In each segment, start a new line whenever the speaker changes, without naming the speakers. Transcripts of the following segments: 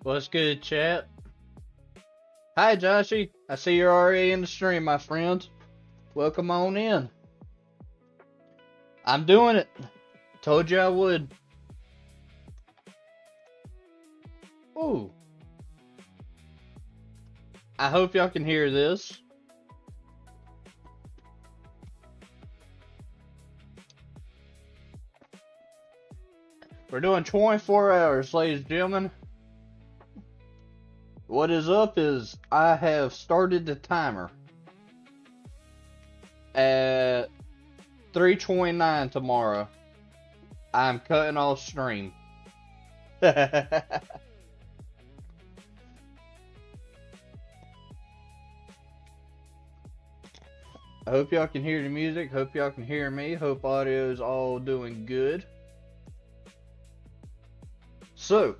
What's good, chat? Hi, Joshy. I see you're already in the stream, my friend. Welcome on in. I'm doing it. Told you I would. Ooh. I hope y'all can hear this. We're doing 24 hours, ladies and gentlemen. What is up is I have started the timer at 3:29 tomorrow. I'm cutting off stream. I hope y'all can hear the music. Hope y'all can hear me. Hope audio is all doing good. So,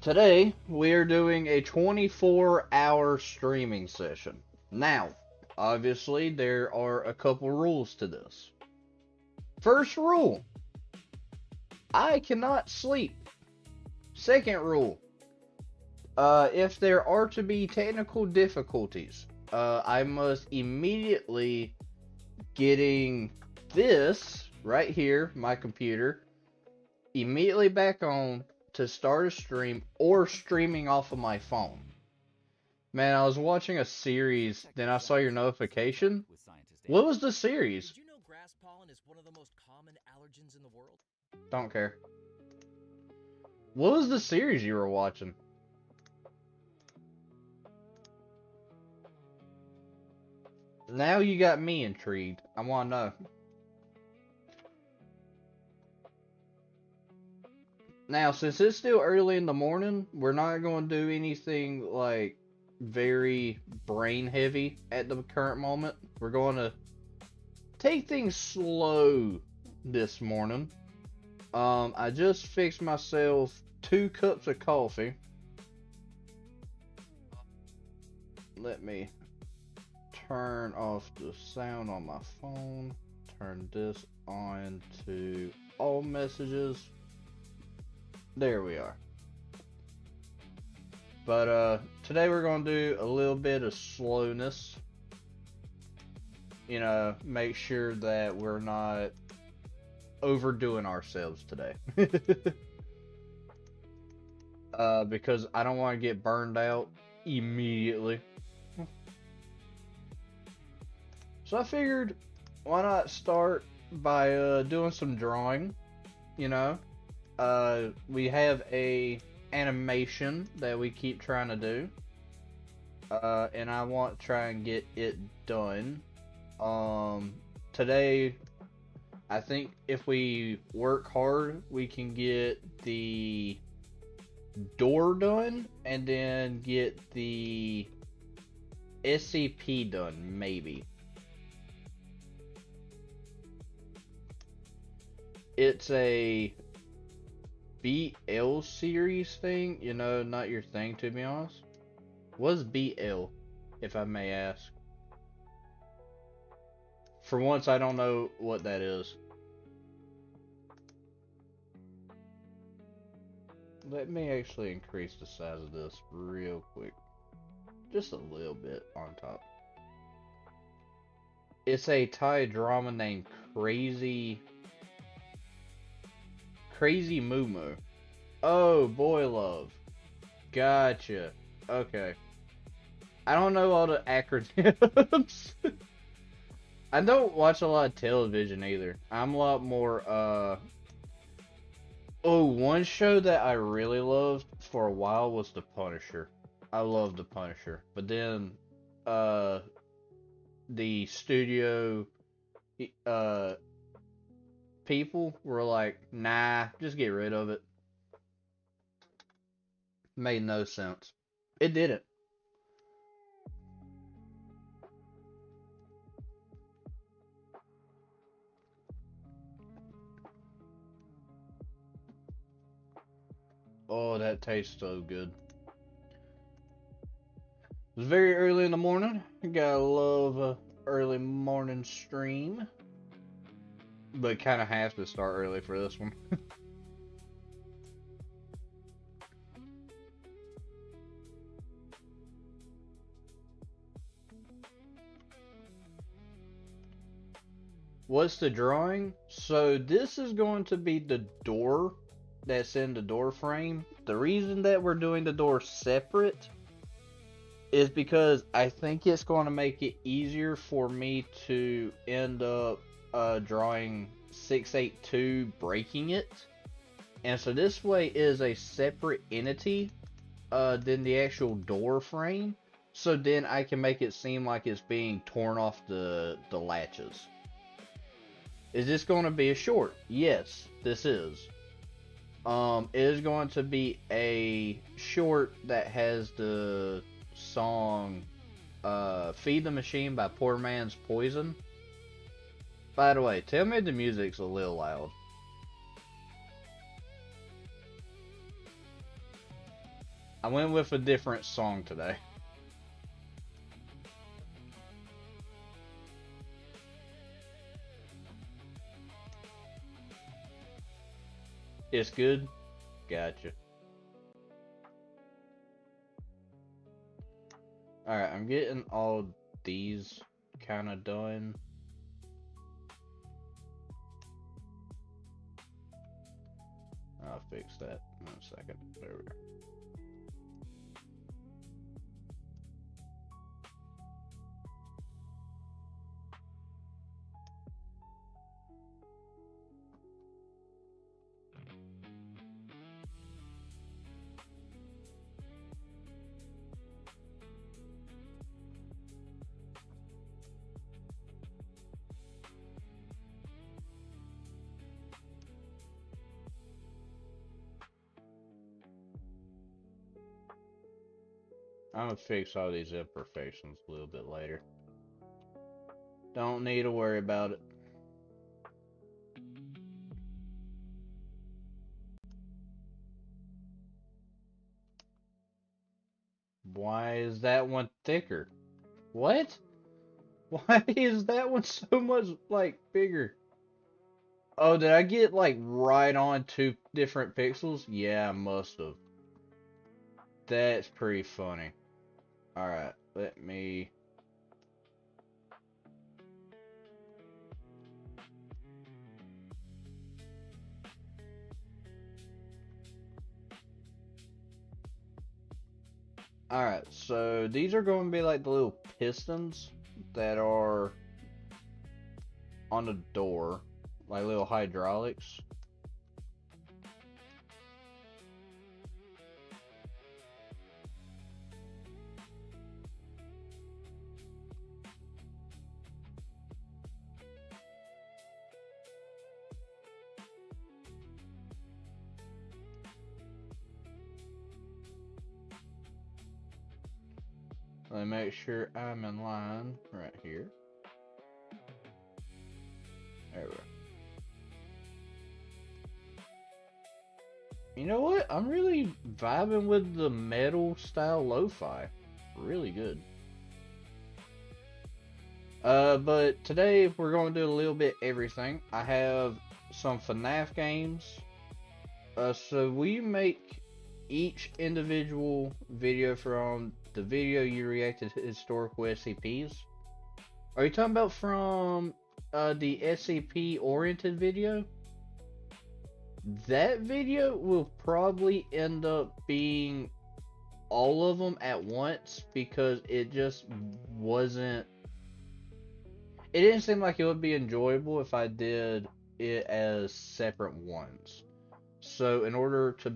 today we are doing a 24-hour streaming session. Now, obviously, there are a couple rules to this. First rule, I cannot sleep. Second rule, if there are to be technical difficulties, I must immediately getting this right here, my computer, immediately back on to start a stream or streaming off of my phone. Man, I was watching a series, then I saw your notification. What was the series?
Did you know grass pollen is one of the most common allergens in the world?
Don't care. What was the series you were watching? Now you got me intrigued. I want to know. Now, since it's still early in the morning, we're not going to do anything like very brain heavy at the current moment. We're going to take things slow this morning. I just fixed myself 2 cups of coffee. Let me turn off the sound on my phone. Turn this on to all messages. There we are. But today we're going to do a little bit of slowness. You know, make sure that we're not overdoing ourselves today. Because I don't want to get burned out immediately. So I figured, why not start by doing some drawing, you know? We have a animation that we keep trying to do, and I want to try and get it done. Today, I think if we work hard, we can get the door done, and then get the SCP done, maybe. It's a BL series thing, you know, not your thing, to be honest. What's BL, if I may ask? For once, I don't know what that is. Let me actually increase the size of this real quick. Just a little bit on top. It's a Thai drama named Crazy Moo Moo. Oh, Boy Love. Gotcha. Okay. I don't know all the acronyms. I don't watch a lot of television either. I'm a lot more, Oh, one show that I really loved for a while was The Punisher. I love The Punisher. But then, the studio, people were like, nah, just get rid of it. Made no sense. It didn't. Oh, that tastes so good. It's very early in the morning. You gotta love a early morning stream. But kind of have to start early for this one. What's the drawing? So this is going to be the door that's in the door frame. The reason that we're doing the door separate is because I think it's going to make it easier for me to end up drawing 682 breaking it. And so this way is a separate entity than the actual door frame. So then I can make it seem like it's being torn off the latches. Is this going to be a short? Yes, this is. It is going to be a short that has the song Feed the Machine by Poor Man's Poison. By the way, tell me the music's a little loud. I went with a different song today. It's good? Gotcha. Alright, I'm getting all these kind of done. I'll fix that in a second. There we go. I'm gonna fix all these imperfections a little bit later. Don't need to worry about it. Why is that one thicker? What? Why is that one so much, like, bigger? Oh, did I get, like, right on 2 different pixels? Yeah, I must have. That's pretty funny. Alright, let me... Alright, so these are going to be like the little pistons that are on the door, like little hydraulics. Let me make sure I'm in line right here. There we go. You know what? I'm really vibing with the metal style lo-fi. Really good. But today we're going to do a little bit everything. I have some FNAF games. So we make each individual video from the video you reacted to historical SCPs. Are you talking about from the SCP oriented video? That video will probably end up being all of them at once because it just wasn't. It didn't seem like it would be enjoyable if I did it as separate ones. So in order to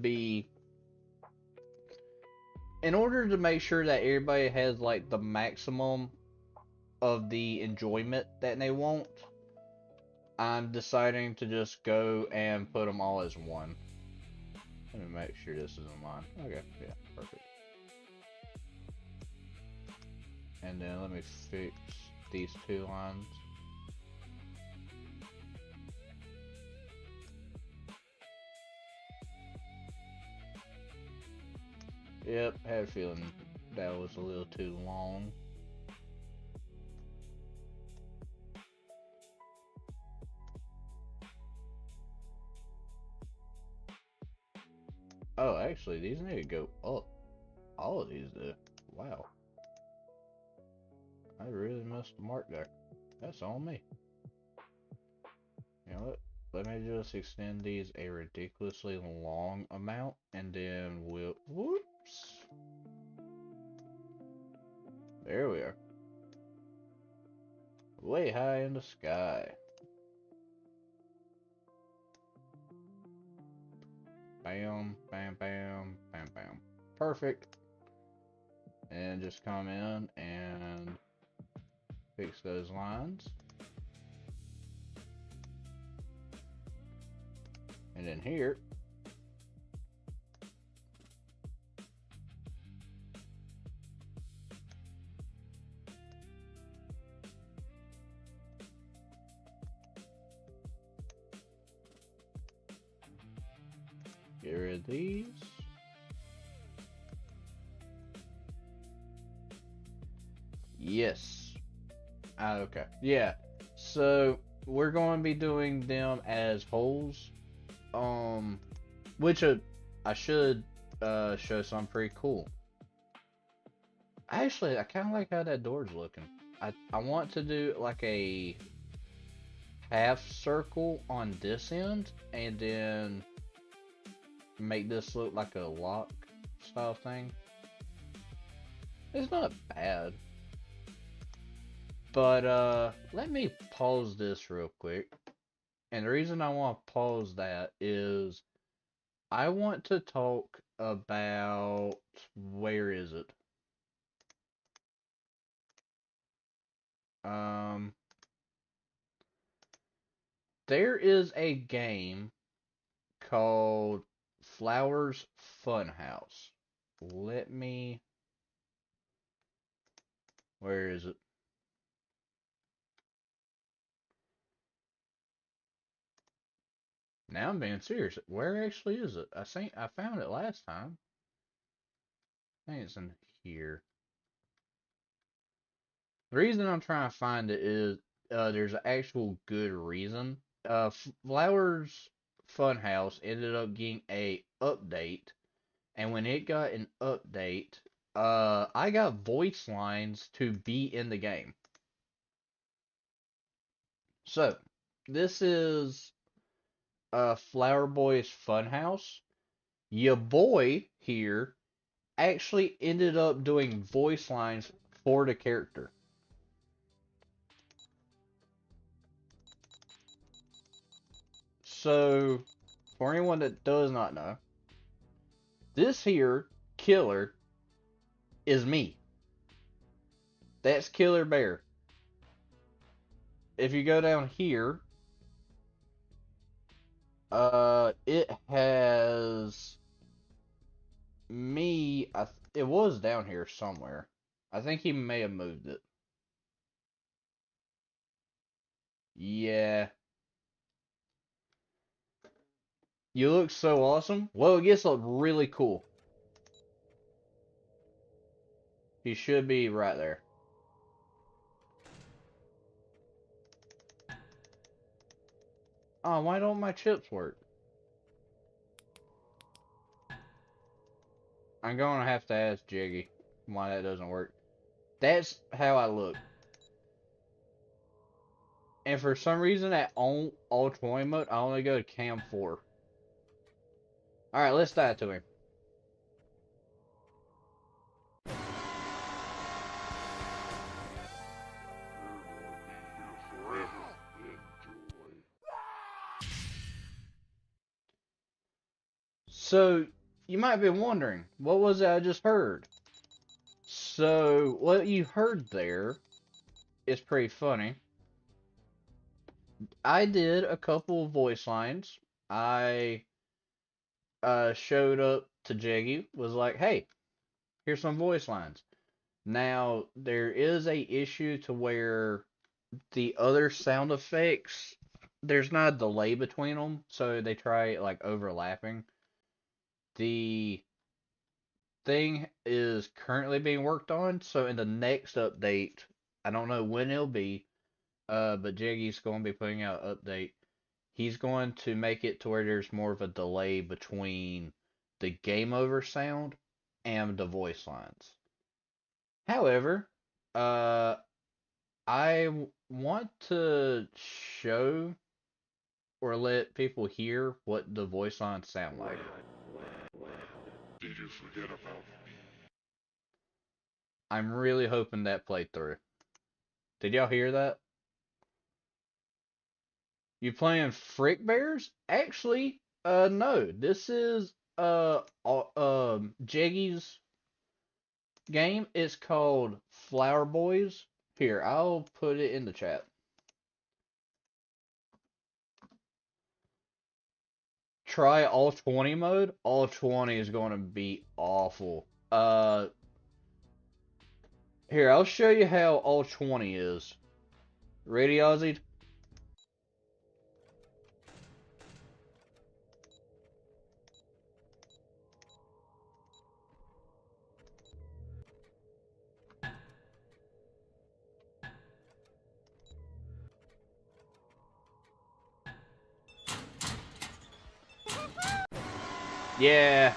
make sure that everybody has like the maximum of the enjoyment that they want, I'm deciding to just go and put them all as one. Let me make sure this is in line. Okay, yeah, perfect. And then let me fix these 2 lines. Yep, had a feeling that was a little too long. Oh, actually, these need to go up. All of these do. Wow. I really missed the mark there. That's on me. You know what? Let me just extend these a ridiculously long amount, and then we'll... Whoops. There we are. Way high in the sky. Bam, bam, bam, bam, bam. Perfect. And just come in and fix those lines. And then here, get rid of these. Yes. Okay. Yeah. So we're going to be doing them as holes. Which I should show some pretty cool. Actually, I kind of like how that door's looking. I want to do like a half circle on this end, and then make this look like a lock style thing. It's not bad. But let me pause this real quick. And the reason I want to pause that is I want to talk about, where is it? Um there is a game called Flowers Funhouse. Let me, where is it? Now I'm being serious. Where actually is it? I found it last time. I think it's in here. The reason I'm trying to find it is there's an actual good reason. Flowers Funhouse ended up getting a update, and when it got an update, I got voice lines to be in the game. So this is Flower Boy's Funhouse. Your boy here actually ended up doing voice lines for the character. So, for anyone that does not know, this here killer is me. That's Killer Bear. If you go down here, it has me. It was down here somewhere. I think he may have moved it. Yeah. You look so awesome. Well, it gets look really cool. He should be right there. Oh, why don't my chips work? I'm gonna have to ask Jiggy why that doesn't work. That's how I look. And for some reason at all 20 mode, I only go to cam 4. Alright, let's die to him. So, you might be wondering, what was it I just heard? So, what you heard there is pretty funny. I did a couple of voice lines. I showed up to Jiggy, was like, hey, here's some voice lines. Now, there is a issue to where the other sound effects, there's not a delay between them, so they try like overlapping. The thing is currently being worked on, so in the next update, I don't know when it'll be, but Jiggy's going to be putting out an update. He's going to make it to where there's more of a delay between the game over sound and the voice lines. However, I want to show or let people hear what the voice lines sound like.
Did you forget about me?
I'm really hoping that played through. Did y'all hear that? You playing Frick Bears? Actually, no. This is Jeggy's game. It's called Flower Boys. Here, I'll put it in the chat. Try all 20 mode. All 20 is going to be awful. Here, I'll show you how all 20 is. Ready, Ozzy? Yeah.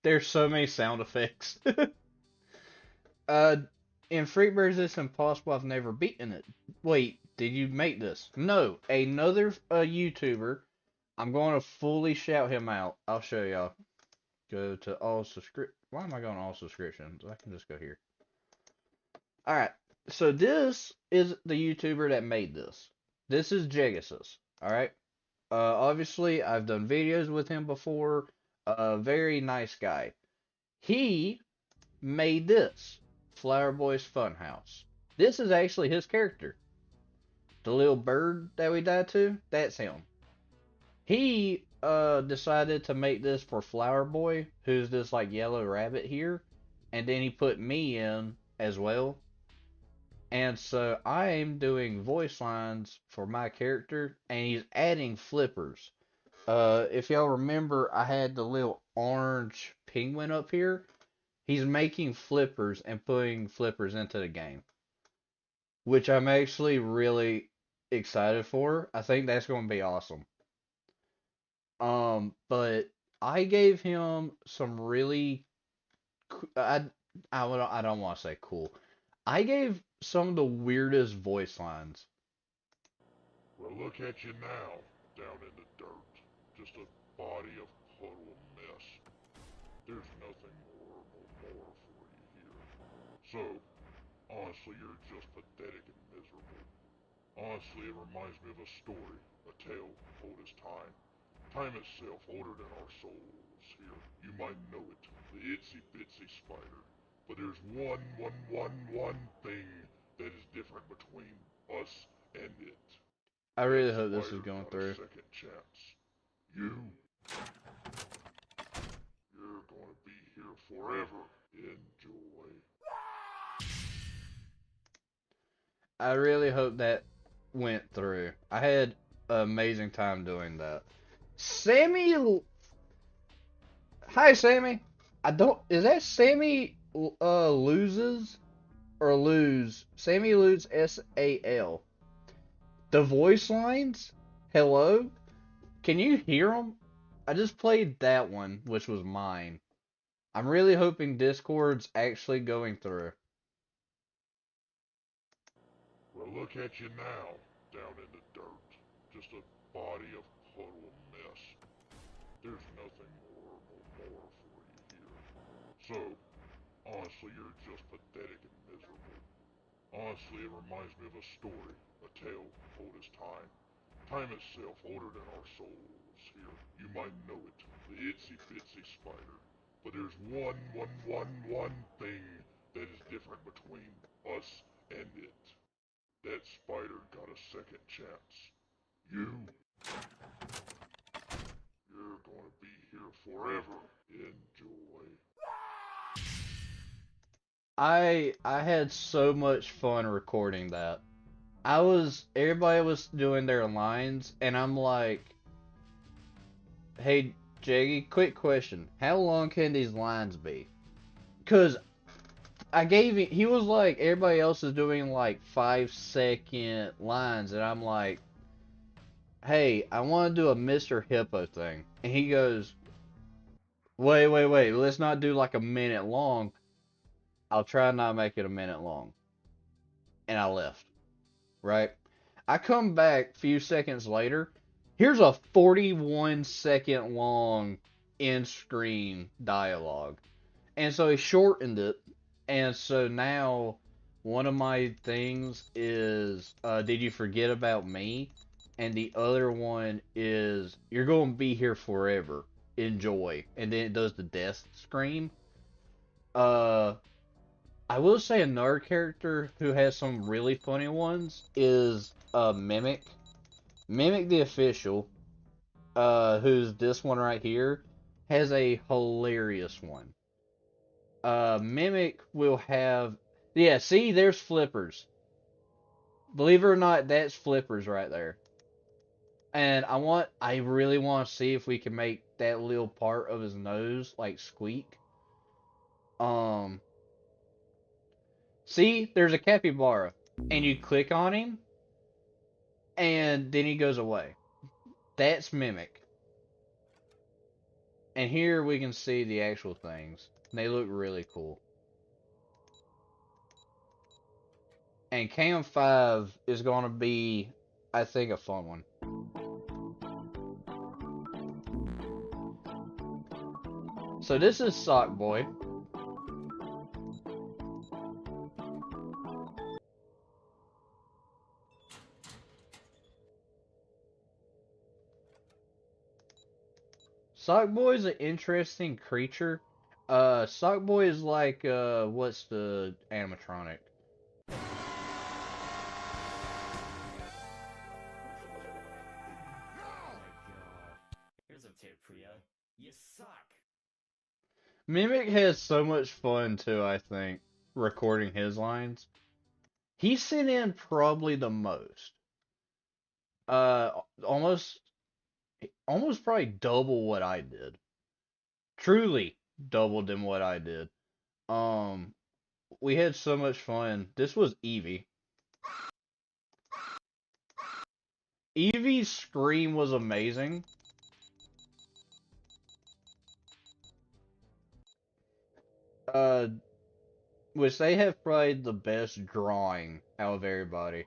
There's so many sound effects. uh, in Freebirds, it's impossible. I've never beaten it. Wait, did you make this? No, another YouTuber. I'm going to fully shout him out. I'll show y'all. Go to all subscrip. Why am I going to all subscriptions? I can just go here. All right. So this is the YouTuber that made this. This is Jegasus. All right. Obviously, I've done videos with him before. Very nice guy. He made this Flower Boy's Funhouse. This is actually his character. The little bird that we died to, that's him. He decided to make this for Flower Boy, who's this like yellow rabbit here, and then he put me in as well. And so I am doing voice lines for my character, and he's adding flippers. If y'all remember, I had the little orange penguin up here. He's making flippers and putting flippers into the game, which I'm actually really excited for. I think that's going to be awesome. But I gave him some really, I don't want to say cool. I gave some of the weirdest voice lines.
Well, look at you now, down in the dirt. Just a body of puddle mess. There's nothing more for you here. So, honestly, you're just pathetic and miserable. Honestly, it reminds me of a story, a tale old as time. Time itself older than our souls here. You might know it, the itsy bitsy spider. But there's one thing that is different between us and it.
I
That
really hope this is
spider
going
got a
through.
second chance. You're gonna be here forever. Enjoy.
I really hope that went through. I had an amazing time doing that. Sammy, hi Sammy. I don't. Is that Sammy loses or lose? Sammy lose SAL. The voice lines. Hello. Can you hear them? I just played that one, which was mine. I'm really hoping Discord's actually going through.
Well, look at you now, down in the dirt. Just a body of puddle mess. There's nothing more for you here. So, honestly, you're just pathetic and miserable. Honestly, it reminds me of a story, a tale old as time. Time itself older than our souls here. You might know it, the itsy bitsy spider. But there's one thing that is different between us and it. That spider got a second chance. You're gonna be here forever. Enjoy.
I had so much fun recording that. Everybody was doing their lines, and I'm like, hey, Jaggy, quick question. How long can these lines be? Because he was like, everybody else is doing like 5 second lines, and I'm like, hey, I want to do a Mr. Hippo thing. And he goes, wait, let's not do like a minute long. I'll try not to make it a minute long. And I left. Right? I come back a few seconds later. Here's a 41-second long in-screen dialogue. And so he shortened it. And so now one of my things is, did you forget about me? And the other one is, you're going to be here forever. Enjoy. And then it does the death scream. Uh, I will say another character who has some really funny ones is Mimic. Mimic the Official, who's this one right here, has a hilarious one. Mimic will have, yeah, see, there's flippers. Believe it or not, that's flippers right there. And I really want to see if we can make that little part of his nose like squeak. Um, See, there's a capybara, and you click on him, and then he goes away. That's Mimic. And here we can see the actual things. They look really cool. And Cam 5 is going to be, I think, a fun one. So this is Sock Boy. Sock Boy is an interesting creature. Sock Boy is like, what's the animatronic?
Here's a tip for ya. You suck.
Mimic has so much fun too, I think, recording his lines. He sent in probably the most. Uh, almost, almost probably double what I did. Truly doubled than what I did. Um, we had so much fun. This was Eevee. Eevee's scream was amazing. Uh, which they have probably the best drawing out of everybody.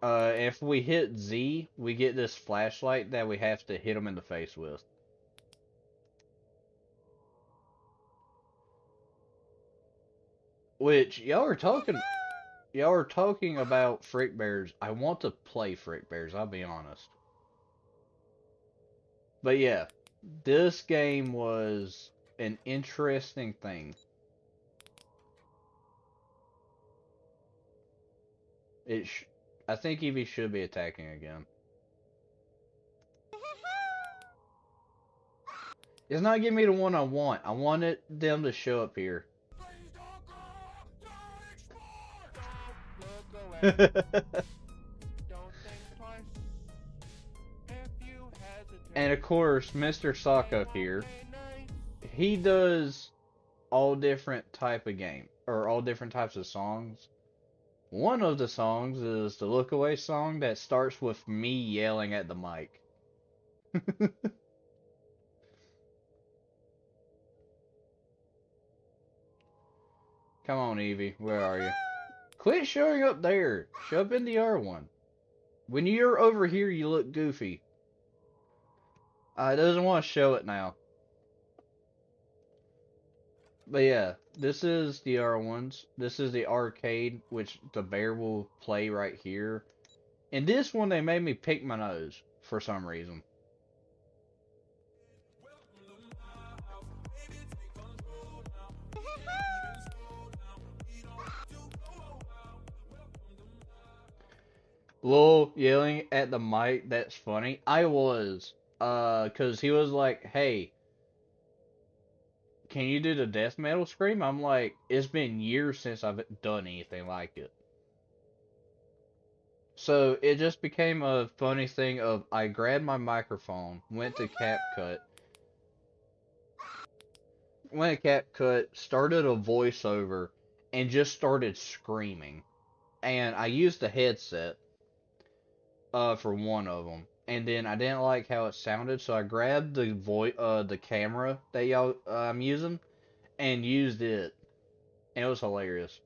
If we hit Z, we get this flashlight that we have to hit them in the face with. Which y'all are talking about Frick Bears. I want to play Frick Bears, I'll be honest. But yeah, this game was an interesting thing. I think Eevee should be attacking again. It's not giving me the one I want. I wanted them to show up here. And of course, Mr. Sock up here, he does all different type of game, or all different types of songs. One of the songs is the Look Away song that starts with me yelling at the mic. Come on, Eevee, where are you? Quit showing up there. Show up in the R1. When you're over here, you look goofy. It doesn't want to show it now. But yeah, this is the R1s. This is the arcade, which the bear will play right here. In this one, they made me pick my nose for some reason. Lil yelling at the mic, that's funny. I was, cause he was like, hey, can you do the death metal scream? I'm like, it's been years since I've done anything like it. So it just became a funny thing of I grabbed my microphone, went to CapCut, started a voiceover, and just started screaming. And I used a headset for one of them. And then I didn't like how it sounded, so I grabbed the camera that I'm using, and used it. And it was hilarious.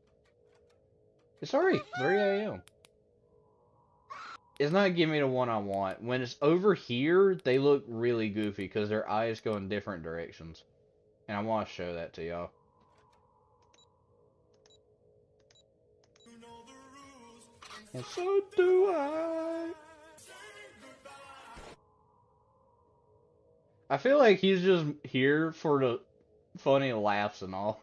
It's already 3 a.m. It's not giving me the one I want. When it's over here, they look really goofy because their eyes go in different directions. And I want to show that to y'all. And so do I. I feel like he's just here for the funny laughs and all.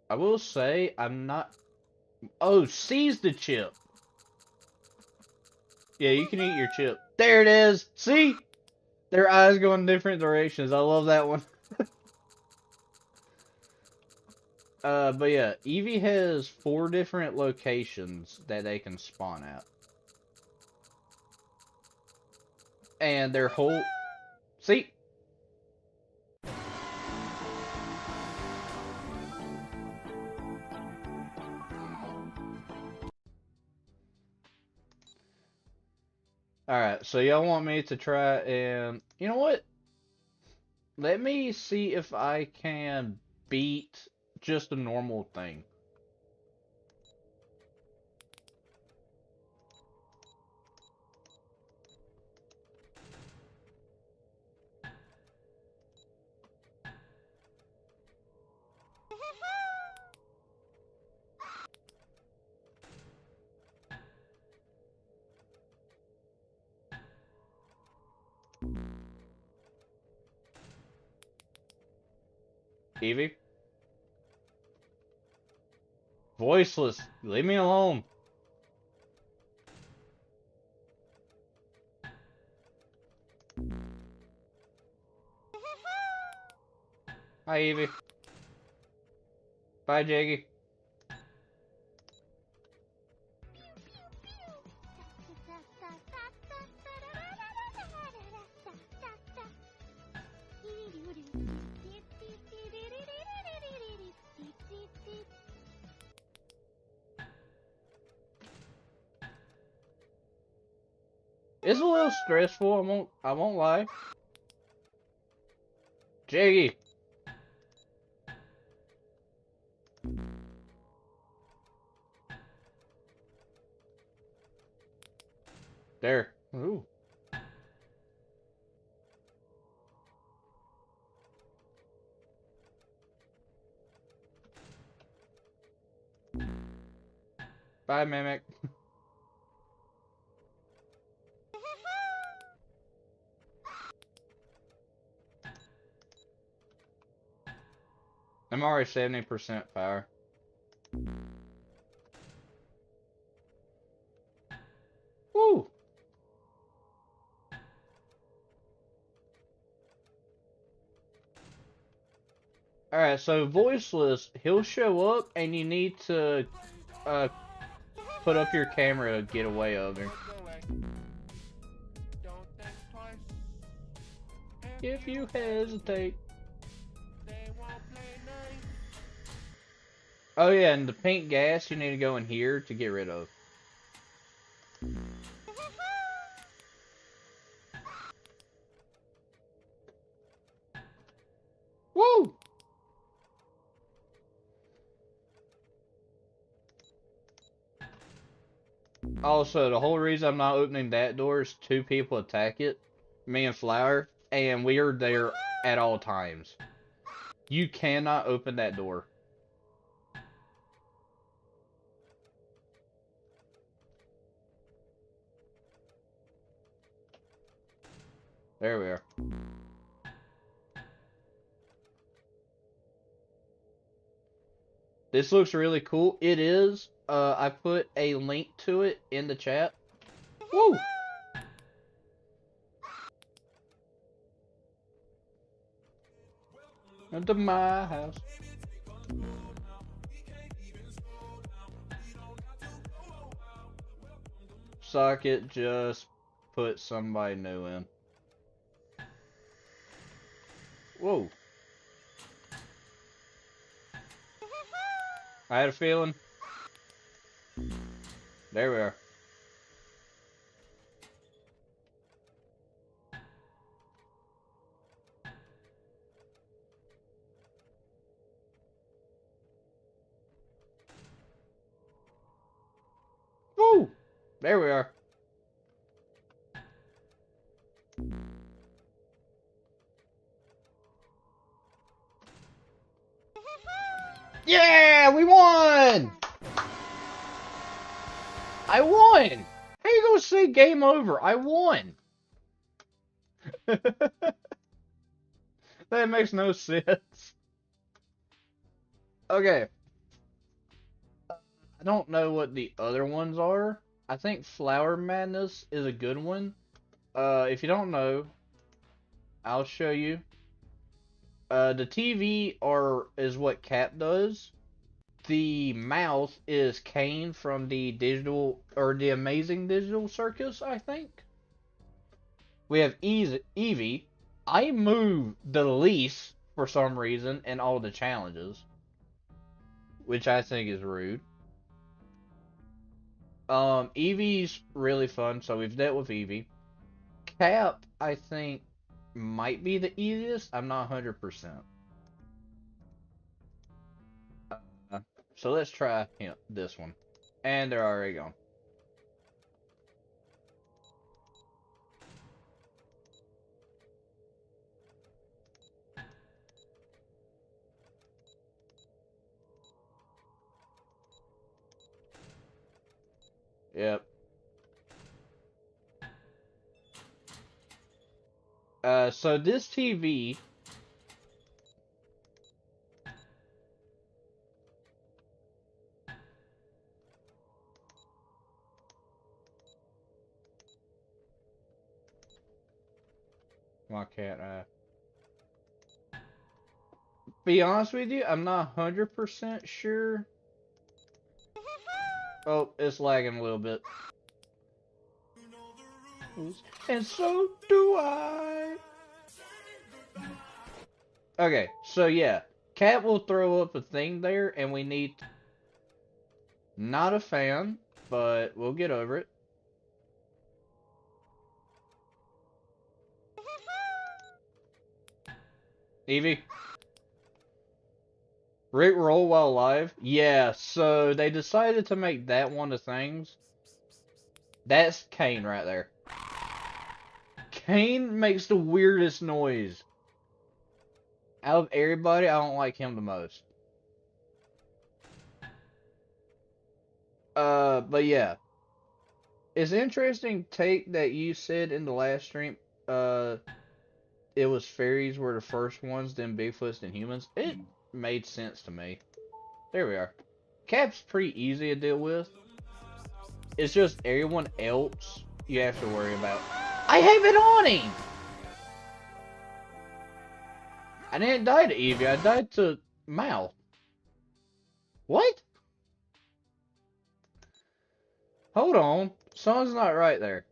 I will say, I'm not... Oh, seize the chip. Yeah, you can eat your chip. There it is. See? Their eyes go in different directions. I love that one. But yeah, Eevee has 4 different locations that they can spawn at. And their whole... See? Alright, so y'all want me to try and... You know what? Let me see if I can beat just a normal thing. Eevee? Voiceless. Leave me alone. Hi, Eevee. Bye, Jaggy. It's a little stressful, I won't lie. Jaggy. There. Ooh. Bye, Mimic. I'm already 70% power. Woo! Alright, so Voiceless, he'll show up and you need to put up your camera to get away of him. If you hesitate. Oh yeah, and the pink gas you need to go in here to get rid of. Woo! Also, the whole reason I'm not opening that door is 2 people attack it, me and Flower, and we are there at all times. You cannot open that door. There we are. This looks really cool. It is. I put a link to it in the chat. Woo! Into my house. socket just put somebody new in. Whoa. I had a feeling. There we are. Woo! There we are. Yeah, we won! I won! How you gonna say game over? I won! That makes no sense. Okay. I don't know what the other ones are. I think Flower Madness is a good one. If you don't know, I'll show you. The TV is what Cap does. The mouth is Kane from the the Amazing Digital Circus, I think. We have Evie. I move the least for some reason in all the challenges, which I think is rude. Evie's really fun, so we've dealt with Evie. Cap, I think, might be the easiest. I'm not 100%. So let's try this one. And they're already gone. Yep. So this TV. Why can't I? Be honest with you, I'm not 100% sure. Oh, it's lagging a little bit. And so do I. Okay, so yeah. Cat will throw up a thing there, and we need... Not a fan, but we'll get over it. Evie? Rick roll while alive? Yeah, so they decided to make that one of things. That's Kane right there. Kane makes the weirdest noise. Out of everybody, I don't like him the most. But yeah. It's interesting take that you said in the last stream, it was fairies were the first ones, then Bigfoots, then humans. It made sense to me. There we are. Cap's pretty easy to deal with. It's just everyone else you have to worry about. I have it on him! I didn't die to Evie, I died to Mal. What? Hold on. Something's not right there.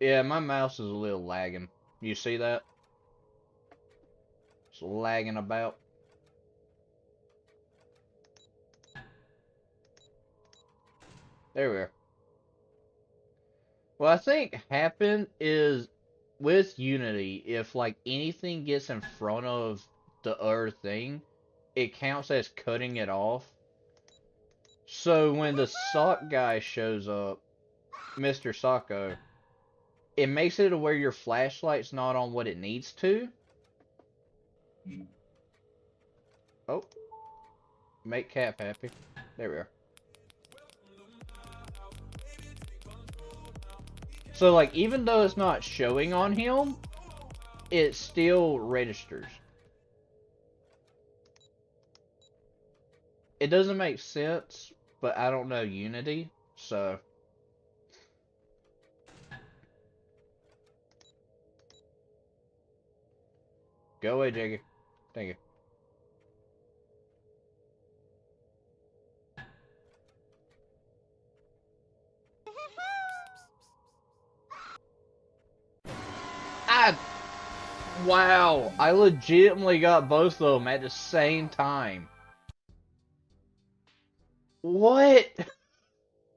Yeah, my mouse is a little lagging. You see that? It's lagging about. There we are. What I think happened is with Unity, if like anything gets in front of the other thing, it counts as cutting it off. So when the sock guy shows up, Mr. Socko, it makes it to where your flashlight's not on what it needs to. Oh. Make Cap happy. There we are. So like even though it's not showing on him, it still registers. It doesn't make sense, but I don't know Unity, so... Go away, Jiggy. Thank you. Ah! Wow, I legitimately got both of them at the same time. What?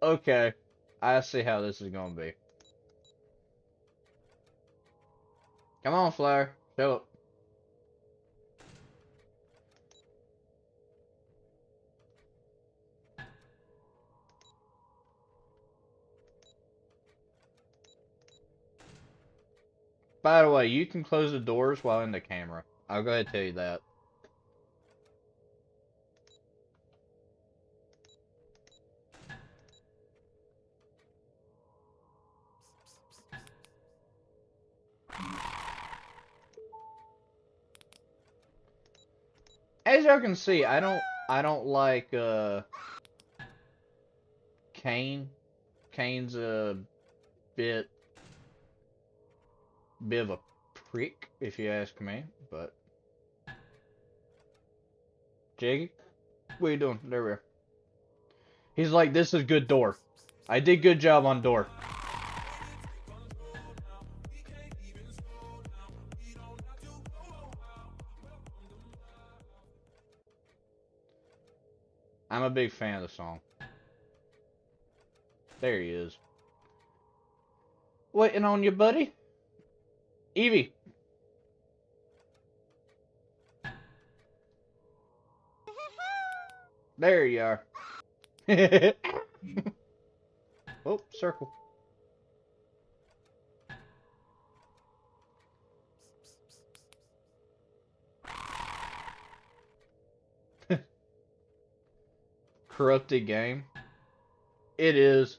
Okay, I see how this is gonna be. Come on, Flower. Show up. By the way, you can close the doors while in the camera. I'll go ahead and tell you that. As y'all can see, I don't like Kane. Kane's a bit of a prick, if you ask me, but Jiggy, what are you doing? There we are. He's like, this is good door. I did good job on door. I'm a big fan of the song. There he is. Waiting on you, buddy. Evie. There you are. Oh, circle. Corrupted game. It is.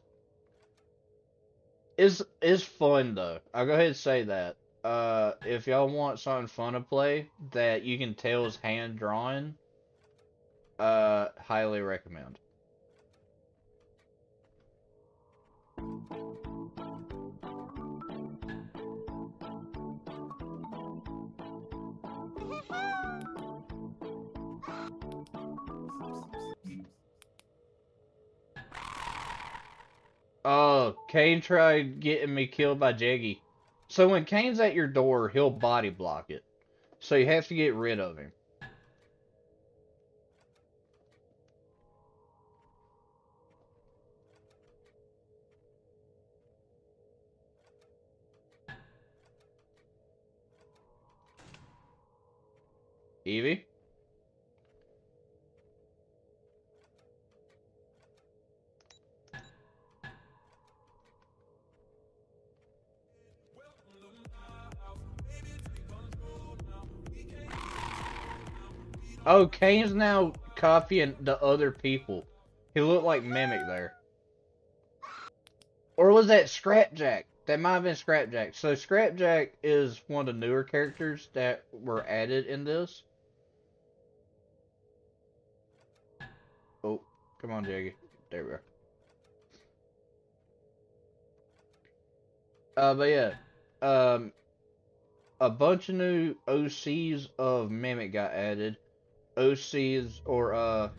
It's fun though. I'll go ahead and say that. If y'all want something fun to play that you can tell is hand drawn, highly recommend. Oh, Kane tried getting me killed by Jeggy. So when Kane's at your door, he'll body block it. So you have to get rid of him. Evie? Oh, Kane's now copying the other people. He looked like Mimic there. Or was that Scrapjack? That might have been Scrapjack. So Scrapjack is one of the newer characters that were added in this. Oh, come on, Jaggy. There we are. But yeah. A bunch of new OCs of Mimic got added. OCs, or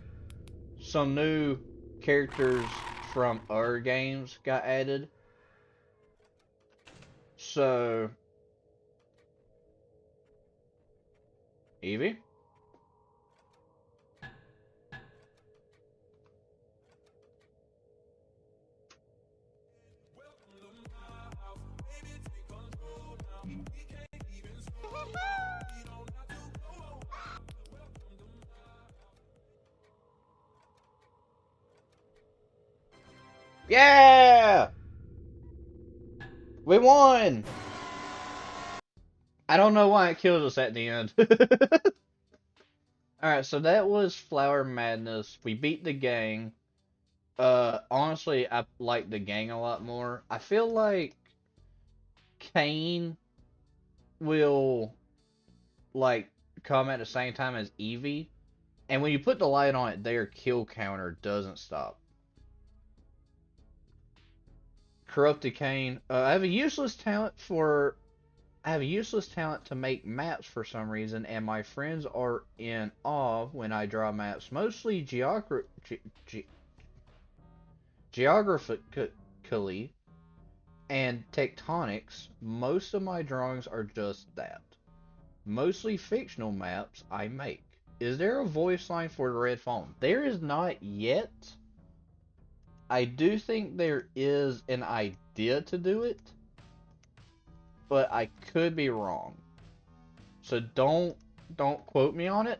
some new characters from other games got added. So, Evie? Yeah! We won! I don't know why it killed us at the end. Alright, so that was Flower Madness. We beat the gang. Honestly, I like the gang a lot more. I feel like Kane will, like, come at the same time as Evie. And when you put the light on it, their kill counter doesn't stop. Corrupted Kane. I have a useless talent for I have a useless talent to make maps for some reason, and my friends are in awe when I draw maps, mostly geographically and tectonics. Most of my drawings are just that. Mostly fictional maps I make. Is there a voice line for the red phone? There is not yet. I do think there is an idea to do it, but I could be wrong. So don't quote me on it.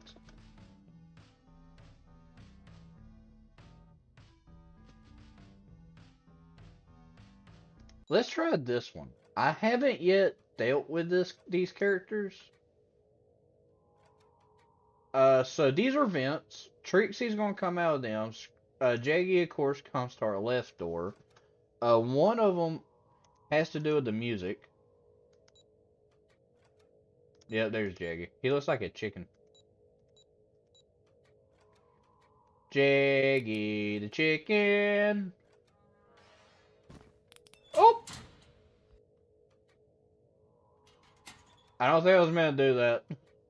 Let's try this one. I haven't yet dealt with these characters. So these are vents. Trixie's gonna come out of them. Jaggy, of course, comes to our left door. One of them has to do with the music. Yep, there's Jaggy. He looks like a chicken. Jaggy the chicken. Oh! I don't think I was meant to do that.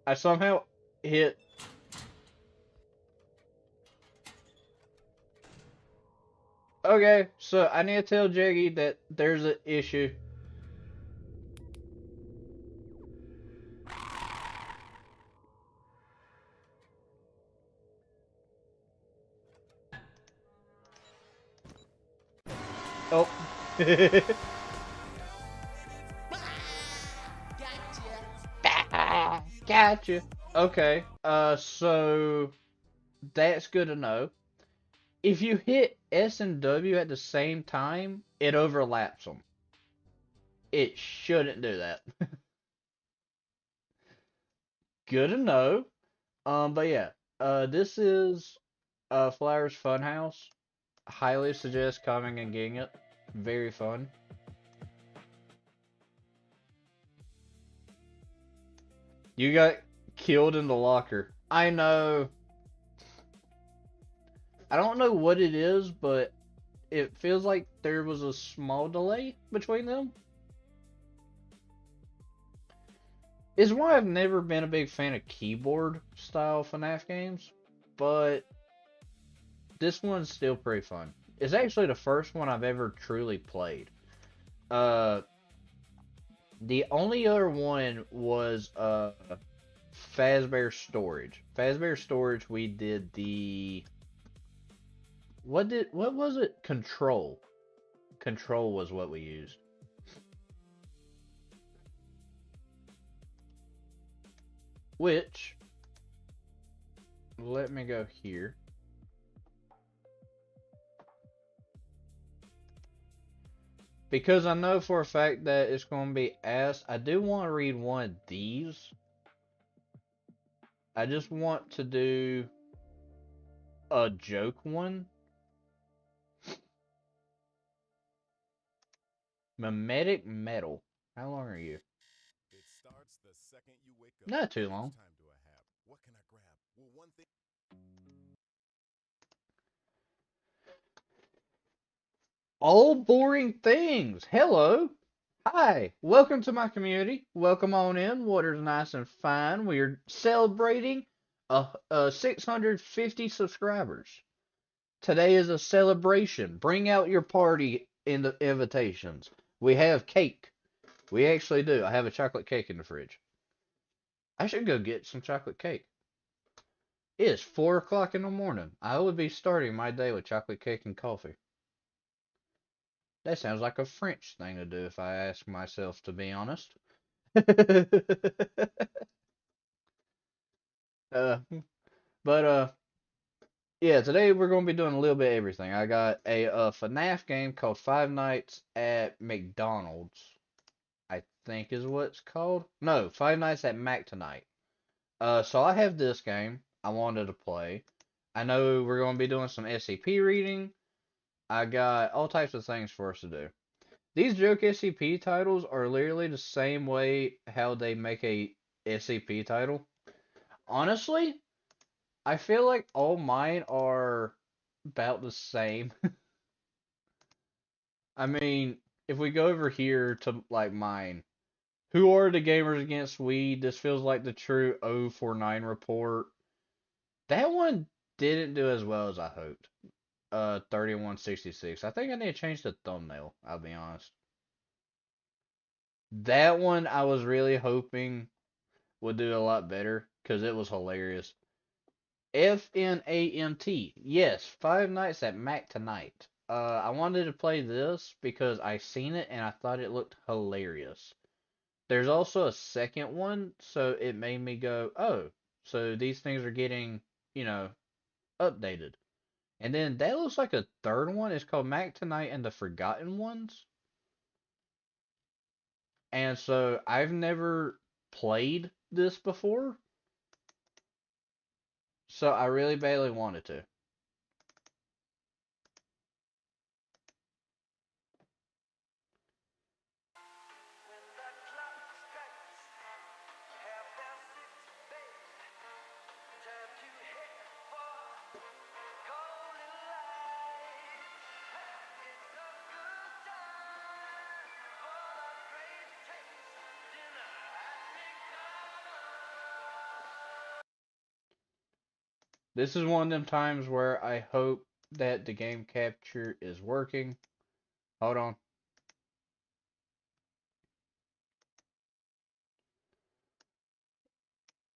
I somehow hit. Okay, so I need to tell Jaggy that there's an issue. Oh. Gotcha. Okay. So that's good to know. If you hit S and W at the same time, it overlaps them. It shouldn't do that. Good to know. But yeah. This is Flowers Funhouse. Highly suggest coming and getting it. Very fun. You got killed in the locker. I know. I don't know what it is, but it feels like there was a small delay between them. Is why I've never been a big fan of keyboard style FNAF games, but this one's still pretty fun. It's actually the first one I've ever truly played. Uh, the only other one was Fazbear Storage. Fazbear Storage, we did the what was it? Control. Control was what we used. Which, let me go here. Because I know for a fact that it's going to be asked, I do want to read one of these. I just want to do a joke one. Mimetic Metal. How long are you?
It starts the second you wake up.
Not too long.
Time do I have? What can I grab? Well, one thing.
All boring things. Hello. Hi. Welcome to my community. Welcome on in. Water's nice and fine. We're celebrating 650 subscribers. Today is a celebration. Bring out your party in the invitations. We have cake. We actually do. I have a chocolate cake in the fridge. I should go get some chocolate cake. It is 4 o'clock in the morning. I would be starting my day with chocolate cake and coffee. That sounds like a French thing to do if I ask myself to be honest. uh, but yeah, today we're going to be doing a little bit of everything. I got a FNAF game called Five Nights at McDonald's. I think is what it's called. No, Five Nights at Mac Tonight. So I have this game I wanted to play. I know we're going to be doing some SCP reading. I got all types of things for us to do. These joke SCP titles are literally the same way how they make a SCP title. Honestly, I feel like all mine are about the same. I mean, if we go over here to like mine, Who are the gamers against weed? This feels like the true 049 report. That one didn't do as well as I hoped. 3166. I think I need to change the thumbnail, I'll be honest. That one I was really hoping would do a lot better because it was hilarious. FNAMT. Yes, Five Nights at Mac Tonight. I wanted to play this because I seen it and I thought it looked hilarious. There's also a second one, so it made me go, oh, so these things are getting, you know, updated. And then that looks like a third one. It's called Mac Tonight and the Forgotten Ones. And so I've never played this before, so I really badly wanted to. This is one of them times where I hope that the game capture is working. Hold on.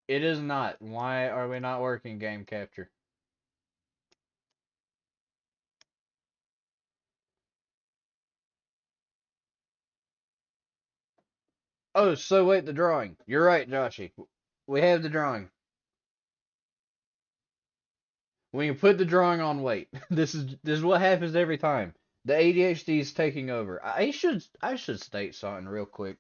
It is not. Why are we not working game capture? Oh, so wait, the drawing. You're right, Joshy. We have the drawing. When you put the drawing on wait. This is what happens every time. The ADHD is taking over. I should state something real quick.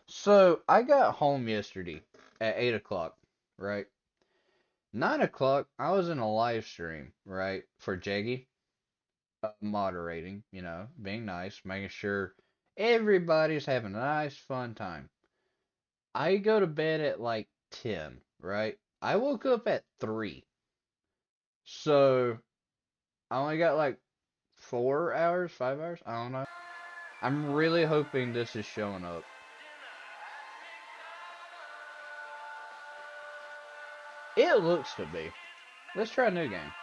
So I got home yesterday at 8 o'clock, right? 9 o'clock, I was in a live stream, right, for Jaggy, moderating, being nice, making sure everybody's having a nice, fun time. I go to bed at like 10, right? I woke up at 3. So I only got like 4 hours, 5 hours, I don't know. I'm really hoping this is showing up. It looks to be. Let's try a new game.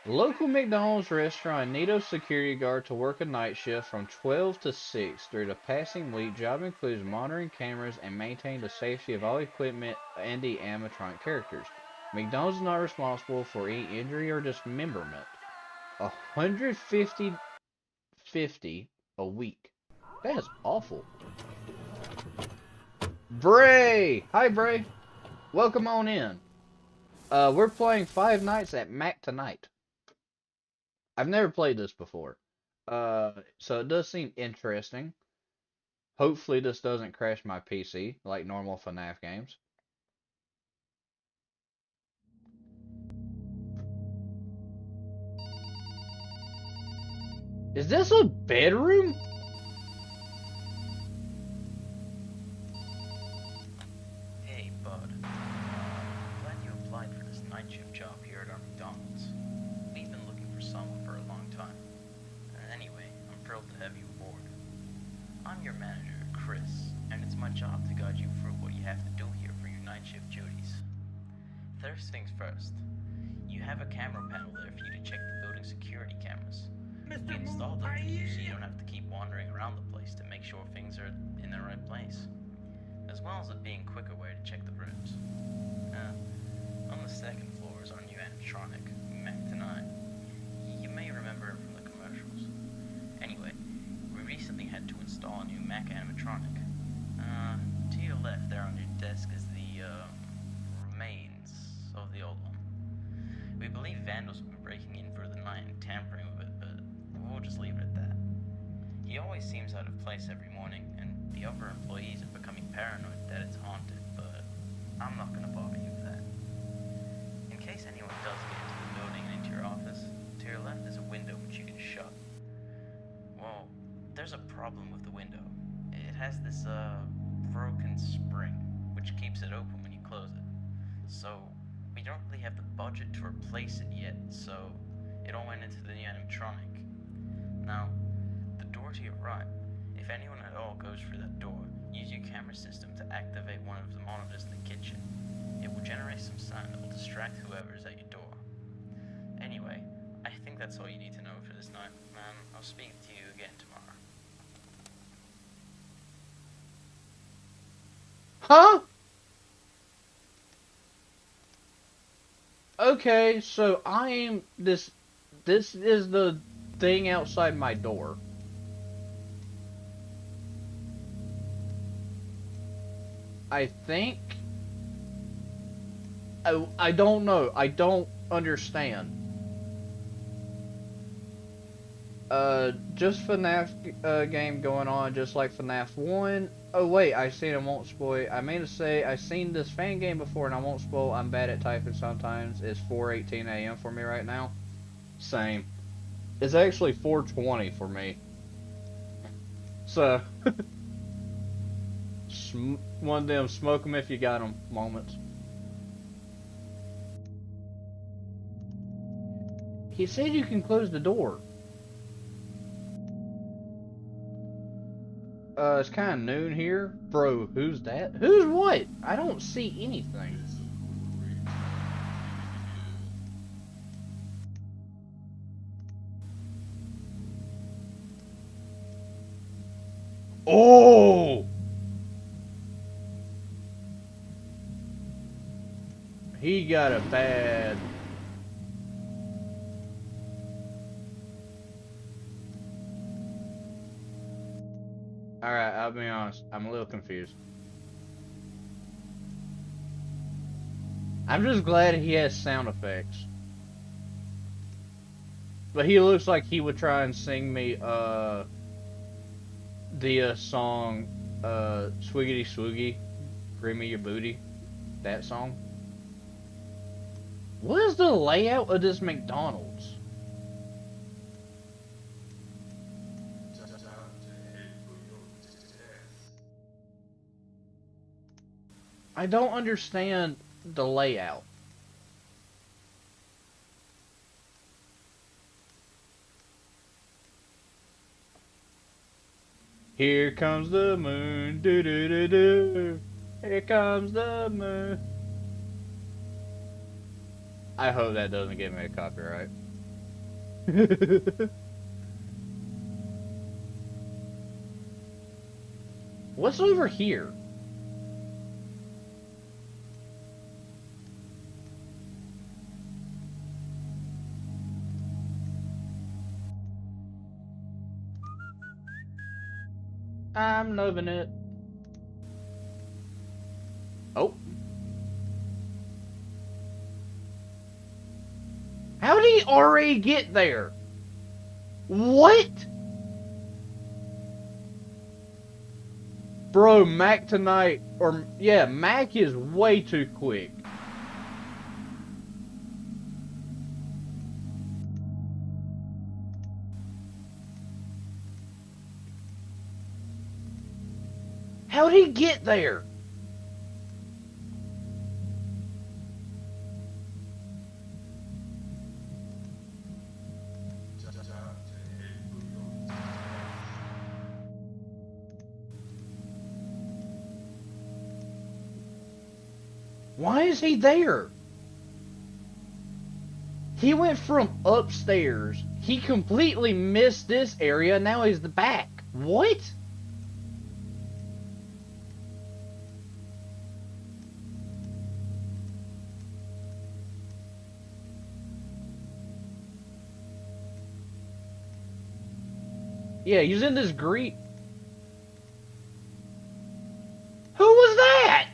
Local McDonald's restaurant needs a security guard to work a night shift from 12 to 6 through the passing week. Job includes monitoring cameras and maintaining the safety of all equipment and the animatronic characters. McDonald's is not responsible for any injury or dismemberment. 150 a week. That is awful. Bray! Hi, Bray. Welcome on in. We're playing Five Nights at Mac Tonight. I've never played this before. So it does seem interesting. Hopefully this doesn't crash my PC like normal FNAF games. Is this a bedroom?
Hey, bud. Glad you applied for this night shift job here at our McDonald's. We've been looking for someone for a long time. Anyway, I'm thrilled to have you aboard. I'm your manager, Chris, and it's my job to guide you through what you have to do here for your night shift duties. First things first, you have a camera panel there for you to check the building security cameras. We installed them for you so you don't have to keep wandering around the place to make sure things are in the right place, as well as it being a quicker way to check the rooms. On the second floor is our new animatronic, Mac Tonight. You may remember him from the commercials. Anyway, we recently had to install a new Mac animatronic. To your left there on your desk is the remains of the old one. We believe vandals have been breaking in through the night and tampering with it, but we'll just leave it at that. He always seems out of place every morning, and the other employees are becoming paranoid that it's haunted, but I'm not gonna bother you with that. In case anyone does get into the building and into your office, to your left is a window which you can shut. Well, there's a problem with the window. It has this, broken spring, which keeps it open when you close it. So, we don't really have the budget to replace it yet, so it all went into the new animatronic. Now, the door to your right, it If anyone at all goes through that door, use your camera system to activate one of the monitors in the kitchen. It will generate some sound that will distract whoever's at your door. Anyway, I think that's all you need to know for this night, man. I'll speak to you again tomorrow.
Huh? Okay, so this is the thing outside my door. I think I don't know. I don't understand. Just FNAF game going on, just like FNAF 1. Oh wait, I seen it, won't spoil. I mean to say, I seen this fan game before and I won't spoil. I'm bad at typing sometimes. It's 4:18 a.m. for me right now. Same. It's actually 4:20 for me. So, one of them smoke 'em if you got 'em moments. He said you can close the door. It's kind of noon here. Bro, who's that? Who's what? I don't see anything. Oh! He got a bad... Alright, I'll be honest. I'm a little confused. I'm just glad he has sound effects. But he looks like he would try and sing me, the song, Swiggity Swoogie, Bring Me Your Booty. That song. What is the layout of this McDonald's? I don't understand the layout. Here comes the moon, do do do do. Here comes the moon. I hope that doesn't give me a copyright. What's over here? I'm loving it. Oh. How did he already get there? What? Bro, Mac tonight, or yeah, Mac is way too quick. How'd he get there? Why is he there? He went from upstairs. He completely missed this area. Now he's the back. What? Yeah, he's in this green. Who was that?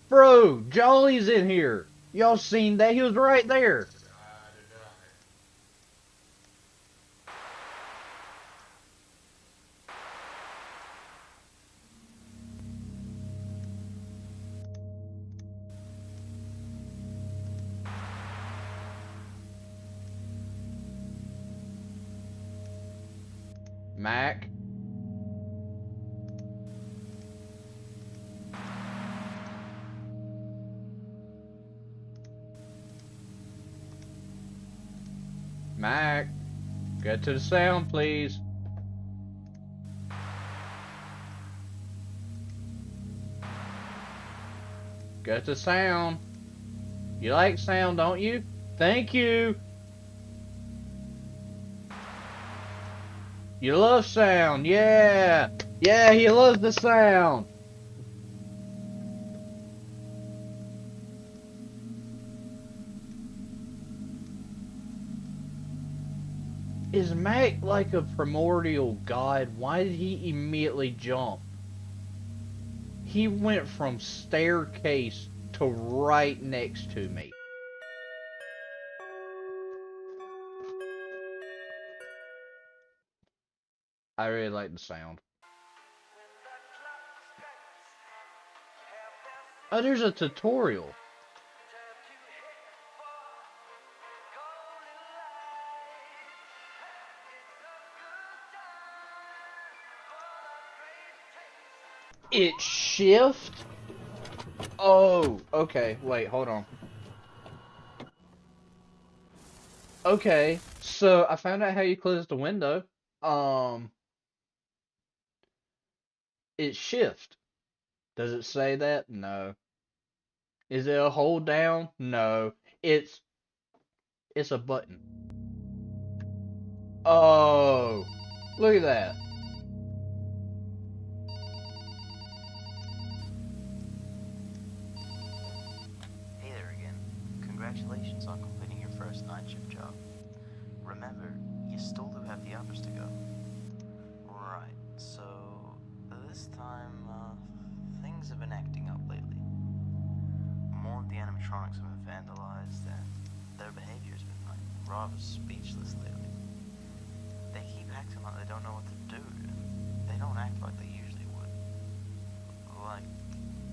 Bro, Jolly's in here. Y'all seen that? He was right there. Mac. Mac. Get to the sound, please. Got the sound. You like sound, don't you? Thank you. You love sound, yeah. Yeah, he loves the sound. Is Mac like a primordial god? Why did he immediately jump? He went from staircase to right next to me. I really like the sound. Oh, there's a tutorial. It shift? Oh, okay. Wait, hold on. Okay, so I found out how you close the window. It shift. Does it say that? No. Is it a hold down? No. It's a button. Oh, look at that.
Hey there again. Congratulations on completing your first night shift job. Remember, you still do have the others to go. Right, so this time, things have been acting up lately. More of the animatronics have been vandalized, and their behavior's been like rather speechless lately. They keep acting like they don't know what to do. They don't act like they usually would. Like,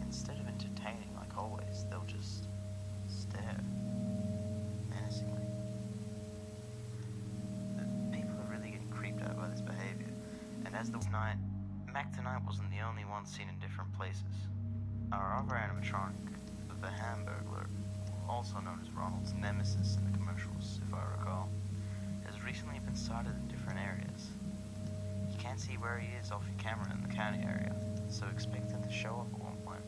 instead of entertaining like always, they'll just stare menacingly. People are really getting creeped out by this behavior, and as the night, Mac tonight wasn't the only one seen in different places. Our other animatronic, the Hamburglar, also known as Ronald's nemesis in the commercials, if I recall, has recently been sighted in different areas. You can't see where he is off your camera in the county area, so expect him to show up at one point.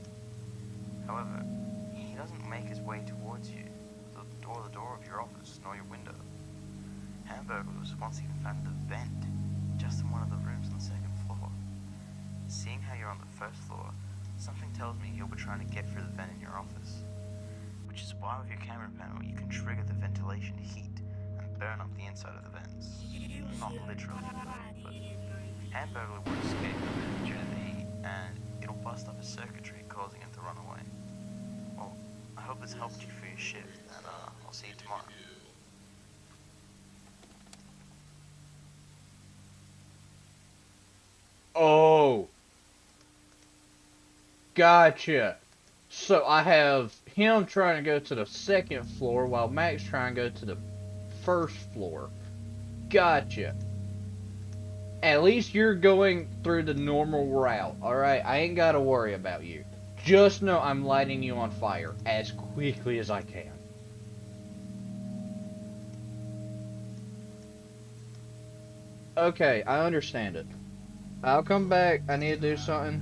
However, he doesn't make his way towards you, or the door of your office, nor your window. Hamburglar was once even found in a vent, just in one of the rooms on the second floor. Seeing how you're on the first floor, something tells me he'll be trying to get through the vent in your office. Which is why with your camera panel you can trigger the ventilation heat and burn up the inside of the vents. Not literally, but Hamburglar would escape the vent due to the heat, and it'll bust up his circuitry, causing him to run away. Well, I hope this helped you for your shift, and I'll see you tomorrow.
Oh, gotcha. So I have him trying to go to the second floor while Mac's trying to go to the first floor. Gotcha. At least you're going through the normal route, alright? I ain't gotta worry about you. Just know I'm lighting you on fire as quickly as I can. Okay, I understand it. I'll come back. I need to do something.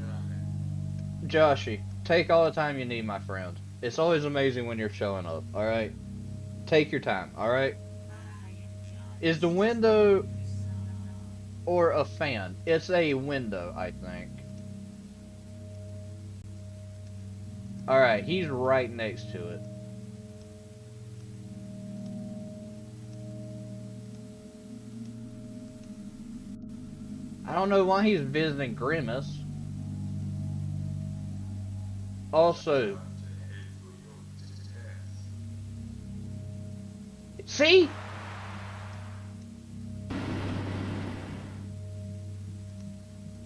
Joshy, take all the time you need, my friend. It's always amazing when you're showing up, alright? Take your time, alright? Is the window or a fan? It's a window, I think. Alright, he's right next to it. I don't know why he's visiting Grimace. Also, see?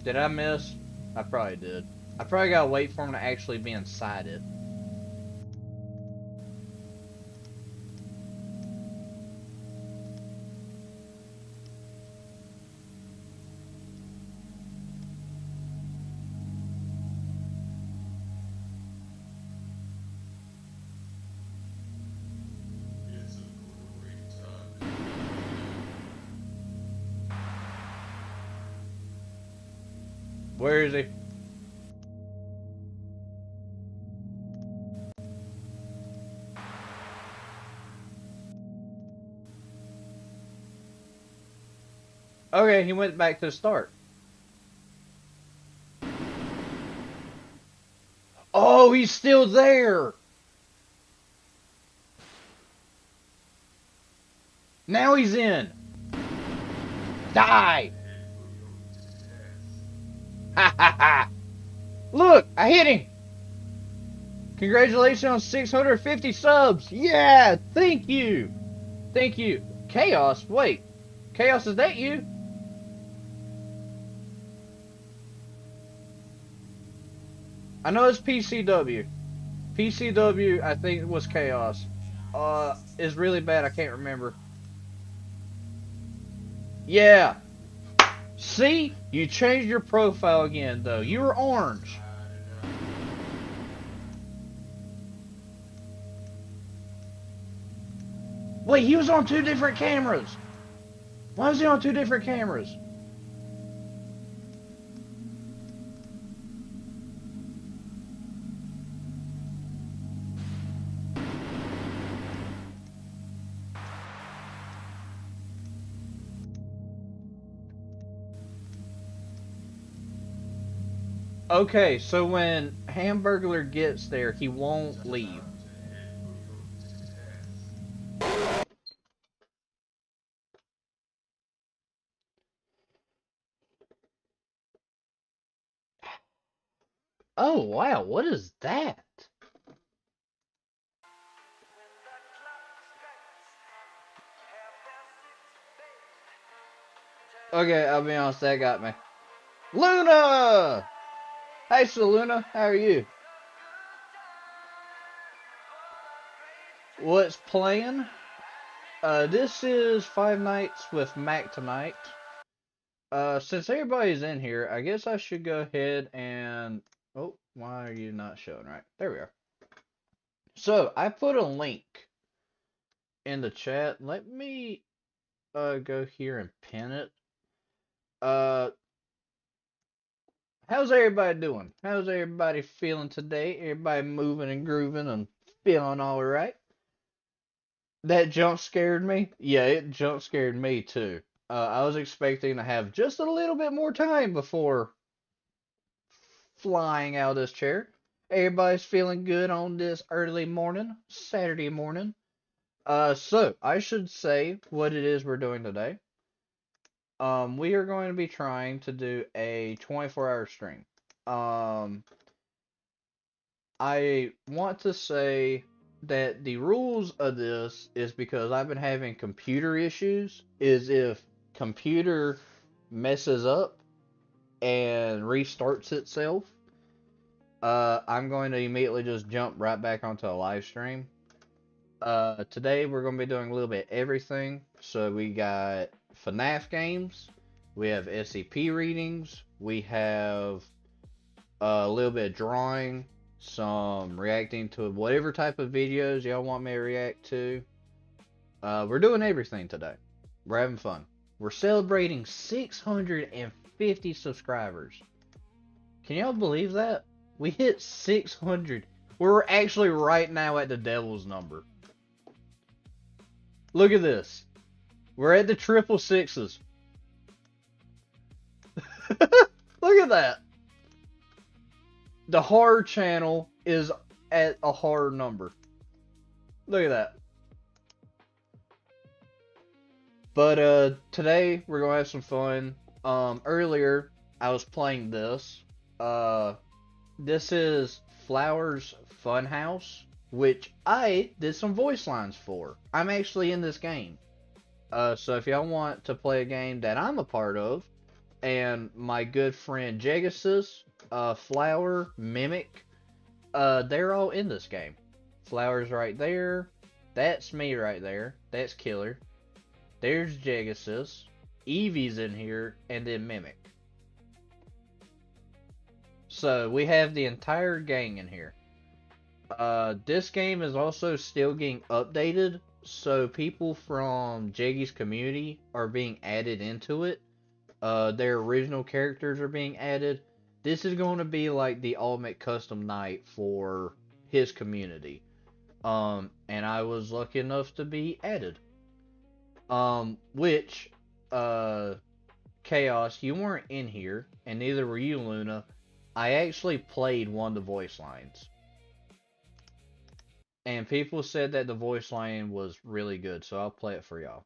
Did I miss? I probably did. I probably gotta wait for him to actually be inside it. Where is he? Okay, he went back to the start. Oh, he's still there. Now he's in. Die. Ha ha ha. Look, I hit him. Congratulations on 650 subs. Yeah, thank you. Thank you. Chaos, wait. Chaos, is that you? I know it's PCW. PCW, I think, was Chaos. Is really bad. I can't remember. Yeah. See? You changed your profile again, though. You were orange. Wait, he was on 2 different cameras. Why is he on 2 different cameras? Okay, so when Hamburglar gets there, he won't leave. Oh, wow, what is that? Okay, I'll be honest, that got me. Luna! Hey, so Luna, how are you? What's playing? This is Five Nights with Mac tonight. Since everybody's in here, I guess I should go ahead and... Oh, why are you not showing right? There we are. So, I put a link in the chat. Let me go here and pin it. How's everybody doing? How's everybody feeling today? Everybody moving and grooving and feeling alright? That jump scared me? Yeah, it jump scared me too. I was expecting to have just a little bit more time before flying out of this chair. Everybody's feeling good on this early morning, Saturday morning. So I should say what it is we're doing today. We are going to be trying to do a 24-hour stream. I want to say that the rules of this is because I've been having computer issues. Is if computer messes up and restarts itself, I'm going to immediately just jump right back onto a live stream. Today we're going to be doing a little bit of everything. So we got FNAF games, we have SCP readings, we have a little bit of drawing, some reacting to whatever type of videos y'all want me to react to. We're doing everything today. We're having fun. We're celebrating 650 subscribers. Can y'all believe that? We hit 600. We're actually right now at the devil's number. Look at this. We're at the triple sixes. Look at that. The horror channel is at a horror number. Look at that. But today we're gonna have some fun. Earlier I was playing this. This is Flowers Funhouse, which I did some voice lines for. I'm actually in this game. So if y'all want to play a game that I'm a part of, and my good friend Jegasus, Flower, Mimic, they're all in this game. Flower's right there. That's me right there. That's Killer. There's Jegasus. Evie's in here, and then Mimic. So we have the entire gang in here. This game is also still getting updated, so people from Jeggy's community are being added into it. Their original characters are being added. This is going to be like the ultimate custom night for his community. And I was lucky enough to be added. Which, Chaos, you weren't in here, and neither were you, Luna. I actually played one of the voice lines. And people said that the voice line was really good, so I'll play it for y'all.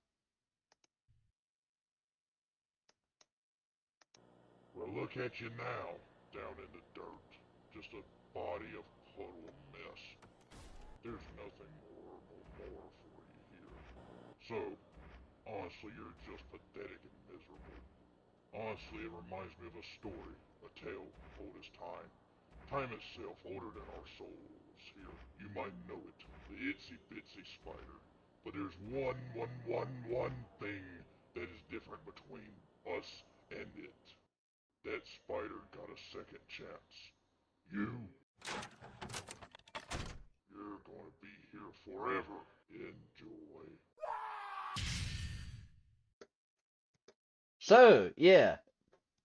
Well, look at you now, down in the dirt. Just a body of puddle mess. There's nothing more for you here. So, honestly, you're just pathetic and miserable. Honestly, it reminds me of a story, a tale old as time. Time itself, older than our souls here. You might know it, the itsy bitsy spider. But there's one thing that is different between us and it. That spider got a second chance. You're gonna be here forever. Enjoy.
So, yeah,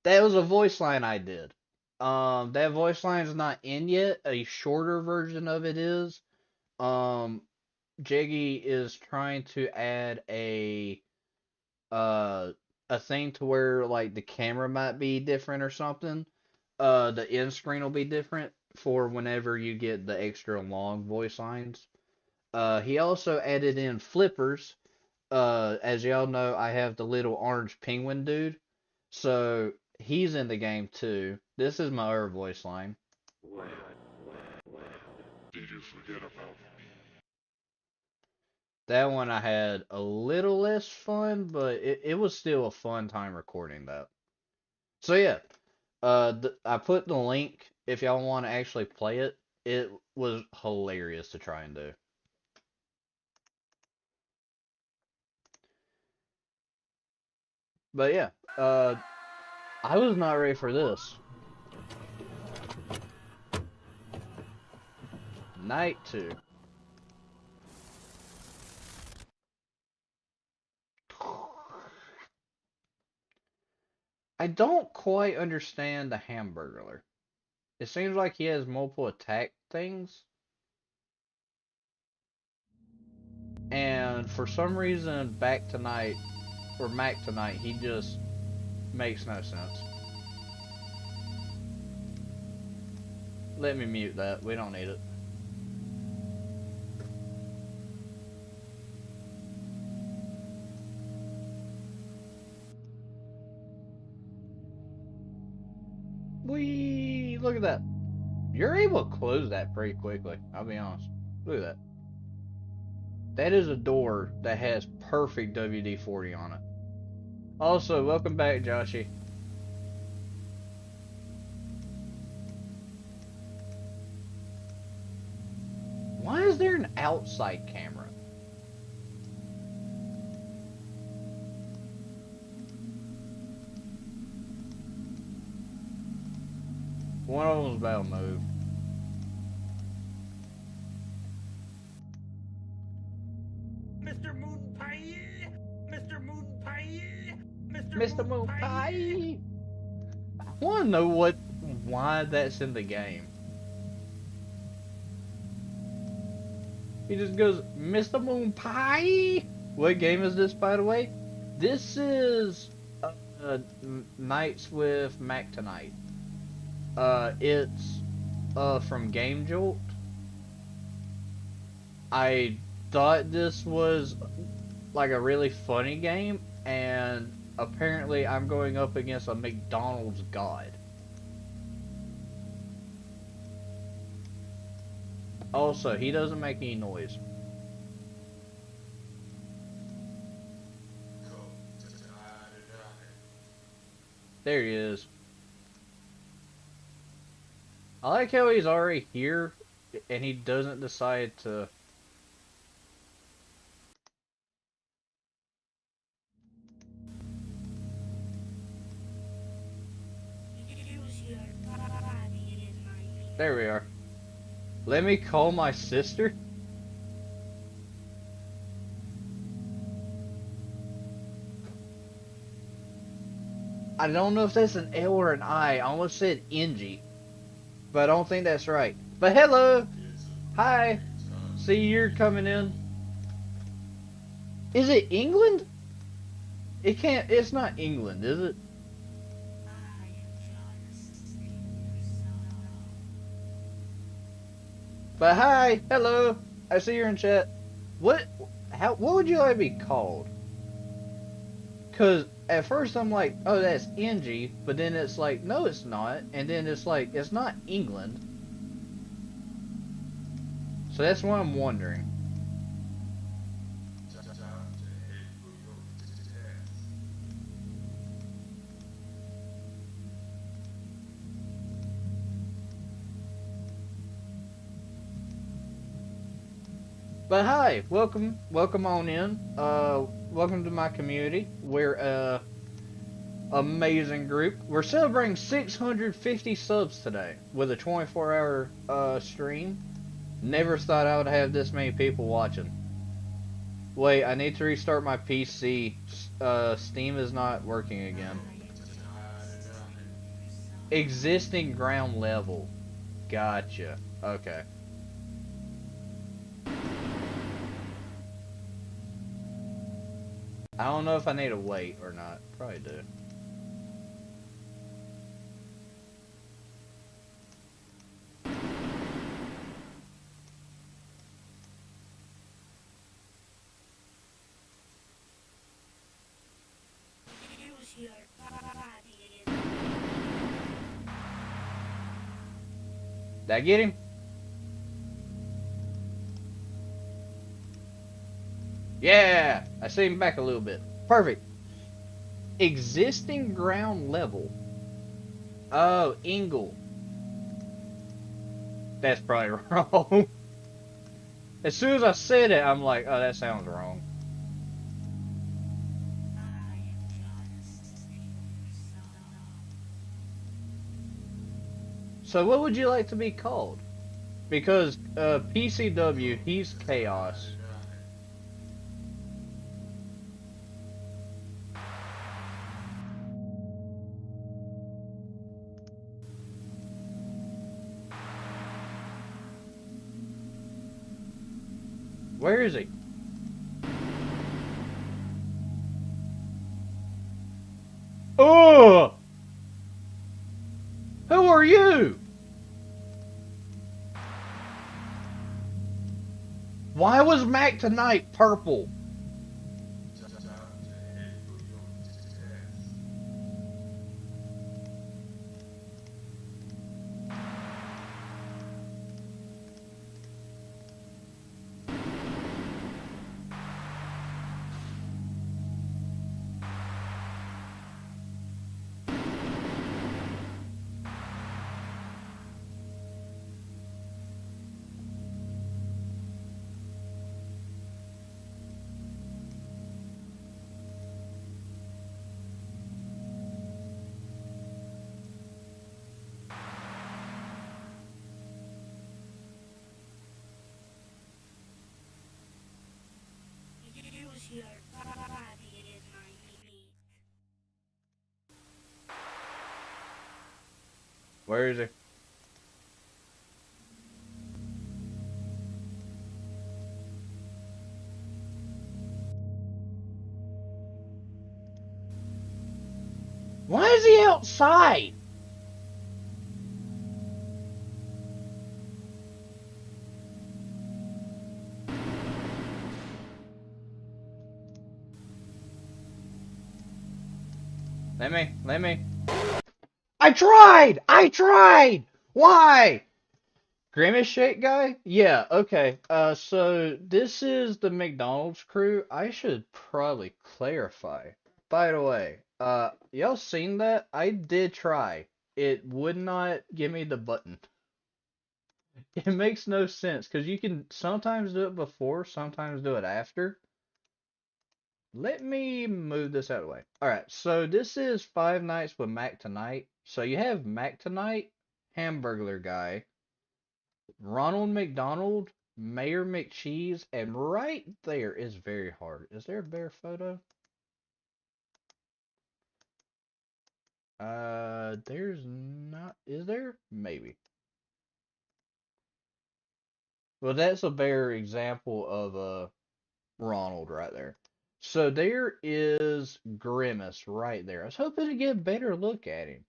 that was a voice line I did. That voice line is not in yet. A shorter version of it is. Jiggy is trying to add a thing to where like the camera might be different or something. The end screen will be different for whenever you get the extra long voice lines. He also added in flippers. As y'all know, I have the little orange penguin dude. So he's in the game too. This is my other voice line.
Did you forget about me?
That one I had a little less fun, but it was still a fun time recording that. So yeah, I put the link if y'all want to actually play it. It was hilarious to try and do. But yeah, I was not ready for this. Night 2. I don't quite understand the Hamburglar. It seems like he has multiple attack things. And for some reason, Back Tonight, or Mac Tonight, he just makes no sense. Let me mute that. We don't need it. Whee! Look at that. You're able to close that pretty quickly, I'll be honest. Look at that. That is a door that has perfect WD-40 on it. Also, welcome back, Joshy. Why is there an outside camera? One of them's about to move.
Mr. Moon Pie! Mr. Moon Pie!
Mr. Moon Pie! I want to know why that's in the game. He just goes, Mr. Moon Pie! What game is this, by the way? This is Nights with Mac Tonight. It's from Game Jolt. I thought this was like a really funny game, and apparently I'm going up against a McDonald's god. Also, he doesn't make any noise. There he is. I like how he's already here, and he doesn't decide to... There we are. Let me call my sister? I don't know if that's an L or an I. I almost said Ingy. But I don't think that's right. But hello! Hi! See, you're coming in. Is it England? It's not England, is it? But hi, hello. I see you're in chat. What? What would you like to be called? Cause at first I'm like, oh, that's NG, but then it's like, no, it's not, and then it's like, it's not England. So that's what I'm wondering. But hi, welcome on in. Welcome to my community. We're amazing group. We're celebrating 650 subs today with a 24-hour stream. Never thought I would have this many people watching. Wait, I need to restart my PC. Steam is not working again. Existing ground level. Gotcha. Okay. I don't know if I need to wait or not. Probably do. Did I get him? Yeah! I see him back a little bit. Perfect. Existing ground level. Oh, Ingle. That's probably wrong. As soon as I said it, I'm like, oh, that sounds wrong. So what would you like to be called? Because PCW, he's chaos. Where is he? Oh! Who are you? Why was Mac tonight purple? Where is he? Why is he outside? Let me. I tried! Why? Grimace Shake guy? Yeah, okay. So this is the McDonald's crew. I should probably clarify. By the way, y'all seen that? I did try. It would not give me the button. It makes no sense, because you can sometimes do it before, sometimes do it after. Let me move this out of the way. Alright, so this is Five Nights with Mac Tonight. So you have Mac Tonight, Hamburglar Guy, Ronald McDonald, Mayor McCheese, and right there is very hard. Is there a bear photo? There's not. Is there? Maybe. Well, that's a better example of Ronald right there. So there is Grimace right there. I was hoping to get a better look at him.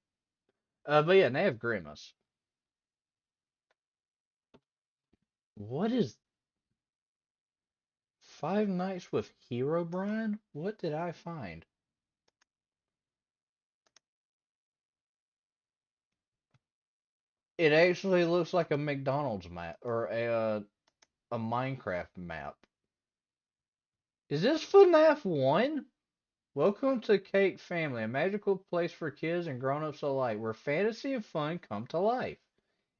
But yeah, they have Grimace. What is Five Nights with Hero Brian? What did I find? It actually looks like a McDonald's map or a Minecraft map. Is this FNAF 1? Welcome to Cake Family, a magical place for kids and grown-ups alike, where fantasy and fun come to life.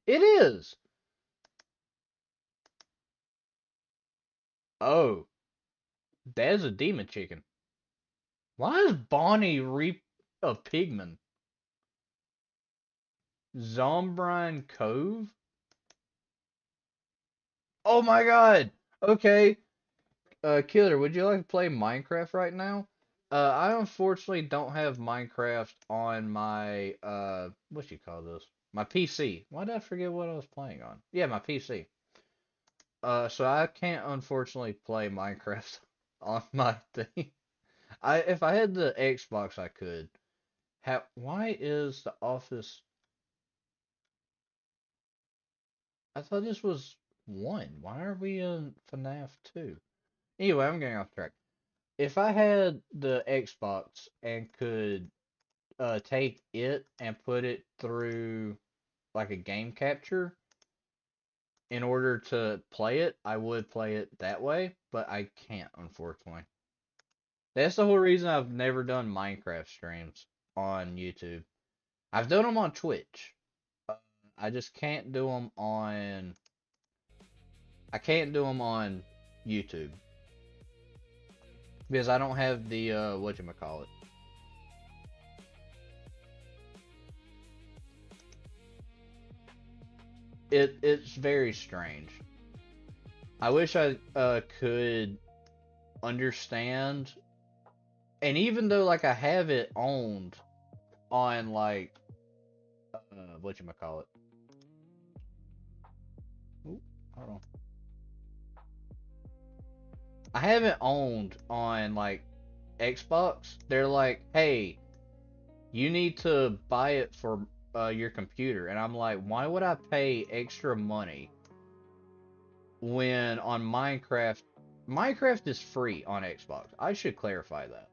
It is. Oh, that is a demon chicken. Why is Bonnie Reap a pigman? Zombrine Cove? Oh my god! Okay, Killer, would you like to play Minecraft right now? I unfortunately don't have Minecraft on my, what you call this? My PC. Why did I forget what I was playing on? Yeah, my PC. So I can't unfortunately play Minecraft on my thing. If I had the Xbox, I could. Why is the Office? I thought this was 1. Why are we in FNAF 2? Anyway, I'm getting off track. If I had the Xbox and could take it and put it through like a game capture in order to play it, I would play it that way, but I can't, unfortunately. That's the whole reason I've never done Minecraft streams on YouTube. I've done them on Twitch. Uh, I just can't do them on. I can't do them on YouTube because I don't have the whatchamacallit. It's very strange. I wish I could understand, and even though like I have it owned on like whatchamacallit. Ooh, hold on. I have it owned on like Xbox. They're like, hey, you need to buy it for your computer, and I'm like, why would I pay extra money when on Minecraft? Minecraft is free on Xbox. I should clarify that.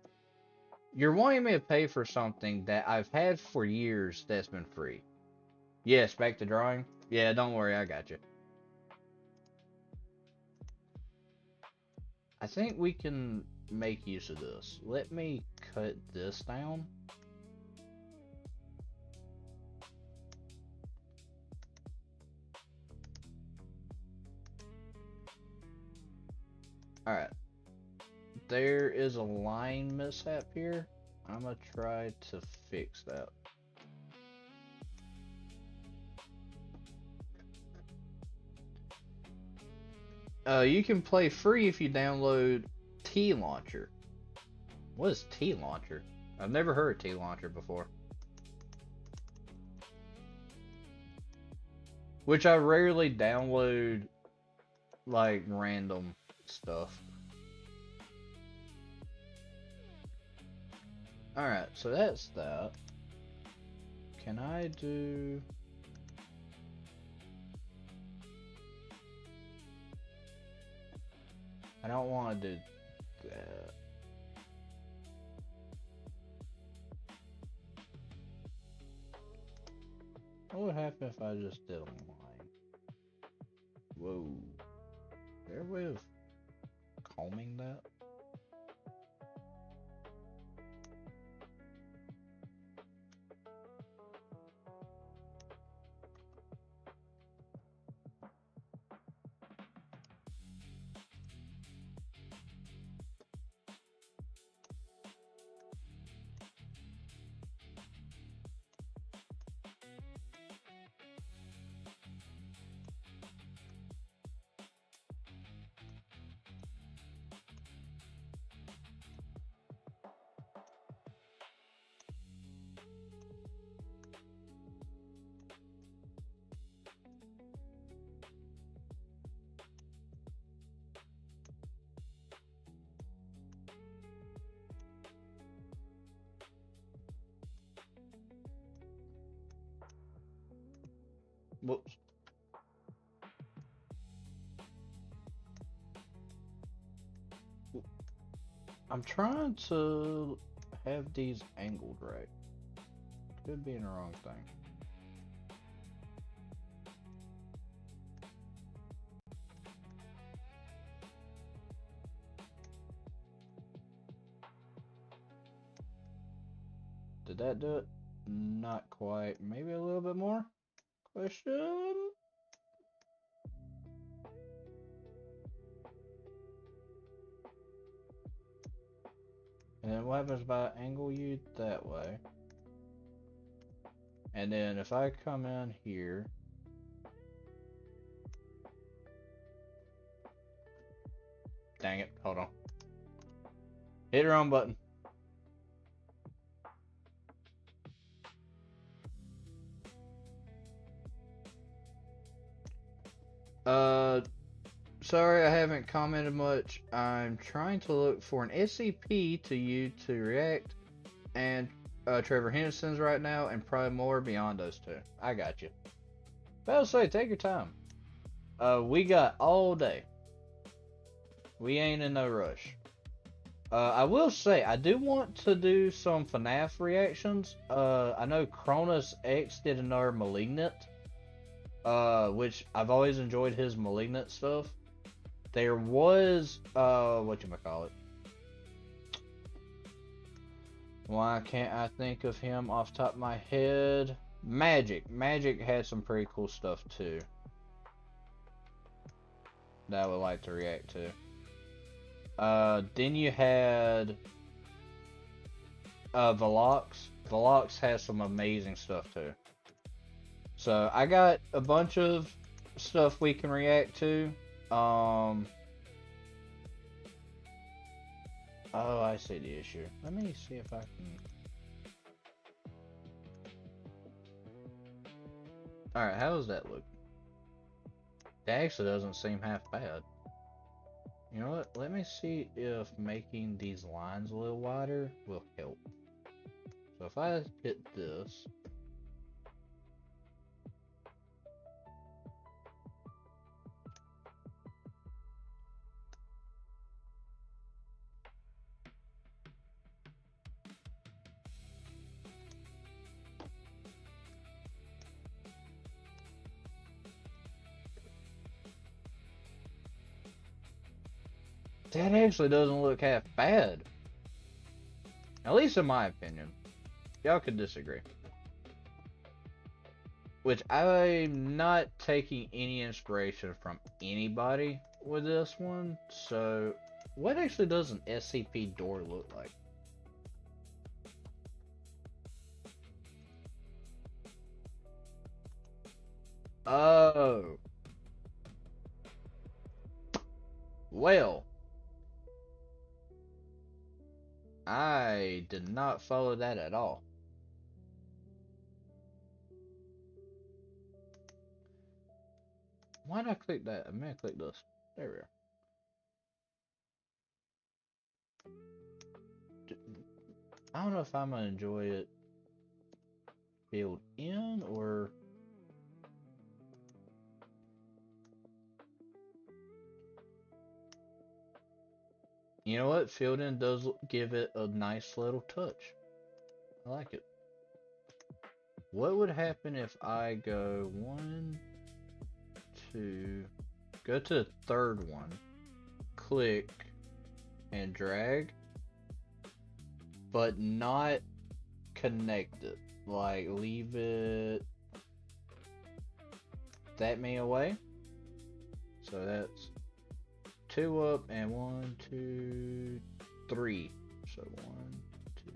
You're wanting me to pay for something that I've had for years that's been free. Yes, back to drawing. Yeah, don't worry, I got you. I think we can make use of this. Let me cut this down. Alright. There is a line mishap here. I'm gonna try to fix that. You can play free if you download T Launcher. What is T Launcher? I've never heard of T Launcher before. Which I rarely download like random stuff. Alright, so that's that. Can I do... I don't want to do that. What would happen if I just did a line? Whoa. Is there a way of combing that? Whoops. I'm trying to have these angled right. Could be in the wrong thing. Did that do it? Not quite. Maybe a little bit more? Question? And then what happens if I angle you that way? And then if I come in here, dang it, hold on. Hit the wrong button. Sorry I haven't commented much. I'm trying to look for an SCP to you to react, and Trevor Henderson's right now, and probably more beyond those two. I got you. But I'll say, take your time. We got all day. We ain't in no rush. I will say, I do want to do some FNAF reactions. I know Cronus X did another Malignant, which I've always enjoyed his Malignant stuff. There was, whatchamacallit. Why can't I think of him off the top of my head? Magic. Magic had some pretty cool stuff too that I would like to react to. Then you had Velox. Velox has some amazing stuff too. So I got a bunch of stuff we can react to. Oh, I see the issue. Let me see if I can. Alright, how does that look? That actually doesn't seem half bad. You know what? Let me see if making these lines a little wider will help. So if I hit this. That actually doesn't look half bad. At least in my opinion. Y'all could disagree. Which I'm not taking any inspiration from anybody with this one. So, what actually does an SCP door look like? Oh. Well. I did not follow that at all. Why did I click that? I'm gonna click this. There we are. I don't know if I'm gonna enjoy it filled in or. You know what? Filled in does give it a nice little touch. I like it. What would happen if I go 1, 2, go to the third one, click, and drag, but not connect it. Like, leave it that many away. So that's 2 up and 1, 2, 3. So 1, 2.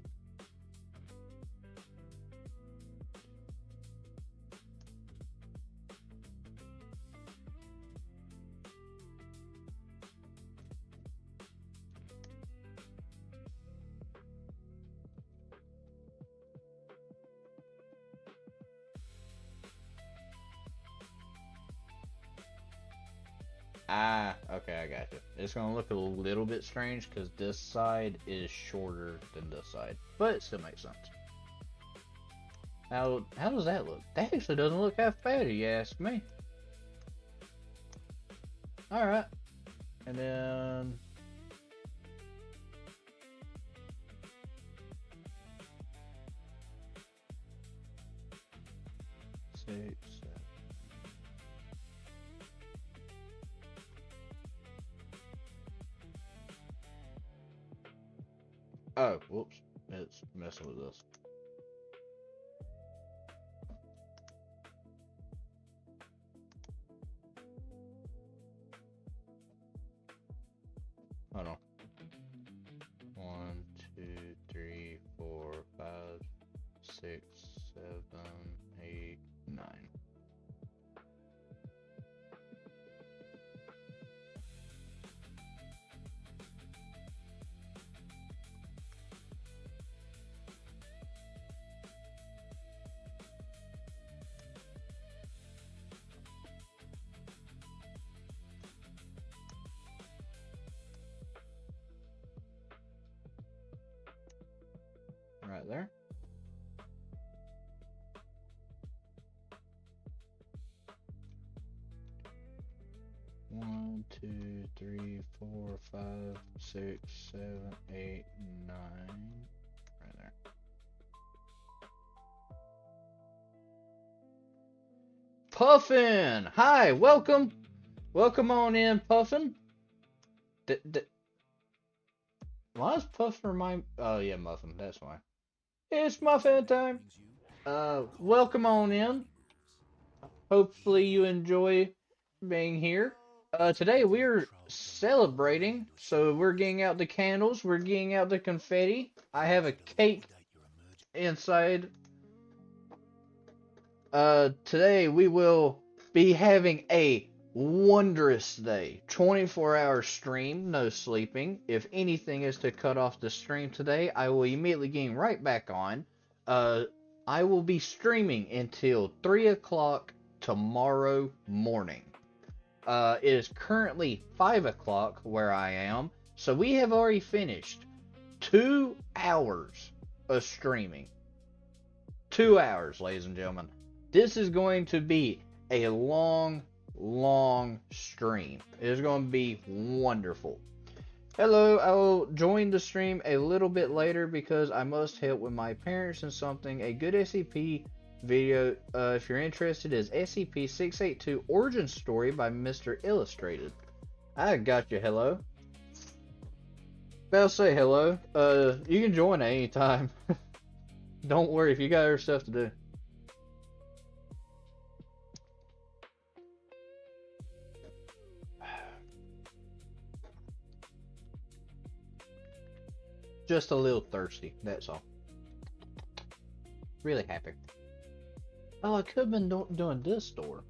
Ah, okay, I got you. It's gonna look a little bit strange because this side is shorter than this side, but it still makes sense. How does that look? That actually doesn't look half bad, you ask me. Alright. And then 7. Oh, whoops. It's messing with this. Hold on. 1, 2, 3, 4, 5, 6, 7, 8, 9. Right there. One, 2, 3, 4, 5, 6, 7, 8, 9. Right there. Puffin! Hi, welcome. Welcome on in, Puffin. Why does Puffin remind? Oh yeah, Muffin. That's why. It's Muffin time. Welcome on in. Hopefully you enjoy being here. Today we're celebrating, so we're getting out the candles, we're getting out the confetti. I have a cake inside. Today we will be having a wondrous day. 24-hour stream, no sleeping. If anything is to cut off the stream today, I will immediately get right back on. I will be streaming until 3 o'clock tomorrow morning. It is currently 5 o'clock where I am, so we have already finished 2 hours of streaming. 2 hours, ladies and gentlemen. This is going to be a long stream. It is going to be wonderful. Hello, I will join the stream a little bit later because I must help with my parents and something. A good SCP video, if you're interested, is SCP-682 Origin Story by Mr. Illustrated. I got you, hello. I'll say hello. You can join at any time. Don't worry if you got other stuff to do. Just a little thirsty, that's all. Really happy. Oh, I could have been doing this door.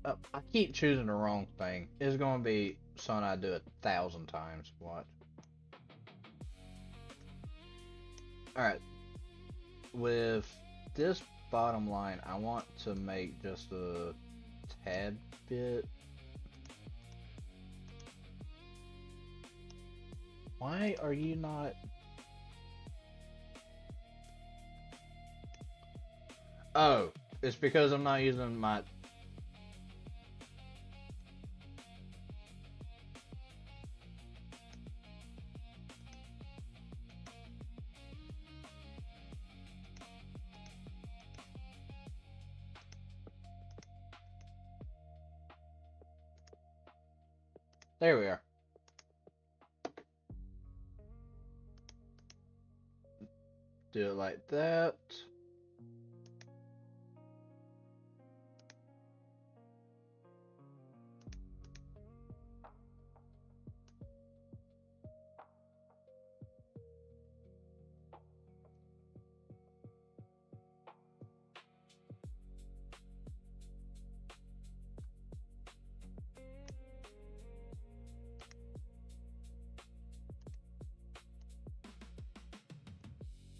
I keep choosing the wrong thing. It's going to be something I do 1,000 times. Watch. Alright. With this bottom line, I want to make just a tad bit. Why are you not... Oh, it's because I'm not using my... There we are. Do it like that.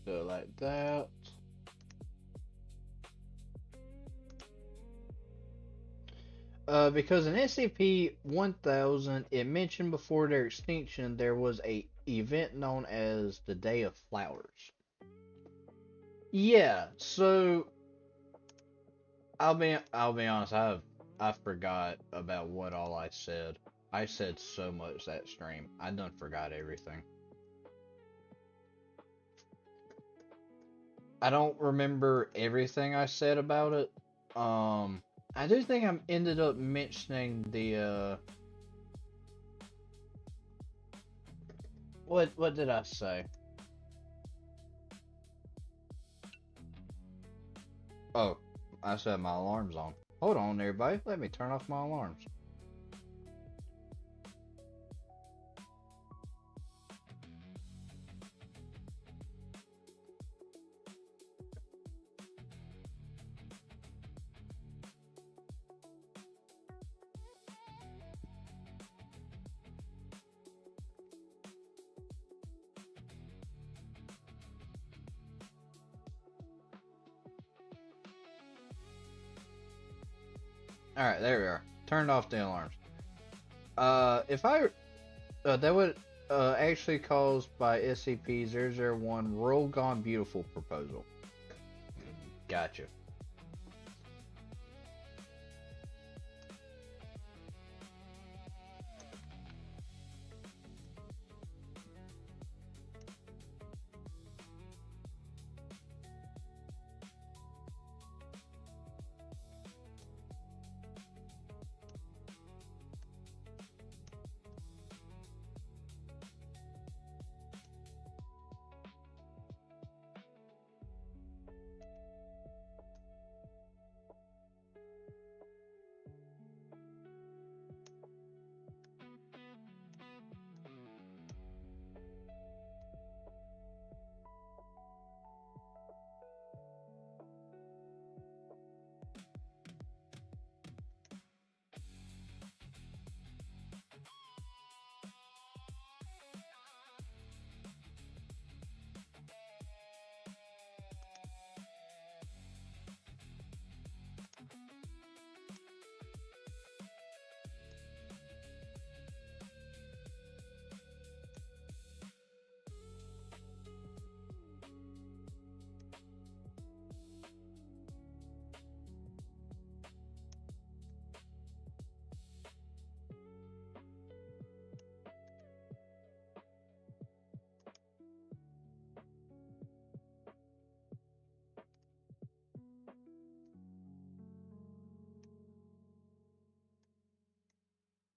Do it like that. Because in SCP-1000, it mentioned before their extinction there was a event known as the Day of Flowers. Yeah, so I'll be honest, I forgot about what all I said. I said so much that stream. I done forgot everything. I don't remember everything I said about it. I do think I ended up mentioning the what did I say? Oh, I said my alarm's on. Hold on, everybody. Let me turn off my alarms. Alright, there we are. Turned off the alarms. If I... that would actually caused by SCP-001 Roll Gone Beautiful proposal. Gotcha.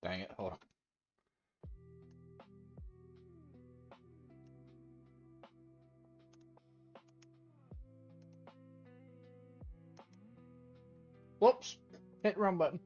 Dang it, hold on. Whoops! Hit the wrong button.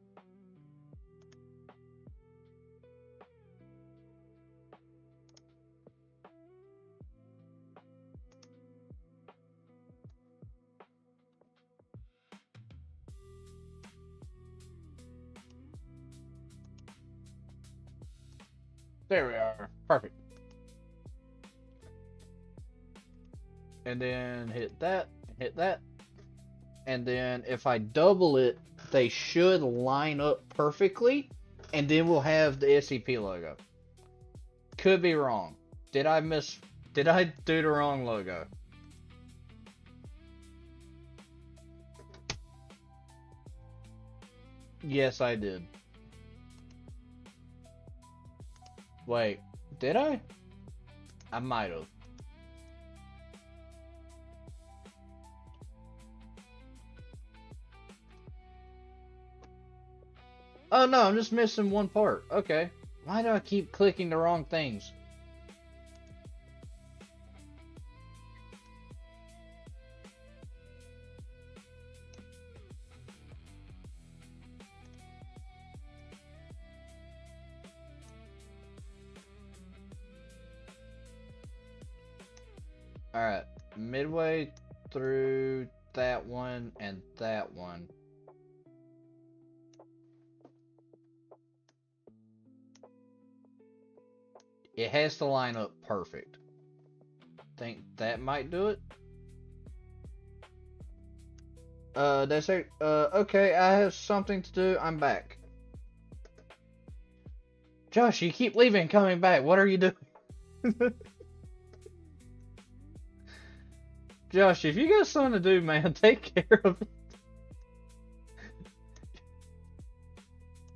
There we are. Perfect. And then hit that, and then if I double it, they should line up perfectly, and then we'll have the SCP logo. Could be wrong. Did I do the wrong logo? Yes, I did. Wait, did I? I might have. Oh no, I'm just missing one part. Okay. Why do I keep clicking the wrong things? Alright, midway through that one and that one. It has to line up perfect. Think that might do it? That's it. Okay, I have something to do. I'm back. Josh, you keep leaving and coming back. What are you doing? Josh, if you got something to do, man, take care of it.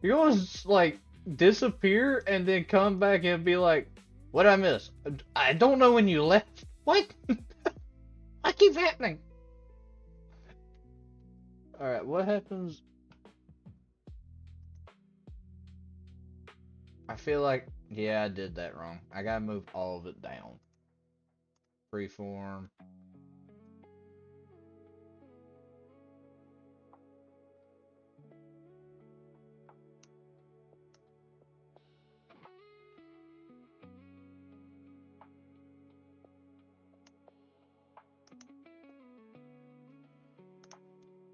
You're going to, like, disappear and then come back and be like, what did I miss? I don't know when you left. What? What keeps happening? Alright, what happens? I feel like, yeah, I did that wrong. I gotta move all of it down. Freeform.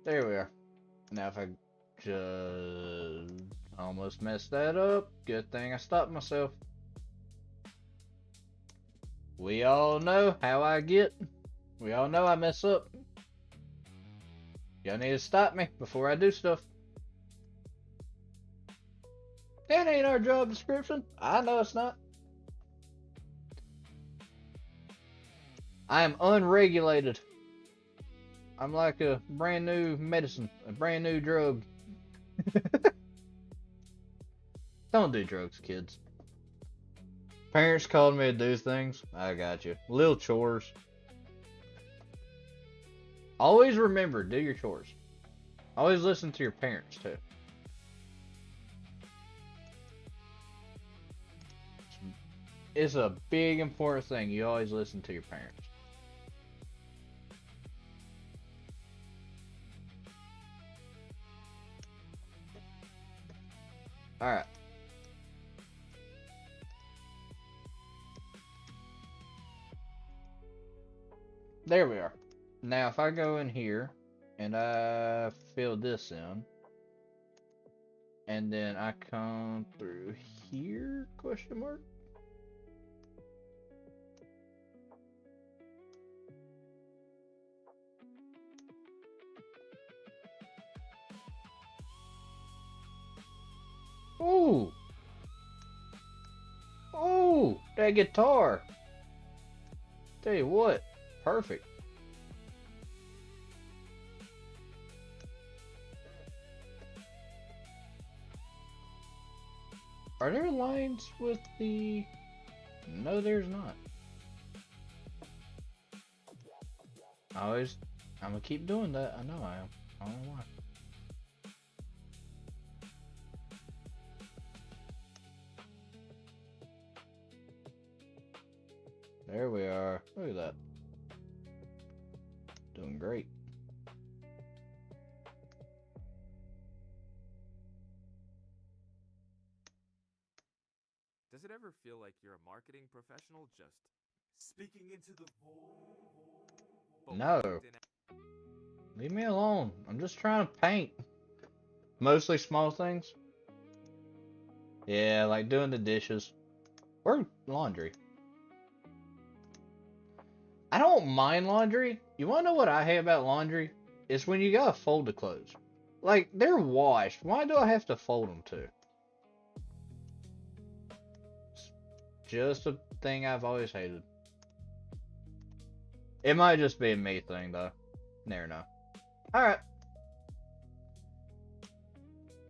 There we are. Now if I just almost messed that up. Good thing I stopped myself. We all know how I get. We all know I mess up. Y'all need to stop me before I do stuff. That ain't our job description. I know it's not. I am unregulated. I'm like a brand new medicine, a brand new drug. Don't do drugs, kids. Parents called me to do things. I got you. Little chores. Always remember, do your chores. Always listen to your parents, too. It's a big important thing. You always listen to your parents. Alright. There we are. Now if I go in here and I fill this in and then I come through here, question mark? Ooh! Ooh! That guitar! Tell you what, perfect. Are there lines with the... No, there's not. I'm gonna keep doing that. I know I am. I don't know why. There we are. Look at that. Doing great.
Does it ever feel like you're a marketing professional just speaking into the void?
No. Leave me alone. I'm just trying to paint. Mostly small things. Yeah, like doing the dishes. Or laundry. I don't mind laundry. You wanna know what I hate about laundry? It's when you gotta fold the clothes. Like, they're washed. Why do I have to fold them too? It's just a thing I've always hated. It might just be a me thing though. Never know. Alright.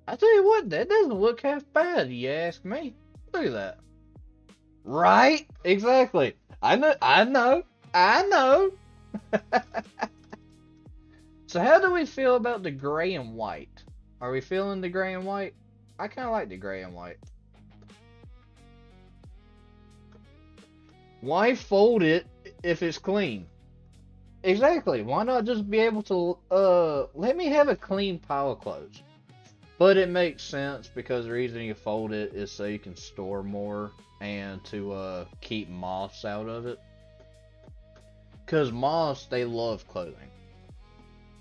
I tell you what, that doesn't look half bad, you ask me. Look at that. Right? Exactly. I know. So how do we feel about the gray and white? Are we feeling the gray and white? I kind of like the gray and white. Why fold it if it's clean? Exactly. Why not just be able to, let me have a clean pile of clothes. But it makes sense because the reason you fold it is so you can store more and to keep moths out of it. Because moths, they love clothing.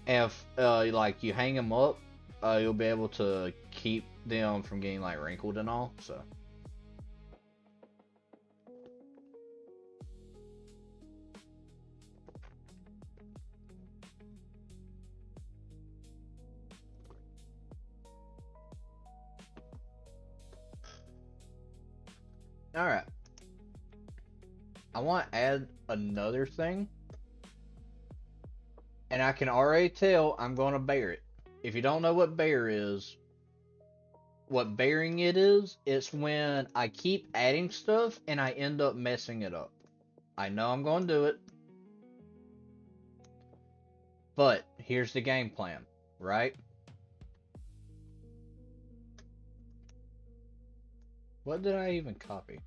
And if like you hang them up, you'll be able to keep them from getting like wrinkled and all. So. Alright. I want to add another thing. And I can already tell I'm going to bear it. If you don't know what bear is, what bearing it is, it's when I keep adding stuff and I end up messing it up. I know I'm going to do it. But here's the game plan. right? What did I even copy?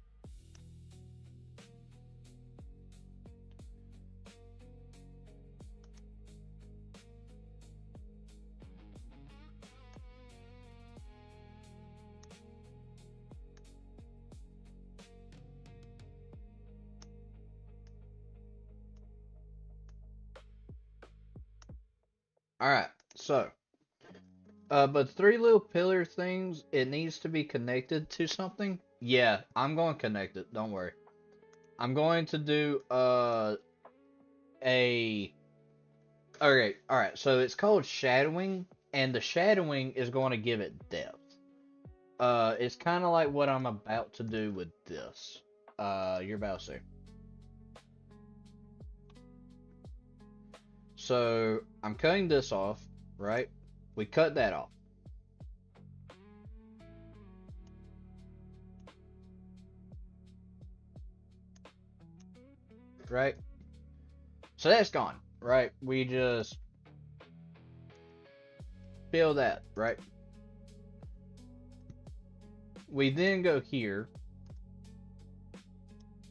Alright, so, but three little pillar things, it needs to be connected to something. Yeah, I'm going to connect it, don't worry. I'm going to do, okay, alright, so it's called shadowing, and the shadowing is going to give it depth. It's kind of like what I'm about to do with this. You're about to see. So, I'm cutting this off, right? We cut that off. Right? So that's gone, right? We just fill that, right? We then go here,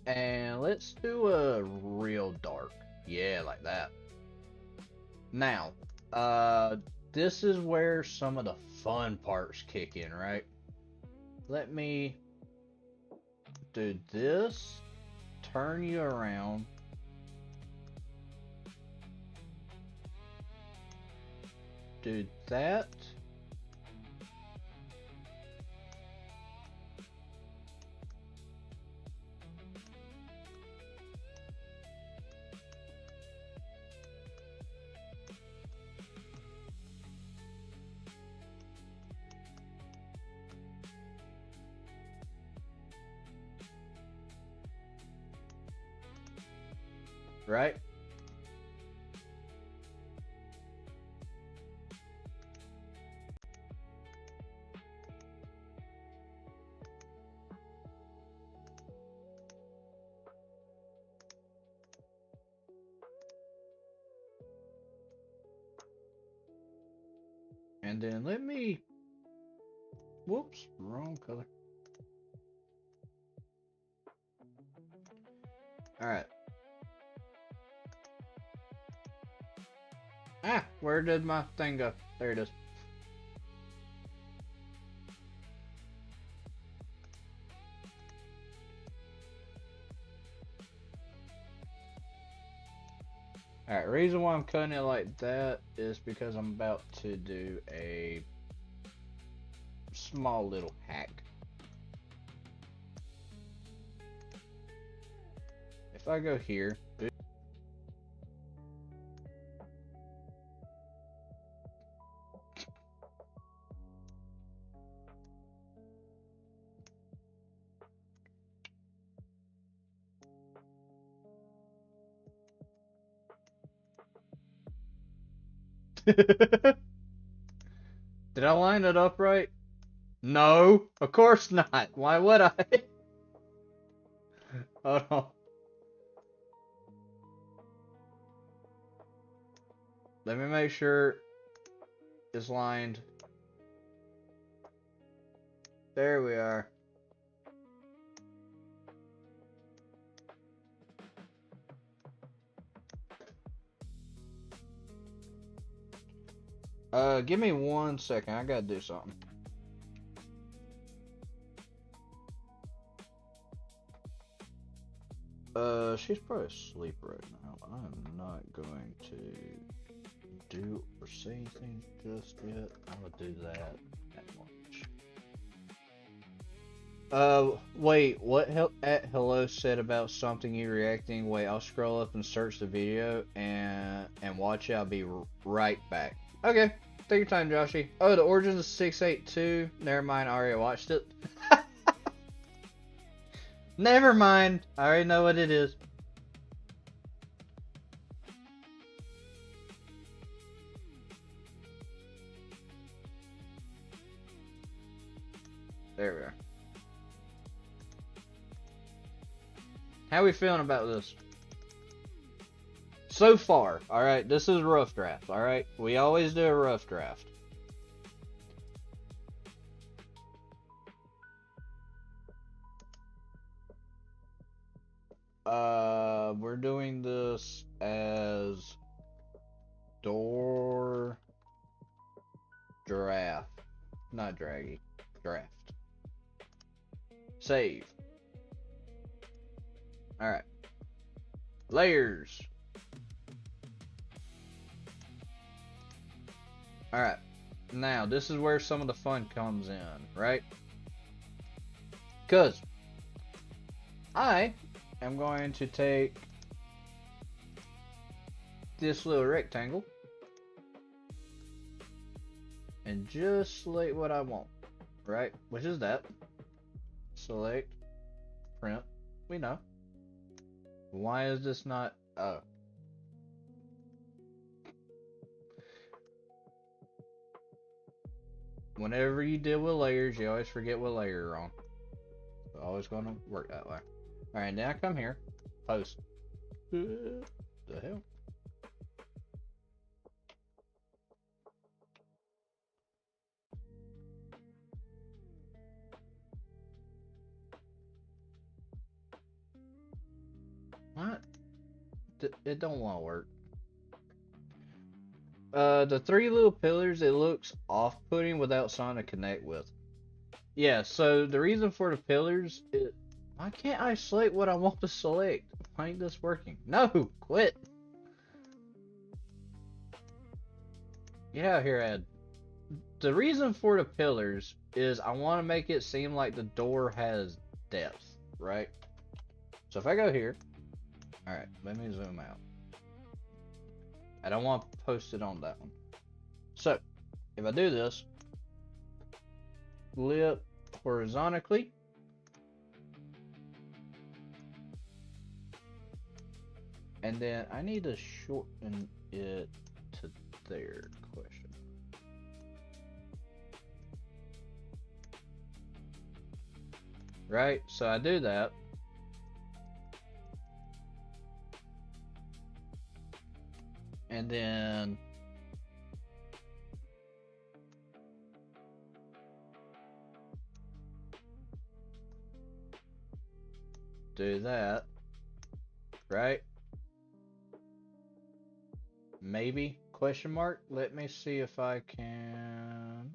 and let's do a real dark. Yeah, like that. Now, this is where some of the fun parts kick in, right? Let me do this, turn you around. Do that. Right? And then let me, whoops, wrong color. Alright. Ah, where did my thing go? There it is. Alright, reason why I'm cutting it like that is because I'm about to do a small little hack. If I go here, did I line it up right? No, of course not. Why would I? Hold on. Let me make sure it's lined. There we are. Give me 1 second. I gotta do something. She's probably asleep right now. I'm not going to do or say anything just yet. I will do that at lunch. Wait, what at hello said about something you reacting? Wait, I'll scroll up and search the video and watch it. I'll be right back. Okay, take your time, Joshy. Oh, the Origins of 682. Never mind, I already watched it. Never mind, I already know what it is. There we are. How we feeling about this? So far, alright, this is a rough draft, alright? We always do a rough draft. We're doing this as door draft. Not draggy. Draft. Save. Alright. Layers. Alright. Now, this is where some of the fun comes in, right? Because I am going to take this little rectangle and just select what I want, right? Which is that. Select, print. We know. Why is this not? Oh. Whenever you deal with layers, you always forget what layer you're on. It's always going to work that way. Alright, now I come here. Post. The hell? What? It don't want to work. The three little pillars, it looks off-putting without something to connect with. Yeah, so the reason for the pillars is... Why can't I select what I want to select? Why ain't this working? No! Quit! Get out of here, Ed. The reason for the pillars is I want to make it seem like the door has depth, right? So if I go here... Alright, let me zoom out. I don't want to post it on that one. So, if I do this, flip horizontally, and then I need to shorten it to there, question. Right, so I do that. And then do that, right? Maybe, question mark? Let me see if I can.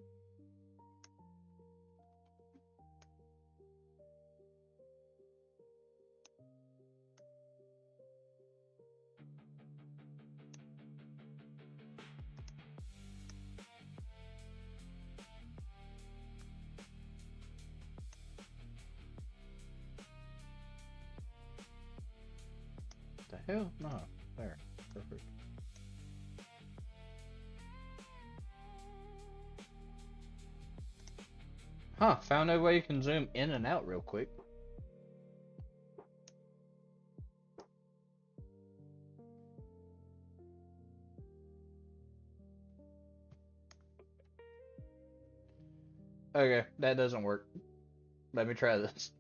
The hell? No, there, perfect. Huh, found a way you can zoom in and out real quick. Okay, that doesn't work. Let me try this.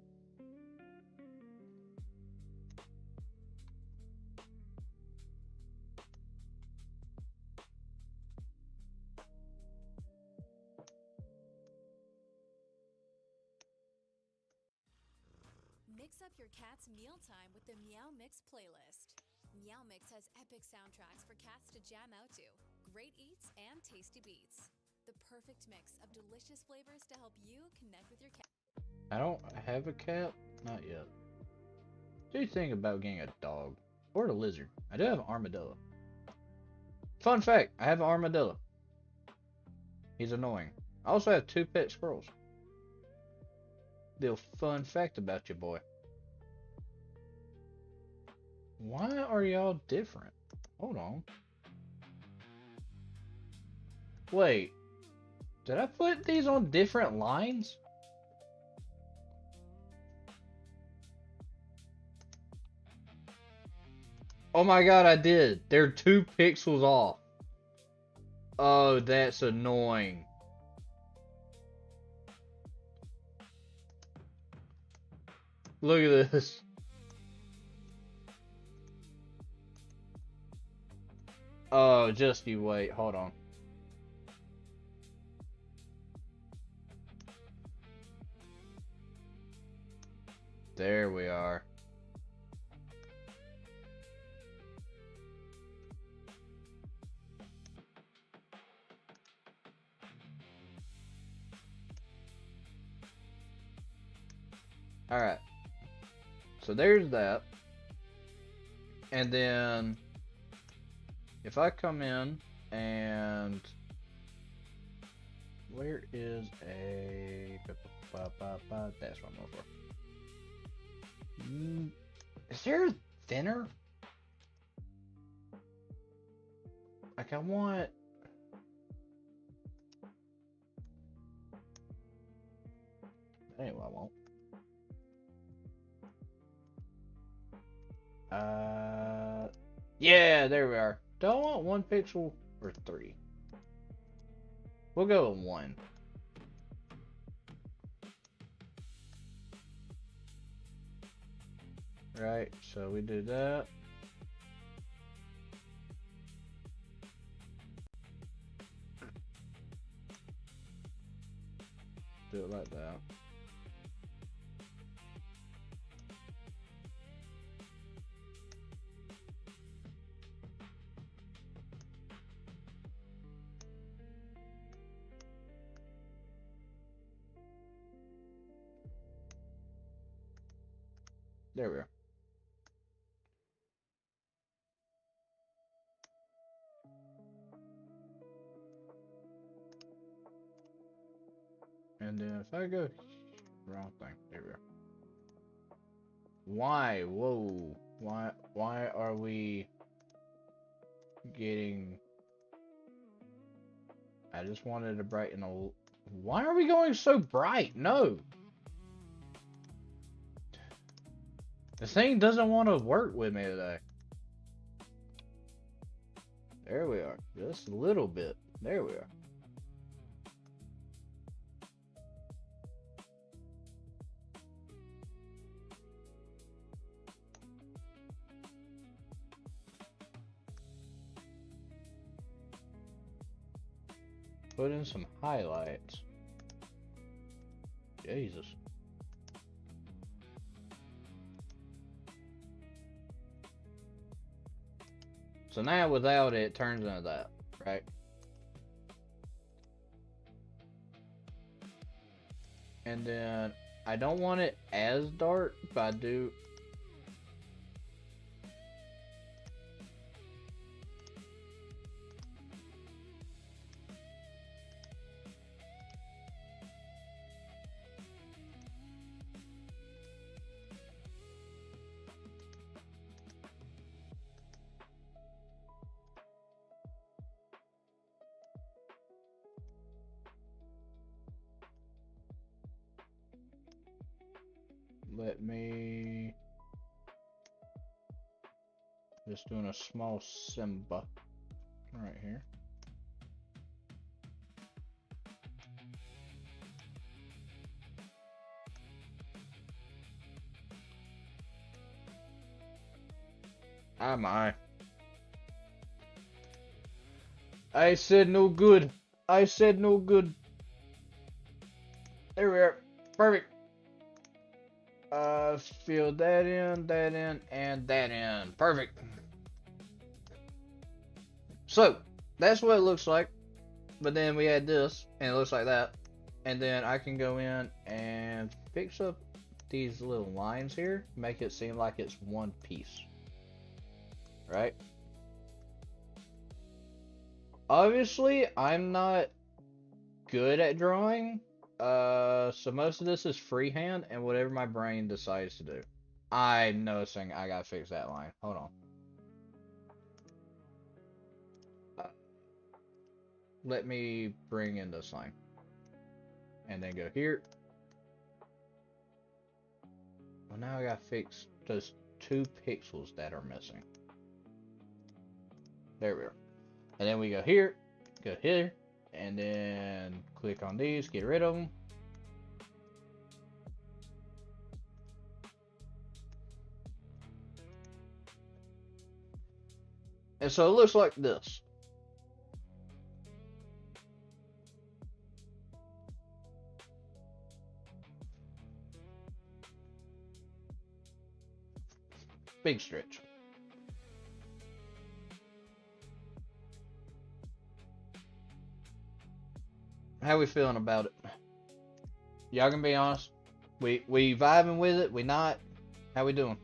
Mix up your cat's mealtime with the Meow Mix playlist. Meow Mix has epic soundtracks for cats to jam out to, great eats, and tasty beats. The perfect mix of delicious flavors to help you connect with your cat.
I don't have a cat, not yet. Do think about getting a dog or a lizard. I do have an armadillo. Fun fact, I have an armadillo. He's annoying. I also have 2 pet squirrels. Little fun fact about your boy. Why are y'all different? Hold on. Wait. Did I put these on different lines? Oh my god, I did. They're 2 pixels off. Oh, that's annoying. Look at this. Oh, just you wait. Hold on. There we are. Alright. So there's that. And then if I come in and where is a that's what I'm looking for. Is there a thinner? Like I want anyway I won't. Yeah, there we are. Do I want 1 pixel or 3? We'll go with 1. Right, so we do that. Do it like that. There we are. And then if I go wrong thing, there we are. Why? Whoa. Why are we getting I just wanted to brighten a why are we going so bright? No. The thing doesn't want to work with me today. There we are. Just a little bit. There we are. Put in some highlights. Jesus. So now without it, it turns into that, right? And then I don't want it as dark, but I do. Let me just doing a small Simba right here. Ah my. I said no good. I said no good. There we are. Perfect. Fill that in, and that in. Perfect. So, that's what it looks like. But then we add this, and it looks like that. And then I can go in and fix up these little lines here. Make it seem like it's one piece. Right? Obviously, I'm not good at drawing. So most of this is freehand and whatever my brain decides to do. I'm noticing I gotta fix that line. Hold on. Let me bring in this line. And then go here. Well, now I gotta fix those 2 pixels that are missing. There we are. And then we go here, and then click on these, get rid of them. And so it looks like this. Big stretch. How we feeling about it? Y'all can be honest. We vibing with it? We not? How we doing?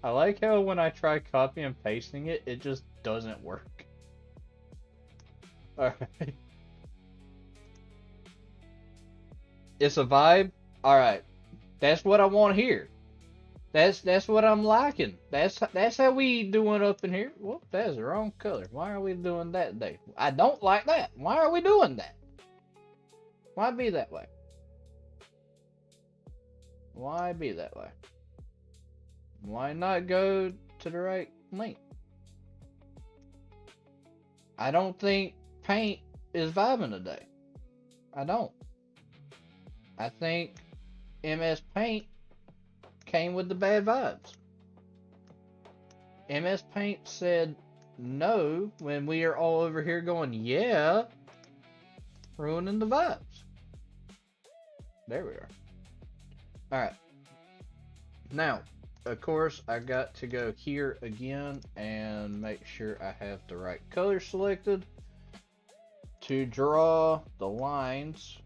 I like how when I try copy and pasting it, it just doesn't work. Alright. It's a vibe? Alright. That's what I want to hear. That's what I'm liking. That's how we doing up in here. Whoop, that's the wrong color. Why are we doing that today? I don't like that. Why are we doing that? Why be that way? Why be that way? Why not go to the right link? I don't think paint is vibing today. I don't. I think MS Paint came with the bad vibes. MS Paint said no when we are all over here going, yeah, ruining the vibes. There we are. Alright. Now, of course, I got to go here again and make sure I have the right color selected to draw the lines.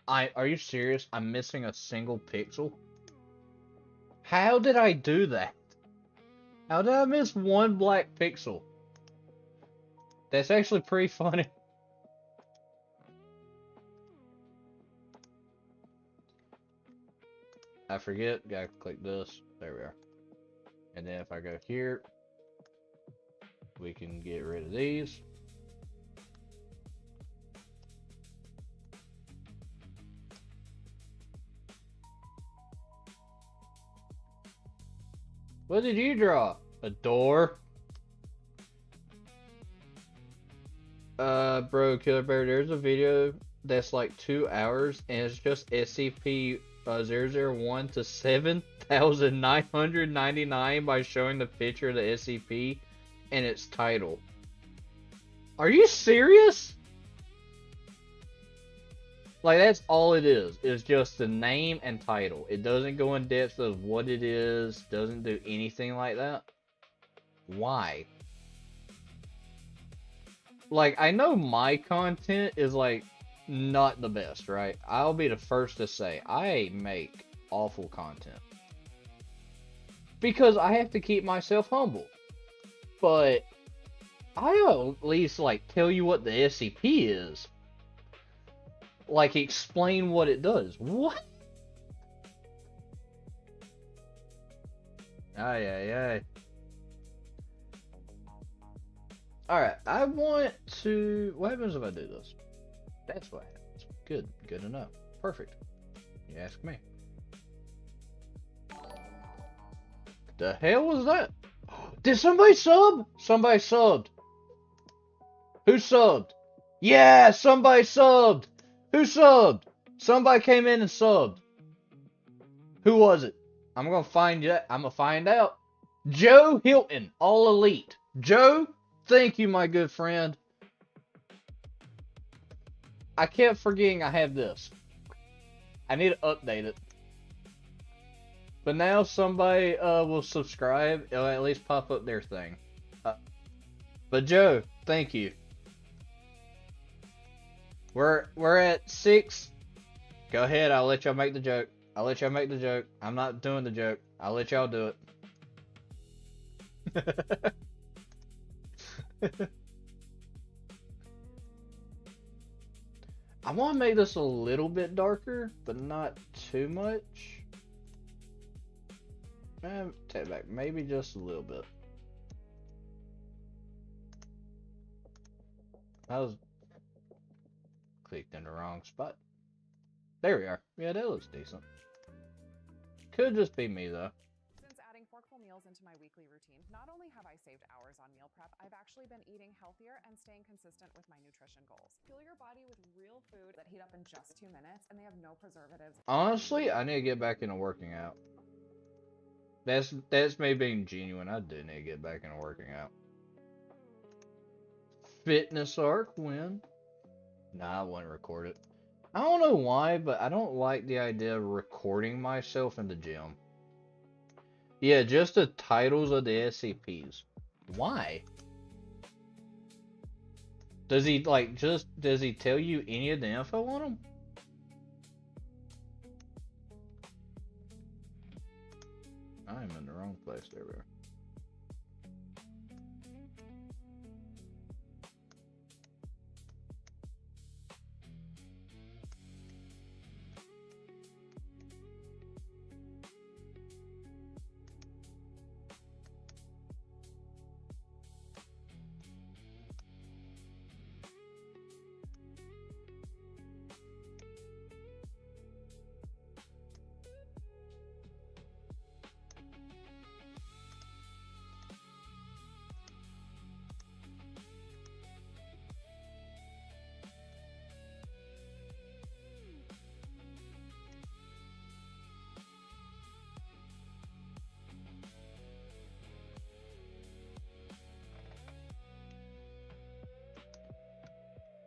Are you serious? I'm missing a single pixel? How did I do that? How did I miss one black pixel? That's actually pretty funny. I forget, gotta click this. There we are. And then if I go here, we can get rid of these. What did you draw? A door? Bro, Killer Bear, there's a video that's like 2 hours and it's just SCP-001 to 7,999 by showing the picture of the SCP and its title. Are you serious? Like, that's all it is. It's just the name and title. It doesn't go in depth of what it is, doesn't do anything like that. Why? Like, I know my content is, like, not the best, right? I'll be the first to say, I make awful content. Because I have to keep myself humble. But, I'll at least, like, tell you what the SCP is. Like, explain what it does. What? Ay, ay, ay. Alright, I want to... What happens if I do this? That's what happens. Good. Good enough. Perfect. You ask me. The hell was that? Did somebody sub? Somebody subbed. Who subbed? Yeah, somebody subbed. Who subbed? Somebody came in and subbed. Who was it? I'm gonna find you. I'm gonna find out. Joe Hilton, All Elite. Joe, thank you, my good friend. I kept forgetting I have this. I need to update it. But now somebody will subscribe. It'll at least pop up their thing. But Joe, thank you. We're at Go ahead, I'll let y'all make the joke. I'll let y'all make the joke. I'm not doing the joke. I'll let y'all do it. I want to make this a little bit darker, but not too much. Take it back. Maybe just a little bit. I was clicked in the wrong spot. There we are. Yeah, that looks decent. Could just be me though.
Since adding forkful meals into my weekly routine, not only have I saved hours on meal prep, I've actually been eating healthier and staying consistent with my nutrition goals. Fuel your body with real food that heat up in just 2 minutes, and they have no preservatives.
Honestly, I need to get back into working out. That's me being genuine. I do need to get back into working out. Fitness arc win. Nah, I wouldn't record it. I don't know why, but I don't like the idea of recording myself in the gym. Yeah, just the titles of the SCPs. Why? Does he does he tell you any of the info on them? I'm in the wrong place. There we are.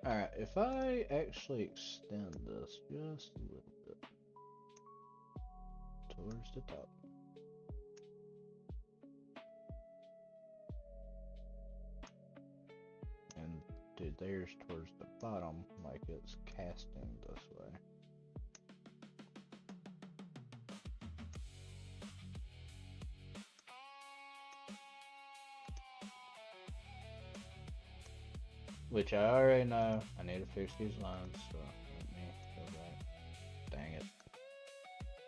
Alright, if I actually extend this just a little bit towards the top. And do theirs towards the bottom like it's casting this way. Which I already know. I need to fix these lines, so let me go back. Dang it.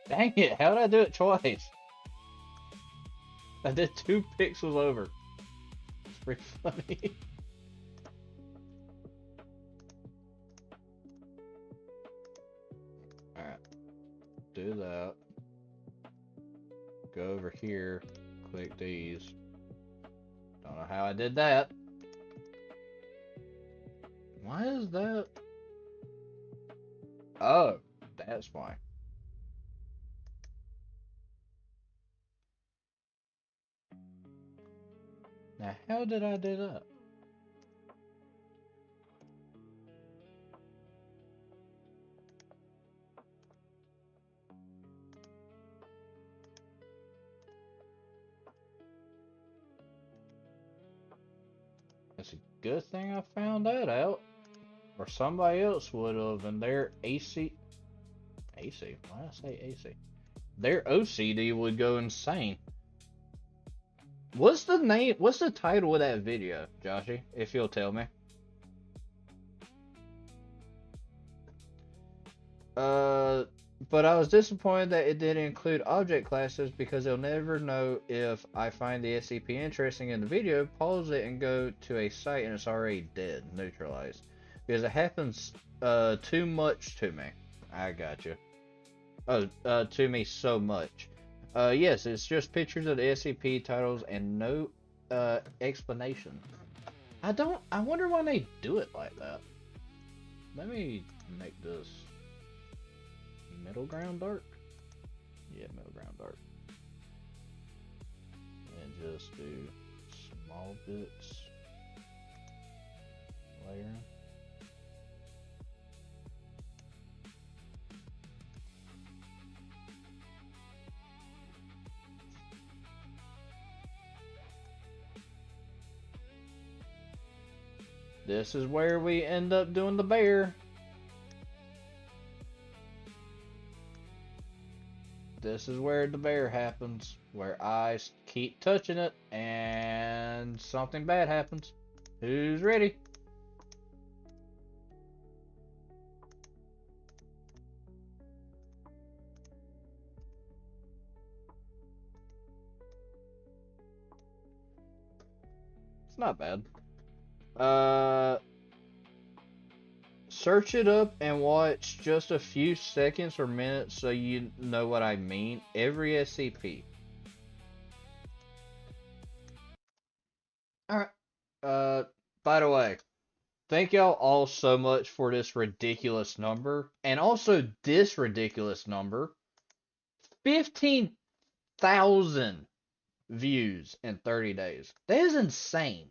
Dang it! How did I do it twice? I did 2 pixels over. It's pretty funny. Alright. Do that. Go over here. Click these. Don't know how I did that. Why is that? Oh, that's why. Now, how did I do that? It's a good thing I found that out. Or somebody else would have, and their AC. AC? Why did I say AC? Their OCD would go insane. What's the name? What's the title of that video, Joshy? If you'll tell me. But I was disappointed that it didn't include object classes because they'll never know if I find the SCP interesting in the video, pause it, and go to a site and it's already dead, neutralized. Because it happens too much to me. I gotcha. Oh, to me so much. Yes, it's just pictures of the SCP titles and no explanation. I wonder why they do it like that. Let me make this middle ground dark. Yeah, middle ground dark. And just do small bits layering. This is where we end up doing the bear. This is where the bear happens. Where I keep touching it and something bad happens. Who's ready? It's not bad. Search it up and watch just a few seconds or minutes so you know what I mean. Every SCP. Alright. By the way, thank y'all all so much for this ridiculous number. And also this ridiculous number. 15,000 views in 30 days. That is insane.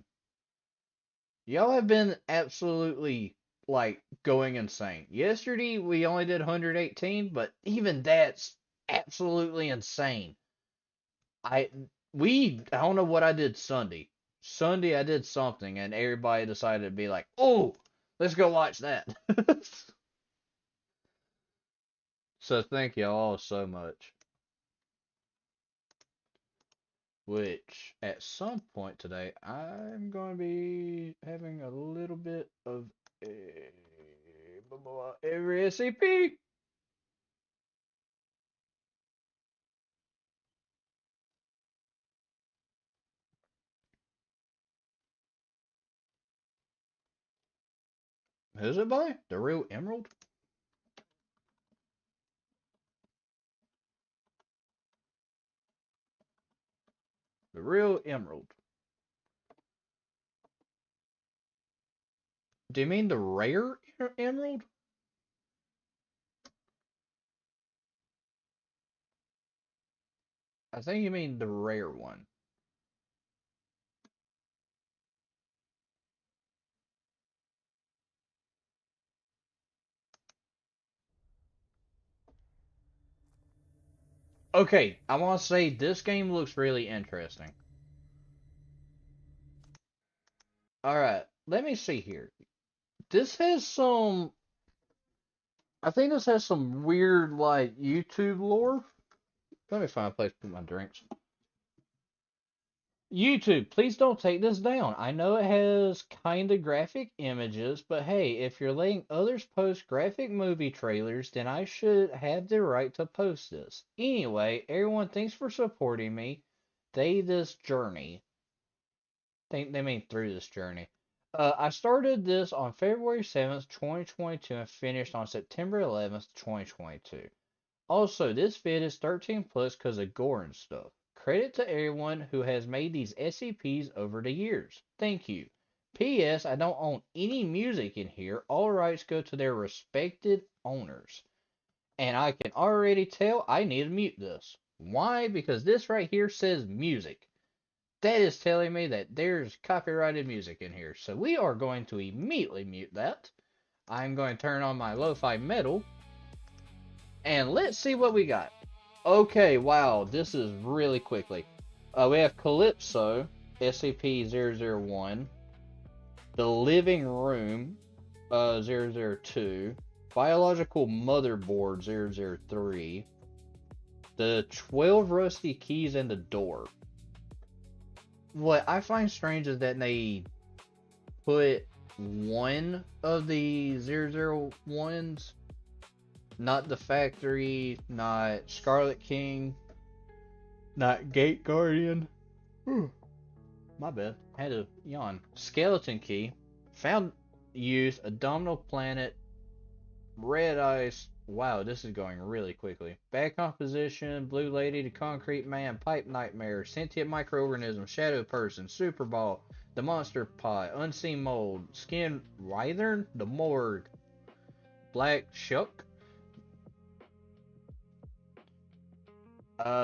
Y'all have been absolutely, like, going insane. Yesterday, we only did 118, but even that's absolutely insane. I don't know what I did Sunday. Sunday, I did something, and everybody decided to be like, oh, let's go watch that. So thank y'all all so much. Which, at some point today, I'm going to be having a little bit of every SCP. Who's it by? The Real Emerald? The Real Emerald. Do you mean the rare emerald? I think you mean the rare one. Okay, I want to say this game looks really interesting. Alright, let me see here. This has some... I think this has some weird, like, YouTube lore. Let me find a place to put my drinks. YouTube, please don't take this down. I know it has kinda graphic images, but hey, if you're letting others post graphic movie trailers, then I should have the right to post this. Anyway, everyone, thanks for supporting me. This journey. They mean through this journey. I started this on February 7th, 2022 and finished on September 11th, 2022. Also, this vid is 13 plus because of gore and stuff. Credit to everyone who has made these SCPs over the years. Thank you. P.S. I don't own any music in here. All rights go to their respected owners. And I can already tell I need to mute this. Why? Because this right here says music. That is telling me that there's copyrighted music in here. So we are going to immediately mute that. I'm going to turn on my lo-fi metal. And let's see what we got. Okay, wow, this is really quickly. We have Calypso, SCP-001. The Living Room, 002. Biological Motherboard, 003. The 12 Rusty Keys and the Door. What I find strange is that they put one of the 001s, not the Factory, not Scarlet King, not Gate Guardian. My bad. Had a yawn. Skeleton Key. Found Youth, Abdominal Planet, Red Ice. Wow, this is going really quickly. Bad Composition, Blue Lady, The Concrete Man, Pipe Nightmare, Sentient Microorganism, Shadow Person, Super Ball, The Monster Pot, Unseen Mold, Skin Wyvern, The Morgue, Black Shuck.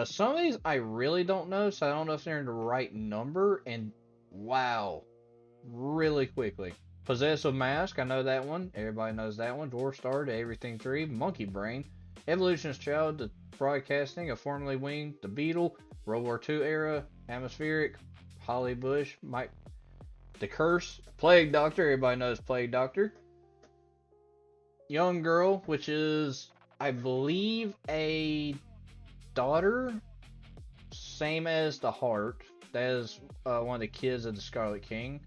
Some of these I really don't know, so I don't know if they're in the right number. And wow, really quickly. Possessive Mask, I know that one. Everybody knows that one. Dwarf Star to Everything 3. Monkey Brain. Evolution's Child to Broadcasting, A Formerly Winged. The Beetle. World War II Era. Atmospheric. Holly Bush. Mike. The Curse. Plague Doctor. Everybody knows Plague Doctor. Young Girl, which is, I believe, a daughter, same as the heart. That is one of the kids of the Scarlet King.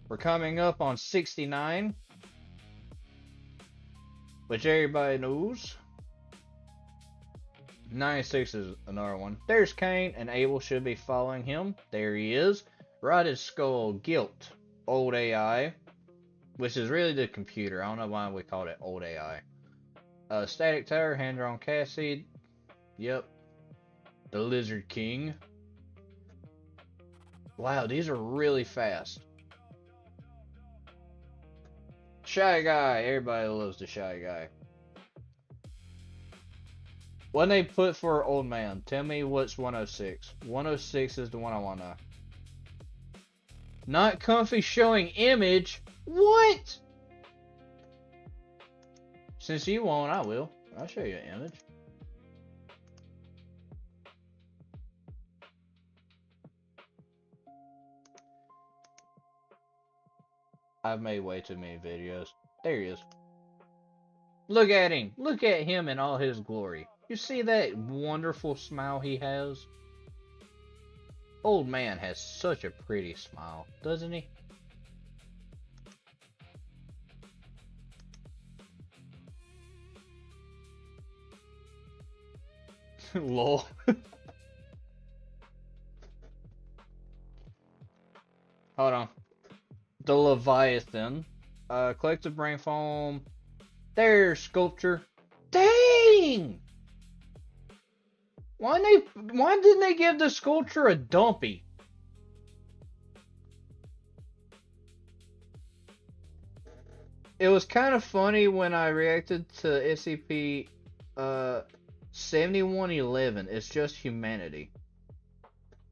We're coming up on 69, which everybody knows. 96 is another one. There's Cain, and Abel should be following him. There he is. Rotted Skull, Guilt, Old AI, which is really the computer. I don't know why we called it Old AI. Static Tower, Hand-Drawn Cassie. Yep. The Lizard King. Wow, these are really fast. Shy Guy. Everybody loves the Shy Guy. What they put for Old Man? Tell me what's 106. 106 is the one I want to know. Not comfy showing image? What? Since you won't, I will. I'll show you an image. I've made way too many videos. There he is. Look at him. Look at him in all his glory. You see that wonderful smile he has? Old Man has such a pretty smile, doesn't he? Lol. Hold on. The Leviathan. Collective brain foam. There's sculpture. Dang! Why didn't they give the sculpture a dumpy? It was kind of funny when I reacted to SCP 7111. It's just humanity.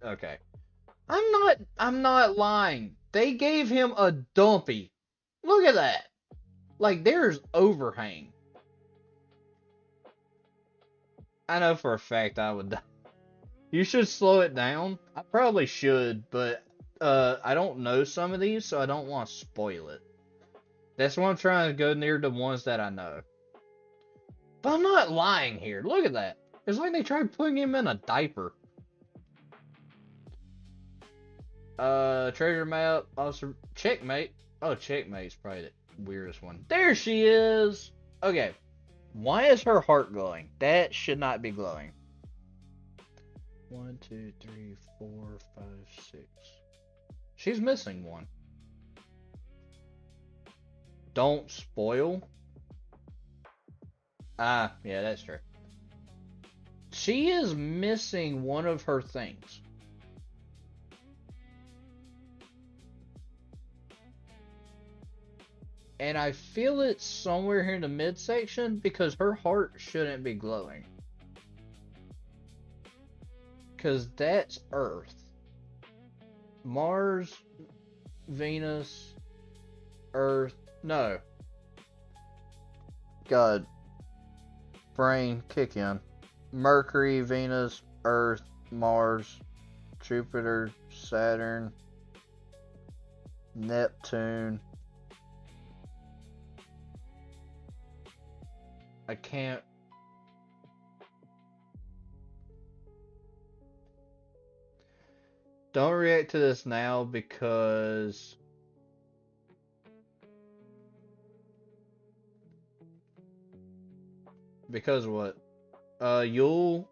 Okay. I'm not lying. They gave him a dumpy. Look at that. Like, there's overhang. I know for a fact I would die. You should slow it down. I probably should, but I don't know some of these, so I don't want to spoil it. That's why I'm trying to go near the ones that I know. But I'm not lying here. Look at that. It's like they tried putting him in a diaper. Treasure map. Also, checkmate. Oh, checkmate's probably the weirdest one. There she is. Okay. Why is her heart glowing? That should not be glowing. 1, 2, 3, 4, 5, 6. She's missing one. Don't spoil. Ah, yeah, that's true. She is missing one of her things. And I feel it somewhere here in the midsection because her heart shouldn't be glowing. Because that's Earth. Mars, Venus, Earth. No. God. Brain kick in. Mercury, Venus, Earth, Mars, Jupiter, Saturn, Neptune. I can't. Don't react to this now because what? You'll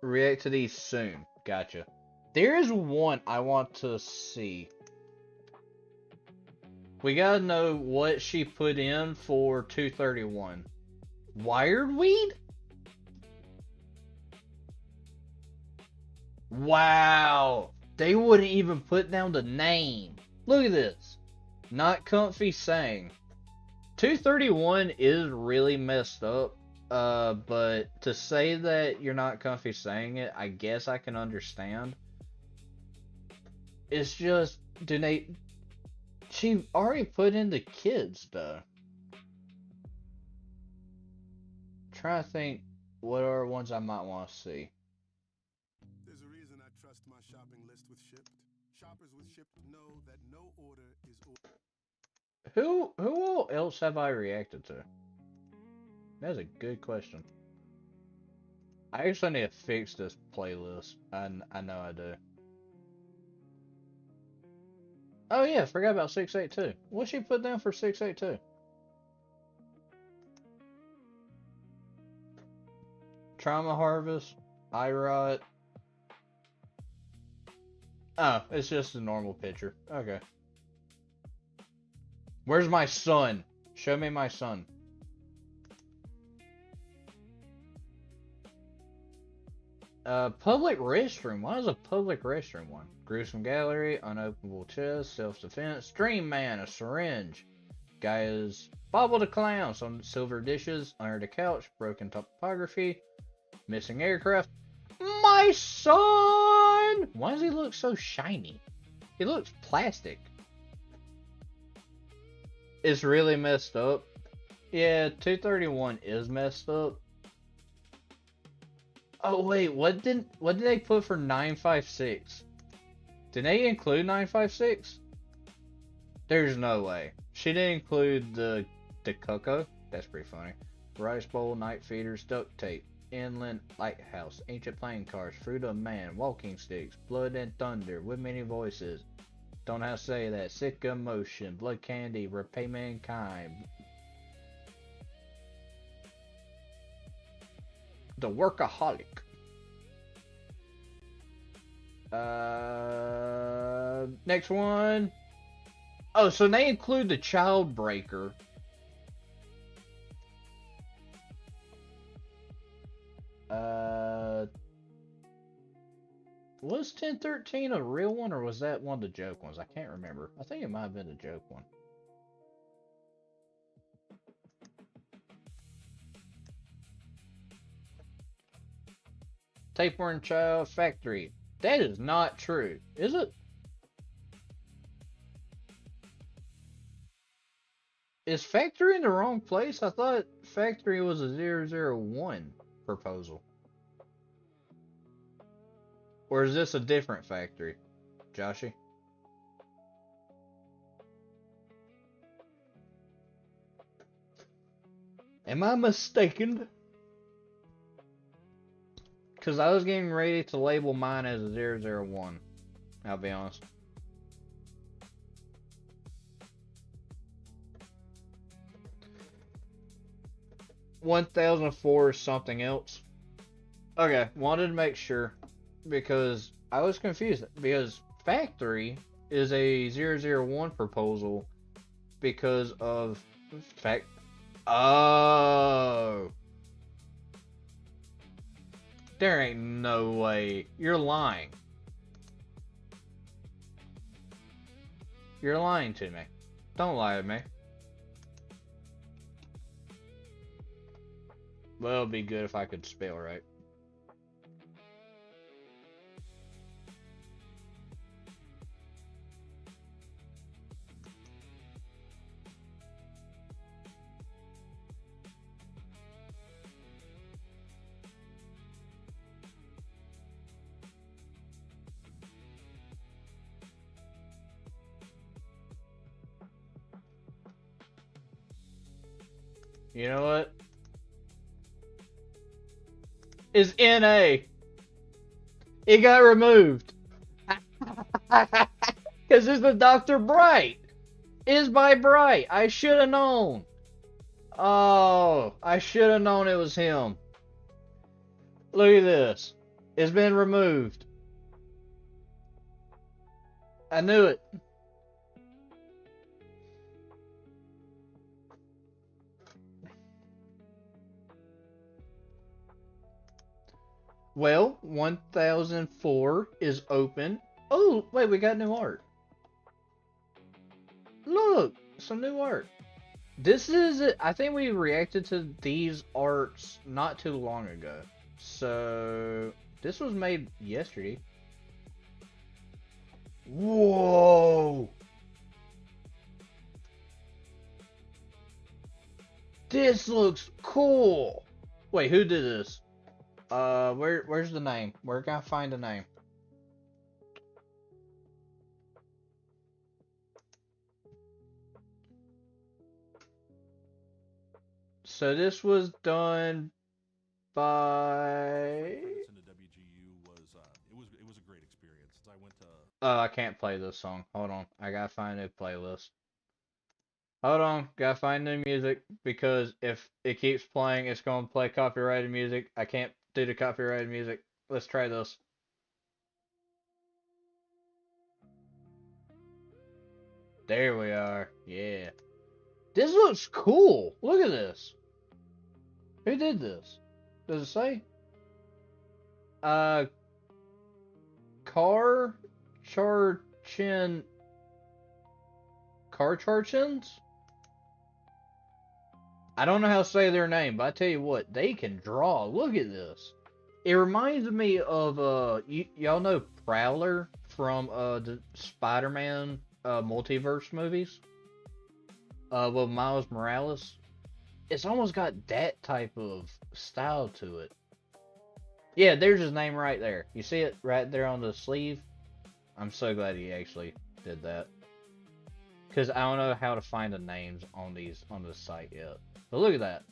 react to these soon. Gotcha. There is one I want to see. We gotta know what she put in for 231. Wired weed? Wow. They wouldn't even put down the name. Look at this. Not comfy saying. 231 is really messed up. But to say that you're not comfy saying it, I guess I can understand. It's just, she already put in the kids though. Trying to think what are ones I might want to see.
There's a reason I trust my shopping list with Shipped. Shoppers with Shipped know that no order is
Who else have I reacted to? That's a good question. I actually need to fix this playlist. I know I do. Oh yeah, forgot about 682. What's she put down for 682? Trauma Harvest, IROT. Oh, it's just a normal picture. Okay. Where's my son? Show me my son. Public restroom. Why is a public restroom one? Gruesome gallery, unopenable chest, self-defense, Dream Man, a syringe. Guy is Bobble the Clown, some silver dishes, under the couch, broken topography, missing aircraft. My son! Why does he look so shiny? He looks plastic. It's really messed up. Yeah, 231 is messed up. Oh wait, what did they put for 956? Did they include 956? There's no way. She didn't include the cocoa. That's pretty funny. Rice bowl, night feeders, duct tape, inland lighthouse, ancient playing cards, fruit of man, walking sticks, blood and thunder, with many voices. Don't have to say that. Sick emotion, blood candy, repay mankind. The Workaholic. Next one. Oh, so they include the Child Breaker. Was 1013 a real one, or was that one of the joke ones? I can't remember. I think it might have been a joke one. Tapeworm Child Factory. That is not true, is it? Is Factory in the wrong place? I thought Factory was a 001 proposal. Or is this a different factory, Joshy? Am I mistaken? Because I was getting ready to label mine as a 001. I'll be honest. $1,004 is something else. Okay, wanted to make sure. Because I was confused. Because Factory is a 001 proposal because of fact. Oh. There ain't no way. You're lying. You're lying to me. Don't lie to me. Well, it'd be good if I could spell right. You know what? It's NA. It got removed. Because it's the Dr. Bright. It's by Bright. I should have known. Oh, I should have known it was him. Look at this. It's been removed. I knew it. Well, 1004 is open. Oh, wait, we got new art. Look, some new art. This is, I think we reacted to these arts not too long ago. So, this was made yesterday. Whoa! This looks cool! Wait, who did this? Where's the name? Where can I find the name? So this was done by I can't play this song. Hold on. I gotta find a new playlist. Hold on. Gotta find new music because if it keeps playing, it's gonna play copyrighted music. I can't do the copyrighted music. Let's try this. There we are. Yeah. This looks cool. Look at this. Who did this? Does it say? Uh, Car Charchin. Car Charchins? I don't know how to say their name, but I tell you what, they can draw. Look at this. It reminds me of y'all know Prowler from the Spider-Man multiverse movies with Miles Morales. It's almost got that type of style to it. Yeah, there's his name right there. You see it right there on the sleeve? I'm so glad he actually did that. Because I don't know how to find the names on this site yet. But look at that.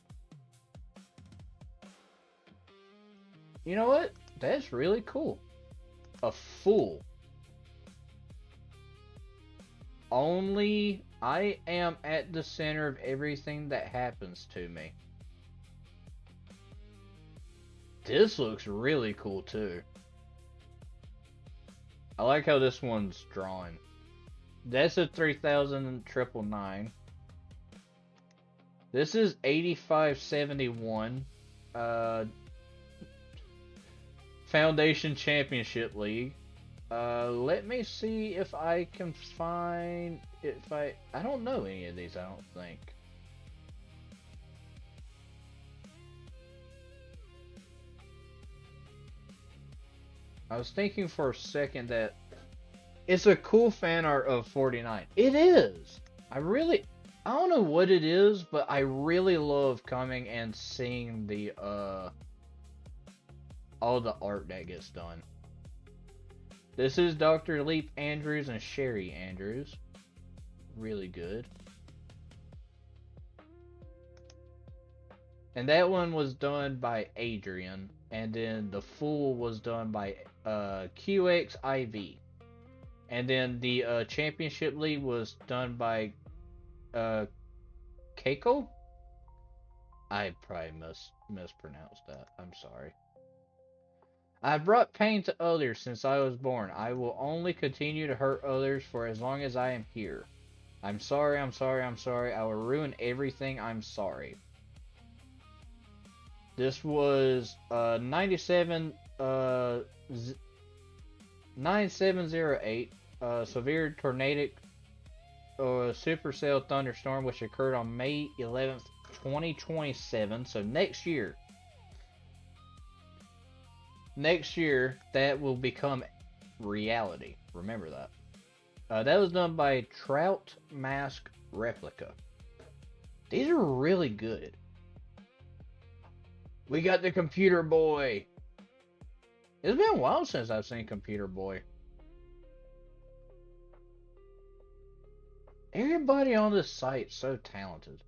You know what? That's really cool. A fool. Only I am at the center of everything that happens to me. This looks really cool too. I like how this one's drawn. That's a 3999. This is 8571. Foundation Championship League. Let me see if I can find I don't know any of these, I don't think. I was thinking for a second that it's a cool fan art of 49. It is. I don't know what it is, but I really love coming and seeing the all the art that gets done. This is Dr. Leap Andrews and Sherry Andrews. Really good. And that one was done by Adrian, and then the Fool was done by QXIV. And then the Championship League was done by Keiko? I probably mispronounced that. I'm sorry. I brought pain to others since I was born. I will only continue to hurt others for as long as I am here. I'm sorry, I'm sorry, I'm sorry. I will ruin everything. I'm sorry. This was 9708 severe tornadic supercell thunderstorm which occurred on May 11th, 2027. So next year. Next year, that will become reality. Remember that. That was done by Trout Mask Replica. These are really good. We got the Computer Boy. It's been a while since I've seen Computer Boy. Everybody on this site is so talented.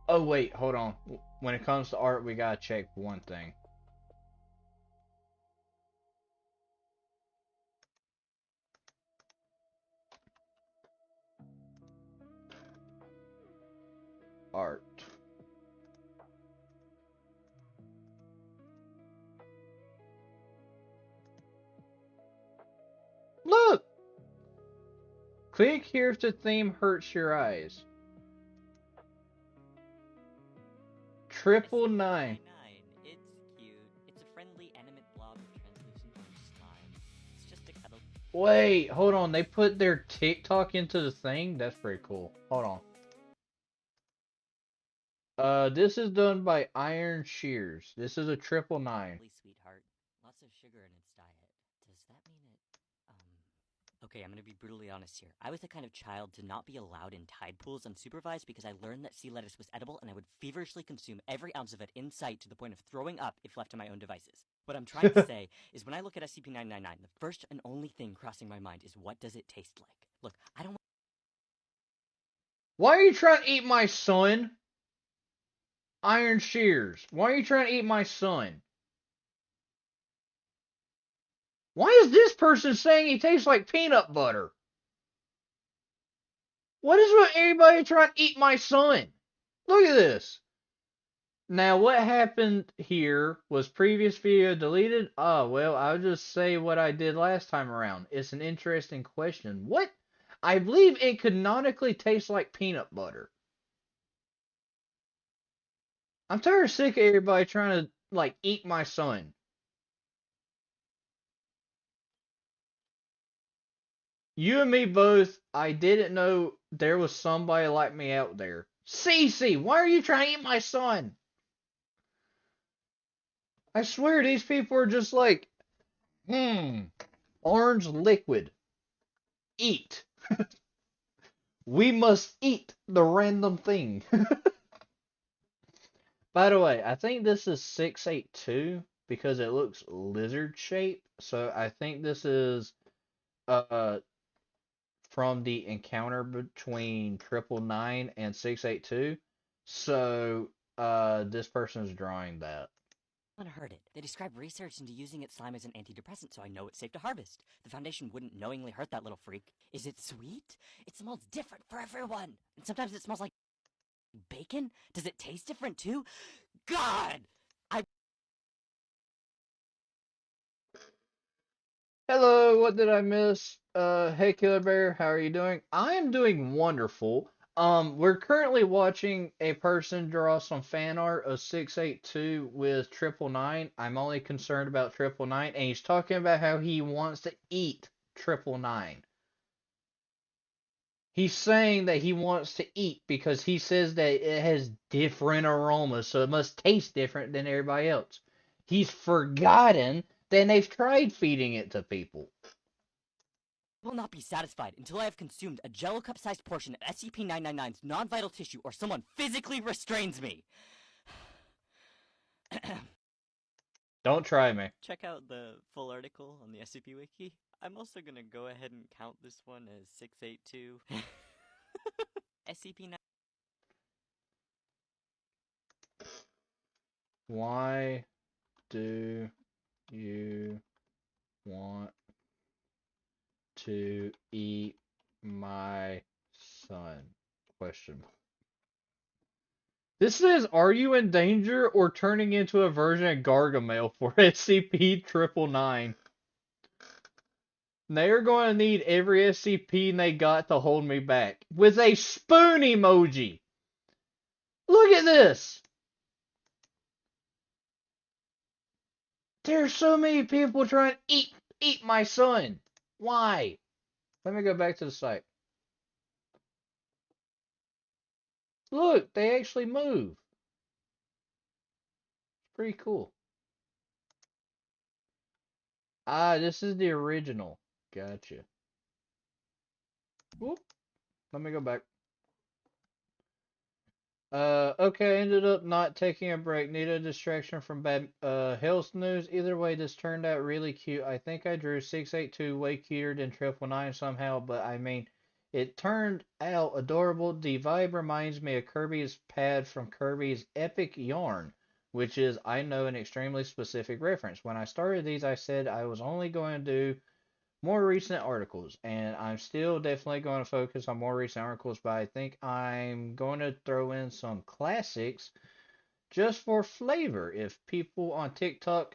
Oh wait, hold on. When it comes to art, we gotta check one thing. Art. Look! Click here if the theme hurts your eyes. 999.
It's cute. It's a friendly, animate blob of translucent orange slime. It's just a cuddle.
Wait, hold on. They put their TikTok into the thing? That's pretty cool. Hold on. This is done by Iron Shears. This is a 999.
Sweetheart. Lots of sugar in its diet. Does that mean it, Okay, I'm gonna be brutally honest here. I was the kind of child to not be allowed in tide pools unsupervised because I learned that sea lettuce was edible and I would feverishly consume every ounce of it in sight to the point of throwing up if left to my own devices. What I'm trying to say is when I look at SCP-999, the first and only thing crossing my mind is what does it taste like? Look, I don't.
Why are you trying to eat my son? Iron Shears. Why are you trying to eat my son? Why is this person saying he tastes like peanut butter? What is with everybody trying to eat my son? Look at this. Now, what happened here was previous video deleted? Oh, well, I'll just say what I did last time around. It's an interesting question. What? I believe it canonically tastes like peanut butter. I'm tired of sick of everybody trying to, like, eat my son. You and me both, I didn't know there was somebody like me out there. Cece, why are you trying to eat my son? I swear these people are just like, orange liquid. Eat. We must eat the random thing. By the way, I think this is 682 because it looks lizard shaped. So I think this is uh from the encounter between 999 and 682. So this person is drawing that.
Unheard it. They describe research into using its slime as an antidepressant, so I know it's safe to harvest. The Foundation wouldn't knowingly hurt that little freak. Is it sweet? It smells different for everyone. And sometimes it smells like bacon? Does it taste different too? God!
Hello, what did I miss? Hey Killer Bear, how are you doing? I am doing wonderful. We're currently watching a person draw some fan art of 682 with 999. I'm only concerned about 999, and he's talking about how he wants to eat 999. He's saying that he wants to eat because he says that it has different aromas, so it must taste different than everybody else. He's forgotten that they've tried feeding it to people.
I will not be satisfied until I have consumed a Jello cup-sized portion of SCP-999's non-vital tissue or someone physically restrains me.
Don't try me.
Check out the full article on the SCP Wiki. I'm also gonna go ahead and count this one as 682. SCP-9...
Why do you want to eat my son? Question. This says, are you in danger or turning into a version of Gargamel for SCP-999? They're going to need every SCP they got to hold me back. With a spoon emoji! Look at this! There's so many people trying to eat my son. Why? Let me go back to the site. Look, they actually move. Pretty cool. Ah, this is the original. Gotcha. Whoop. Let me go back. Okay, ended up not taking a break. Need a distraction from bad health news. Either way, this turned out really cute. I think I drew 682 way cuter than 999 somehow, but I mean, it turned out adorable. The vibe reminds me of Kirby's pad from Kirby's Epic Yarn, which is, I know, an extremely specific reference. When I started these, I said I was only going to do more recent articles, and I'm still definitely going to focus on more recent articles, but I think I'm going to throw in some classics just for flavor if people on TikTok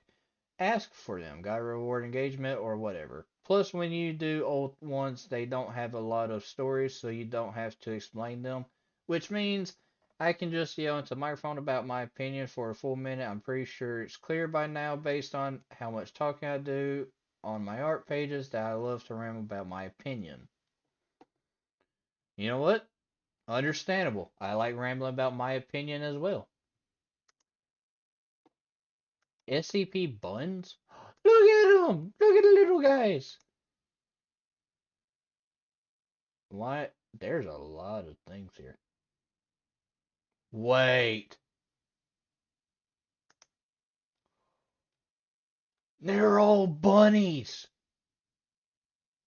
ask for them, got reward engagement or whatever. Plus, when you do old ones, they don't have a lot of stories, so you don't have to explain them, which means I can just yell into the microphone about my opinion for a full minute. I'm pretty sure it's clear by now based on how much talking I do on my art pages that I love to ramble about my opinion. You know what? Understandable. I like rambling about my opinion as well. SCP buns? Look at them! Look at the little guys! Why? There's a lot of things here. Wait. They're all bunnies.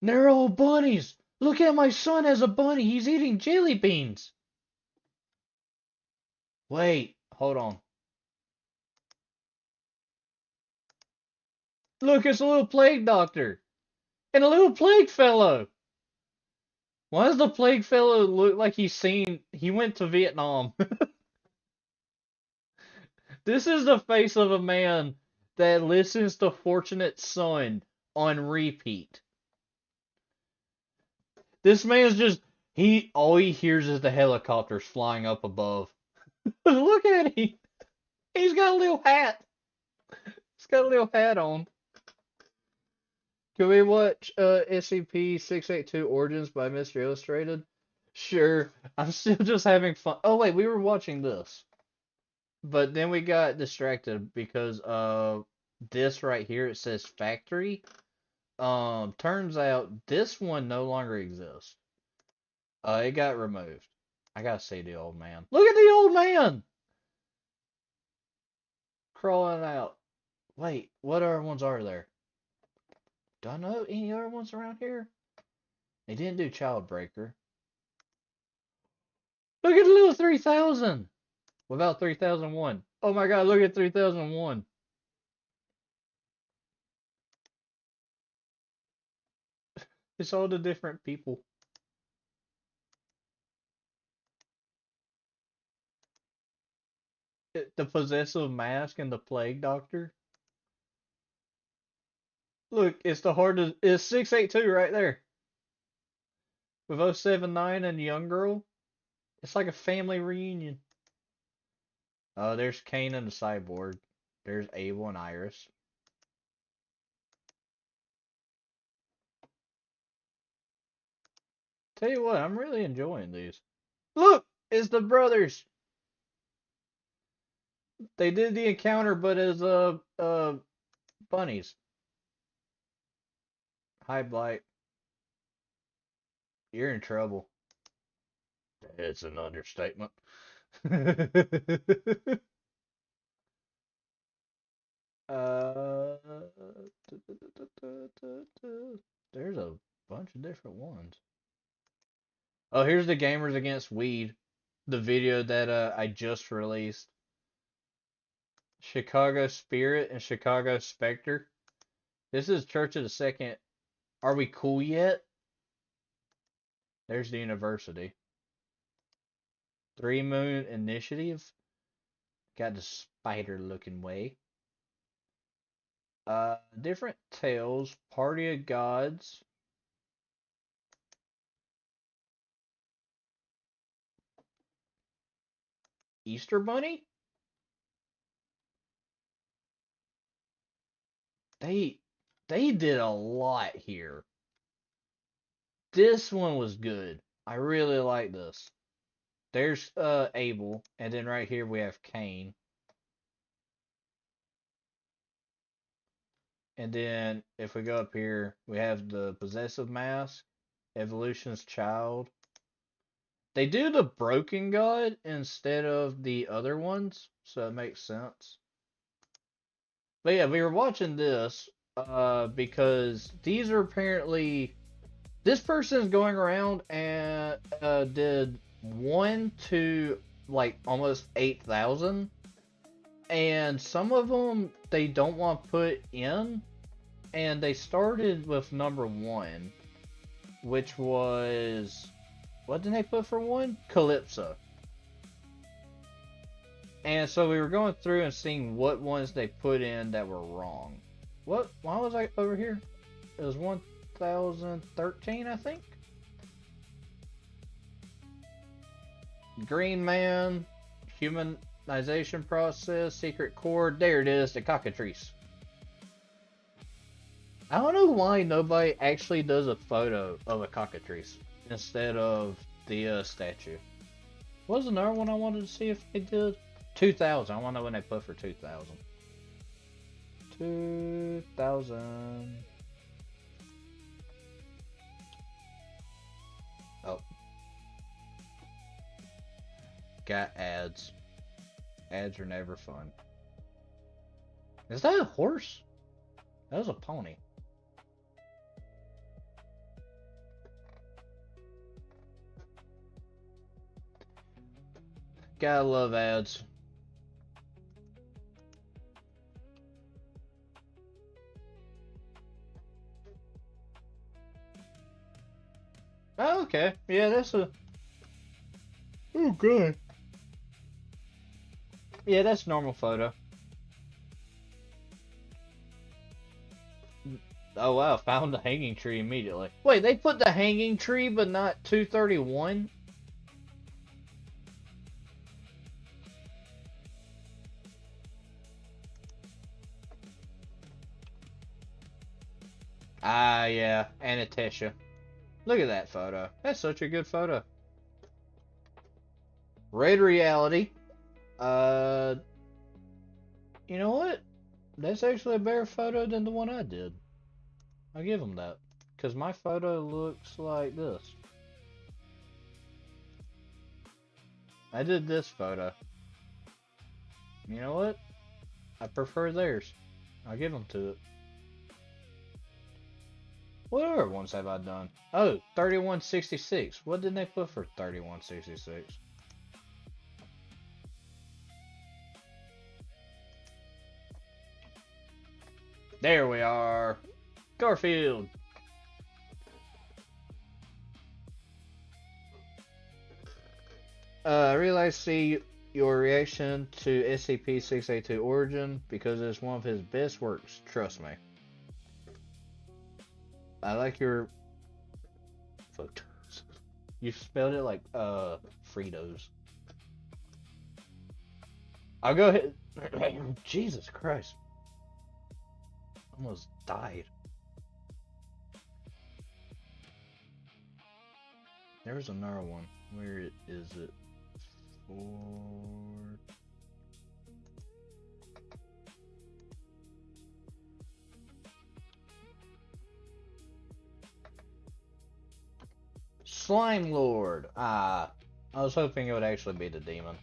They're all bunnies. Look at my son as a bunny. He's eating jelly beans. Wait, hold on. Look, it's a little plague doctor. And a little plague fellow. Why does the plague fellow look like he went to Vietnam? This is the face of a man that listens to Fortunate Son on repeat. This man's just, all he hears is the helicopters flying up above. Look at him. He's got a little hat. He's got a little hat on. Can we watch SCP-682 Origins by Mr. Illustrated? Sure. I'm still just having fun. Oh wait, we were watching this. But then we got distracted because this right here, it says factory. Turns out this one no longer exists. It got removed. I gotta see the old man. Look at the old man! Crawling out. Wait, what other ones are there? Do I know any other ones around here? They didn't do Childbreaker. Look at the little 3000! What about 3001? Oh my god, look at 3001. It's all the different people. The possessive mask and the plague doctor. Look, it's the hardest. It's 682 right there. With 079 and the young girl. It's like a family reunion. Oh, there's Kane and the cyborg. There's Abel and Iris. Tell you what, I'm really enjoying these. Look, it's the brothers. They did the encounter, but as bunnies. Hi, Blight. You're in trouble. It's an understatement. uh, there's a bunch of different ones. Oh, here's the Gamers Against Weed, the video that I just released. Chicago Spirit and Chicago Spectre. This is Church of the Second. Are we cool yet? There's the university. Three Moon Initiative. Got the spider looking way. Different Tales. Party of Gods. Easter Bunny? They did a lot here. This one was good. I really like this. There's Abel, and then right here we have Cain. And then if we go up here, we have the Possessive Mask, Evolution's Child. They do the Broken God instead of the other ones, so it makes sense. But yeah, we were watching this because these are apparently, this person is going around and did 1 to like almost 8,000, and some of them they don't want to put in, and they started with number 1, which was, what did they put for 1? Calypso. And so we were going through and seeing what ones they put in that were wrong. Why was I over here? It was 1013, I think. Green Man, Humanization Process, Secret Chord. There it is, the cockatrice. I don't know why nobody actually does a photo of a cockatrice instead of the statue. What was another one I wanted to see if they did? 2,000. I want to know when they put for 2,000. 2,000. Oh. Got ads. Ads are never fun. Is that a horse? That was a pony. Gotta love ads. Oh, okay. Yeah, that's a... Oh, good. Yeah, that's normal photo. Oh, wow. Found the hanging tree immediately. Wait, they put the hanging tree, but not 231? Ah, yeah. Anastasia. Look at that photo. That's such a good photo. Red Reality. Uh, you know what? That's actually a better photo than the one I did. I'll give him that. Because my photo looks like this. I did this photo. You know what? I prefer theirs. I'll give them to it. What other ones have I done? Oh, 3166. What did they put for 3166? There we are. Garfield. I realize see your reaction to SCP-682 Origin because it's one of his best works. Trust me. I like your photos. You spelled it like Fritos. I'll go ahead. Jesus Christ. Almost died. There was another one. Where is it? Slime Lord. Ah, I was hoping it would actually be the demon.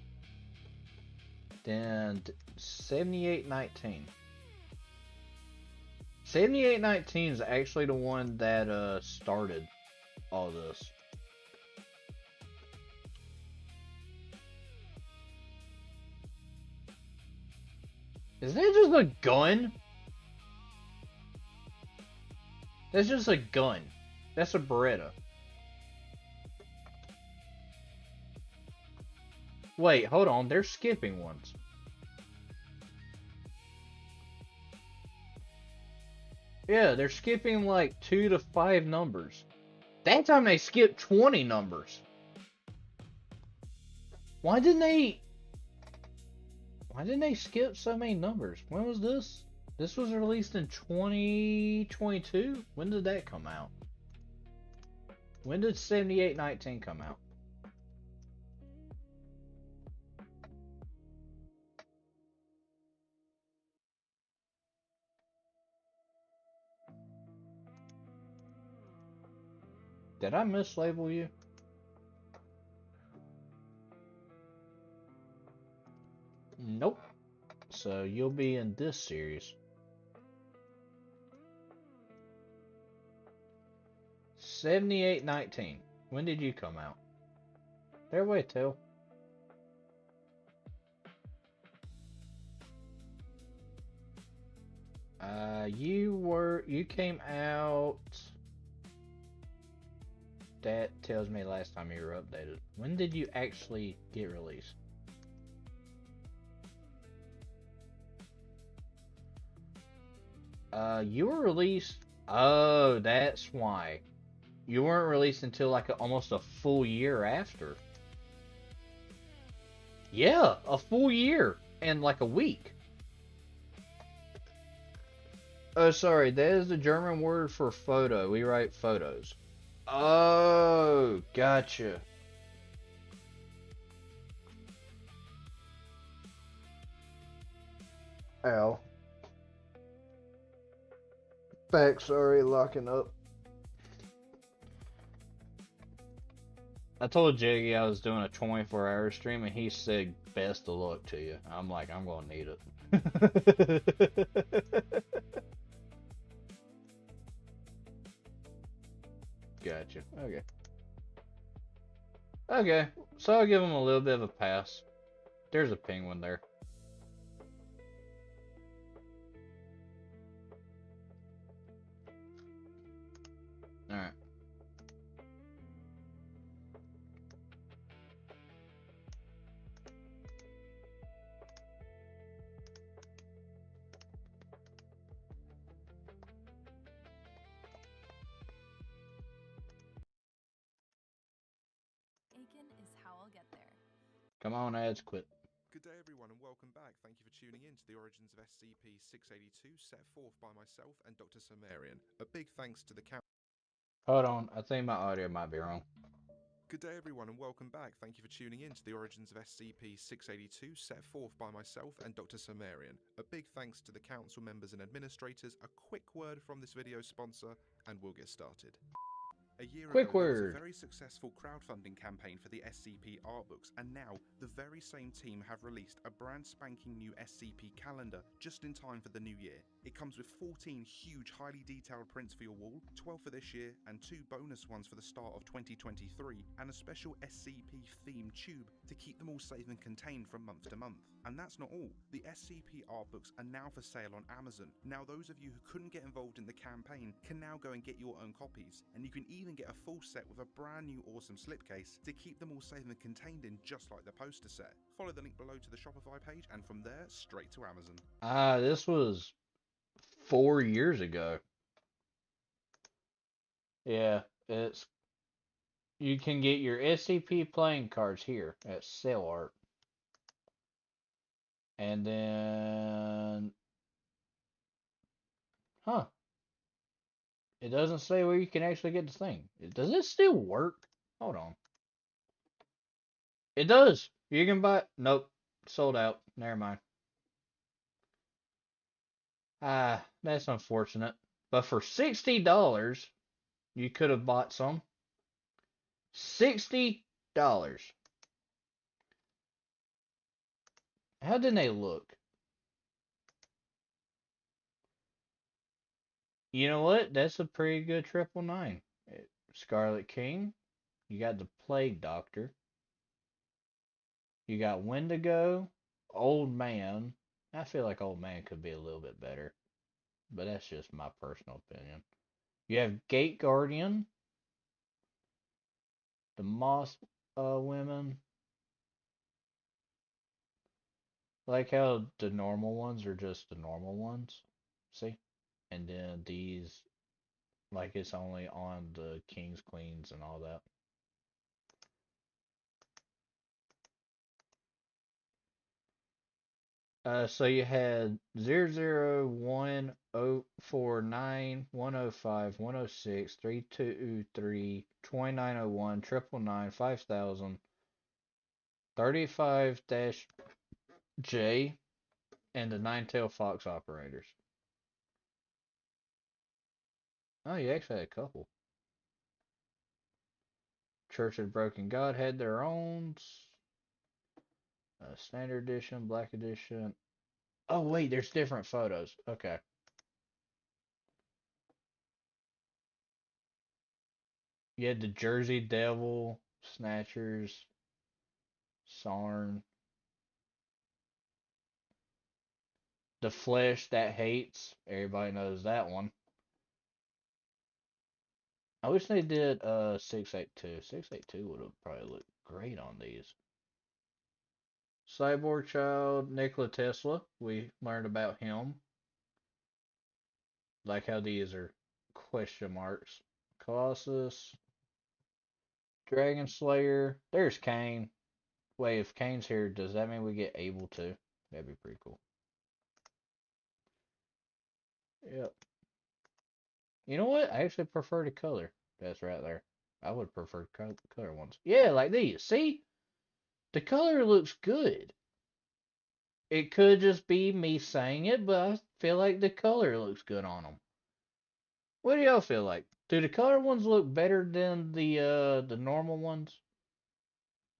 Then 7819. 7819 is actually the one that started all this. Is that just a gun? That's just a gun. That's a Beretta. Wait, hold on. They're skipping ones. Yeah, they're skipping like 2 to 5 numbers. That time they skipped 20 numbers. Why didn't they skip so many numbers? When was this? This was released in 2022? When did that come out? When did 7819 come out? Did I mislabel you? Nope. So you'll be in this series. 7819. When did you come out? There, wait till. You came out. That tells me last time you were updated. When did you actually get released? You were released. Oh, that's why. You weren't released until like almost a full year after. Yeah, a full year and like a week. Oh, sorry, that is the German word for photo. We write photos. Oh, gotcha. Ow. Back, sorry, locking up. I told Jiggy I was doing a 24-hour stream, and he said, best of luck to you. I'm like, I'm gonna need it. Gotcha. Okay. Okay, so I'll give him a little bit of a pass. There's a penguin there. Alright. Come on, ads, quit.
Good day everyone and welcome back. Thank you for tuning in to the origins of SCP-682 set forth by myself and Dr. Sumerian. A big thanks to the
Hold on, I think my audio might be wrong.
Good day everyone and welcome back. Thank you for tuning in to the origins of SCP-682 set forth by myself and Dr. Sumerian. A big thanks to the council members and administrators. A quick word from this video sponsor and we'll get started. A year
Quick
ago, there was a
word.
very successful crowdfunding campaign for the SCP art books, and now the very same team have released a brand spanking new SCP calendar just in time for the new year. It comes with 14 huge, highly detailed prints for your wall, 12 for this year, and 2 bonus ones for the start of 2023, and a special SCP themed tube to keep them all safe and contained from month to month. And that's not all. The SCP art books are now for sale on Amazon. Now those of you who couldn't get involved in the campaign can now go and get your own copies, and you can even get a full set with a brand new awesome slipcase to keep them all safe and contained in, just like the poster set. Follow the link below to the Shopify page, and from there, straight to Amazon.
This was 4 years ago. Yeah, you can get your SCP playing cards here at Sale Art. And then, it doesn't say where you can actually get the thing. Does it still work? Hold on. It does. You can buy. Nope. Sold out. Never mind. That's unfortunate. But for $60, you could have bought some. $60. How did they look? You know what? That's a pretty good 999. Scarlet King. You got the Plague Doctor. You got Wendigo. Old Man. I feel like Old Man could be a little bit better. But that's just my personal opinion. You have Gate Guardian. The Moss Women. Like how the normal ones are just the normal ones. See? And then these, like it's only on the Kings, Queens, and all that. So you had 001049 105 106 323 2901 999 5000 35-J and the Nine-Tailed Fox operators. Oh, you actually had a couple. Church of the Broken God had their own. Standard edition, black edition. Oh, wait, there's different photos. Okay. You had the Jersey Devil, Snatchers, Sarn. The Flesh That Hates. Everybody knows that one. I wish they did 682. 682 would have probably looked great on these. Cyborg Child, Nikola Tesla. We learned about him. Like how these are question marks. Colossus. Dragon Slayer. There's Kane. Wait, if Kane's here, does that mean we get able to? That'd be pretty cool. Yep. You know what? I actually prefer the color. That's right there. I would prefer color ones. Yeah, like these. See? The color looks good. It could just be me saying it, but I feel like the color looks good on them. What do y'all feel like? Do the color ones look better than the normal ones?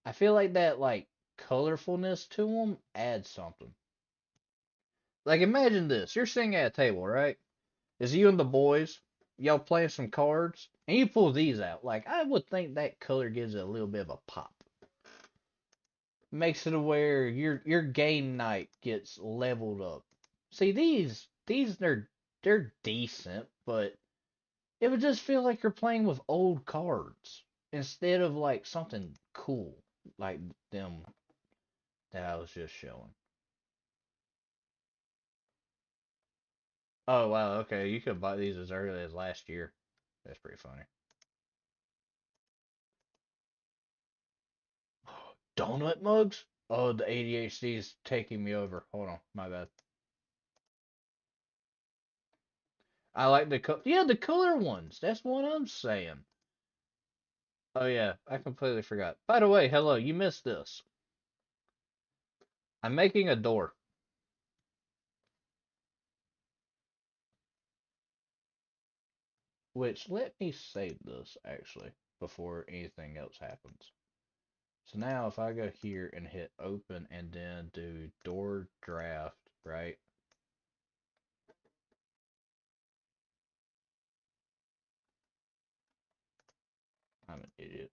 I feel like that like colorfulness to them adds something. Like imagine this: you're sitting at a table, right? It's you and the boys, y'all playing some cards, and you pull these out. Like I would think that color gives it a little bit of a pop. Makes it where your game night gets leveled up. See these they're decent, but it would just feel like you're playing with old cards instead of like something cool like them that I was just showing. Oh wow, okay, you could buy these as early as last year. That's pretty funny. Donut mugs? Oh, the ADHD is taking me over. Hold on, my bad. I like the color ones. That's what I'm saying. Oh yeah, I completely forgot. By the way, hello, you missed this. I'm making a door. Which, let me save this, actually, before anything else happens. So now if I go here and hit open and then do door draft, right? I'm an idiot.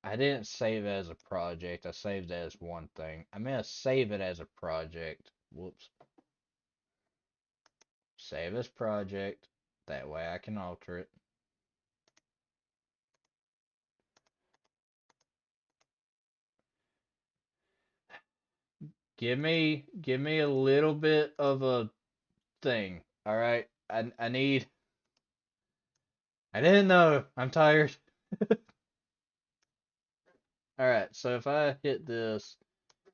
I didn't save it as a project. I saved it as one thing. I'm gonna save it as a project. Whoops. Save as project. That way I can alter it. Give me a little bit of a thing. All right. I need. I didn't know. I'm tired. All right. So if I hit this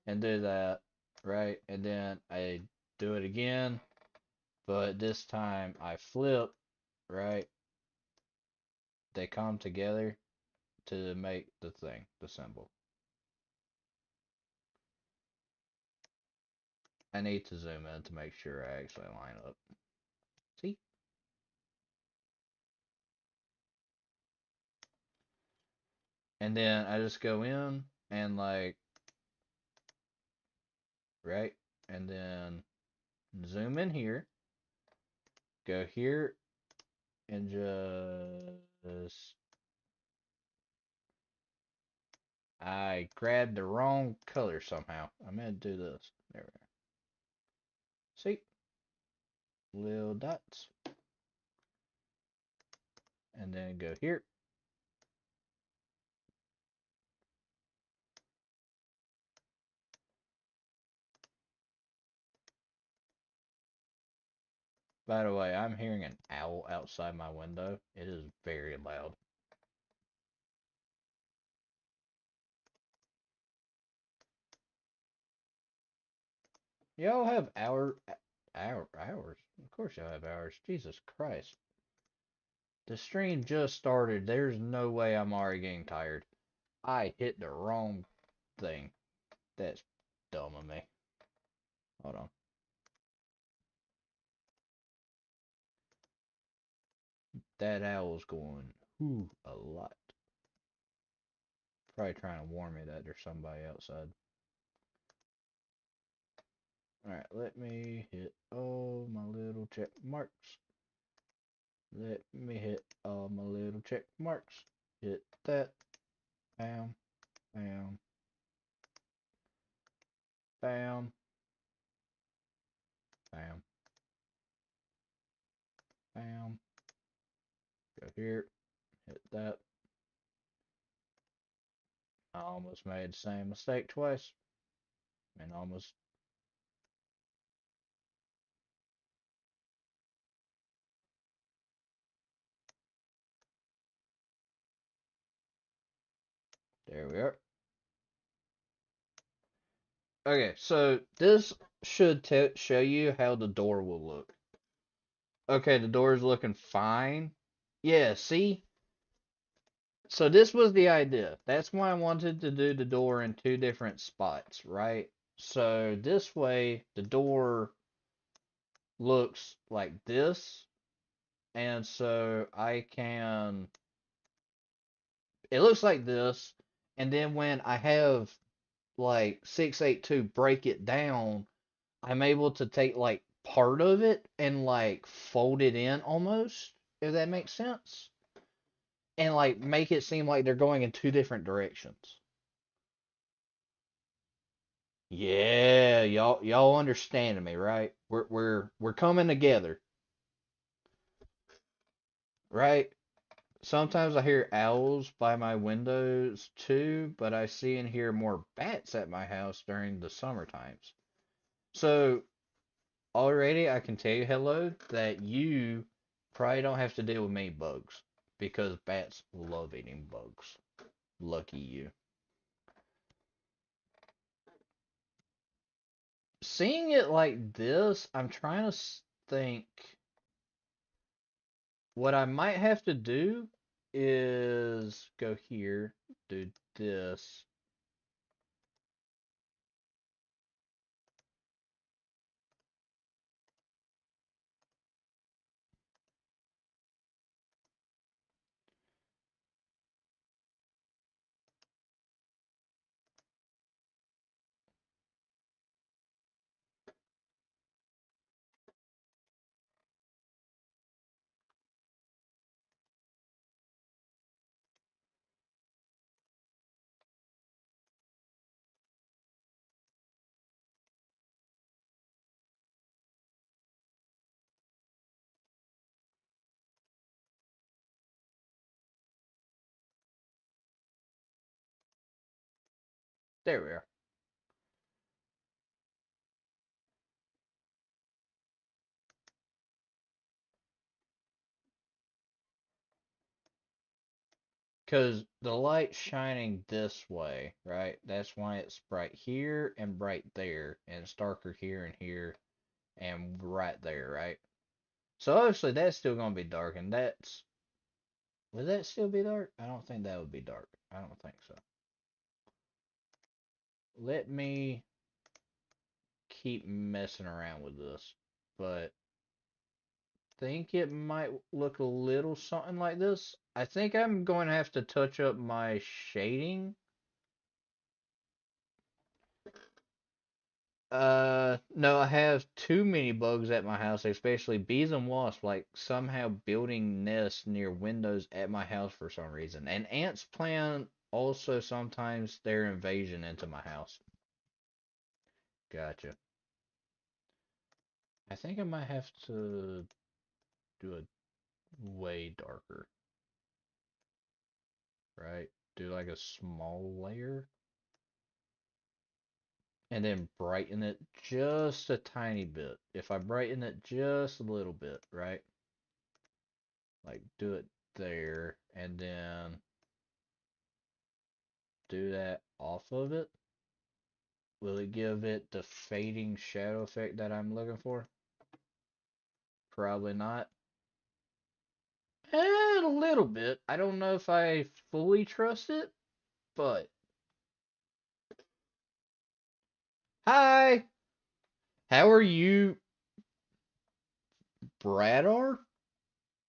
and do that, right, and then I do it again, but this time I flip, right? They come together to make the thing, the symbol. I need to zoom in to make sure I actually line up. See? And then I just go in and like, right? And then zoom in here, go here, and just, I grabbed the wrong color somehow. I'm gonna do this. There we go. See? Little dots. And then go here. By the way, I'm hearing an owl outside my window. It is very loud. Y'all have hours. Of course y'all have hours. Jesus Christ. The stream just started. There's no way I'm already getting tired. I hit the wrong thing. That's dumb of me. Hold on. That owl's going a lot. Probably trying to warn me that there's somebody outside. Alright, let me hit all my little check marks. Let me hit all my little check marks. Hit that. Bam. Bam. Bam. Bam. Bam. Go here. Hit that. I almost made the same mistake twice. And almost. There we are. Okay, so this should show you how the door will look. Okay, the door is looking fine. Yeah, see? So this was the idea. That's why I wanted to do the door in two different spots, right? So this way, the door looks like this. And so I can, it looks like this. And then when I have like 682 break it down, I'm able to take like part of it and like fold it in almost, if that makes sense. And like make it seem like they're going in two different directions. Yeah, y'all understanding me, right? We're coming together, right? Sometimes I hear owls by my windows too, but I see and hear more bats at my house during the summer times. So already I can tell you, hello, that you probably don't have to deal with many bugs because bats love eating bugs. Lucky you. Seeing it like this, I'm trying to think. What I might have to do is go here, do this. There we are. Because the light's shining this way, right? That's why it's bright here and bright there, and it's darker here and here and right there, right? So obviously that's still going to be dark, and that's... Would that still be dark? I don't think that would be dark. I don't think so. Let me keep messing around with this, but think it might look a little something like this. I think I'm going to have to touch up my shading. No, I have too many bugs at my house, especially bees and wasps, like somehow building nests near windows at my house for some reason. And ants plan also sometimes their invasion into my house. Gotcha. I think I might have to do it way darker, right? Do like a small layer and then brighten it just a tiny bit. If I brighten it just a little bit, right? Like do it there and then do that off of it. Will it give it the fading shadow effect that I'm looking for? Probably not. A little bit. I don't know if I fully trust it, but hi. How are you, Bradar?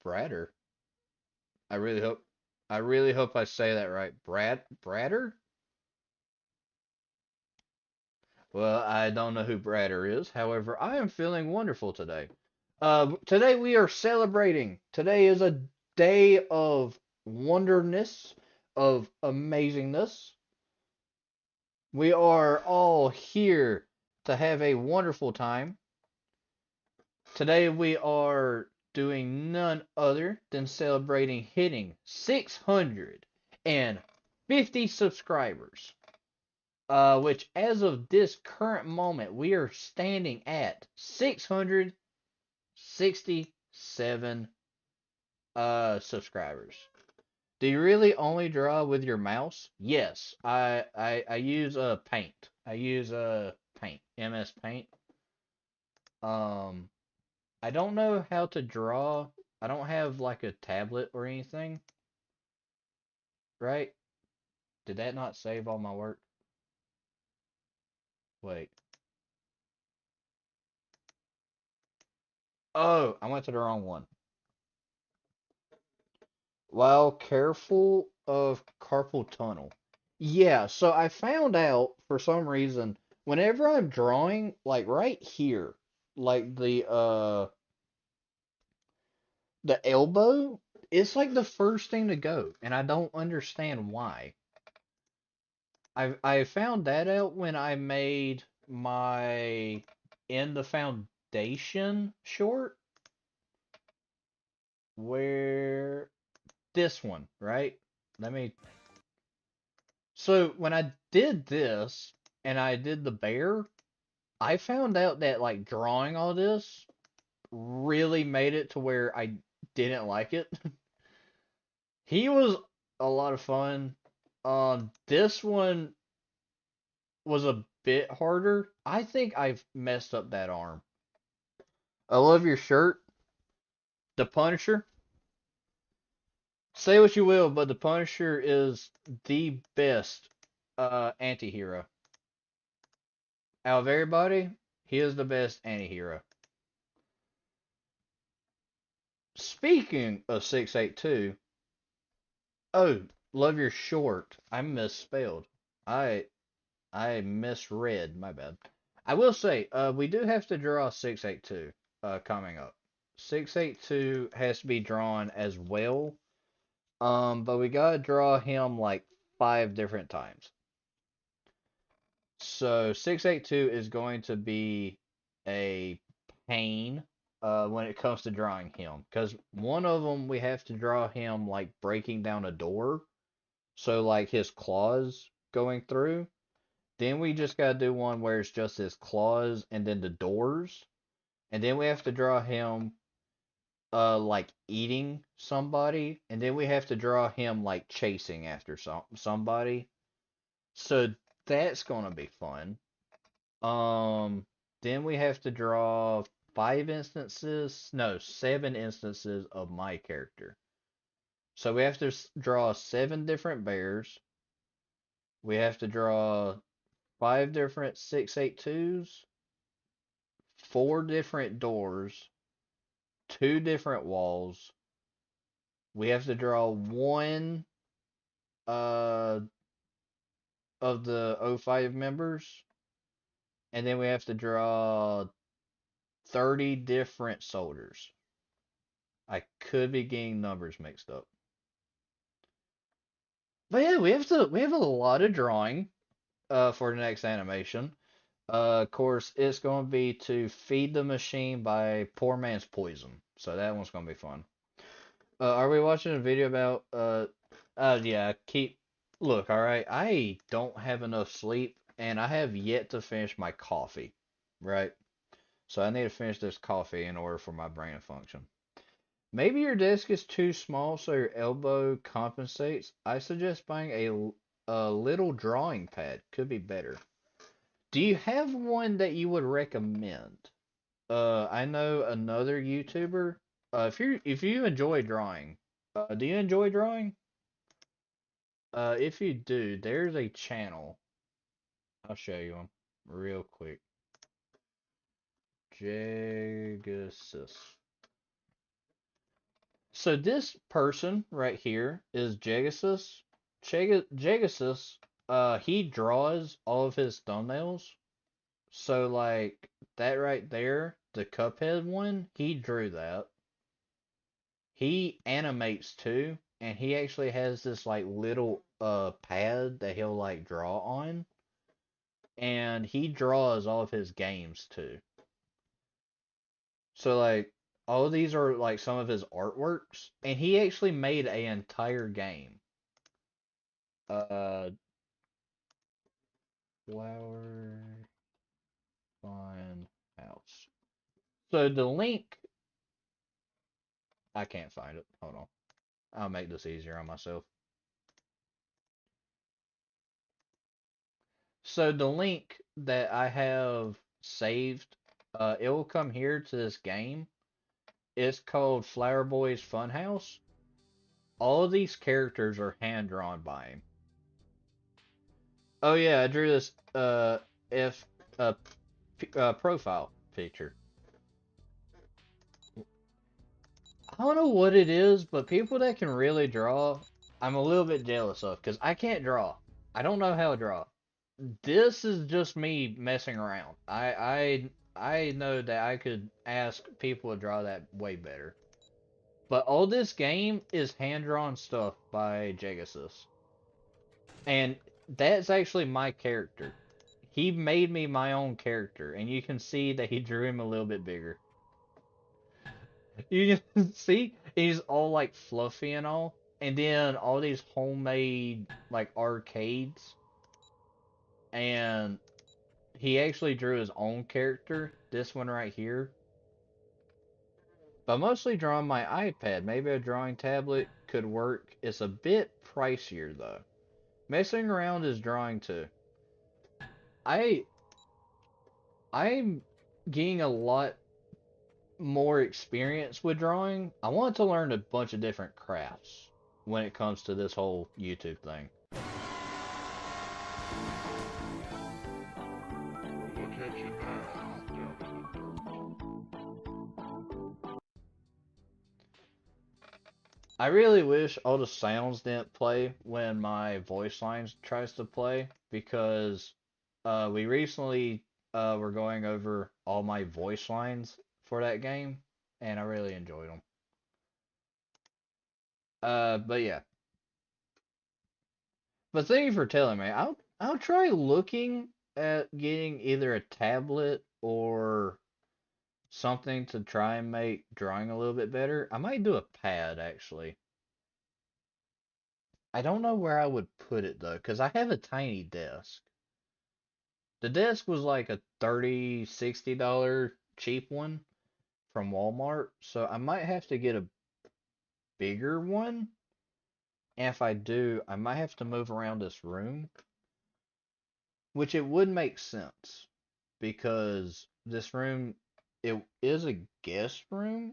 Bradder. I really hope I say that right. Bradder? Well, I don't know who Bradder is. However, I am feeling wonderful today. Today we are celebrating. Today is a day of wonderness, of amazingness. We are all here to have a wonderful time. Today we are doing none other than celebrating hitting 650 subscribers. Which as of this current moment, we are standing at 667 subscribers. Do you really only draw with your mouse? Yes, I use Paint. I use Paint, MS Paint. I don't know how to draw. I don't have like a tablet or anything. Right? Did that not save all my work? Wait. Oh, I went to the wrong one. While careful of carpal tunnel. Yeah, so I found out for some reason whenever I'm drawing, like right here, like the elbow, it's like the first thing to go, and I don't understand why. I found that out when I made my In the Foundation short, where this one, right? Let me. So when I did this and I did the bear, I found out that like drawing all this really made it to where I didn't like it. He was a lot of fun. This one was a bit harder. I think I've messed up that arm. I love your shirt. The Punisher. Say what you will, but the Punisher is the best anti-hero. Out of everybody, he is the best anti-hero. Speaking of 682, oh, love your short. I misspelled. I misread. My bad. I will say, we do have to draw 682 coming up. 682 has to be drawn as well. But we gotta draw him like 5 different times. So 682 is going to be a pain when it comes to drawing him, because one of them we have to draw him like breaking down a door, so like his claws going through. Then we just gotta do one where it's just his claws and then the doors, and then we have to draw him like eating somebody, and then we have to draw him like chasing after somebody. So that's gonna be fun. Then we have to draw 5 instances, no, 7 instances of my character. So we have to draw 7 different bears. We have to draw 5 different 682s, 4 different doors, 2 different walls. We have to draw one uh of the O5 members, and then we have to draw 30 different soldiers. I could be getting numbers mixed up. But yeah, we have a lot of drawing for the next animation. Of course, it's going to be to feed the machine by poor man's poison. So that one's going to be fun. Are we watching a video about yeah, look, all right. I don't have enough sleep and I have yet to finish my coffee, right? So I need to finish this coffee in order for my brain to function. Maybe your desk is too small so your elbow compensates. I suggest buying a little drawing pad. Could be better. Do you have one that you would recommend? I know another YouTuber. If you enjoy drawing, do you enjoy drawing? If you do, there's a channel. I'll show you him real quick. Jagasus. So this person right here is Jagasus. Jagasus, he draws all of his thumbnails. So like that right there, the Cuphead one, he drew that. He animates too, and he actually has this like little pad that he'll like draw on. And he draws all of his games too. So like all of these are like some of his artworks, and he actually made an entire game. Uh, Flower Fun House. So the link, I can't find it. Hold on. I'll make this easier on myself. So the link that I have saved, it will come here to this game. It's called Flower Boy's Funhouse. All of these characters are hand drawn by him. Oh yeah, I drew this F profile picture. I don't know what it is, but people that can really draw, I'm a little bit jealous of, because I can't draw. I don't know how to draw. This is just me messing around. I know that I could ask people to draw that way better. But all this game is hand-drawn stuff by Jagasus. And that's actually my character. He made me my own character, and you can see that he drew him a little bit bigger. You can see he's all like fluffy and all. And then all these homemade like arcades. And he actually drew his own character, this one right here. But mostly draw on my iPad. Maybe a drawing tablet could work. It's a bit pricier though. Messing around is drawing too. I I'm getting a lot more experience with drawing. I want to learn a bunch of different crafts when it comes to this whole YouTube thing.
Look at you now, down in the dirt.
I really wish all the sounds didn't play when my voice lines tries to play because we recently were going over all my voice lines for that game and I really enjoyed them. But yeah. But thank you for telling me. I'll try looking at getting either a tablet or something to try and make drawing a little bit better. I might do a pad actually. I don't know where I would put it though, because I have a tiny desk. The desk was like a $30, $60 cheap one from Walmart, so I might have to get a bigger one. And if I do, I might have to move around this room, which it would make sense because this room it is a guest room,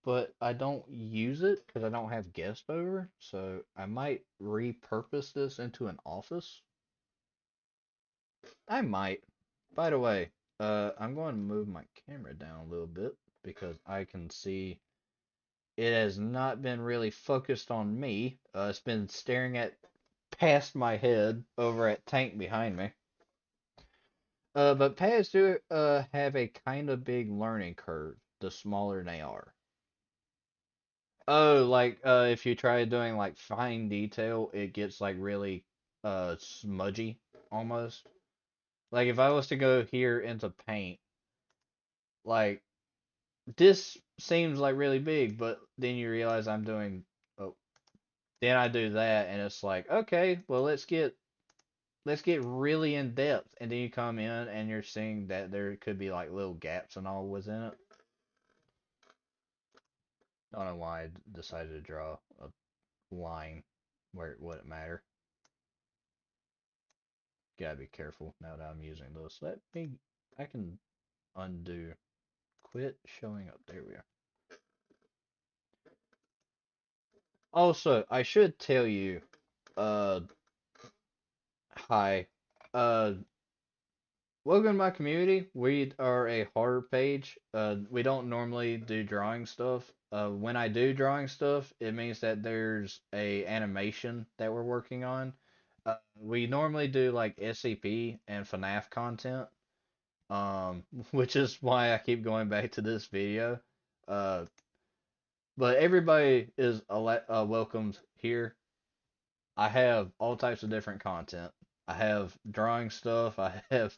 but I don't use it because I don't have guests over, so I might repurpose this into an office. I might. By the way, I'm going to move my camera down a little bit because I can see it has not been really focused on me. It's been staring at past my head over at Tank behind me. But pads do have a kind of big learning curve the smaller they are. Oh, like if you try doing like fine detail, it gets like really smudgy almost. Like if I was to go here into paint, like this seems like really big, but then you realize I'm doing oh, then I do that and it's like, okay, well let's get really in depth and then you come in and you're seeing that there could be like little gaps and all within it. I don't know why I decided to draw a line where it wouldn't matter. Gotta be careful now that I'm using this. I can undo, quit showing up. There we are. Also, I should tell you, uh, hi, uh, welcome to my community. We are a horror page. We don't normally do drawing stuff. When I do drawing stuff, it means that there's a animation that we're working on. We normally do like SCP and FNAF content, which is why I keep going back to this video. Uh, but everybody is welcomed here. I have all types of different content. I have drawing stuff. I have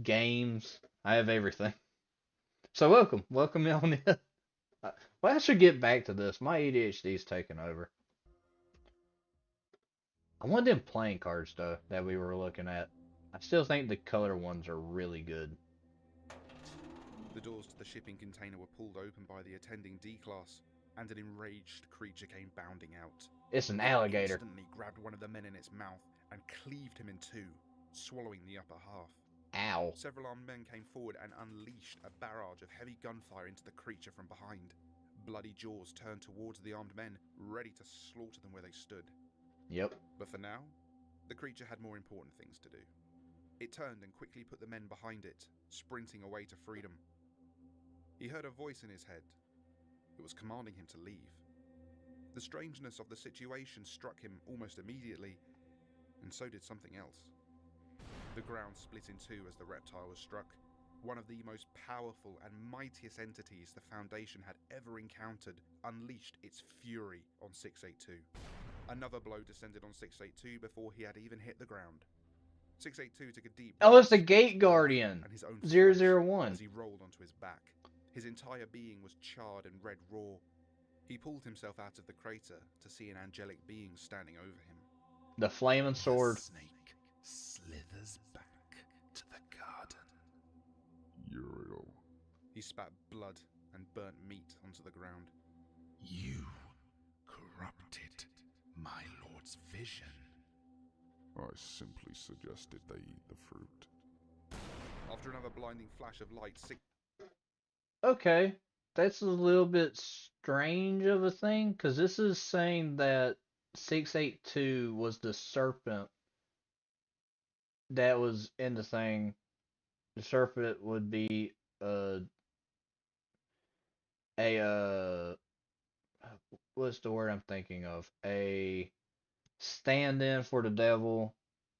games. I have everything. So welcome me on in. Well, I should get back to this. My ADHD is taking over. I want them playing cards though that we were looking at. I still think the color ones are really good.
The doors to the shipping container were pulled open by the attending D-class, and an enraged creature came bounding out.
It's an
It
alligator.
instantly grabbed one of the men in its mouth and cleaved him in two, swallowing the upper half.
Ow.
Several armed men came forward and unleashed a barrage of heavy gunfire into the creature from behind. Bloody jaws turned towards the armed men, ready to slaughter them where they stood.
Yep.
But for now, the creature had more important things to do. It turned and quickly put the men behind it, sprinting away to freedom. He heard a voice in his head. It was commanding him to leave. The strangeness of the situation struck him almost immediately, and so did something else. The ground split in two as the reptile was struck, one of the most powerful and mightiest entities the Foundation had ever encountered unleashed its fury on 682. Another blow descended on 682 before he had even hit the ground. 682 took a deep breath.
Oh, it's the Gate Guardian.
And his own
001.
as he rolled onto his back. His entire being was charred and red raw. He pulled himself out of the crater to see an angelic being standing over him.
The flaming sword.
The snake slithers back
Uriel.
He spat blood and burnt meat onto the ground.
You corrupted my lord's vision.
I simply suggested they eat the fruit.
After another blinding flash of light,
Okay, that's a little bit strange of a thing, because this is saying that 682 was the serpent that was in the thing. The serpent would be a what's the word I'm thinking of? A stand-in for the devil,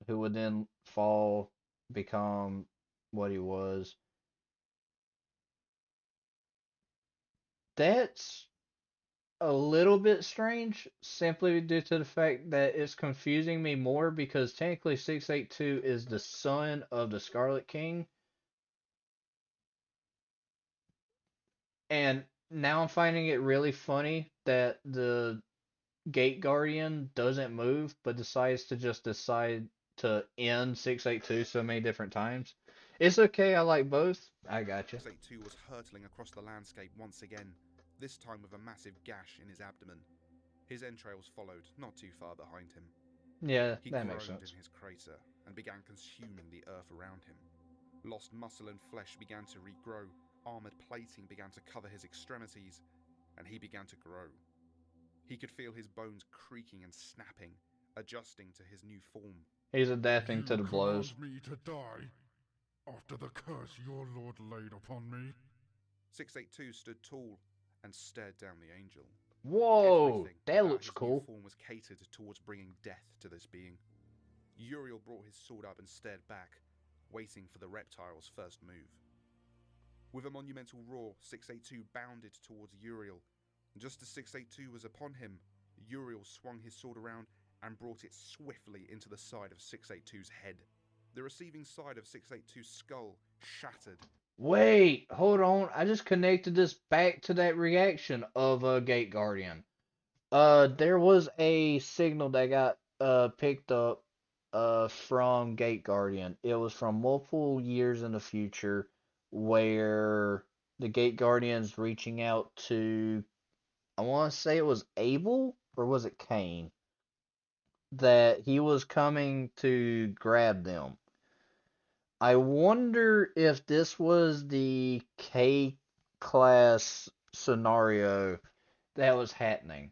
who would then fall, become what he was. That's a little bit strange, simply due to the fact that it's confusing me more, because technically 682 is the son of the Scarlet King. And now I'm finding it really funny that the Gate Guardian doesn't move, but decides to end 682 so many different times. It's okay, I like both. I gotcha.
682 was hurtling across the landscape once again, this time with a massive gash in his abdomen. His entrails followed, not too far behind him.
Yeah,
He
that makes
groaned
sense.
in his crater and began consuming the earth around him. Lost muscle and flesh began to regrow, armored plating began to cover his extremities, and he began to grow. He could feel his bones creaking and snapping, adjusting to his new form.
He's adapting to the
You
blows.
command me to die after the curse your lord laid upon me?
682 stood tall and stared down the angel.
Whoa,
Everything
that
about
looks
his
cool.
new form was catered towards bringing death to this being. Uriel brought his sword up and stared back, waiting for the reptile's first move. With a monumental roar, 682 bounded towards Uriel. Just as 682 was upon him, Uriel swung his sword around and brought it swiftly into the side of 682's head. The receiving side of 682's skull shattered.
Wait, hold on. I just connected this back to that reaction of a Gate Guardian. There was a signal that got picked up from Gate Guardian. It was from multiple years in the future, where the Gate Guardian's reaching out to, I want to say it was Abel, or was it Cain, that he was coming to grab them. I wonder if this was the K class scenario that was happening,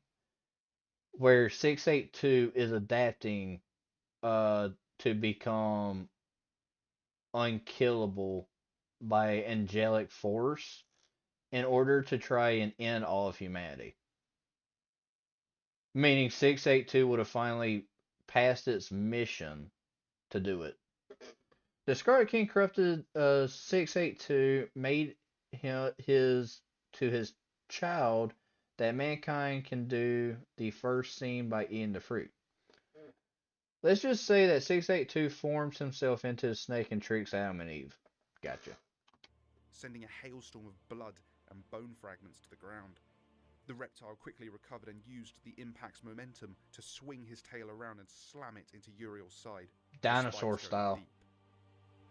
where 682 is adapting to become unkillable by angelic force in order to try and end all of humanity. Meaning 682 would have finally passed its mission to do it. The Scarlet King corrupted 682, made his to his child that mankind can do the first scene by eating the fruit. Let's just say that 682 forms himself into a snake and tricks Adam and Eve. Gotcha.
Sending a hailstorm of blood and bone fragments to the ground. The reptile quickly recovered and used the impact's momentum to swing his tail around and slam it into Uriel's side.
Dinosaur style.
Deep.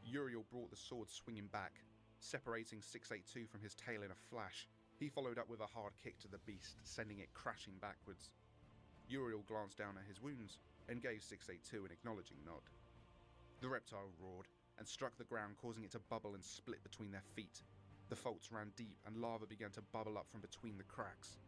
Uriel brought the sword swinging back, separating 682 from his tail in a flash. He followed up with a hard kick to the beast, sending it crashing backwards. Uriel glanced down at his wounds and gave 682 an acknowledging nod. The reptile roared and struck the ground, causing it to bubble and split between their feet. The faults ran deep and lava began to bubble up from between the cracks.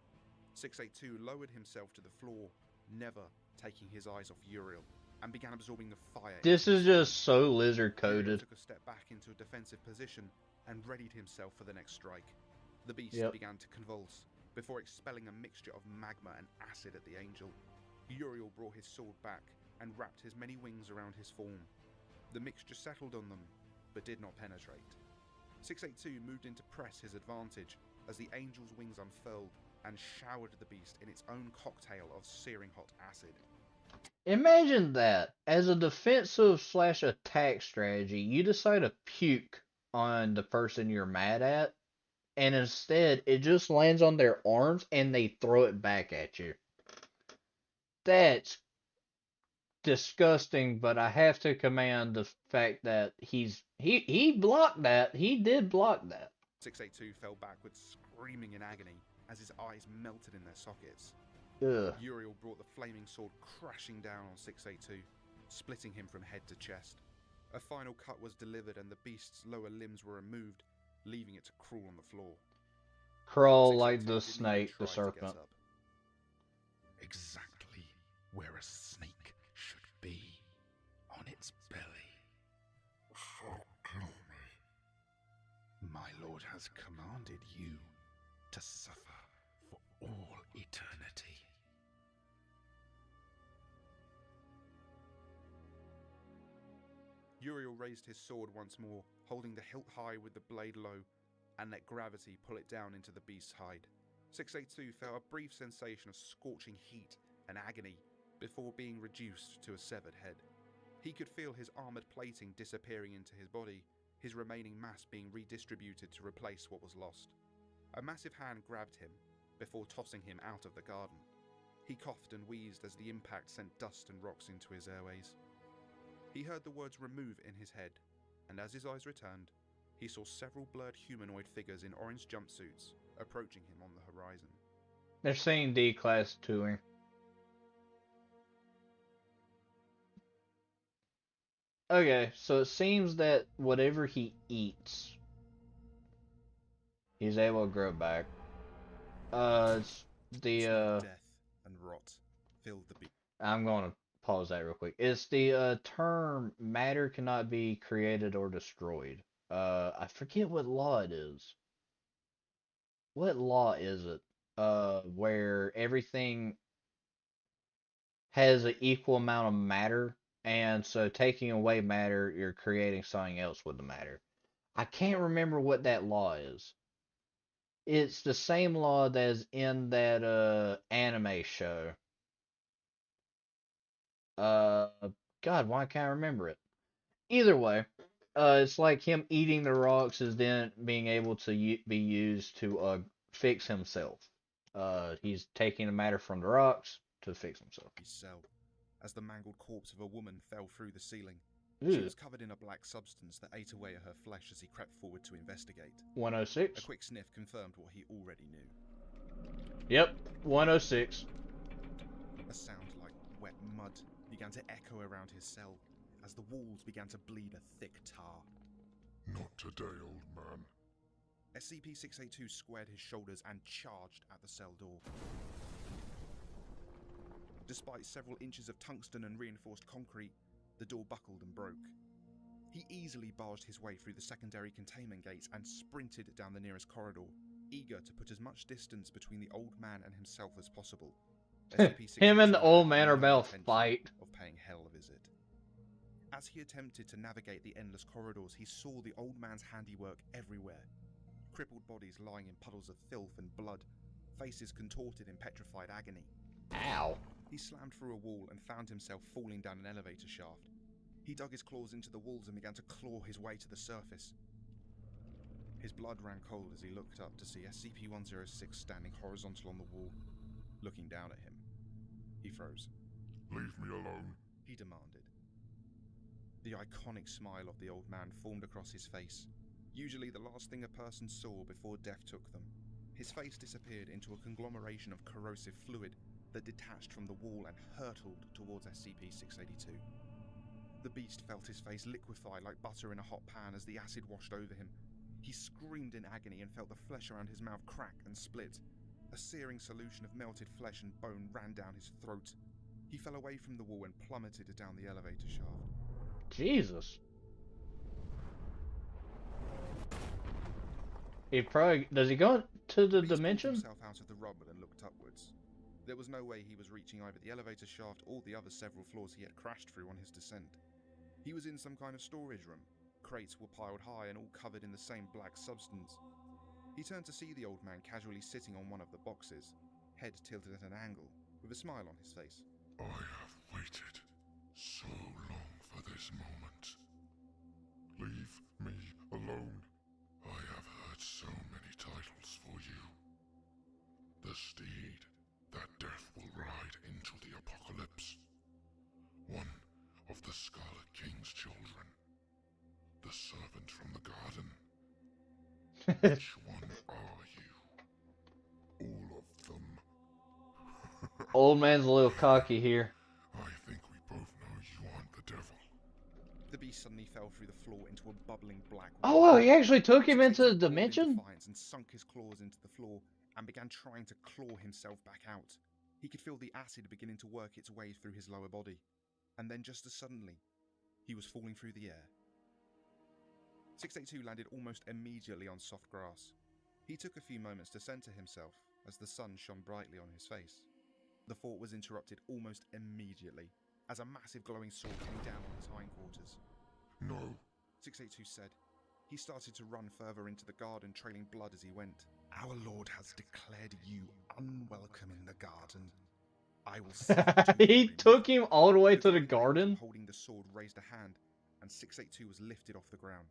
682 lowered himself to the floor, never taking his eyes off Uriel, and began absorbing the fire.
This is just so lizard coded.
Uriel took a step back into a defensive position and readied himself for the next strike. The beast began to convulse, before expelling a mixture of magma and acid at the angel. Uriel brought his sword back and wrapped his many wings around his form. The mixture settled on them, but did not penetrate. 682 moved in to press his advantage as the angel's wings unfurled and showered the beast in its own cocktail of searing hot acid.
Imagine that. As a defensive / attack strategy, you decide to puke on the person you're mad at, and instead it just lands on their arms and they throw it back at you. That's disgusting, but I have to commend the fact that he blocked that. He did block that.
682 fell backwards, screaming in agony as his eyes melted in their sockets.
Ugh.
Uriel brought the flaming sword crashing down on 682, splitting him from head to chest. A final cut was delivered and the beast's lower limbs were removed, leaving it to crawl on the floor.
Crawl like
682
the
didn't even
snake, the
try to get
serpent.
up.
Exactly where a snake should be, on its belly.
So kill me.
My lord has commanded you to suffer for all eternity.
Uriel raised his sword once more, holding the hilt high with the blade low, and let gravity pull it down into the beast's hide. 682 felt a brief sensation of scorching heat and agony before being reduced to a severed head. He could feel his armoured plating disappearing into his body, his remaining mass being redistributed to replace what was lost. A massive hand grabbed him before tossing him out of the garden. He coughed and wheezed as the impact sent dust and rocks into his airways. He heard the words remove in his head, and as his eyes returned, he saw several blurred humanoid figures in orange jumpsuits approaching him on the horizon.
They're saying D-class touring. Okay, so it seems that whatever he eats, he's able to grow back. It's
The
the,
smell of death and rot filled the beast.
I'm going to pause that real quick. It's the term matter cannot be created or destroyed. I forget what law it is. What law is it? Where everything has an equal amount of matter, and so taking away matter, you're creating something else with the matter. I can't remember what that law is. It's the same law that's in that anime show. Uh, God, why can't I remember it? Either way, it's like him eating the rocks is then being able to be used to fix himself. He's taking the matter from the rocks to fix himself.
Cell, as the mangled corpse of a woman fell through the ceiling.
Ew.
She was covered in a black substance that ate away at her flesh as he crept forward to investigate.
106.
A quick sniff confirmed what he already knew.
Yep, 106.
A sound like wet mud began to echo around his cell as the walls began to bleed a thick tar.
Not today, old man.
SCP-682 squared his shoulders and charged at the cell door. Despite several inches of tungsten and reinforced concrete, the door buckled and broke. He easily barged his way through the secondary containment gates and sprinted down the nearest corridor, eager to put as much distance between the old man and himself as possible.
Him and the old
had
man are
no
about to
intention
fight.
of paying Hell a visit. As he attempted to navigate the endless corridors, he saw the old man's handiwork everywhere. Crippled bodies lying in puddles of filth and blood, faces contorted in petrified agony.
Ow.
He slammed through a wall and found himself falling down an elevator shaft. He dug his claws into the walls and began to claw his way to the surface. His blood ran cold as he looked up to see SCP-106 standing horizontal on the wall, looking down at him. He froze.
Leave me alone,
he demanded. The iconic smile of the old man formed across his face, usually the last thing a person saw before death took them. His face disappeared into a conglomeration of corrosive fluid that detached from the wall and hurtled towards SCP-682. The beast felt his face liquefy like butter in a hot pan as the acid washed over him. He screamed in agony and felt the flesh around his mouth crack and split. A searing solution of melted flesh and bone ran down his throat. He fell away from the wall and plummeted down the elevator shaft.
Jesus. Does he go to the dimension?
He pulled himself out of the rubble and looked upwards. There was no way he was reaching either the elevator shaft or the other several floors he had crashed through on his descent. He was in some kind of storage room. Crates were piled high and all covered in the same black substance. He turned to see the old man casually sitting on one of the boxes, head tilted at an angle, with a smile on his face.
I have waited so long for this moment. Leave me alone. I have heard so many titles for you. The steed that death will ride into the apocalypse. One Which one are you? All of them.
Old man's a little cocky here.
I think we both know you aren't the devil.
The beast suddenly fell through the floor into a bubbling black
Oh, wow, he actually took him into the dimension?
Defiance and sunk his claws into the floor and began trying to claw himself back out. He could feel the acid beginning to work its way through his lower body. And then just as suddenly, he was falling through the air. 682 landed almost immediately on soft grass. He took a few moments to center himself as the sun shone brightly on his face. The thought was interrupted almost immediately as a massive glowing sword came down on his hindquarters.
No.
682 said. He started to run further into the garden, trailing blood as he went.
Our Lord has declared you unwelcome in the garden. I will see
He took him all the way to the garden?
Holding the sword raised a hand, and 682 was lifted off the ground.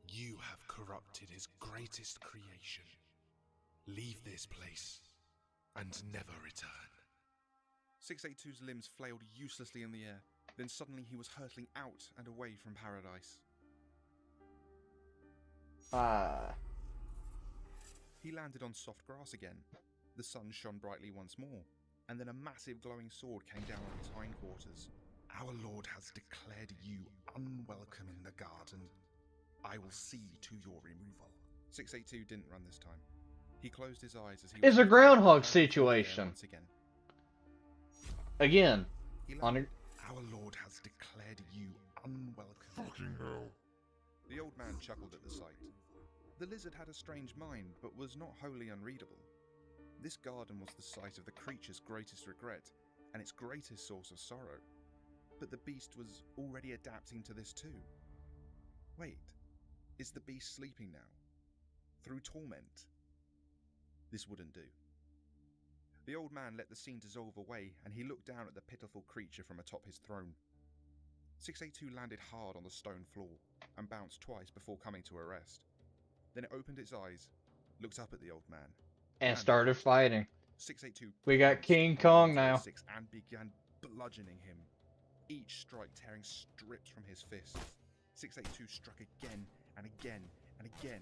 You have corrupted his greatest creation. Leave this place and never return.
682's limbs flailed uselessly in the air. Then suddenly he was hurtling out and away from paradise. He landed on soft grass again. The sun shone brightly once more, and then a massive glowing sword came down on his hindquarters.
Our Lord has declared you unwelcome in the garden. I will see to your removal.
682 didn't run this time. He closed his eyes as he
It's a groundhog situation.
once again.
Again.
Our Lord has declared you unwelcome.
Fucking hell.
The old man chuckled at the sight. The lizard had a strange mind, but was not wholly unreadable. This garden was the site of the creature's greatest regret, and its greatest source of sorrow. But the beast was already adapting to this too. Wait, is the beast sleeping now? Through torment? This wouldn't do. The old man let the scene dissolve away, and he looked down at the pitiful creature from atop his throne. 682 landed hard on the stone floor, and bounced twice before coming to a rest. Then it opened its eyes, looked up at the old man,
and started fighting.
682
We got King Kong now.
And began bludgeoning him, each strike tearing strips from his fists. 682 struck again and again and again.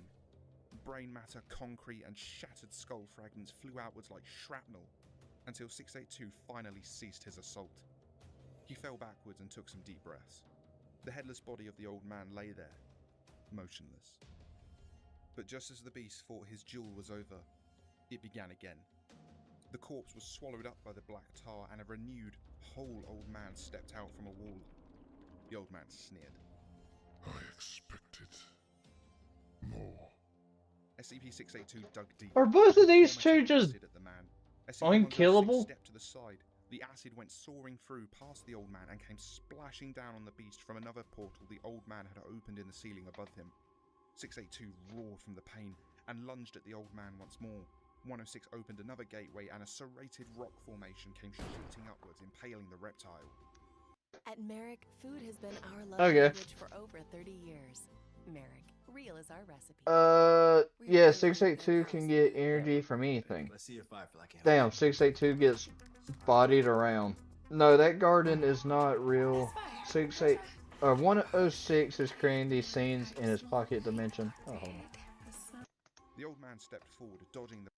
Brain matter, concrete, and shattered skull fragments flew outwards like shrapnel, until 682 finally ceased his assault. He fell backwards and took some deep breaths. The headless body of the old man lay there, motionless. But just as the beast thought his duel was over, it began again. The corpse was swallowed up by the black tar, and a renewed, whole old man stepped out from a wall. The old man sneered.
I expected more.
SCP-682 dug deep.
Are both of these two just unkillable?
Stepped to the side. The acid went soaring through past the old man and came splashing down on the beast from another portal the old man had opened in the ceiling above him. 682 roared from the pain and lunged at the old man once more. 106 opened another gateway, and a serrated rock formation came shooting upwards, impaling the reptile.
At Merrick, food has been our love language for over 30 years. Merrick, real is our recipe.
Yeah, 682 can get energy from anything. Damn, 682 gets bodied around. No, that garden is not real. 106 is creating these scenes in his pocket dimension. Oh, hold on.
The old man stepped forward, dodging the...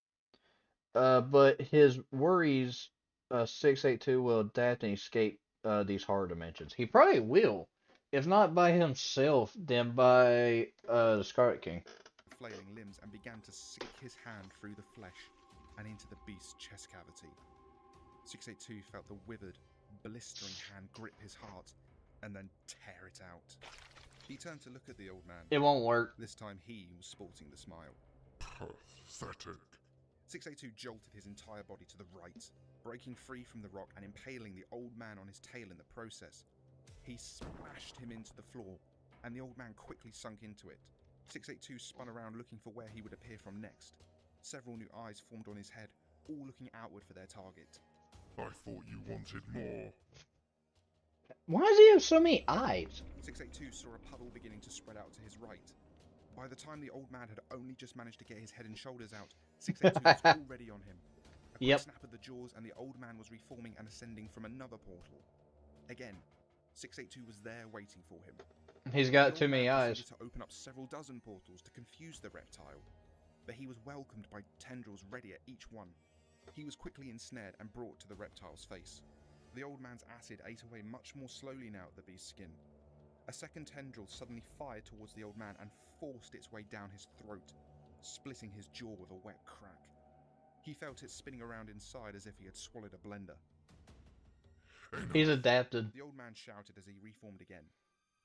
But his worries, 682 will adapt and escape these horror dimensions. He probably will. If not by himself, then by the Scarlet King.
Flailing limbs, and began to sink his hand through the flesh and into the beast's chest cavity. 682 felt the withered, blistering hand grip his heart and then tear it out. He turned to look at the old man.
It won't work.
This time he was sporting the smile.
Pathetic.
682 jolted his entire body to the right, breaking free from the rock and impaling the old man on his tail in the process. He splashed him into the floor, and the old man quickly sunk into it. 682 spun around looking for where he would appear from next. Several new eyes formed on his head, all looking outward for their target.
I thought you wanted more.
Why does he have so many eyes?
682 saw a puddle beginning to spread out to his right. By the time the old man had only just managed to get his head and shoulders out, 682 was already on him. A quick snap of the jaws, and the old man was reforming and ascending from another portal. Again, 682 was there waiting for him.
He's got too many eyes.
To open up several dozen portals to confuse the reptile. but he was welcomed by tendrils ready at each one. He was quickly ensnared and brought to the reptile's face. The old man's acid ate away much more slowly now at the beast's skin. A second tendril suddenly fired towards the old man and forced its way down his throat, splitting his jaw with a wet crack. He felt it spinning around inside as if he had swallowed a blender.
He's adapted.
The old man shouted as he reformed again.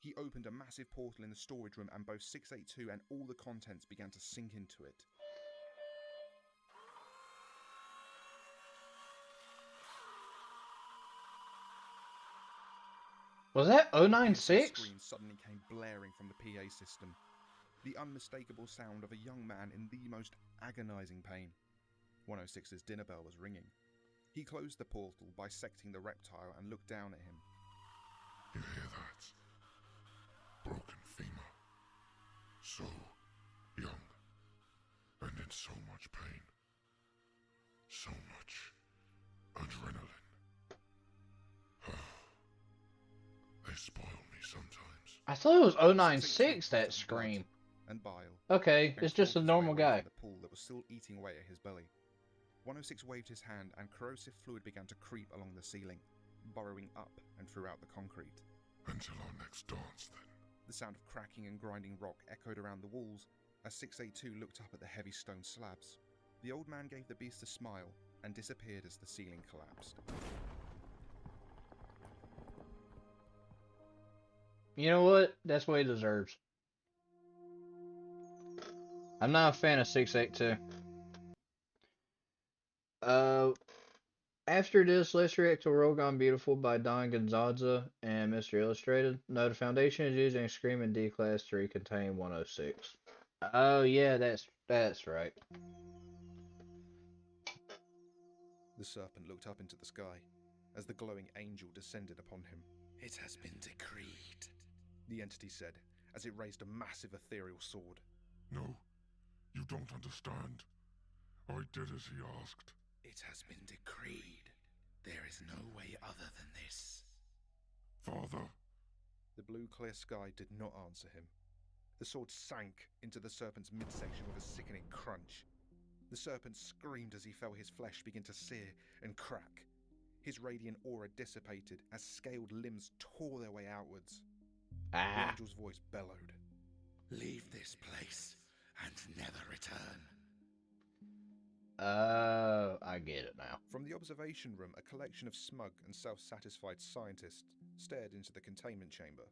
He opened a massive portal in the storage room and both 682 and all the contents began to sink into it.
Was that
The
096?
scream suddenly came blaring from the PA system. The unmistakable sound of a young man in the most agonizing pain. 106's dinner bell was ringing. He closed the portal, bisecting the reptile, and looked down at him.
You hear that? Broken femur. So young, and in so much pain. So much adrenaline. They spoil me sometimes.
I thought it was 096 that scream.
And bile.
Okay, it's just a normal guy.
The pool that was still eating away at his belly. 106 waved his hand and corrosive fluid began to creep along the ceiling, burrowing up and throughout the concrete.
Until our next dance, then.
The sound of cracking and grinding rock echoed around the walls as 682 looked up at the heavy stone slabs. The old man gave the beast a smile and disappeared as the ceiling collapsed.
You know what? That's what he deserves. I'm not a fan of 682. After this, let's react to World Gone Beautiful by Don Gonzaga and Mr. Illustrated. No, the Foundation is using Screaming D Class to recontain 106. Oh yeah, that's right.
The serpent looked up into the sky as the glowing angel descended upon him.
It has been decreed,
the entity said as it raised a massive ethereal sword.
No, you don't understand. I did as he asked.
It has been decreed. There is no way other than this.
Father?
The blue clear sky did not answer him. The sword sank into the serpent's midsection with a sickening crunch. The serpent screamed as he felt his flesh begin to sear and crack. His radiant aura dissipated as scaled limbs tore their way outwards. The angel's voice bellowed.
Leave this place and never return.
I get it now.
From the observation room, a collection of smug and self-satisfied scientists stared into the containment chamber.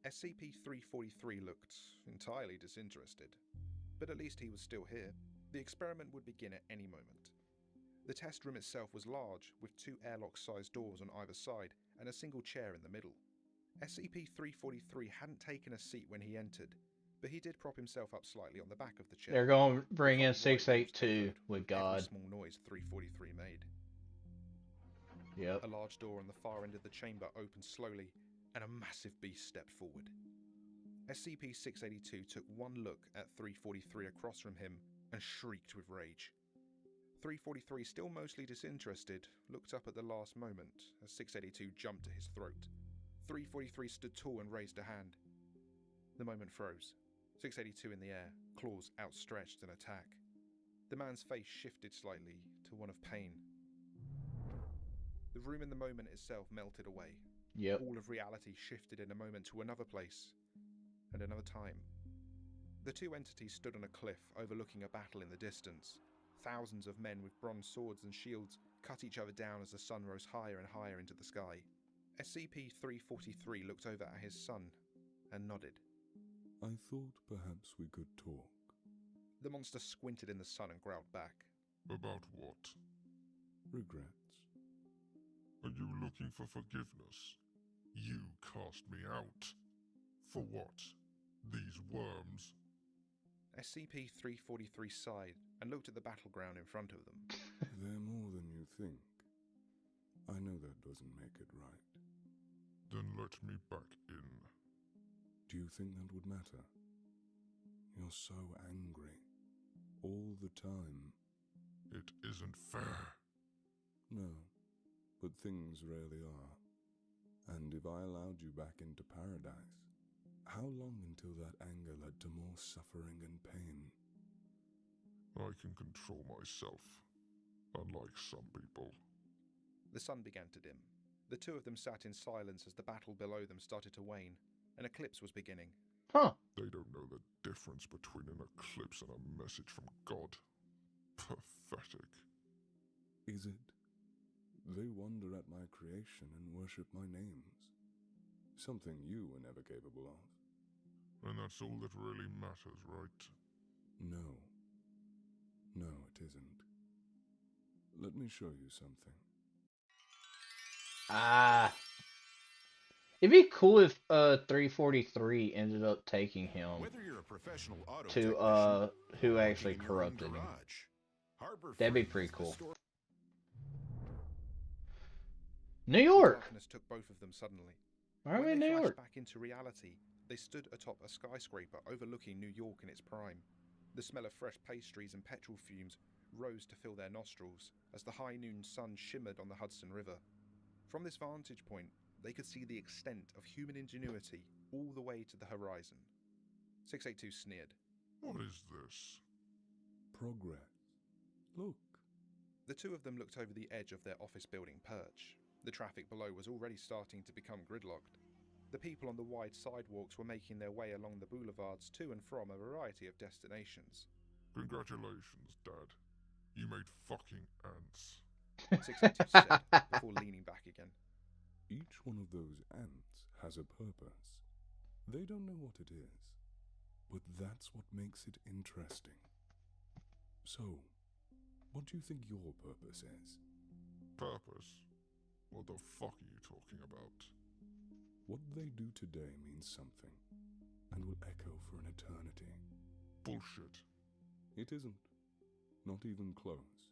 SCP-343 looked entirely disinterested, but at least he was still here. The experiment would begin at any moment. The test room itself was large, with 2 airlock-sized doors on either side and a single chair in the middle. SCP-343 hadn't taken a seat when he entered, but he did prop himself up slightly on the back of the chair.
They're going to bring in 682 with God.
Every small noise 343 made.
Yep.
A large door on the far end of the chamber opened slowly, and a massive beast stepped forward. SCP-682 took one look at 343 across from him and shrieked with rage. 343, still mostly disinterested, looked up at the last moment as 682 jumped to his throat. 343 stood tall and raised a hand. The moment froze. 682 in the air, claws outstretched in attack. The man's face shifted slightly to one of pain. The room in the moment itself melted away.
Yep.
All of reality shifted in a moment to another place and another time. The two entities stood on a cliff overlooking a battle in the distance. Thousands of men with bronze swords and shields cut each other down as the sun rose higher and higher into the sky. SCP-343 looked over at his son and nodded.
I thought perhaps we could talk.
The monster squinted in the sun and growled back.
About what?
Regrets.
Are you looking for forgiveness? You cast me out. For what? These worms?
SCP-343 sighed and looked at the battleground in front of them.
They're more than you think. I know that doesn't make it right.
Then let me back in.
Do you think that would matter? You're so angry. All the time.
It isn't fair.
No, but things rarely are. And if I allowed you back into paradise, how long until that anger led to more suffering and pain?
I can control myself, unlike some people.
The sun began to dim. The two of them sat in silence as the battle below them started to wane. An eclipse was beginning.
Huh.
They don't know the difference between an eclipse and a message from God. Pathetic.
Is it? They wonder at my creation and worship my names. Something you were never capable of.
And that's all that really matters, right?
No. No, it isn't. Let me show you something.
It'd be cool if 343 ended up taking him to who actually corrupted him. That'd be pretty cool. New York.
Darkness took both of them suddenly.
Why are we in
When they
New
flashed
York?
back into reality, they stood atop a skyscraper overlooking New York in its prime. The smell of fresh pastries and petrol fumes rose to fill their nostrils as the high noon sun shimmered on the Hudson River. From this vantage point, they could see the extent of human ingenuity all the way to the horizon. 682 sneered.
What is this?
Progress. Look.
The two of them looked over the edge of their office building perch. The traffic below was already starting to become gridlocked. The people on the wide sidewalks were making their way along the boulevards to and from a variety of destinations.
Congratulations, Dad. You made fucking ants.
682 said, before leaning back again.
Each one of those ants has a purpose. They don't know what it is, but that's what makes it interesting. So, what do you think your purpose is?
Purpose? What the fuck are you talking about?
What they do today means something, and will echo for an eternity.
Bullshit.
It isn't. Not even close.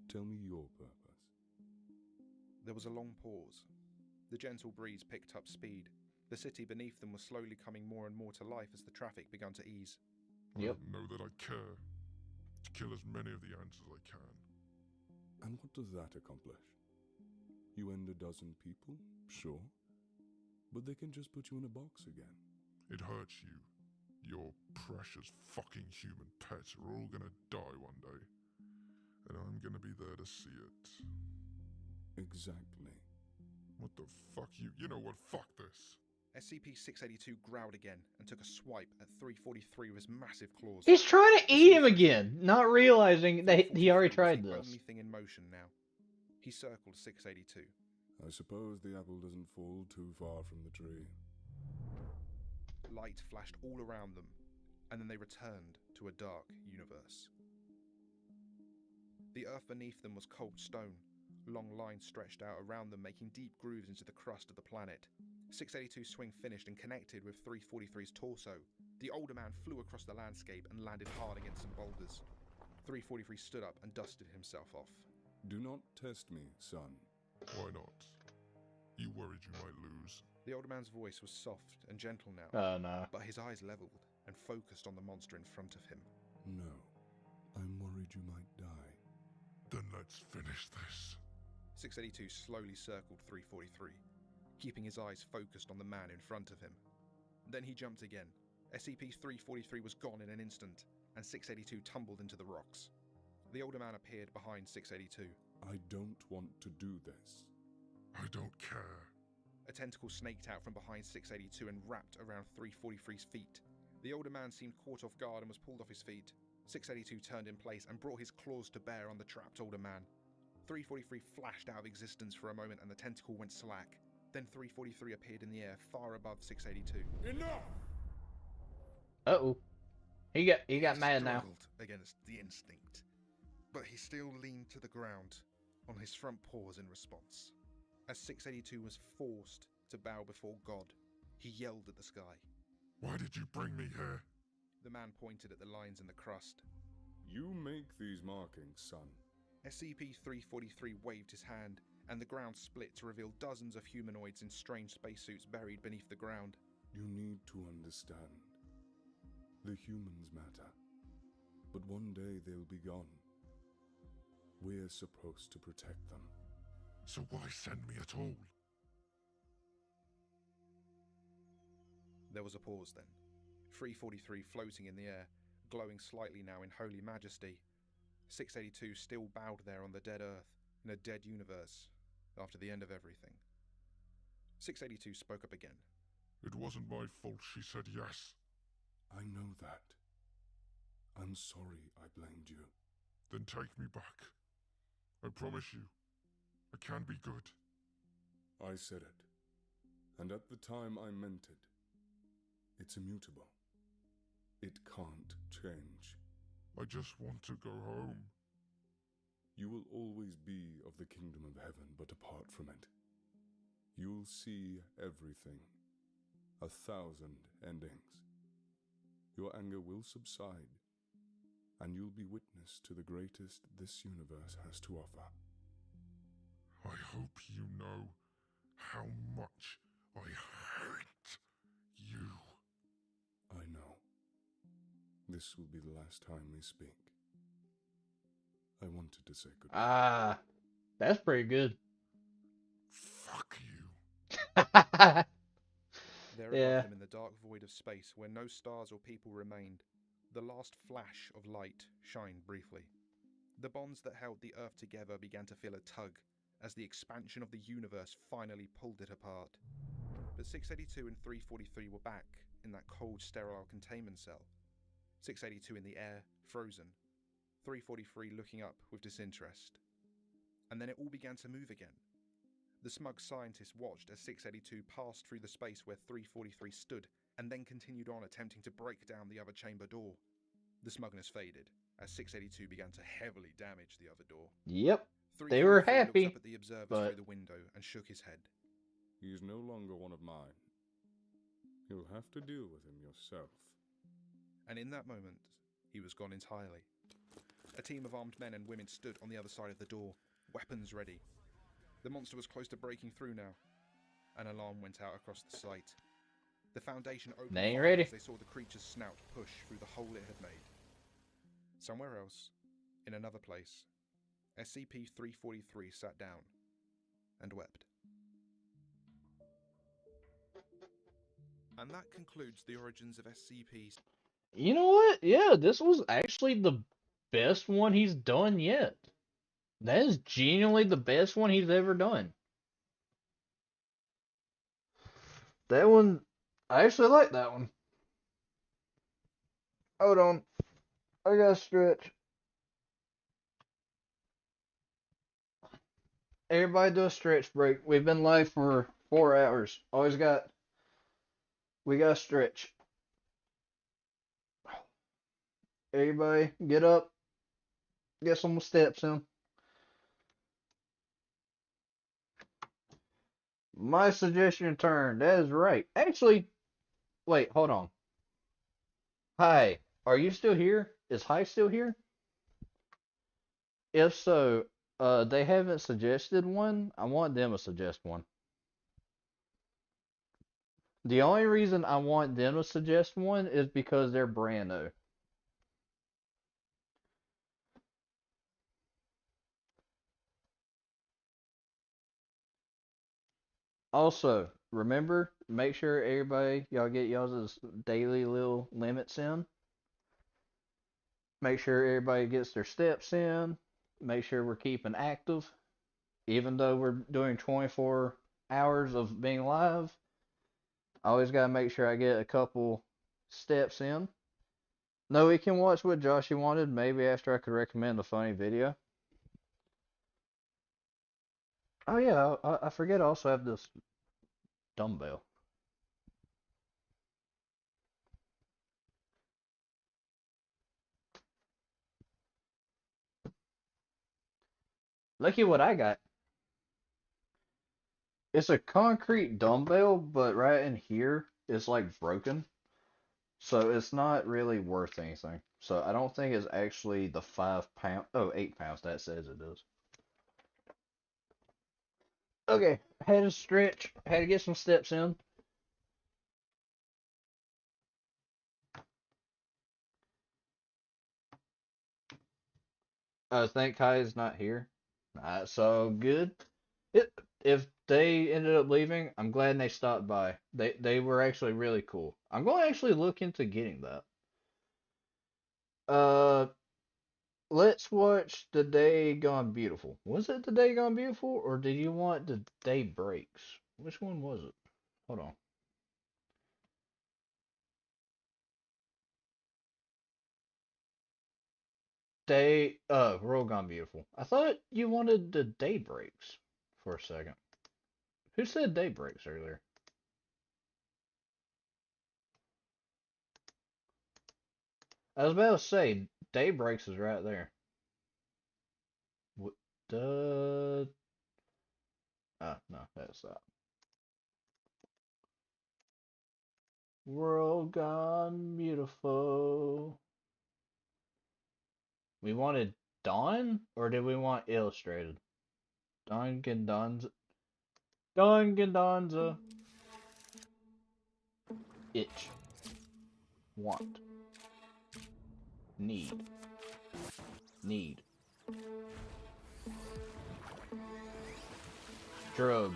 Tell me your purpose.
There was a long pause. The gentle breeze picked up speed. The city beneath them was slowly coming more and more to life as the traffic began to ease.
Yep. I know that I care. To kill as many of the ants as I can.
And what does that accomplish? You end a dozen people, sure. But they can just put you in a box again.
It hurts you. Your precious fucking human pets are all gonna die one day. And I'm gonna be there to see it.
Exactly.
What the fuck you know what, fuck this.
SCP-682 growled again and took a swipe at 343 with his massive claws.
He's trying to eat him again, not realizing that he already tried
the
this.
only thing in motion now. He circled 682.
I suppose the apple doesn't fall too far from the tree.
Light flashed all around them, and then they returned to a dark universe. The earth beneath them was cold stone. Long lines stretched out around them, making deep grooves into the crust of the planet. 682's swing finished and connected with 343's torso. The older man flew across the landscape and landed hard against some boulders. 343 stood up and dusted himself off.
Do not test me, son.
Why not? You worried you might lose.
The older man's voice was soft and gentle now.
Oh, no.
But his eyes leveled and focused on the monster in front of him.
No. I'm worried you might die.
Then let's finish this.
682 slowly circled 343, keeping his eyes focused on the man in front of him. Then he jumped again. SCP-343 was gone in an instant, and 682 tumbled into the rocks. The older man appeared behind 682.
I don't want to do this.
I don't care.
A tentacle snaked out from behind 682 and wrapped around 343's feet. The older man seemed caught off guard and was pulled off his feet. 682 turned in place and brought his claws to bear on the trapped older man. 343 flashed out of existence for a moment and the tentacle went slack. Then 343 appeared in the air far above 682.
Enough!
Uh-oh. He got mad now.
Against the instinct. But he still leaned to the ground, on his front paws in response. As 682 was forced to bow before God, he yelled at the sky.
Why did you bring me here?
The man pointed at the lines in the crust.
You make these markings, son.
SCP-343 waved his hand, and the ground split to reveal dozens of humanoids in strange spacesuits buried beneath the ground.
You need to understand. The humans matter. But one day they'll be gone. We're supposed to protect them.
So why send me at all?
There was a pause then. 343 floating in the air, glowing slightly now in holy majesty. 682 still bowed there on the dead earth, in a dead universe, after the end of everything. 682 spoke up again.
It wasn't my fault she said yes.
I know that. I'm sorry I blamed you.
Then take me back. I promise you, I can be good.
I said it, and at the time I meant it. It's immutable. It can't change.
I just want to go home.
You will always be of the kingdom of heaven, but apart from it, you'll see everything. 1,000 endings. Your anger will subside, and you'll be witness to the greatest this universe has to offer.
I hope you know how much I hate you.
I know. This will be the last time we speak. I wanted to say goodbye.
Ah, that's pretty good.
Fuck you.
There
Yeah.
above them in the dark void of space, where no stars or people remained, the last flash of light shined briefly. The bonds that held the Earth together began to feel a tug, as the expansion of the universe finally pulled it apart. But 682 and 343 were back in that cold, sterile containment cell. 682 in the air, frozen. 343 looking up with disinterest. And then it all began to move again. The smug scientist watched as 682 passed through the space where 343 stood, and then continued on attempting to break down the other chamber door. The smugness faded, as 682 began to heavily damage the other door.
Yep, they were
343
happy,
looked up at the observers through the window and shook his head.
He is no longer one of mine. You'll have to deal with him yourself.
And in that moment, he was gone entirely. A team of armed men and women stood on the other side of the door, weapons ready. The monster was close to breaking through now. An alarm went out across the site. The Foundation opened
They ain't
fire
ready.
as they saw the creature's snout push through the hole it had made. Somewhere else, in another place, SCP-343 sat down and wept. And that concludes the origins of SCP.
You know what? Yeah, this was actually the best one he's done yet. That is genuinely the best one he's ever done. That one, I actually like that one. Hold on. I gotta stretch. Everybody do a stretch break. We've been live for 4 hours. We gotta stretch. Everybody get up. Get some steps in. My suggestion turn. That is right. Actually, wait, hold on. Hi, are you still here? Is Hi still here? If so, they haven't suggested one. I want them to suggest one. The only reason I want them to suggest one is because they're brand new. Also, remember, make sure everybody, y'all get y'all's daily little limits in. Make sure everybody gets their steps in. Make sure we're keeping active. Even though we're doing 24 hours of being live, I always got to make sure I get a couple steps in. No, we can watch what Joshy wanted. Maybe after I could recommend a funny video. Oh yeah, I forget I also have this dumbbell. Look at what I got. It's a concrete dumbbell, but right in here it's like broken. So it's not really worth anything. So I don't think it's actually the 5 pound, 8 pounds that says it is. Okay, had to stretch, had to get some steps in. I think Kai's not here. So good. If they ended up leaving, I'm glad they stopped by. They were actually really cool. I'm going to actually look into getting that. Uh, let's watch The Day Gone Beautiful. Was it The Day Gone Beautiful, or did you want The Day Breaks? Which one was it? Hold on. World Gone Beautiful. I thought you wanted The Day Breaks for a second. Who said Day Breaks earlier? I was about to say, Day Breaks is right there. What the... no, that's that. World Gone Beautiful. We wanted Dawn, or did we want Illustrated? Dawn Gendonza. Dawn Gendonza. Itch. Want. Need. Need. Drug.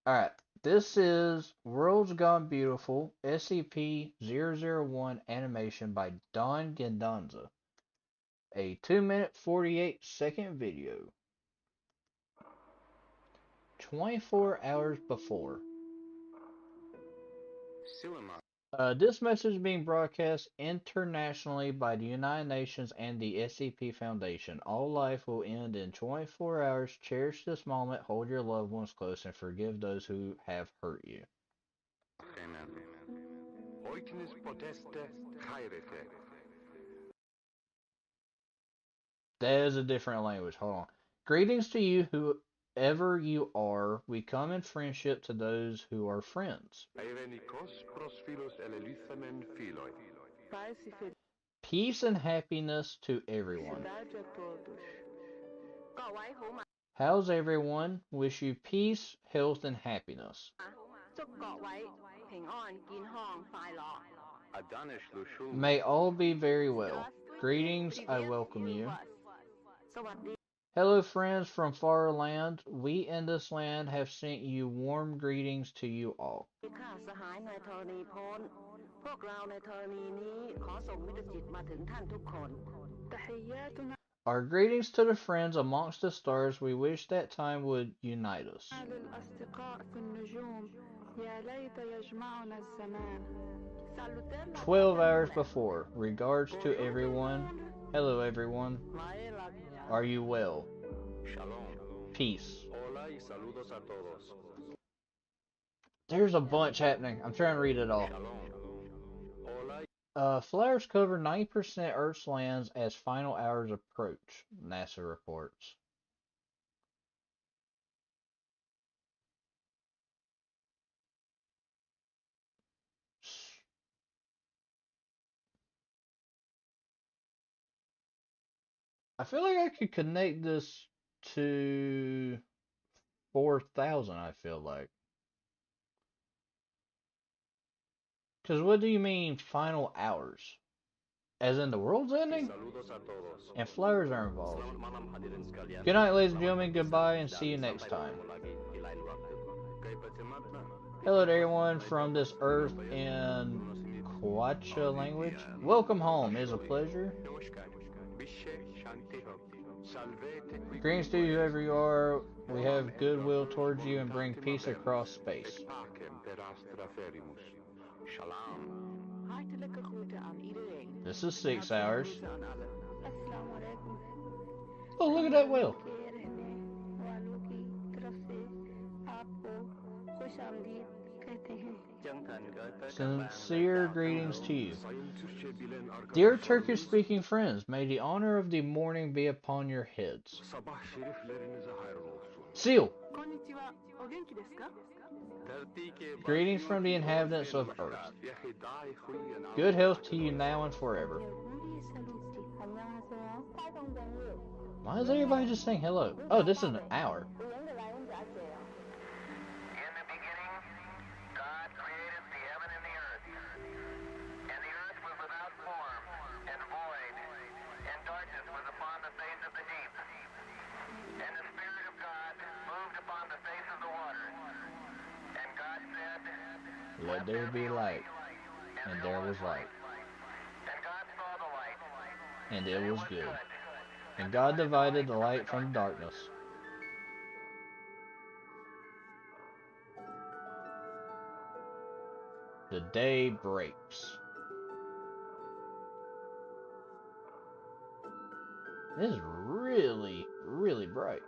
Alright. This is World's Gone Beautiful, SCP-001 animation by Don Gendonza. A 2-minute 48-second video. 24 hours before. This message is being broadcast internationally by the United Nations and the SCP Foundation. All life will end in 24 hours. Cherish this moment, hold your loved ones close, and forgive those who have hurt you. That is a different language. Hold on. Greetings to you, whoever you are. We come in friendship to those who are friends. Peace and happiness to everyone. How's everyone? Wish you peace, health, and happiness. May all be very well. Greetings, I welcome you. Hello friends from far land. We in this land have sent you warm greetings to you all. Our greetings to the friends amongst the stars. We wish that time would unite us. 12 hours before. Regards to everyone. Hello everyone. Are you well? Peace. There's a bunch happening. I'm trying to read it all. Flares cover 90% Earth's lands as final hours approach, NASA reports. I feel like I could connect this to 4,000, I feel like. Because what do you mean final hours? As in the world's ending? And flowers are involved. Good night, ladies and gentlemen. Goodbye, and see you next time. Hello to everyone from this earth in Quechua language. Welcome home. It is a pleasure. Greetings to you, whoever you are. We have goodwill towards you and bring peace across space. This is 6 hours. Oh, look at that whale. Sincere greetings to you. Dear Turkish-speaking friends, may the honor of the morning be upon your heads. Seal! Greetings from the inhabitants of Earth. Good health to you now and forever. Why is everybody just saying hello? Oh, this is an hour. Let there be light, and there was light. and it was good. And God divided the light from the darkness. The day breaks. This is really, really bright.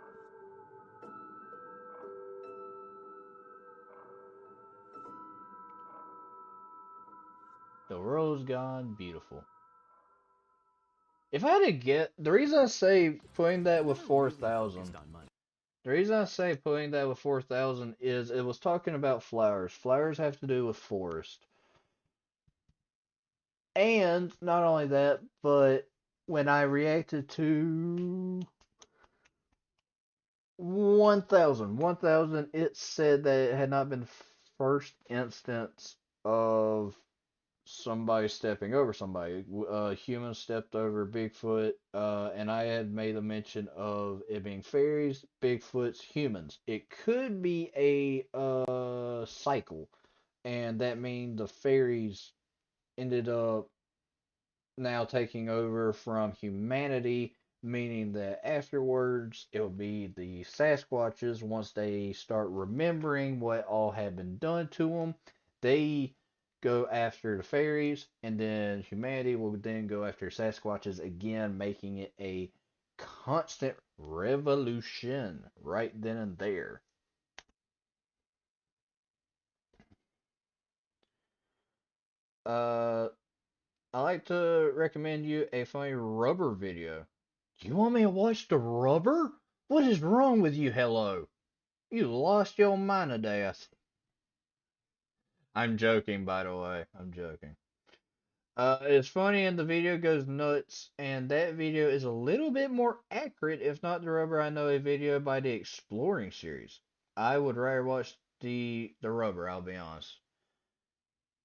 The world's gone beautiful. If I had to get, the reason I say putting that with 4,000, the reason I say putting that with 4,000 is it was talking about flowers. Flowers have to do with forest. And not only that, but when I reacted to 1,000, it said that it had not been first instance of somebody stepping over somebody. Humans stepped over Bigfoot, and I had made a mention of it being fairies, Bigfoots, humans. It could be a cycle, and that means the fairies ended up now taking over from humanity, meaning that afterwards it will be the Sasquatches. Once they start remembering what all had been done to them, they go after the fairies, and then humanity will then go after Sasquatches again, making it a constant revolution right then and there. I like to recommend you a funny rubber video. Do you want me to watch the rubber? What is wrong with you, hello? You lost your mind today. I'm joking, by the way. I'm joking. It's funny and the video goes nuts, and that video is a little bit more accurate, if not the rubber. I know a video by the Exploring series. I would rather watch the rubber, I'll be honest.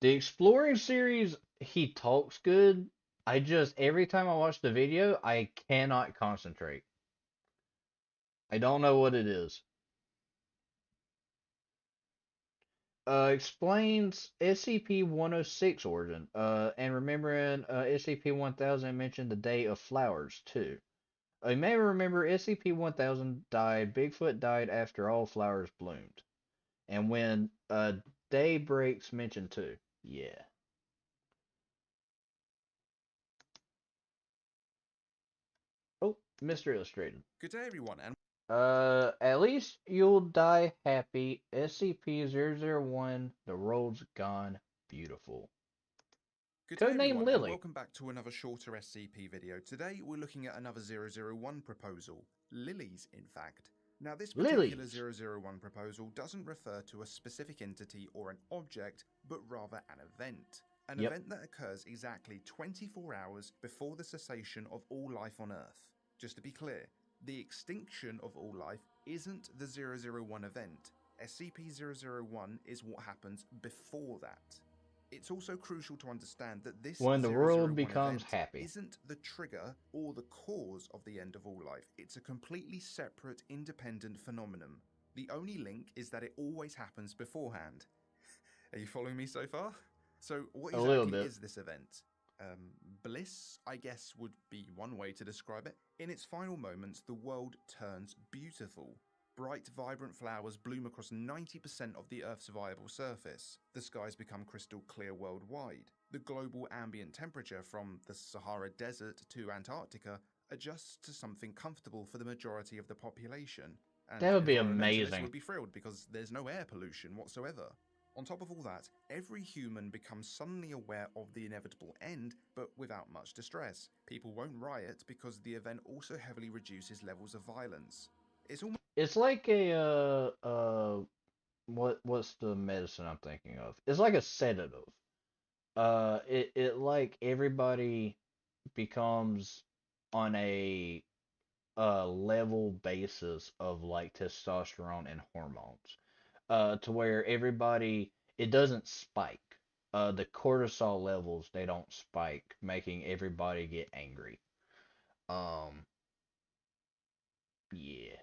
The Exploring series, he talks good. I just, every time I watch the video, I cannot concentrate. I don't know what it is. Explains SCP-106 origin. And remembering SCP-1000 mentioned the Day of Flowers, too. You may remember SCP-1000 died, Bigfoot died after all flowers bloomed. And when day breaks mentioned, too. Yeah. Oh, Mr. Illustrated.
Good day, everyone, and
at least you'll die happy. SCP-001, the road's gone beautiful.
Good day, everyone,
Lily.
and welcome back to another shorter SCP video. Today, we're looking at another 001 proposal. Lily's, in fact. Now, this particular 001 proposal doesn't refer to a specific entity or an object, but rather an event. An event that occurs exactly 24 hours before the cessation of all life on Earth. Just to be clear, the extinction of all life isn't the 001 event. SCP-001 is what happens before that. It's also crucial to understand that this
when the world becomes
event
happy
isn't the trigger or the cause of the end of all life. It's a completely separate, independent phenomenon. The only link is that it always happens beforehand. Are you following me so far? So what exactly is this event? Bliss, I guess, would be one way to describe it. In its final moments, the world turns beautiful. Bright, vibrant flowers bloom across 90% of the Earth's viable surface. The skies become crystal clear worldwide. The global ambient temperature from the Sahara Desert to Antarctica adjusts to something comfortable for the majority of the population. And
that would be
environmentalists
amazing.
would be thrilled because there's no air pollution whatsoever. On top of all that, every human becomes suddenly aware of the inevitable end, but without much distress. People won't riot because the event also heavily reduces levels of violence.
It's like a what's the medicine I'm thinking of? It's like a sedative. It like everybody becomes on a level basis of like testosterone and hormones. To where everybody, it doesn't spike. The cortisol levels, they don't spike, making everybody get angry. Yeah.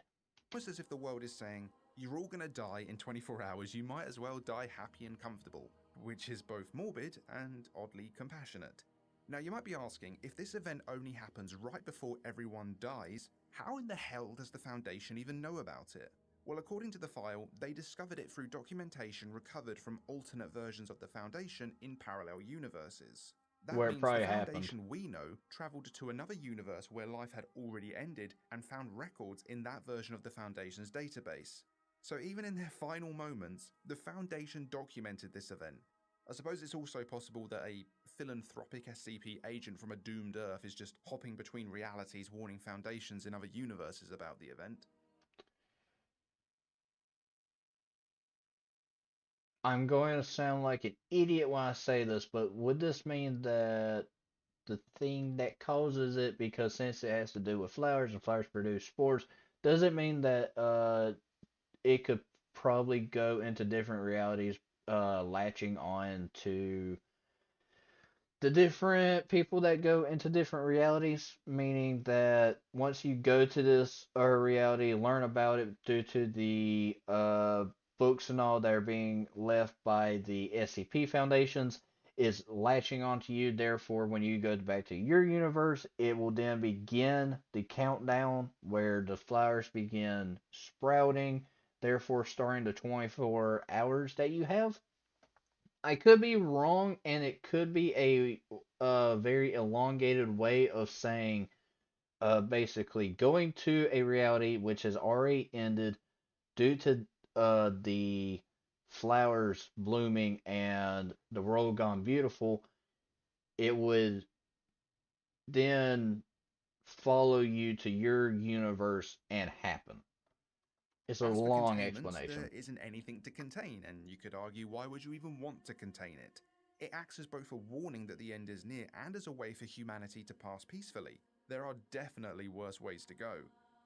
Almost as if the world is saying, you're all gonna die in 24 hours, you might as well die happy and comfortable, which is both morbid and oddly compassionate. Now you might be asking, if this event only happens right before everyone dies, how in the hell does the Foundation even know about it? Well, according to the file, they discovered it through documentation recovered from alternate versions of the Foundation in parallel universes. That
Where it
means the
probably happened.
Foundation we know travelled to another universe where life had already ended and found records in that version of the Foundation's database. So even in their final moments, the Foundation documented this event. I suppose it's also possible that a philanthropic SCP agent from a doomed Earth is just hopping between realities warning Foundations in other universes about the event.
I'm going to sound like an idiot when I say this, but would this mean that the thing that causes it, because since it has to do with flowers and flowers produce spores, does it mean that it could probably go into different realities, latching on to the different people that go into different realities, meaning that once you go to this reality, learn about it due to the books and all that are being left by the SCP Foundations, is latching onto you. Therefore, when you go back to your universe, it will then begin the countdown where the flowers begin sprouting, therefore starting the 24 hours that you have. I could be wrong, and it could be a very elongated way of saying, basically going to a reality which has already ended due to the flowers blooming and the world gone beautiful. It would then follow you to your universe and happen. It's a
As for
long
containment, there
explanation.
isn't anything to contain, and you could argue, why would you even want to contain it? It acts as both a warning that the end is near and as a way for humanity to pass peacefully. There are definitely worse ways to go.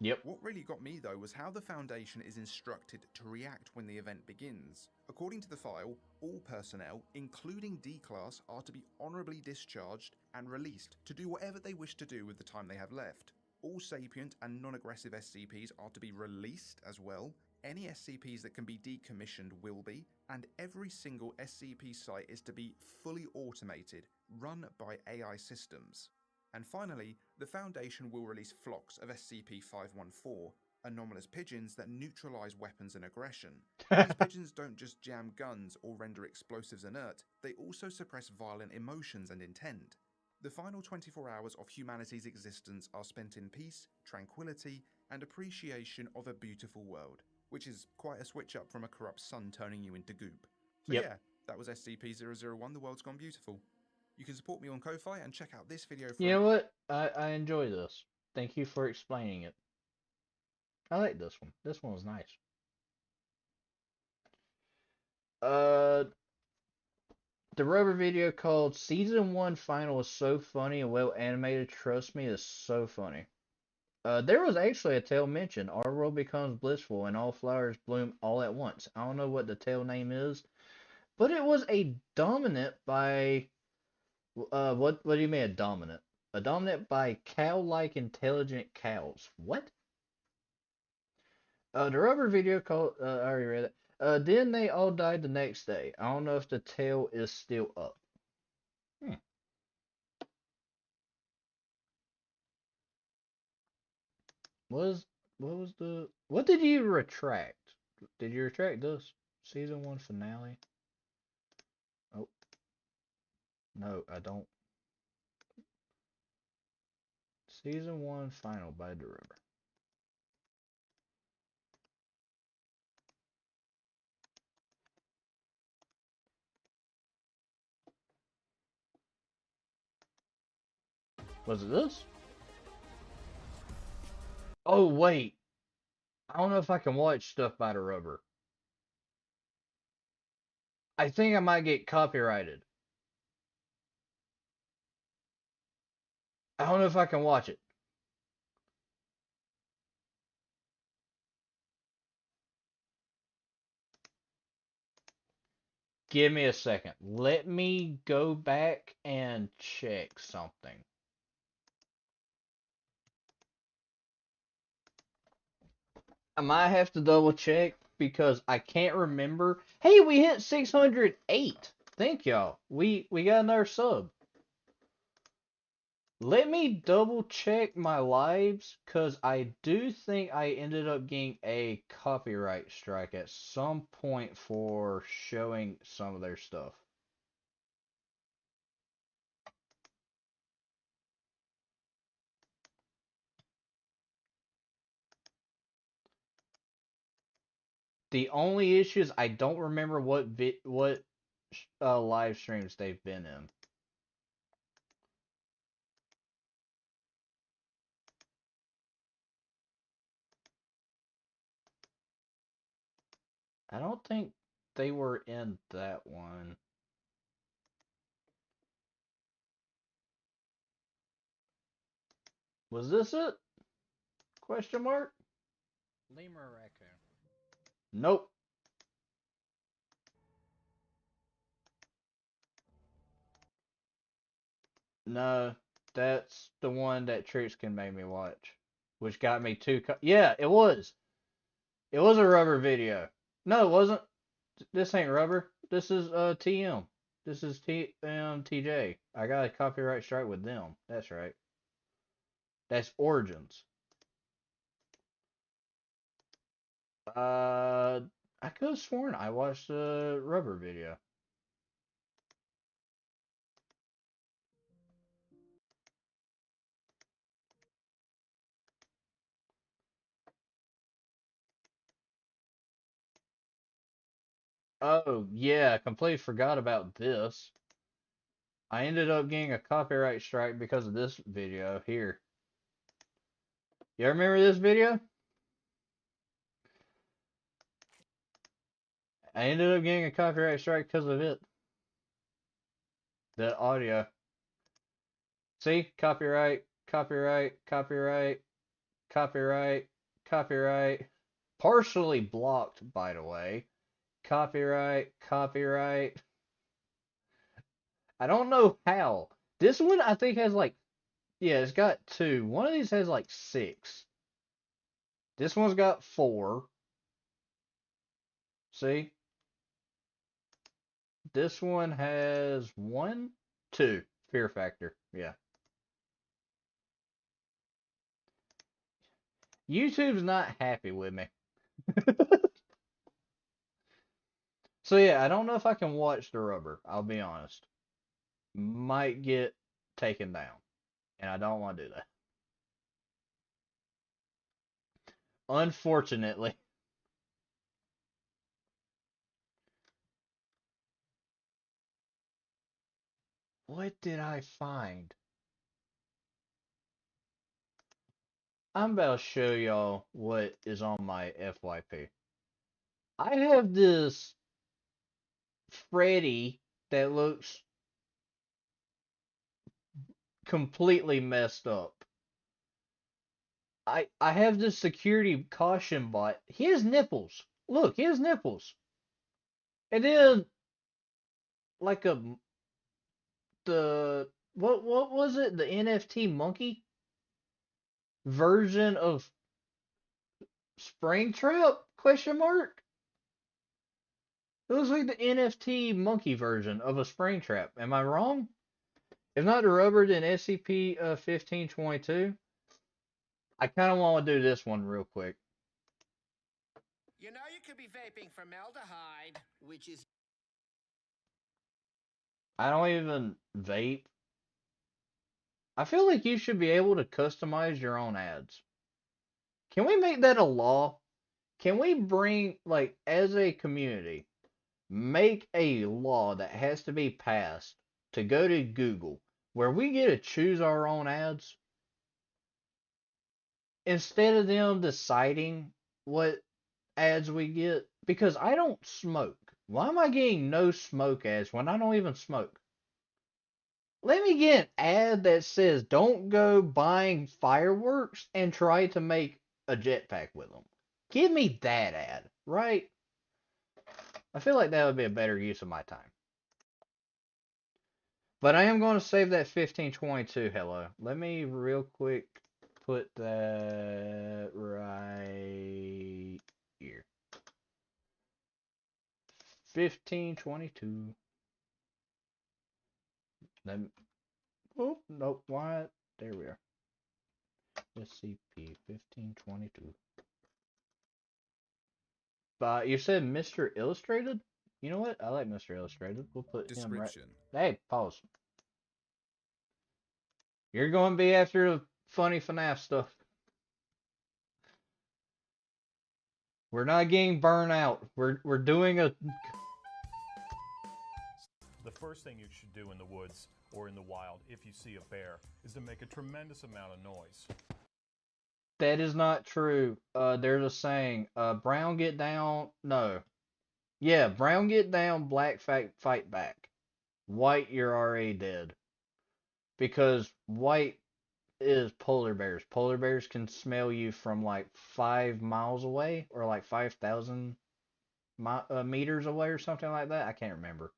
Yep.
What really got me though was how the Foundation is instructed to react when the event begins. According to the file, all personnel, including D-Class, are to be honourably discharged and released to do whatever they wish to do with the time they have left. All sapient and non-aggressive SCPs are to be released as well. Any SCPs that can be decommissioned will be, and every single SCP site is to be fully automated, run by AI systems. And finally, the Foundation will release flocks of SCP-514, anomalous pigeons that neutralize weapons and aggression. These pigeons don't just jam guns or render explosives inert, they also suppress violent emotions and intent. The final 24 hours of humanity's existence are spent in peace, tranquility, and appreciation of a beautiful world, which is quite a switch up from a corrupt sun turning you into goop. So
Yep.
yeah, that was SCP-001, The World's Gone Beautiful. You can support me on Ko-Fi and check out this video for...
You know what? I enjoy this. Thank you for explaining it. I like this one. This one was nice. The rubber video called Season 1 Final is so funny and well animated. Trust me, it's so funny. There was actually a tale mentioned. Our world becomes blissful and all flowers bloom all at once. I don't know what the tale name is, but it was a dominant by what do you mean a dominant? A dominant by cow-like intelligent cows. What? The rubber video called I already read it. Then they all died the next day. I don't know if the tale is still up. Was what did you retract? Did you retract this? Season 1 finale? Oh. No, I don't. Season 1 final by the river. Was it this? Oh, wait. I don't know if I can watch stuff by the rubber. I think I might get copyrighted. I don't know if I can watch it. Give me a second. Let me go back and check something. I might have to double check because I can't remember. Hey, we hit 608. Thank y'all. We got another sub. Let me double check my lives, because I do think I ended up getting a copyright strike at some point for showing some of their stuff. The only issue is I don't remember what live streams they've been in. I don't think they were in that one. Was this it? Question mark?
Lemur or raccoon?
Nope. No, that's the one that Trixkin made me watch, which got me two. Yeah, it was. It was a rubber video. No, it wasn't. This ain't rubber. This is TM. This is TJ. I got a copyright strike with them. That's right. That's Origins. I could have sworn I watched the rubber video. Oh, yeah, I completely forgot about this. I ended up getting a copyright strike because of this video here. You remember this video? I ended up getting a copyright strike because of it. The audio. See? Copyright, copyright, copyright, copyright, copyright. Partially blocked, by the way. Copyright, copyright. I don't know how. This one I think has like, yeah, it's got 2. One of these has like 6. This one's got 4. See? This one has 1, 2. Fear factor. Yeah. YouTube's not happy with me. So yeah, I don't know if I can watch the rubber. I'll be honest. Might get taken down. And I don't want to do that. Unfortunately. What did I find? I'm about to show y'all what is on my FYP. I have this Freddy that looks completely messed up. I have this security caution bot. He has nipples. Look, he has nipples. And then like what was it? The NFT monkey version of Springtrap? Question mark. It looks like the NFT monkey version of a Springtrap. Am I wrong? If not the rubber, then SCP 1522. I kind of want to do this one real quick.
You know you could be vaping formaldehyde, which is...
I don't even vape. I feel like you should be able to customize your own ads. Can we make that a law? Can we bring, like, as a community, make a law that has to be passed to go to Google where we get to choose our own ads? Instead of them deciding what ads we get, because I don't smoke. Why am I getting no smoke ads when I don't even smoke? Let me get an ad that says don't go buying fireworks and try to make a jetpack with them. Give me that ad, right? I feel like that would be a better use of my time. But I am going to save that 1522 hello. Let me real quick put that right here. 1522. Then, oh, nope, why? There we are. SCP-1522. You said Mr. Illustrated? You know what? I like Mr. Illustrated. We'll put him right. Hey, pause. You're going to be after the funny FNAF stuff. We're not getting burnt out. We're doing a...
The first thing you should do in the woods or in the wild if you see a bear is to make a tremendous amount of noise.
That is not true. There's a saying, brown get down, no. Yeah, brown get down, black fight back. White, you're already dead. Because white is polar bears. Polar bears can smell you from like 5 miles away, or like 5,000 meters away or something like that. I can't remember.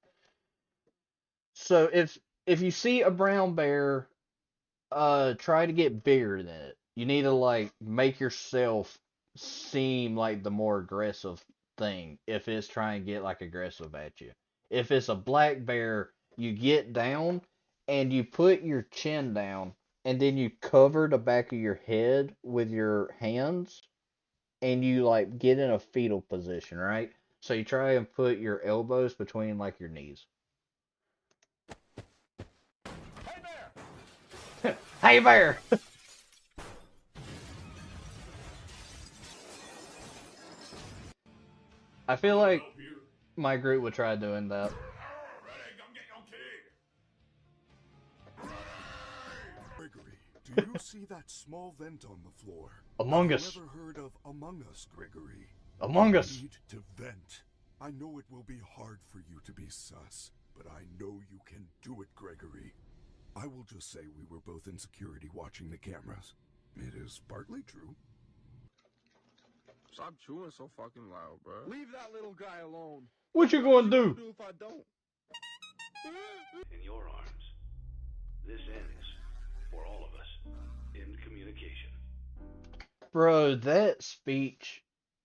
So if you see a brown bear, try to get bigger than it. You need to like make yourself seem like the more aggressive thing if it's trying to get like aggressive at you. If it's a black bear, you get down and you put your chin down and then you cover the back of your head with your hands and you like get in a fetal position, right? So you try and put your elbows between like your knees. Hey bear! I feel like my group would try doing that.
Gregory, do you see that small vent on the floor?
Among
Have
Us.
you ever heard of Among Us, Gregory?
Among
You
Us.
need to vent. I know it will be hard for you to be sus, but I know you can do it, Gregory. I will just say we were both in security watching the cameras. It is partly true.
Stop chewing so fucking loud, bro.
Leave that little guy alone.
What you gonna do?
Do if I don't?
In your arms. This ends for all of us in communication.
Bro, that speech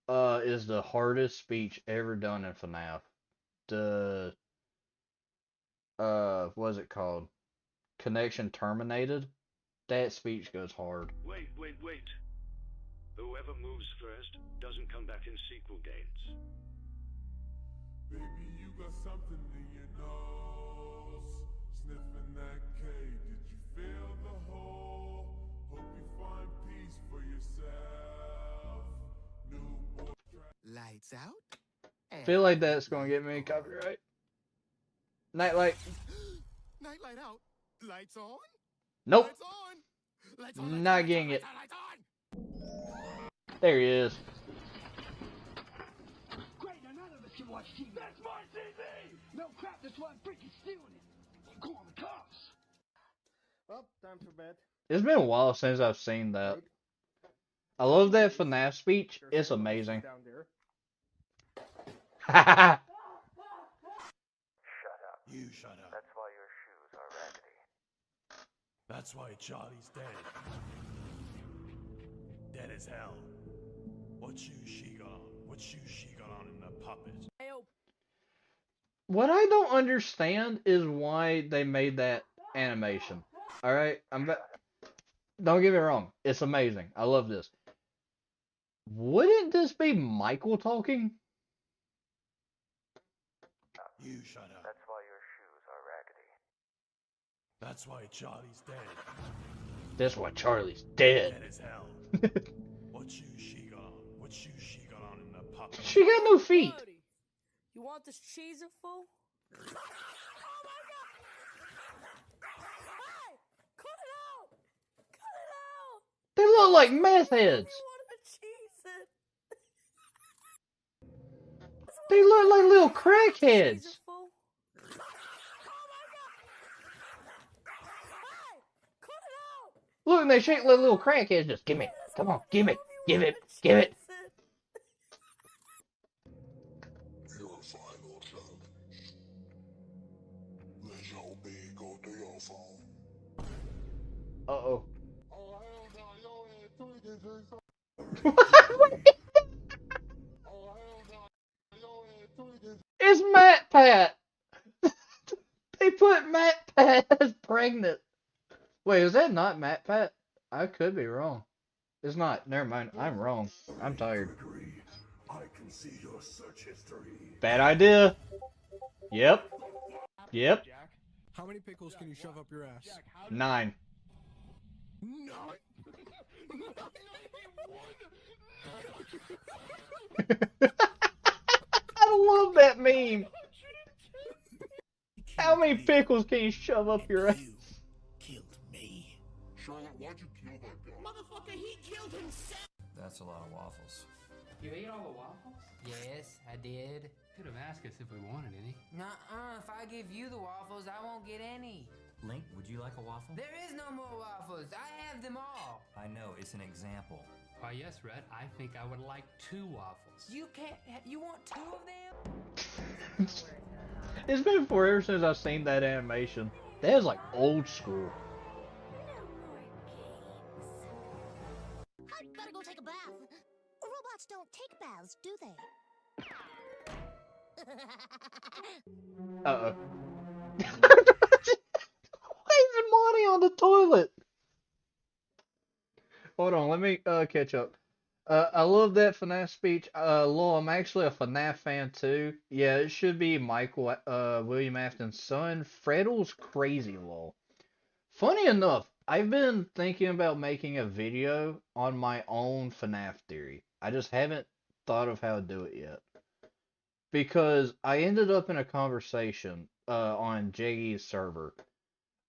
is the hardest speech ever done in FNAF. The what is it called? Connection terminated. That speech goes hard.
Wait. Whoever moves first doesn't come back in sequel games.
Baby, you got something in your nose. Sniffing that K, did you feel the hole? Hope you find peace for yourself. New boy.
Lights out.
Feel like that's gonna get me copyright. Nightlight.
Nightlight out. Lights on.
Nope.
Lights on. Lights on.
Not getting it. There he is.
Great, none of us can watch TV. That's my TV! No crap, that's why I'm freaking stealing it. Call the cops.
Well, time for bed.
It's been a while since I've seen that. I love that FNAF speech. It's amazing.
Down there.
Haha.
Shut up. You shut up. That's why your shoes are raggedy. That's why Charlie's dead. Dead as hell. What shoes she got on? What shoes she got on in the puppet?
What I don't understand is why they made that animation. Alright? Don't get me wrong. It's amazing. I love this. Wouldn't this be Michael talking?
You shut up. That's why your shoes are raggedy. That's why Charlie's dead.
That's why Charlie's dead.
Dead as hell. What shoes she got on? What shoes she got on in the puppet?
She got no feet.
Buddy, you want this cheese full? Oh my god! Hey! Cut it out! Cut it out!
They look like meth heads. They look like little crackheads. Look, they shake like little crackheads. Just give me. Come on, give me. Give it. Give it.
You're a fine little chub. Let your big go through your phone.
Uh-oh.
Oh, hell no, yo ain't tweaking, Jason.
It's Matt Pat. They put Matt Pat as pregnant. Wait, is that not Matt Pat? I could be wrong. It's not. Never mind. I'm wrong. I'm tired.
Gregory, I can see your search history.
Bad idea. Yep. Yep.
How many pickles can you shove up your ass?
9. I love that meme. How many pickles can you shove up your ass?
Charlotte, why'd you kill that guy?
Motherfucker, he killed himself!
That's a lot of waffles.
You ate all the waffles?
Yes, I did.
Could have asked us if we wanted any.
Nuh-uh, if I give you the waffles, I won't get any.
Link, would you like a waffle?
There is no more waffles. I have them all.
I know, it's an example.
Why, yes, Red, I think I would like 2 waffles.
You can't, you want 2 of them?
It's been forever since I've seen that animation. That is like old school.
I'd better go take a bath. Robots don't take baths, do they?
Uh-oh. Why is Monty on the toilet? Hold on, let me catch up. I love that FNAF speech. Lol, I'm actually a FNAF fan too. Yeah, it should be Michael William Afton's son. Freddle's crazy, lol. Funny enough, I've been thinking about making a video on my own FNAF theory. I just haven't thought of how to do it yet. Because I ended up in a conversation on JE's server.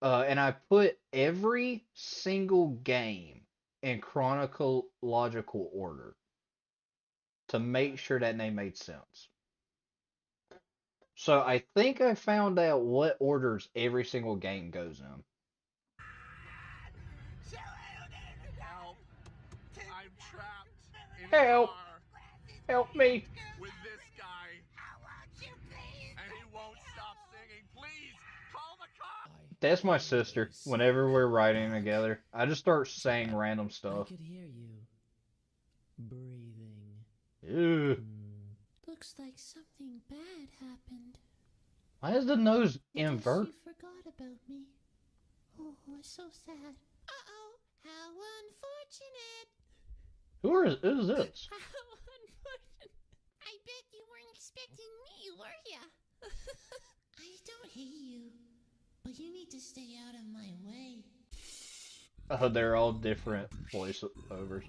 And I put every single game in chronological order to make sure that they made sense. So I think I found out what orders every single game goes in.
Help! I'm trapped in
Help!
a car
Help me!
with this guy. And he won't stop singing. Please, call the cops!
That's my sister. Whenever we're writing together, I just start saying random stuff.
I could hear you breathing.
Ew.
Looks like something bad happened.
Why is the nose
I guess
invert?
you forgot about me. Oh, it's so sad. Uh-oh, how unfortunate.
Who's this?
How unfortunate. I bet you weren't expecting me, were ya? I don't hate you, but you need to stay out of my way.
Oh, they're all different voiceovers.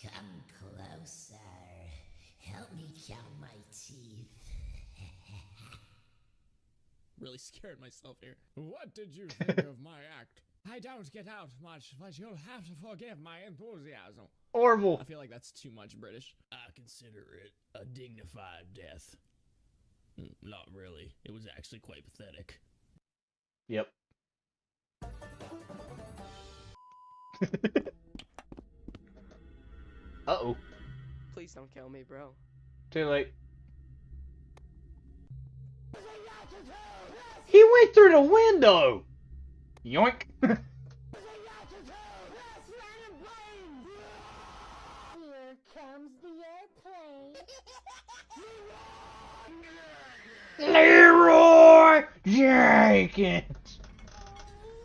Come closer. Help me count my teeth.
Really scared myself here. What did you think of my act? I don't get out much, but you'll have to forgive my enthusiasm.
Horrible.
I feel like that's too much British. I consider it a dignified death. Not really. It was actually quite pathetic.
Yep. Uh-oh.
Please don't kill me, bro.
Too late. He went through the window! Yoink.
Here comes the airplane.
Leroy Jenkins!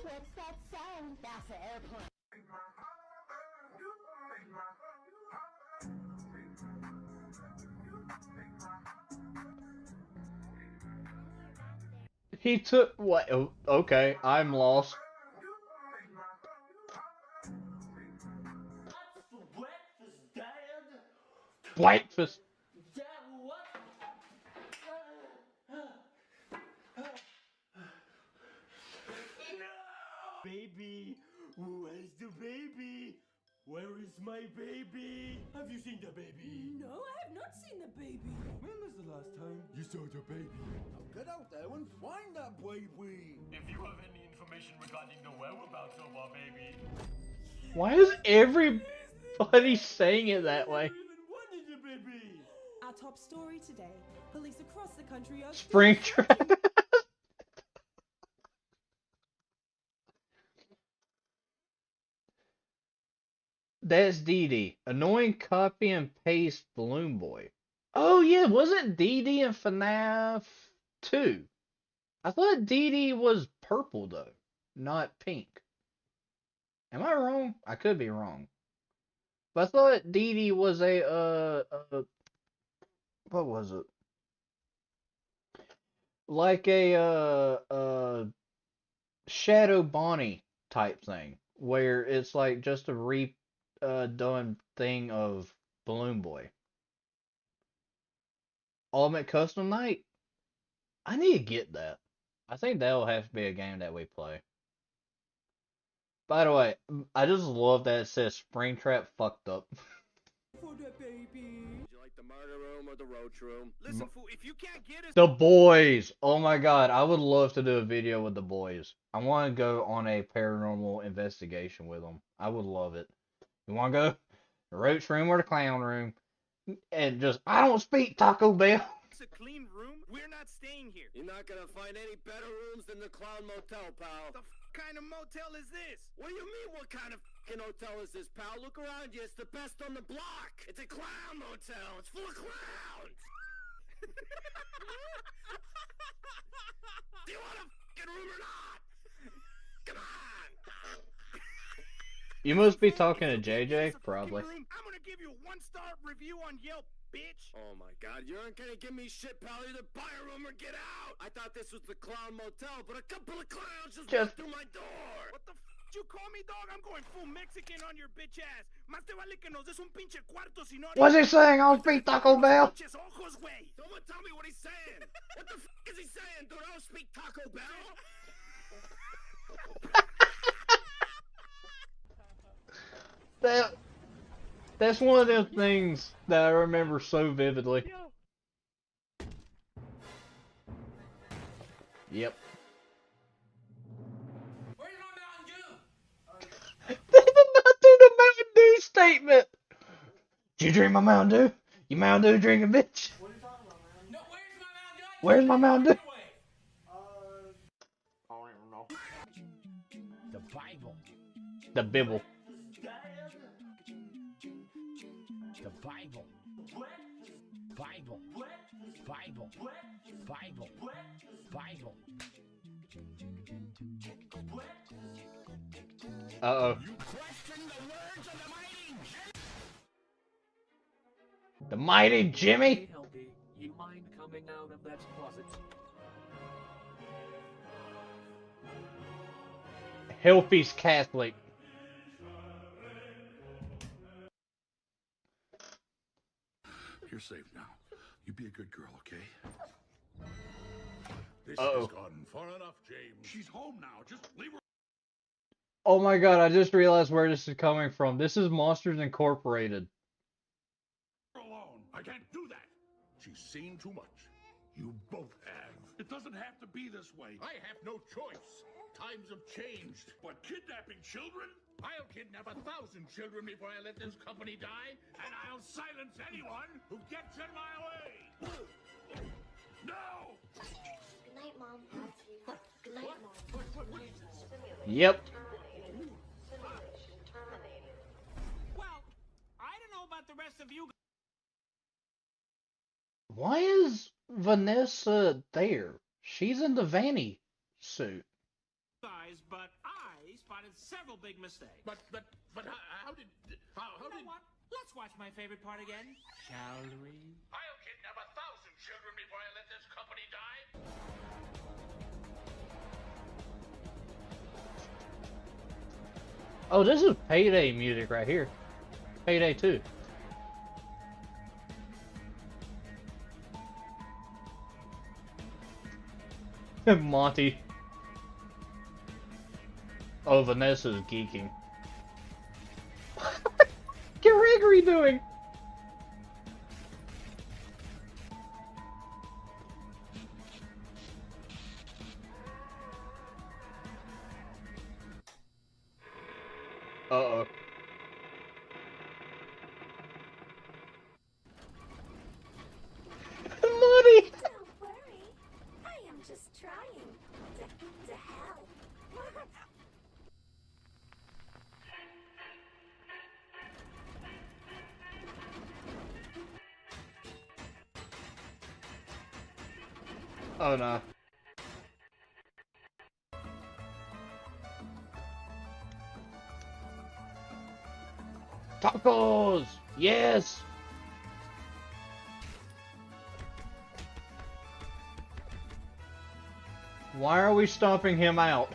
What's that sound? That's the airplane.
He took what? Oh, okay, I'm lost. Breakfast.
Baby, where's the baby? Where is my baby? Have you seen the baby?
No, I have not seen the baby.
When was the last time you saw the baby?
Now get out there and find that baby.
If you have any information regarding the whereabouts of our baby,
Why is everybody saying it that way?
wanted the baby.
Our top story today. Police across the country are
Springtrap. That's Dee Dee. Annoying copy and paste balloon boy. Oh yeah, wasn't Dee Dee in FNAF 2? I thought Dee Dee was purple though, not pink. Am I wrong? I could be wrong. But I thought Dee Dee was what was it? Like a Shadow Bonnie type thing, where it's like just a done thing of Balloon Boy. Ultimate Custom Night? I need to get that. I think that'll have to be a game that we play. By the way, I just love that it says Springtrap fucked up.
For the baby.
Would you like the murder room or the roach room? Listen, fool, if you can't get us.
The boys! Oh my god, I would love to do a video with the boys. I want to go on a paranormal investigation with them. I would love it. You want to go? The roach room or the clown room? And just, I don't speak Taco Bell.
It's a clean room. We're not staying here. You're not gonna find any better rooms than the Clown Motel, pal. The kind of motel is this? What do you mean, what kind of hotel is this, pal? Look around you. It's the best on the block. It's a clown motel. It's full of clowns. Do you want a room or not? Come on.
You must be talking to JJ, probably.
I'm gonna give you a 1-star review on Yelp, bitch. Oh my god, you aren't gonna give me shit, pal. Either buy a room or get out. I thought this was the Clown Motel, but a couple of clowns just walked through my door. What the f*** you call me, dog? I'm going full Mexican on your bitch ass. Más te vale que nos des un pinche cuarto, si no...
What's he saying? I don't speak Taco Bell.
Someone tell me what he's saying. What the f*** is he saying, dude? I don't speak Taco Bell.
That's one of those things that I remember so vividly. Yep.
Where's my Mountain Dew?
They did not do the Mountain Dew statement. Did you drink my Mountain Dew? You Mountain Dew drinking bitch?
What are you talking about, man? No,
Where's my Mountain Dew?
I don't even know.
The Bible.
The Bible.
The Bible. Bible. Bible. Bible. Bible.
Uh-oh. The mighty Jimmy?
You mind coming out of that closet?
Healthy's Catholic.
You're safe now. You be a good girl, okay? This
Uh-oh.
has gone far enough, James. She's home now. Just leave her
Oh my god, I just realized where this is coming from. This is Monsters Incorporated.
alone. I can't do that. She's seen too much. You both have. It doesn't have to be this way. I have no choice. Times have changed. But kidnapping children? I'll kidnap 1,000 children before I let this company die, and I'll silence anyone who gets in my way. No!
Good night, Mom. Good night, Mom.
Yep.
Well, I don't know about the rest of you
Why is Vanessa there? She's in the Vanny suit.
guys, but I spotted several big mistakes.
But how did... How
You know
did...
what? Let's watch my favorite part again, shall we?
I'll kidnap 1,000 children before I let this company die.
Oh, this is Payday music right here. Payday 2. Monty. Oh, Vanessa's geeking. What's Gregory doing? Uh-oh. Monty!
Don't worry. I am just trying to help.
Oh no. Tacos! Yes! Why are we stomping him out?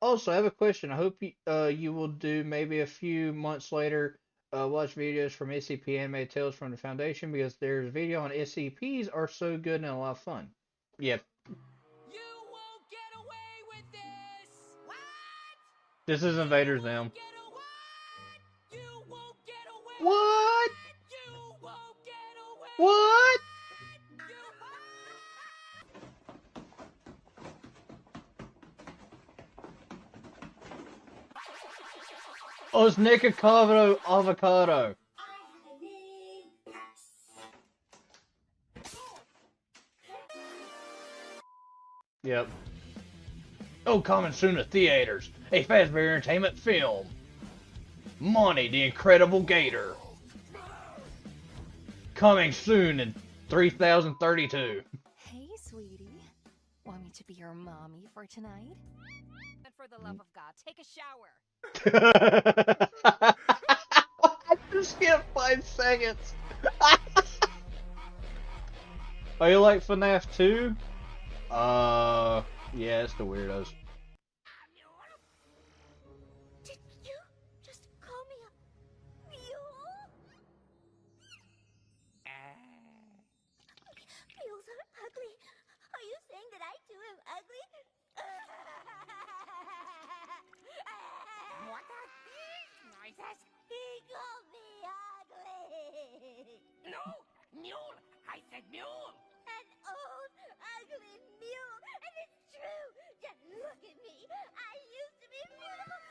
Also, I have a question. I hope you will do maybe a few months later, watch videos from SCP Animated Tales from the Foundation, because their video on SCPs are so good and a lot of fun. Yep.
You won't get away with this! What?
This is Invader Zim.
You won't get away!
What?
You won't get away!
What? Oh, it's Nikocado Avocado. Yep. Oh, coming soon to theaters. A Fazbear Entertainment film. Monty the Incredible Gator. Coming soon in 3032.
Hey, sweetie. Want me to be your mommy for tonight? And for the love of God, take a shower.
I just skipped 5 seconds. Are you like FNAF 2? Yeah, it's the weirdos.
Did you just call me a mule? Mules are ugly. Are you saying that I too am ugly? What are these noises? He called me ugly.
No, mule. I said mule.
An old, ugly mule. And it's true. Just look at me. I used to be beautiful.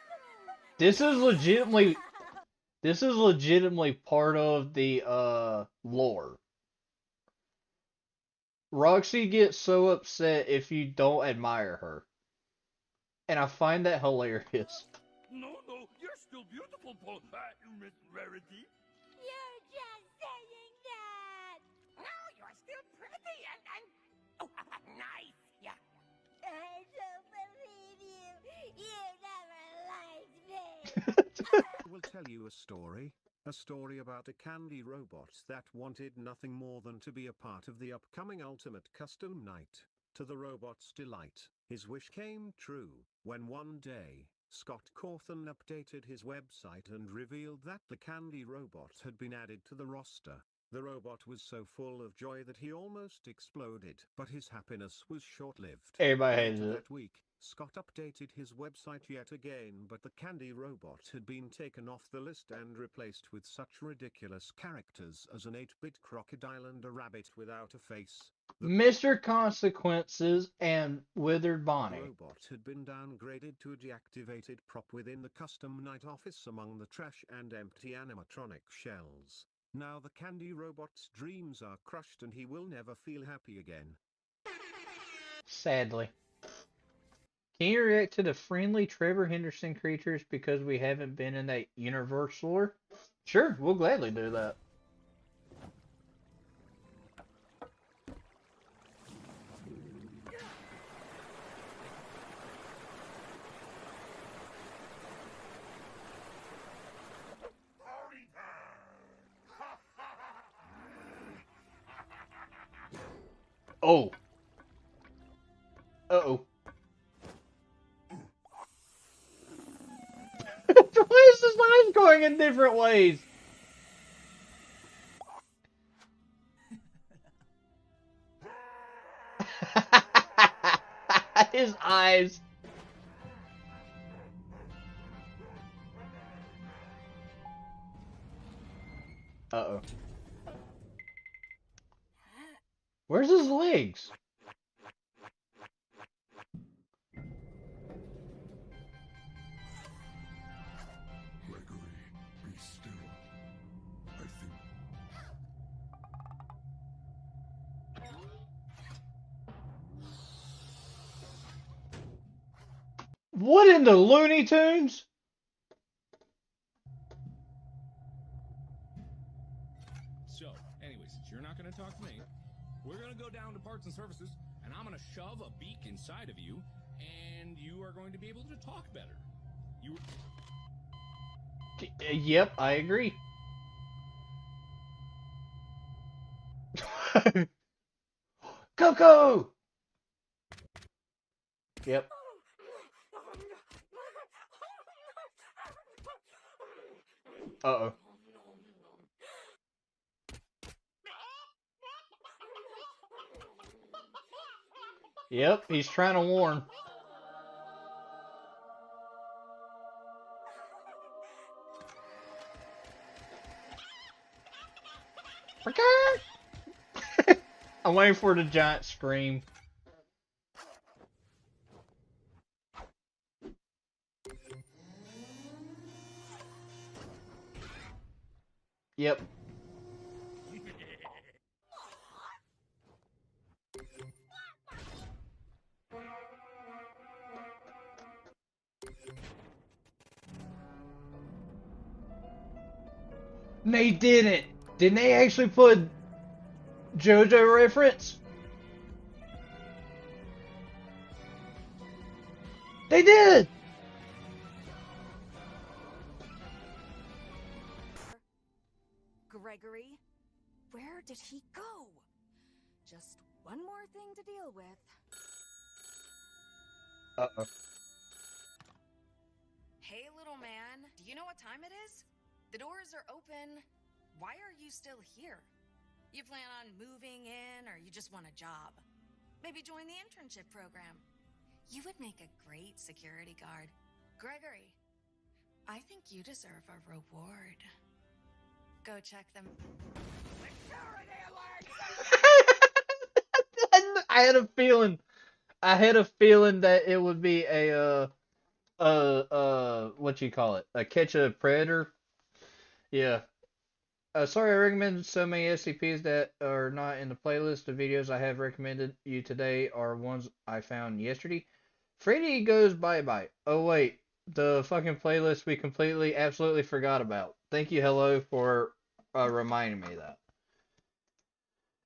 This is legitimately part of the lore. Roxy gets so upset if you don't admire her. And I find that hilarious.
No, you're still beautiful, Miss Rarity.
You're just saying that.
No, you're still pretty and oh, nice. Yeah.
I don't believe you. You never liked me.
I will tell you a story about a candy robot that wanted nothing more than to be a part of the upcoming Ultimate Custom Night. To the robot's delight, his wish came true when one day, Scott Cawthon updated his website and revealed that the candy robot had been added to the roster. The robot was so full of joy that he almost exploded, but his happiness was short-lived.
Everybody hated
Later
it.
that week, Scott updated his website yet again, but the candy robot had been taken off the list and replaced with such ridiculous characters as an 8-bit crocodile and a rabbit without a face.
Mr. Consequences and Withered Bonnie.
The robot had been downgraded to a deactivated prop within the custom night office among the trash and empty animatronic shells. Now the candy robot's dreams are crushed and he will never feel happy again.
Sadly. Can you react to the friendly Trevor Henderson creatures because we haven't been in that universe lore? Sure, we'll gladly do that. Oh. Uh-oh. Why is his eyes going in different ways? His eyes. Uh-oh. Where's his legs?
Gregory, be still. I think...
What in the Looney Tunes?
So,
go down to parts and services, and I'm gonna shove a beak inside of you, and you are going to be able to talk better. You.
Yep, I agree. Coco! Yep. Uh-oh. Yep, he's trying to warn. I'm waiting for the giant scream. Yep. They didn't. Didn't they actually put JoJo reference? They did.
Gregory, where did he go? Just one more thing to deal with.
Uh-oh.
Hey, little man, do you know what time it is? The doors are open. Why are you still here? You plan on moving in, or you just want a job? Maybe join the internship program. You would make a great security guard. Gregory, I think you deserve a reward. Go check them.
I had a feeling. I had a feeling that it would be a what you call it? A catch a predator. Yeah. Sorry, I recommended so many SCPs that are not in the playlist. The videos I have recommended you today are ones I found yesterday. Freddy Goes Bye Bye. Oh wait, the fucking playlist we completely, absolutely forgot about. Thank you, hello, for reminding me of that.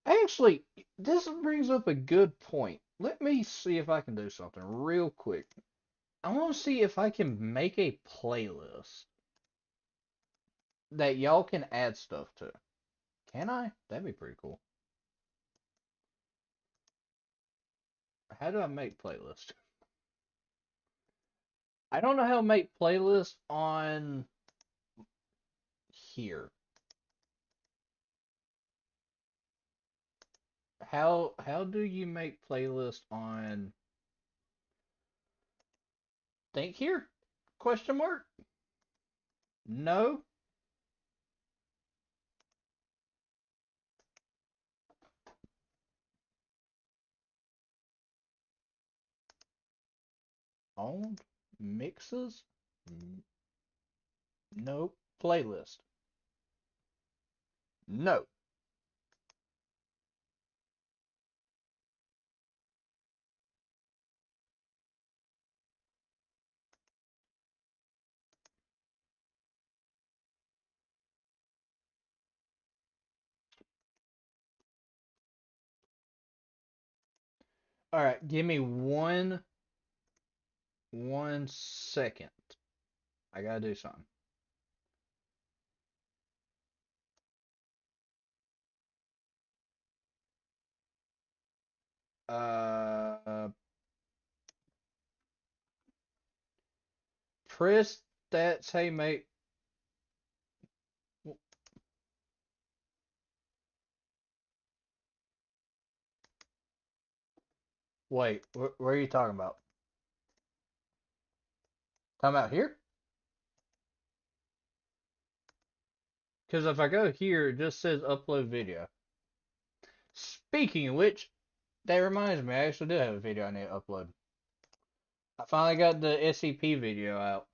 Actually, this brings up a good point. Let me see if I can do something real quick. I want to see if I can make a playlist that y'all can add stuff to. Can I? That'd be pretty cool. How do I make playlists? I don't know how to make playlists on here. How do you make playlists on think here? Question mark? No. Owned mixes? No. Playlist. No. All right, give me one second. I gotta do something. Press that's hey mate. Wait, where are you talking about? Talking about here? Because if I go here, it just says upload video. Speaking of which, that reminds me, I actually do have a video I need to upload. I finally got the SCP video out.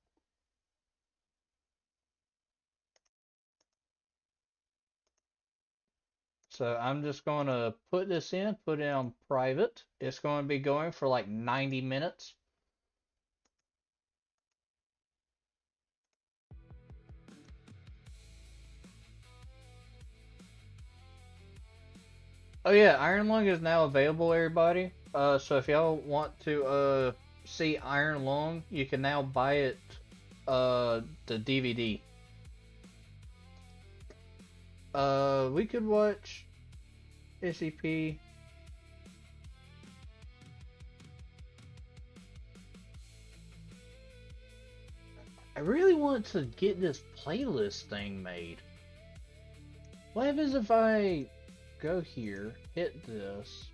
So I'm just going to put this in, put it on private. It's going to be going for like 90 minutes. Oh yeah, Iron Lung is now available, everybody. So if y'all want to see Iron Lung, you can now buy it the DVD. We could watch SCP. I really want to get this playlist thing made. What happens if I go here, hit this?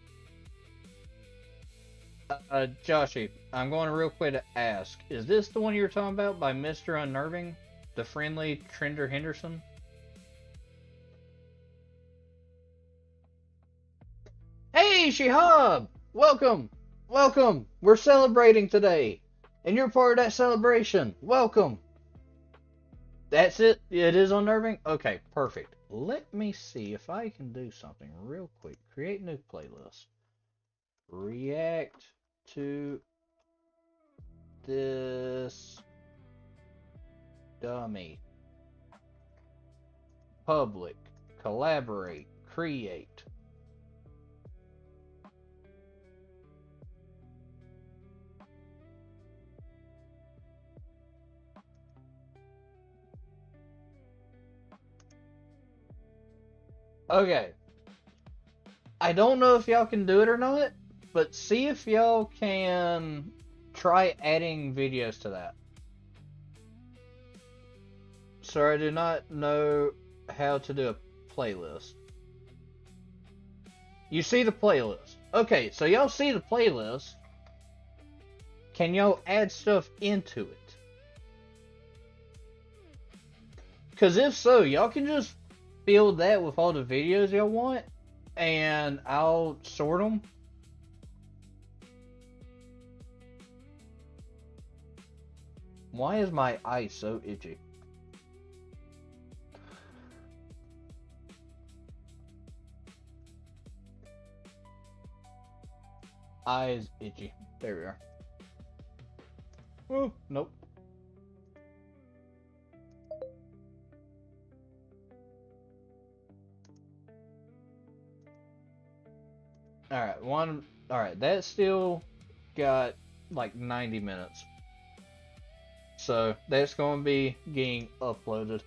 Joshy, I'm going real quick to ask, is this the one you were talking about by Mr. Unnerving? The friendly Trender Henderson? Hey, Shihab! Welcome! Welcome! We're celebrating today! And you're part of that celebration! Welcome! That's it? It is unnerving? Okay, perfect. Let me see if I can do something real quick. Create new playlist. React to this dummy. Public. Collaborate. Create. Okay. I don't know if y'all can do it or not, but see if y'all can try adding videos to that. So I do not know how to do a playlist. You see the playlist. Okay, so y'all see the playlist. Can y'all add stuff into it? Because if so, y'all can just build that with all the videos y'all want, and I'll sort them. Why is my eye so itchy? Eyes itchy. There we are. Oh, nope. Alright, that still got like 90 minutes. So that's going to be getting uploaded.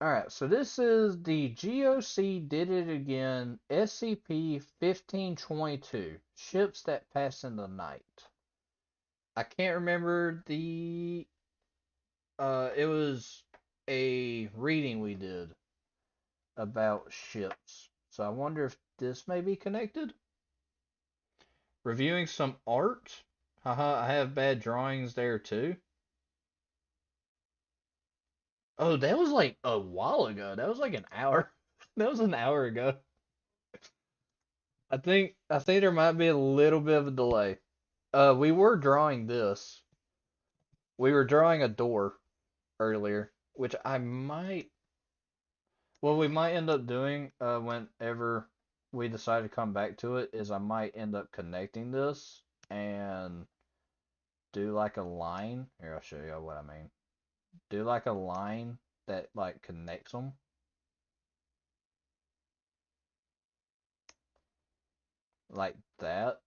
Alright, so this is the GOC Did It Again SCP-1522, Ships That Pass in the Night. I can't remember the... it was a reading we did about ships. So I wonder if this may be connected? Reviewing some art? Haha, I have bad drawings there too. Oh, that was like a while ago. That was like an hour. That was an hour ago. I think there might be a little bit of a delay. We were drawing this. We were drawing a door earlier, which I might. What we might end up doing, whenever we decide to come back to it, is I might end up connecting this and do like a line. Here, I'll show you what I mean. Do like a line that like connects them. Like that.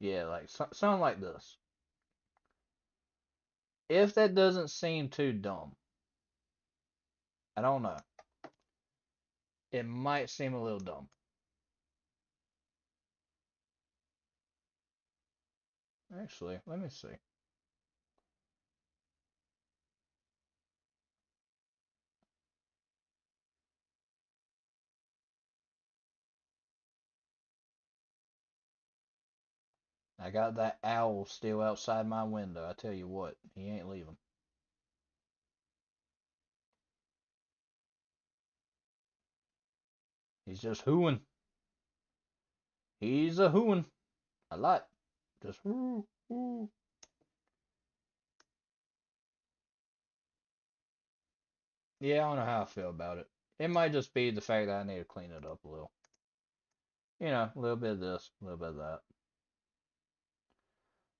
Yeah, like something like this. If that doesn't seem too dumb. I don't know. It might seem a little dumb. Actually, let me see. I got that owl still outside my window. I tell you what, he ain't leaving. He's just hooing. He's a hooing. A lot. Just whoo, whoo. Yeah, I don't know how I feel about it. It might just be the fact that I need to clean it up a little. You know, a little bit of this, a little bit of that.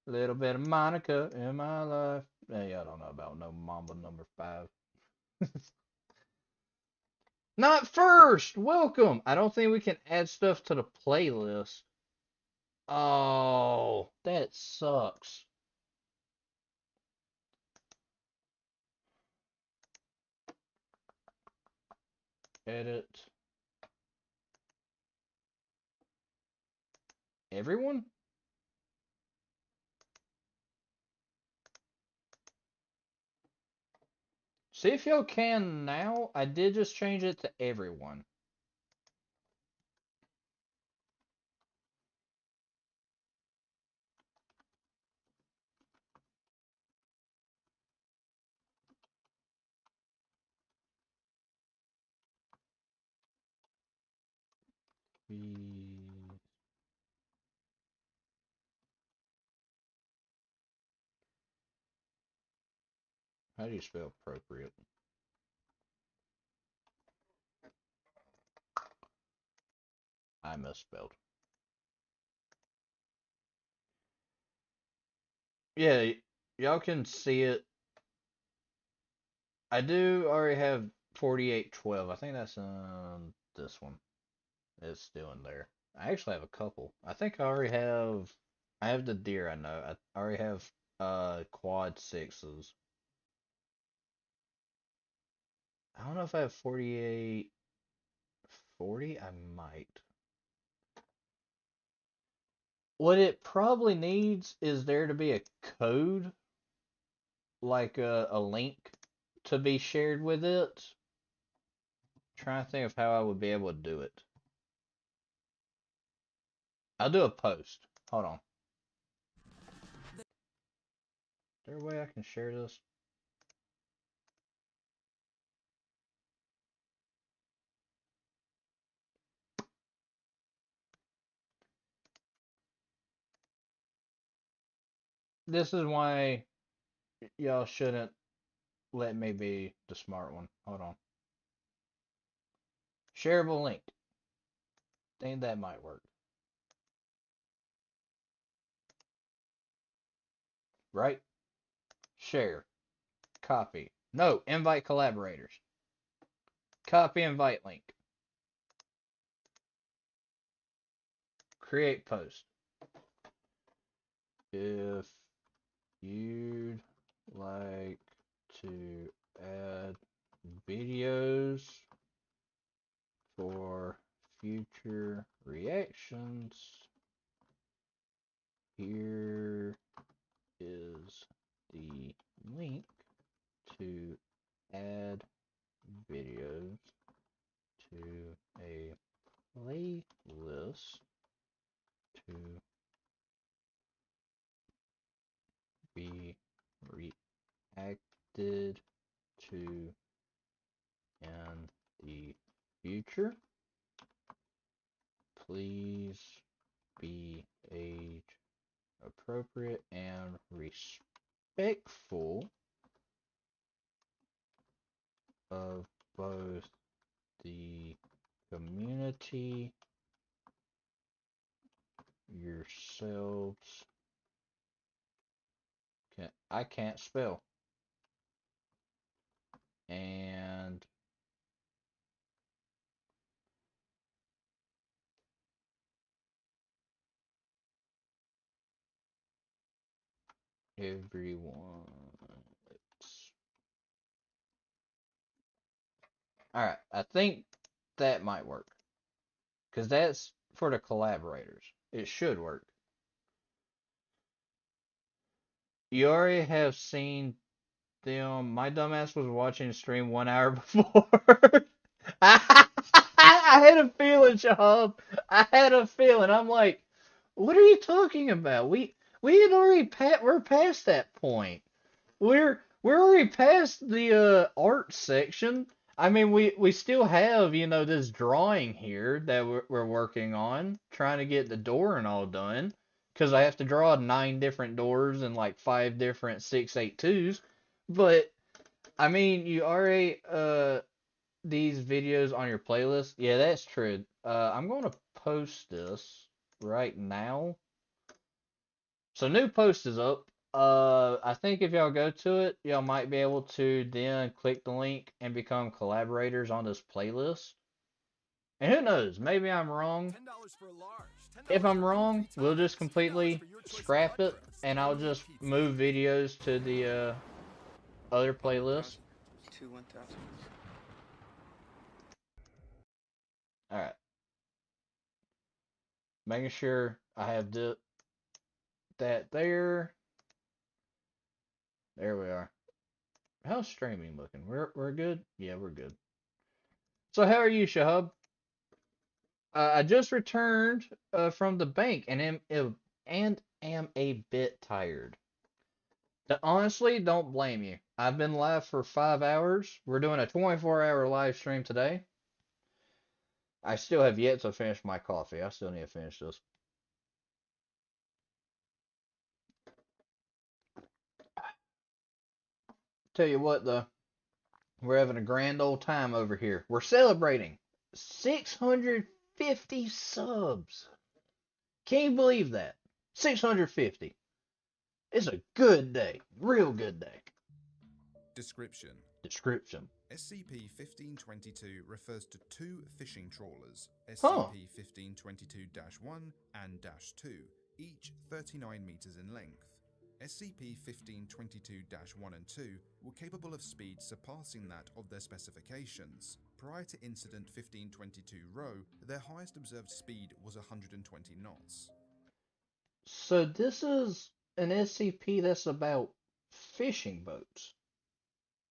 Little bit of Monica in my life. Hey, I don't know about no Mamba number 5. Not first! Welcome! I don't think we can add stuff to the playlist. Oh, that sucks. Edit. Everyone? See if y'all can now. I did just change it to everyone. How do you spell appropriate? I misspelled. Yeah, y'all can see it. I do already have 4812. I think that's this one. It's still in there. I actually have a couple. I think I already have. I have the deer. I know. I already have quad 6s. I don't know if I have 4840. I might. What it probably needs is there to be a code, like a link to be shared with it. Trying to think of how I would be able to do it. I'll do a post. Hold on. Is there a way I can share this? This is why y'all shouldn't let me be the smart one. Hold on. Shareable link. Think that might work. Right? Share. Copy. No, invite collaborators. Copy invite link. Create post. If you'd like to add videos for future reactions, here is the link to add videos to a playlist to be reacted to in the future. Please be age appropriate and respectful of both the community, yourselves. I can't spell. And everyone. Alright, I think that might work. Because that's for the collaborators. It should work. You already have seen them. My dumbass was watching the stream 1 hour before. I had a feeling, Shahab. I had a feeling. I'm like, what are you talking about? We had already we're past that point. We're already past the art section. I mean, we still have, this drawing here that we're working on, trying to get the door and all done. Because I have to draw 9 different doors and like 5 different 682s. But I mean, you already these videos on your playlist. Yeah, that's true. I'm going to post this right now. So new post is up. I think if y'all go to it, y'all might be able to then click the link and become collaborators on this playlist. And who knows, maybe I'm wrong. If I'm wrong, we'll just completely scrap it and I'll just move videos to the other playlist.
Two 1,000.
Alright. Making sure I have that there. There we are. How's streaming looking? We're good? Yeah, we're good. So how are you, Shahab? I just returned from the bank and am a bit tired. Honestly, don't blame you. I've been live for 5 hours. We're doing a 24-hour live stream today. I still have yet to finish my coffee. I still need to finish this. Tell you what, though, we're having a grand old time over here. We're celebrating 650 subs. Can you believe that? 650. It's a good day. Real good day.
Description. SCP-1522 refers to two fishing trawlers, SCP-1522-1 and -2, each 39 meters in length. SCP-1522-1 and 2 were capable of speeds surpassing that of their specifications. Prior to Incident 1522-Rho, their highest observed speed was 120 knots.
So this is an SCP that's about fishing boats.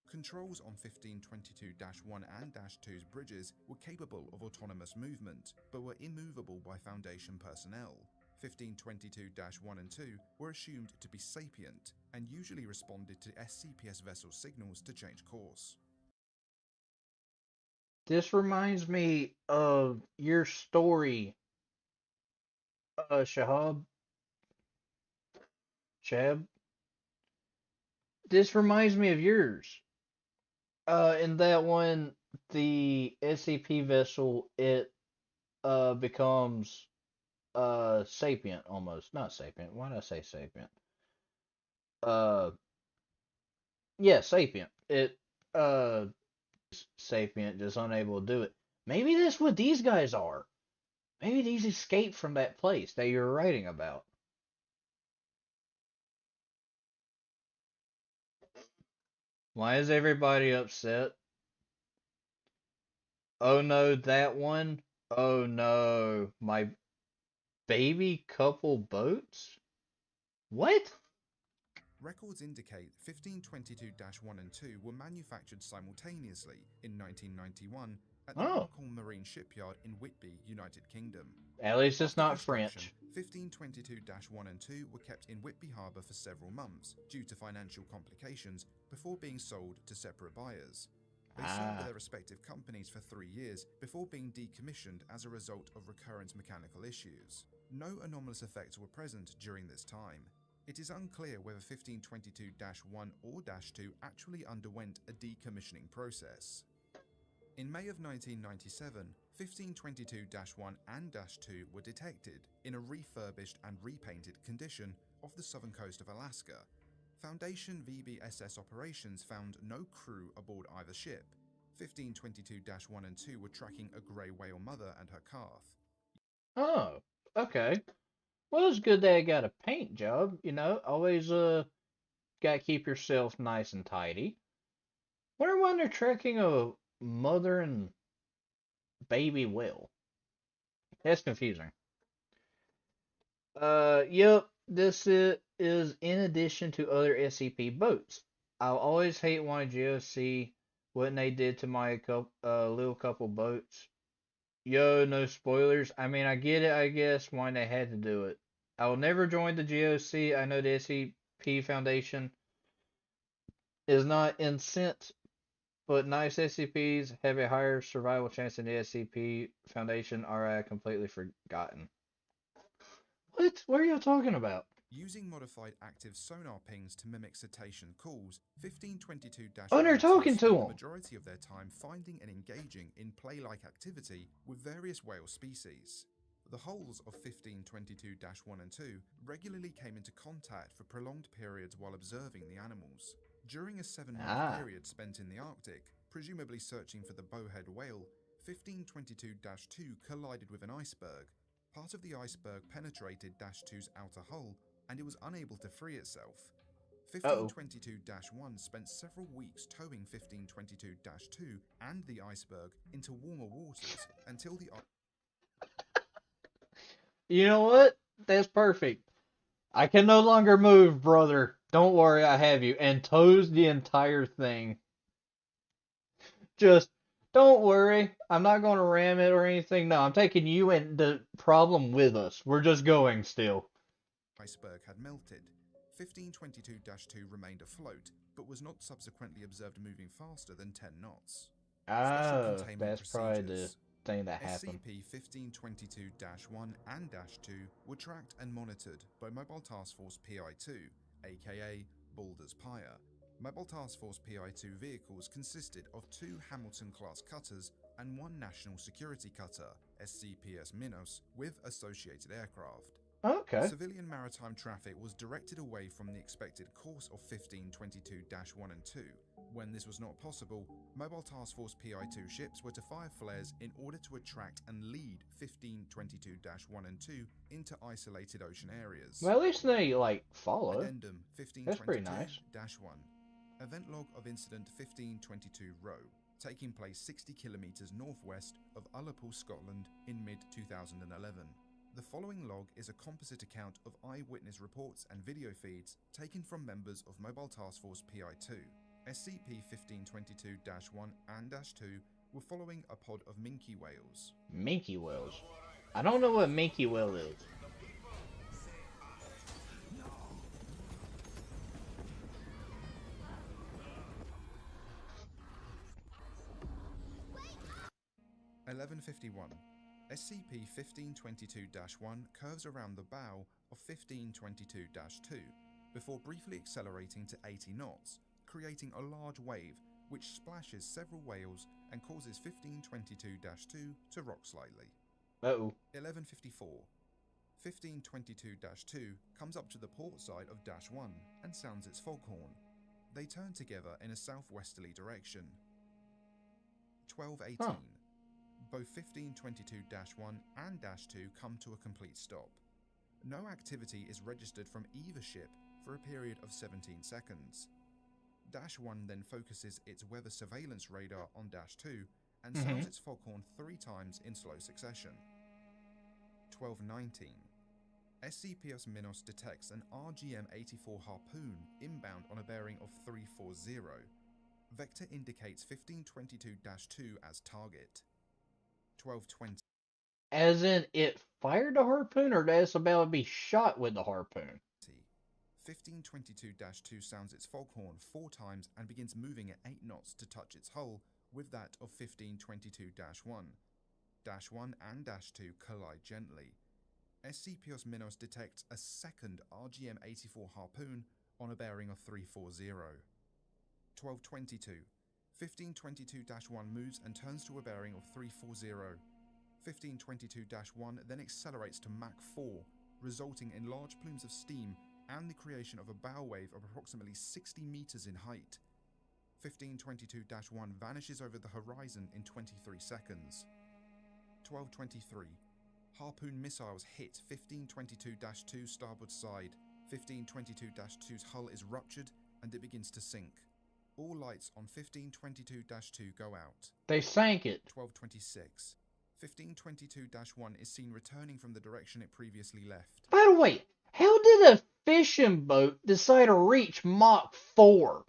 Controls on 1522-1 and -2's bridges were capable of autonomous movement, but were immovable by Foundation personnel. 1522-1 and 2 were assumed to be sapient, and usually responded to SCPS vessel signals to change course.
This reminds me of your story, Shahab. This reminds me of yours. In that one, the SCP vessel, it becomes sapient almost. Not sapient. Why did I say sapient? Yeah, sapient. It sapient, just unable to do it. Maybe that's what these guys are. Maybe these escaped from that place that you're writing about. Why is everybody upset? Oh no, that one? Oh no, my baby couple boats? What?
Records indicate 1522-1 and 2 were manufactured simultaneously in 1991 at the Hong Kong Marine Shipyard in Whitby, United Kingdom.
At least it's not French.
1522-1 and 2 were kept in Whitby Harbour for several months due to financial complications before being sold to separate buyers. They served their respective companies for 3 years before being decommissioned as a result of recurrent mechanical issues. No anomalous effects were present during this time. It is unclear whether 1522-1 or -2 actually underwent a decommissioning process. In May of 1997, 1522-1 and -2 were detected in a refurbished and repainted condition off the southern coast of Alaska. Foundation VBSS operations found no crew aboard either ship. 1522-1 and 2 were tracking a grey whale mother and her calf.
Oh, okay. Well, it's good they got a paint job, you know. Always gotta keep yourself nice and tidy. Wonder when they're tracking a mother and baby whale. That's confusing. Yep, this is in addition to other SCP boats. I'll always hate wanting GOC what they did to my little couple boats. Yo, no spoilers. I mean, I get it, I guess, why they had to do it. I will never join the GOC. I know the SCP Foundation is not incent, but nice SCPs have a higher survival chance than the SCP Foundation. Alright, completely forgotten. What are you talking about?
Using modified active sonar pings to mimic cetacean calls, 1522-1
Oh, they're talking to
spent the
them.
majority of their time finding and engaging in play-like activity with various whale species. The hulls of 1522-1 and 2 regularly came into contact for prolonged periods while observing the animals. During a 7-month period spent in the Arctic, presumably searching for the bowhead whale, 1522-2 collided with an iceberg. Part of the iceberg penetrated -2's outer hull, and it was unable to free itself. 1522-1 spent several weeks towing 1522-2 and the iceberg into warmer waters until the...
You know what? That's perfect. I can no longer move, brother. Don't worry, I have you. And tows the entire thing. Just, don't worry. I'm not going to ram it or anything. No, I'm taking you and the problem with us. We're just going still.
Iceberg had melted. 1522-2 remained afloat, but was not subsequently observed moving faster than 10 knots.
Oh, that's probably the thing that happened.
SCP-1522-1 and -2 were tracked and monitored by Mobile Task Force PI-2, aka Baldur's Pyre. Mobile Task Force PI-2 vehicles consisted of 2 Hamilton-class cutters and 1 National Security Cutter, SCPS-Minos, with associated aircraft.
Okay.
Civilian maritime traffic was directed away from the expected course of 1522-1 and 2. When this was not possible, Mobile Task Force PI-2 ships were to fire flares in order to attract and lead 1522-1 and 2 into isolated ocean areas.
Well, at least they, like, follow.
Addendum 1522-1.
That's pretty nice.
Event log of incident 1522 Row, taking place 60 kilometers northwest of Ullapool, Scotland in mid-2011. The following log is a composite account of eyewitness reports and video feeds taken from members of Mobile Task Force PI-2. SCP-1522-1 and -2 were following a pod of minke whales.
Minke whales? I don't know what minke whale is.
(1151) SCP-1522-1 curves around the bow of 1522-2 before briefly accelerating to 80 knots, creating a large wave which splashes several whales and causes 1522-2 to rock slightly. 1154. 1522-2 comes up to the port side of -1 and sounds its foghorn. They turn together in a southwesterly direction. 1218. Both 1522-1 and -2 come to a complete stop. No activity is registered from either ship for a period of 17 seconds. -1 then focuses its weather surveillance radar on -2 and sounds its foghorn 3 times in slow succession. 1219. SCPS-Minos detects an RGM-84 Harpoon inbound on a bearing of 340. Vector indicates 1522-2 as target. 1220.
As in, it fired the harpoon, or that's about to be shot with the harpoon?
1522-2 sounds its foghorn 4 times and begins moving at 8 knots to touch its hull with that of 1522-1. -1 and -2 collide gently. SCP-Minos detects a second RGM-84 Harpoon on a bearing of 340. 1222. 1522-1 moves and turns to a bearing of 340. 1522-1 then accelerates to Mach 4, resulting in large plumes of steam and the creation of a bow wave of approximately 60 meters in height. 1522-1 vanishes over the horizon in 23 seconds. 1223. Harpoon missiles hit 1522-2 starboard side. 1522-2's hull is ruptured and it begins to sink. All lights on 1522-2 go out.
They sank it.
1226. 1522-1 is seen returning from the direction it previously left.
By the way, how did a fishing boat decide to reach Mach 4?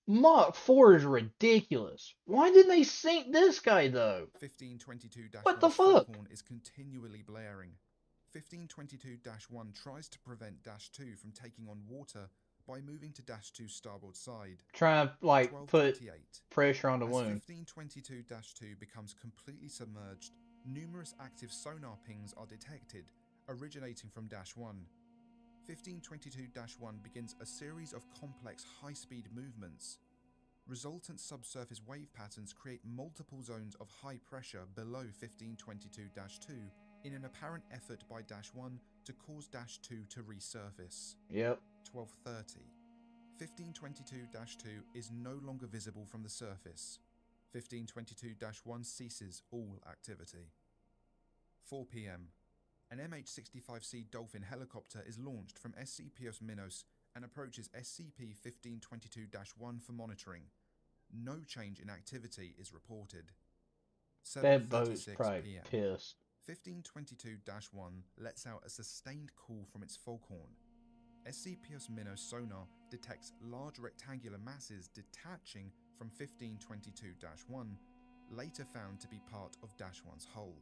Mach 4 is ridiculous. Why didn't they sink this guy, though?
1522-1's
what the fuck?
foghorn is continually blaring. 1522-1 tries to prevent -2 from taking on water by moving to -2's starboard side.
Trying to, like, put pressure on the wound.
As 1522-2 becomes completely submerged, numerous active sonar pings are detected, originating from -1. 1522-1 begins a series of complex high-speed movements. Resultant subsurface wave patterns create multiple zones of high pressure below 1522-2, in an apparent effort by Dash 1 to cause Dash 2 to resurface.
Yep.
12:30. 1522-2 is no longer visible from the surface. 1522-1 ceases all activity. 4 p.m. An MH-65C Dolphin helicopter is launched from SCP-Minos and approaches SCP-1522-1 for monitoring. No change in activity is reported.
That boat's
7:36
probably
p.m.
pissed.
1522-1 lets out a sustained call from its foghorn. SCP-Minos sonar detects large rectangular masses detaching from 1522-1, later found to be part of Dash 1's hull.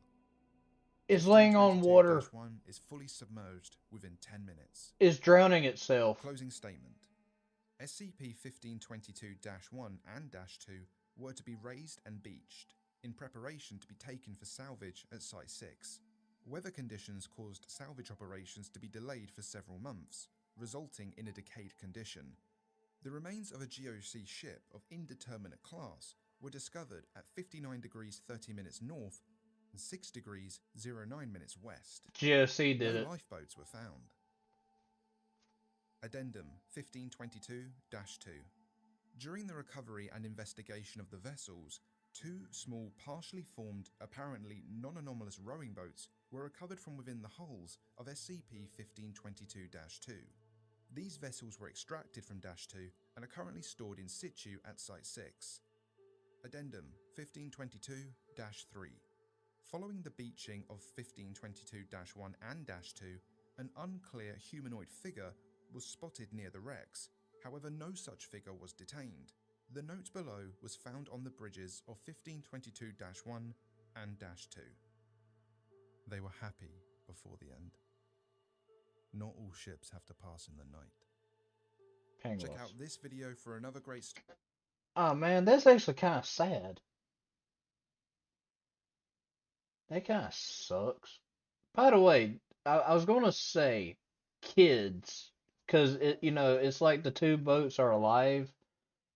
It's laying on water.
1522-1 is fully submerged within 10 minutes.
It's drowning itself.
Closing statement. SCP-1522-1 and Dash 2 were to be raised and beached, in preparation to be taken for salvage at Site 6. Weather conditions caused salvage operations to be delayed for several months, resulting in a decayed condition. The remains of a GOC ship of indeterminate class were discovered at 59 degrees 30 minutes north and 6 degrees 09 minutes west.
GOC did
No
it.
lifeboats were found. Addendum 1522-2. During the recovery and investigation of the vessels, 2 small, partially formed, apparently non-anomalous rowing boats were recovered from within the hulls of SCP-1522-2. These vessels were extracted from Dash 2 and are currently stored in situ at Site 6. Addendum 1522-3. Following the beaching of 1522-1 and Dash 2, an unclear humanoid figure was spotted near the wrecks. However, no such figure was detained. The note below was found on the bridges of 1522-1 and Dash 2. They were happy before the end. Not all ships have to pass in the night.
Pangloss.
Check out this video for another great
Oh man, that's actually kind of sad. That kind of sucks. By the way, I was going to say kids, because it's like the 2 boats are alive,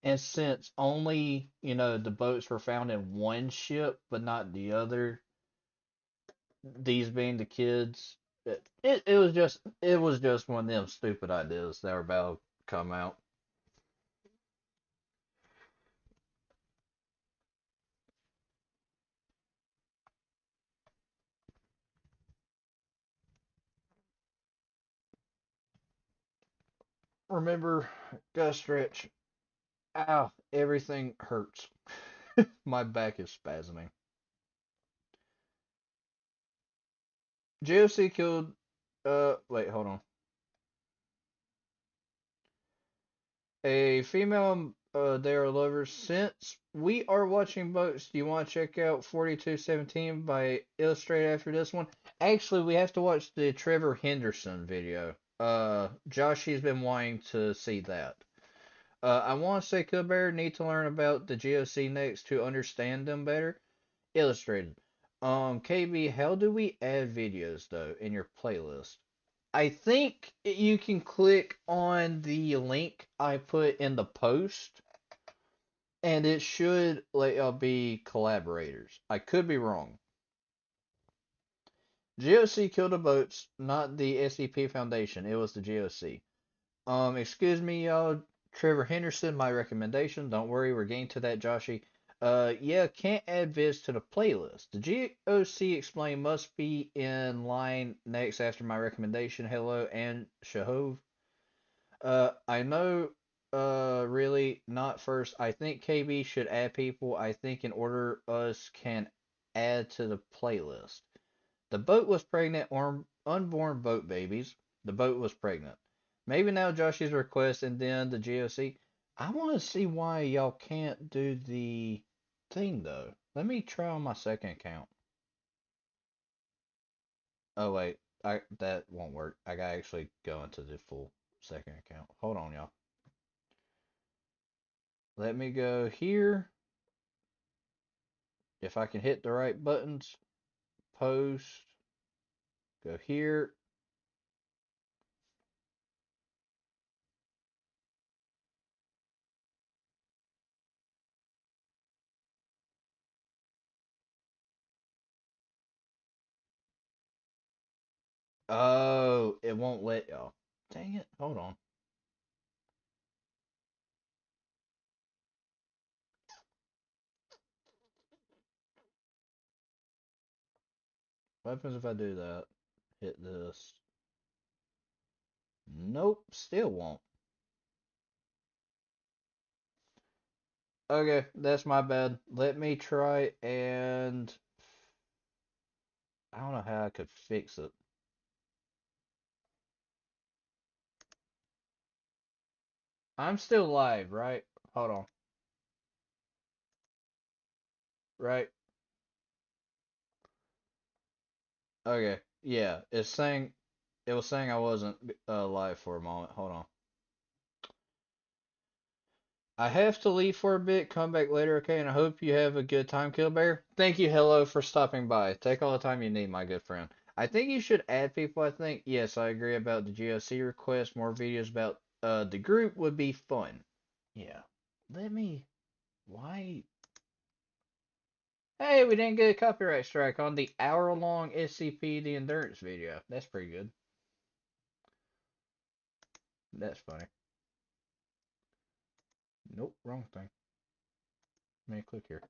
and since only, the boats were found in one ship, but not the other, these being the kids, it was just one of them stupid ideas that were about to come out. Remember, gotta stretch. Ow, everything hurts. My back is spasming. JOC killed, wait, hold on. A female, they are lovers. Since we are watching boats, do you want to check out 4217 by Illustrate after this one? Actually, we have to watch the Trevor Henderson video. Josh, he's been wanting to see that. I want to say Bear need to learn about the GOC next to understand them better. Illustrated. KB, how do we add videos though in your playlist? I think you can click on the link I put in the post, and it should let y'all be collaborators. I could be wrong. GOC killed the boats, not the SCP Foundation. It was the GOC. Excuse me, y'all. Trevor Henderson, my recommendation. Don't worry, we're getting to that, Joshy. Yeah, can't add vids to the playlist. The GOC explain must be in line next after my recommendation. Hello, and Shahov. I know, really not first. I think KB should add people. I think in order us can add to the playlist. The boat was pregnant or unborn boat babies. The boat was pregnant. Maybe now Joshy's request and then the GOC. I want to see why y'all can't do the thing though. Let me try on my second account. Oh wait, that won't work. I gotta actually go into the full second account. Hold on, y'all. Let me go here. If I can hit the right buttons, post, go here. Oh, it won't let y'all. Dang it. Hold on. What happens if I do that? Hit this. Nope, still won't. Okay, that's my bad. Let me try and... I don't know how I could fix it. I'm still live, right? Hold on. Right? Okay. Yeah, it was saying I wasn't live for a moment. Hold on. I have to leave for a bit, come back later, okay? And I hope you have a good time, Killbear. Thank you, hello, for stopping by. Take all the time you need, my good friend. I think you should add people, I think. Yes, I agree about the GOC request. More videos about the group would be fun. Yeah. Let me... Why... Hey, we didn't get a copyright strike on the hour-long SCP The Endurance video. That's pretty good. That's funny. Nope, wrong thing. Let me click here.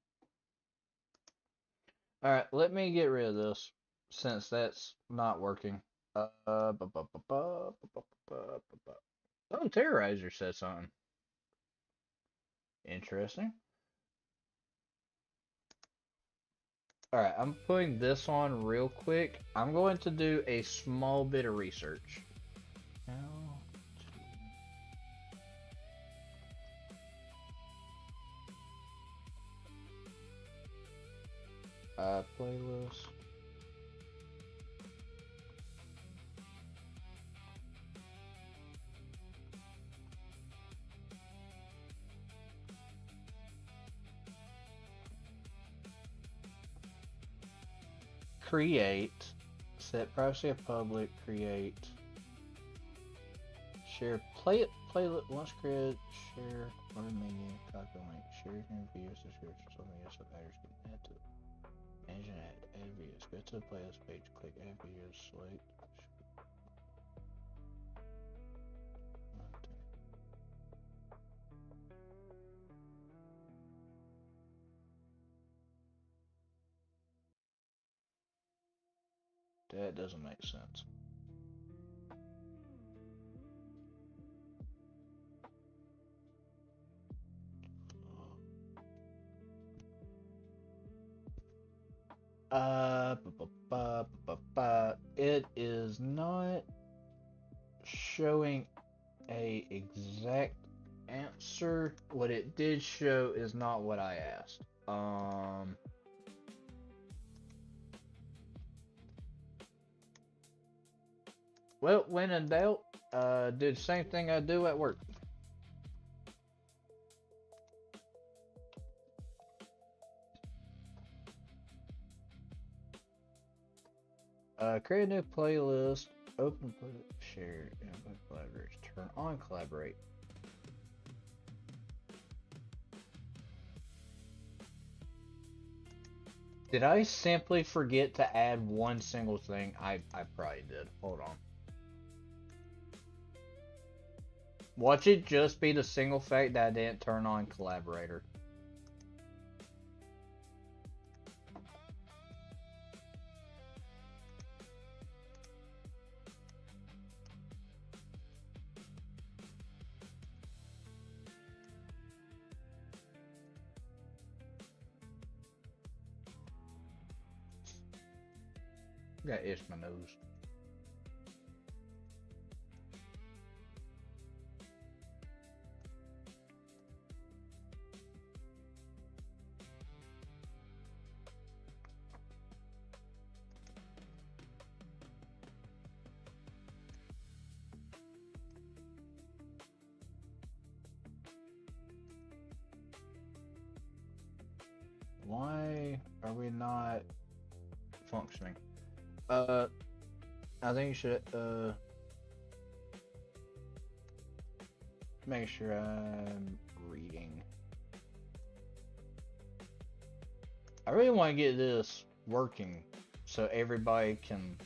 Alright, let me get rid of this, since that's not working. Oh, Terrorizer said something. Interesting. Alright, I'm putting this on real quick. I'm going to do a small bit of research. Playlist. Create. Set privacy of public. Create. Share. Playlist. Once created. Share. Order media. Copy link. Share your video. Subscription. Something else that matters. Can add to it. Manage and add videos. Go to the playlist page. Click add videos. Select. That doesn't make sense. It is not showing a exact answer. What it did show is not what I asked. Well, when in doubt, do the same thing I do at work. Create a new playlist, open, share, invite collaborators, turn on collaborate. Did I simply forget to add one single thing? I probably did. Hold on. Watch it just be the single fact that I didn't turn on collaborator. Got itch my nose. Why are we not functioning? I think you should, make sure I'm reading. I really want to get this working so everybody can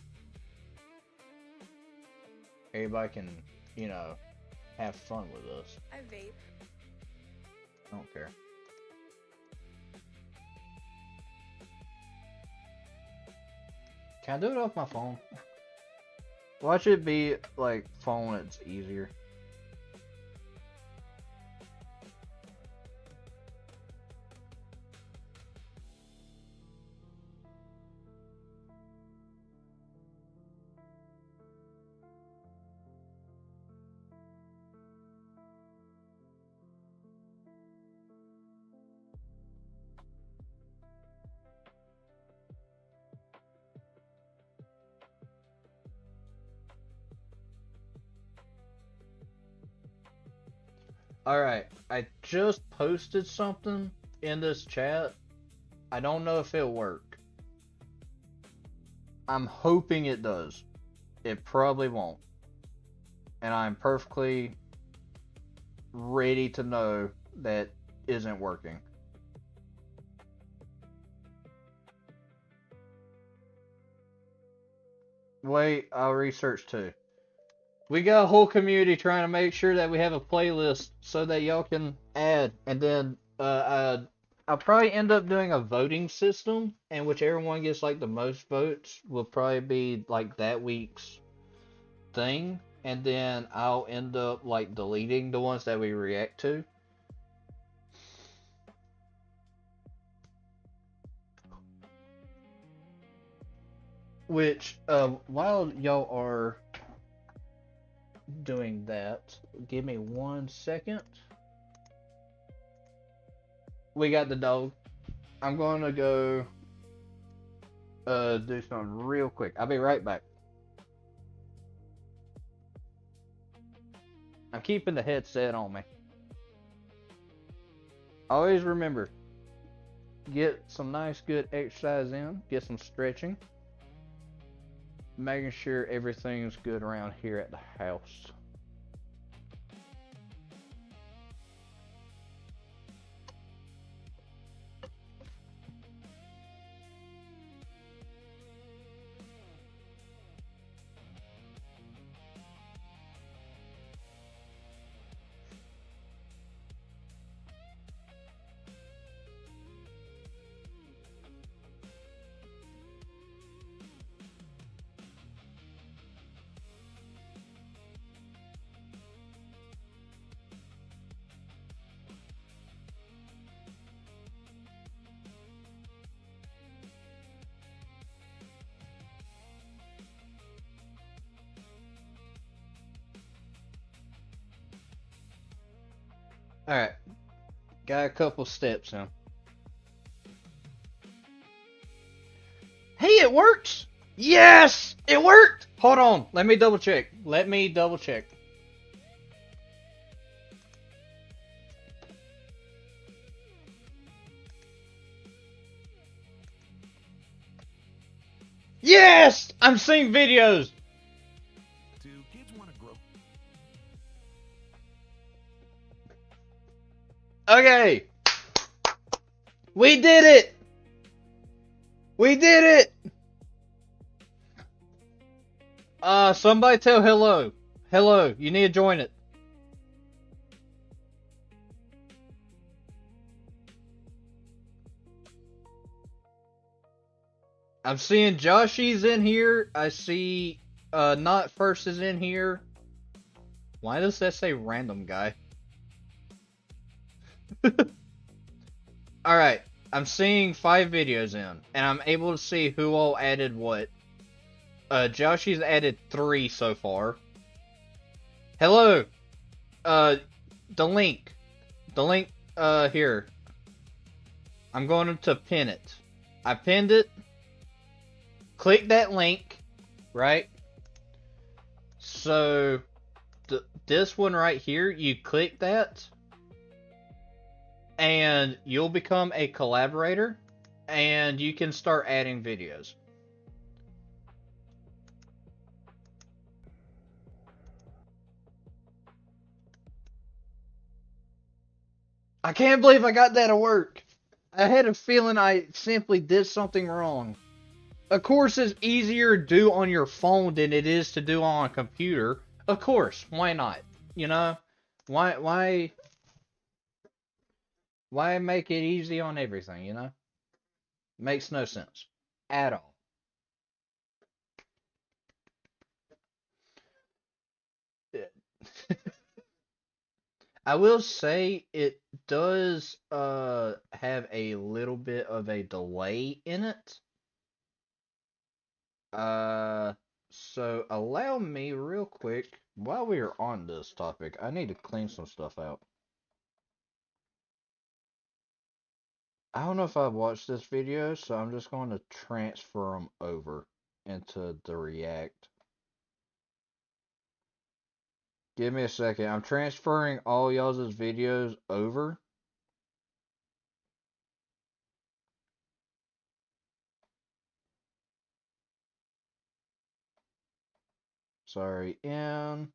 everybody can, you know, have fun with us.
I vape.
I don't care. Can I do it off my phone? Watch it be like phone, it's easier. Alright, I just posted something in this chat. I don't know if it'll work. I'm hoping it does. It probably won't. And I'm perfectly ready to know that isn't working. Wait, I'll research too. We got a whole community trying to make sure that we have a playlist so that y'all can add, and then I'll probably end up doing a voting system, and whichever one gets like the most votes will probably be like that week's thing, and then I'll end up like deleting the ones that we react to. Which, while y'all are doing that, give me 1 second. We got the dog. I'm going to go do something real quick. I'll be right back. I'm keeping the headset on me. Always remember, get some nice good exercise in, get some stretching, making sure everything's good around here at the house. Alright, got a couple steps in. Hey, it works! Yes! It worked! Hold on, let me double check. Yes! I'm seeing videos!
Do kids want to grow?
Okay! We did it! We did it! Somebody tell hello. Hello, you need to join it. I'm seeing Joshy's in here. I see, Not First is in here. Why does that say random guy? Alright, I'm seeing 5 videos in, and I'm able to see who all added what. Joshy's added 3 so far. Hello! The link, here. I'm going to pin it. I pinned it. Click that link, right? So, this one right here, you click that, and you'll become a collaborator, and you can start adding videos. I can't believe I got that to work. I had a feeling I simply did something wrong. Of course, it's easier to do on your phone than it is to do on a computer. Of course, why not? You know, why make it easy on everything? You know, makes no sense at all. I will say it does have a little bit of a delay in it. Uh so allow me real quick while we are on this topic, I need to clean some stuff out. I don't know if I've watched this video, so I'm just going to transfer them over into the React. Give me a second. I'm transferring all y'all's videos over. Sorry, in.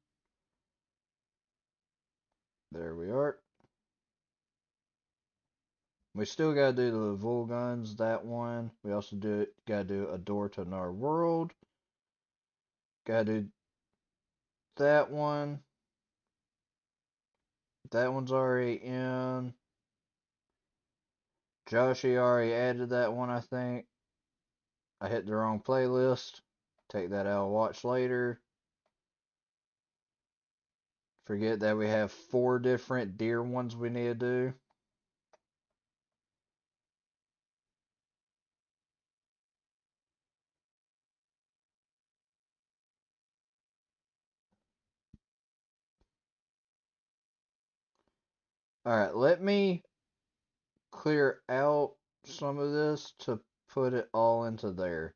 There we are. We still gotta do the Vol Guns, that one. We also gotta do A Door to Another World. Gotta do that one. That one's already in. Joshy already added that one, I think. I hit the wrong playlist. Take that out, watch later. Forget that we have 4 different deer ones we need to do. Alright, let me clear out some of this to put it all into there.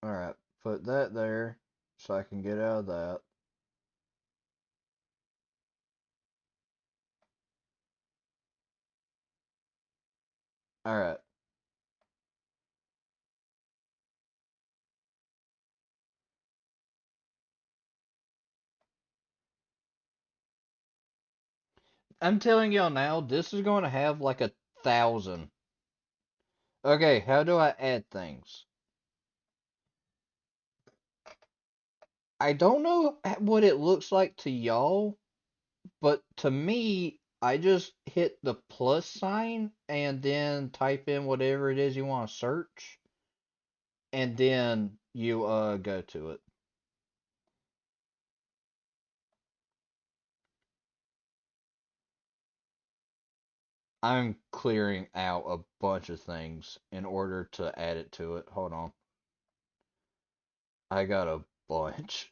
Alright, put that there so I can get out of that. Alright. I'm telling y'all now, this is going to have like 1,000. Okay, how do I add things? I don't know what it looks like to y'all, but to me, I just hit the plus sign and then type in whatever it is you want to search, and then you go to it. I'm clearing out a bunch of things in order to add it to it. Hold on. I got a bunch.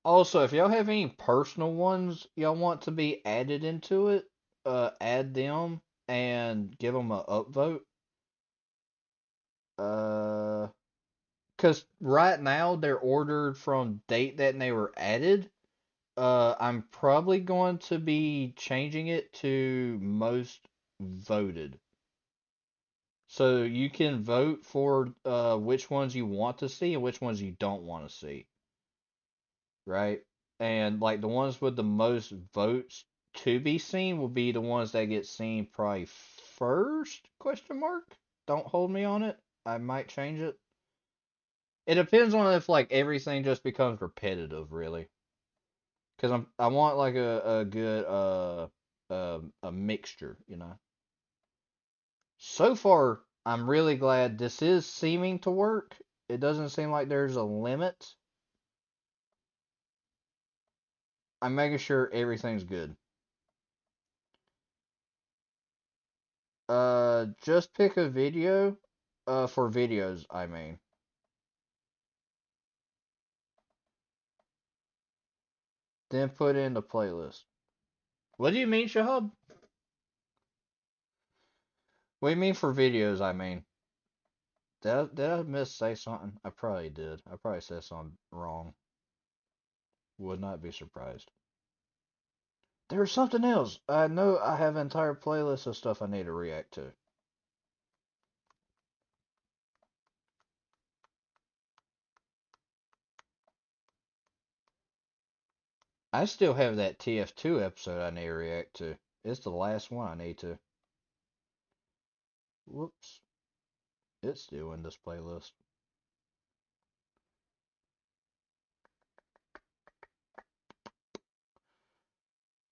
Also, if y'all have any personal ones y'all want to be added into it, add them and give them a upvote. Because right now they're ordered from date that they were added. I'm probably going to be changing it to most voted. So you can vote for which ones you want to see and which ones you don't want to see. Right? And like the ones with the most votes to be seen will be the ones that get seen probably first? Question mark? Don't hold me on it. I might change it. It depends on if like everything just becomes repetitive, really. Because I want like a good a mixture, you know. So far, I'm really glad this is seeming to work. It doesn't seem like there's a limit. I'm making sure everything's good. Just pick a video. For videos, I mean. Then put it in the playlist. What do you mean, Shahab? What do you mean for videos, I mean? Did I miss say something? I probably did. I probably said something wrong. Would not be surprised. There's something else. I know I have an entire playlist of stuff I need to react to. I still have that TF2 episode I need to react to. It's the last one I need to. Whoops. It's still in this playlist.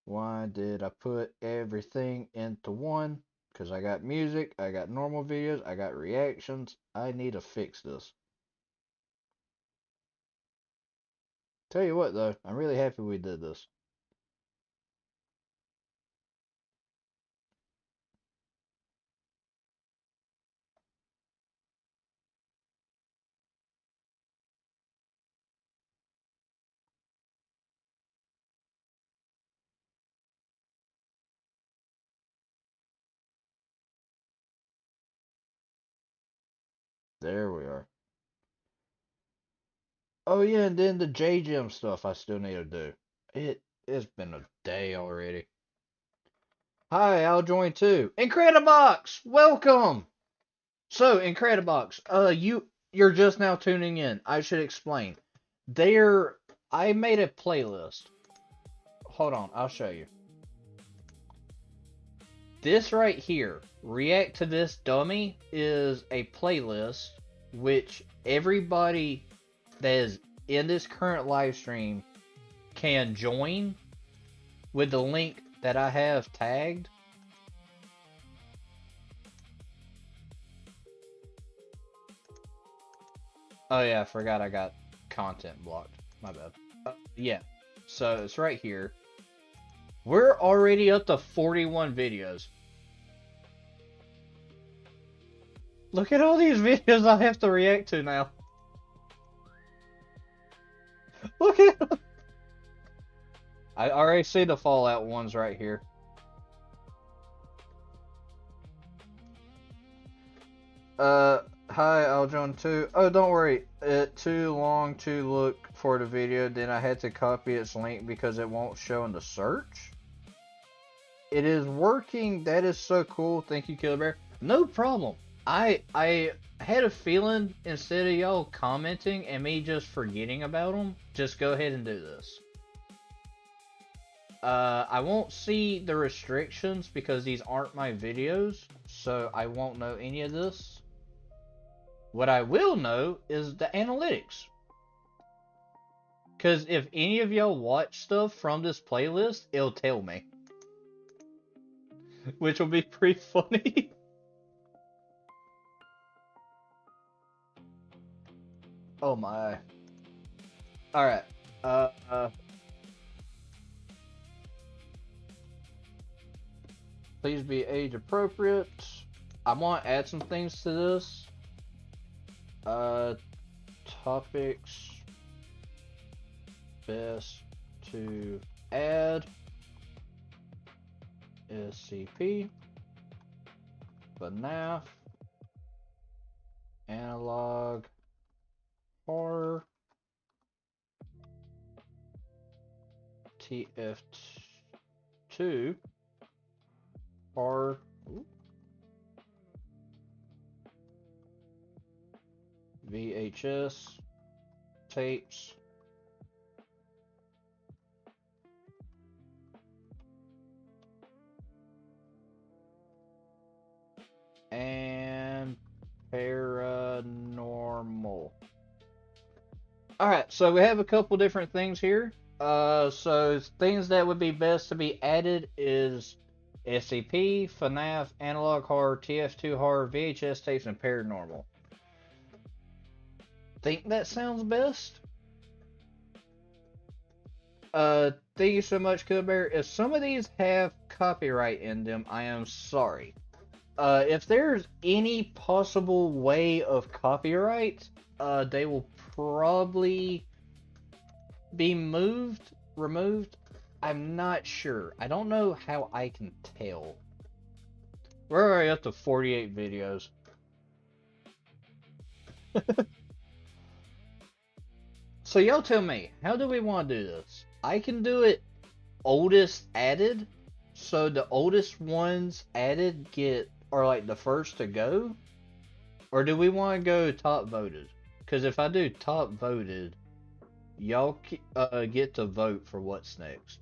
Why did I put everything into one? Because I got music, I got normal videos, I got reactions. I need to fix this. Tell you what though, I'm really happy we did this. There we are. Oh yeah, and then the J-Gem stuff I still need to do. It's been a day already. Hi, I'll join too. Incredibox! Welcome! So, Incredibox, you're just now tuning in. I should explain. I made a playlist. Hold on, I'll show you. This right here, React to This Dummy, is a playlist which everybody that is in this current live stream can join with the link that I have tagged. Oh yeah, I forgot I got content blocked. My bad. Yeah, so it's right here. We're already up to 41 videos. Look at all these videos I have to react to now. Look at them. I already see the Fallout ones right here. Hi, Aljon too. Oh, don't worry. It's too long to look for the video. Then I had to copy its link because it won't show in the search. It is working. That is so cool. Thank you, Killer Bear. No problem. I had a feeling instead of y'all commenting and me just forgetting about them, just go ahead and do this. I won't see the restrictions because these aren't my videos, so I won't know any of this. What I will know is the analytics. Because if any of y'all watch stuff from this playlist, it'll tell me. Which will be pretty funny. Oh my. Alright. Please be age appropriate. I want to add some things to this. Topics best to add. SCP. FNAF. Analog. Horror. TF2. Horror. VHS. Tapes. And paranormal. Alright, so we have a couple different things here. So things that would be best to be added is SCP, FNAF, Analog Horror, TF2 Horror, VHS tapes, and paranormal. Think that sounds best? Thank you so much, Killer Bear. If some of these have copyright in them, I am sorry. If there's any possible way of copyright, they will probably be removed. I'm not sure. I don't know how I can tell. We're already up to 48 videos. So y'all tell me, how do we want to do this? I can do it oldest added, so the oldest ones added are like the first to go? Or do we want to go top voted? Because if I do top voted, y'all get to vote for what's next.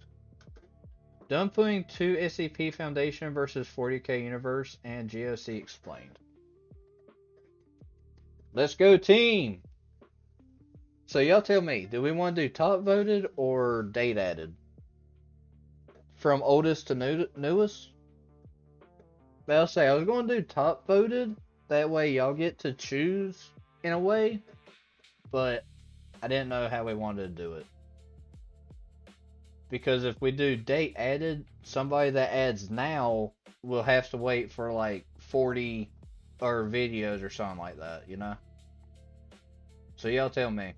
Done putting 2 SCP Foundation versus 40k Universe and GOC Explained. Let's go team! So y'all tell me, do we want to do top voted or date added? From oldest to newest? I'll say I was going to do top voted. That way y'all get to choose in a way. But I didn't know how we wanted to do it. Because if we do date added, somebody that adds now will have to wait for like 40 or videos or something like that, you know? So y'all tell me.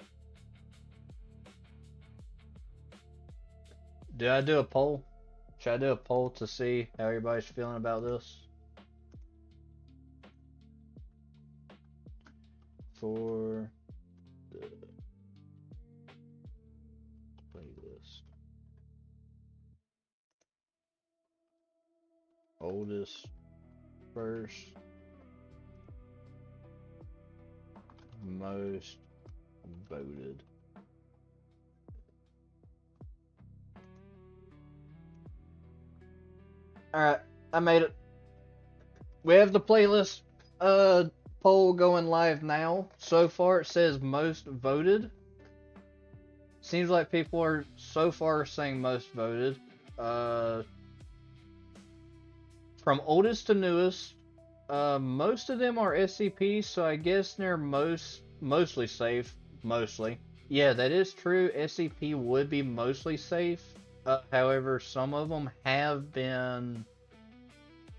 Do I do a poll? Should I do a poll to see how everybody's feeling about this? For the playlist. Oldest first. Most voted. Alright, I made it. We have the playlist poll going live now. So far it says most voted. Seems like people are so far saying most voted. From oldest to newest, most of them are SCP, so I guess they're mostly safe. Mostly. Yeah, that is true. SCP would be mostly safe. However, some of them have been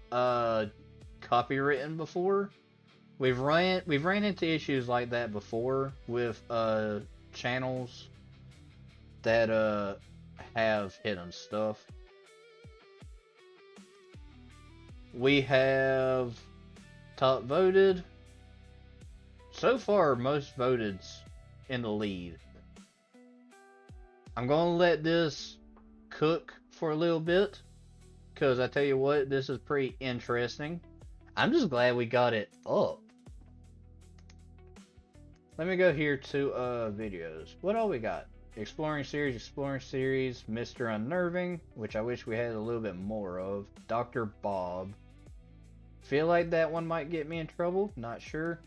copywritten before. We've ran into issues like that before with channels that have hidden stuff. We have top voted. So far, most voted's in the lead. I'm gonna let this cook for a little bit, because I tell you what, this is pretty interesting. I'm just glad we got it up. Let me go here to videos. What all we got? Exploring series, Mr. Unnerving, which I wish we had a little bit more of. Dr. Bob. Feel like that one might get me in trouble, not sure.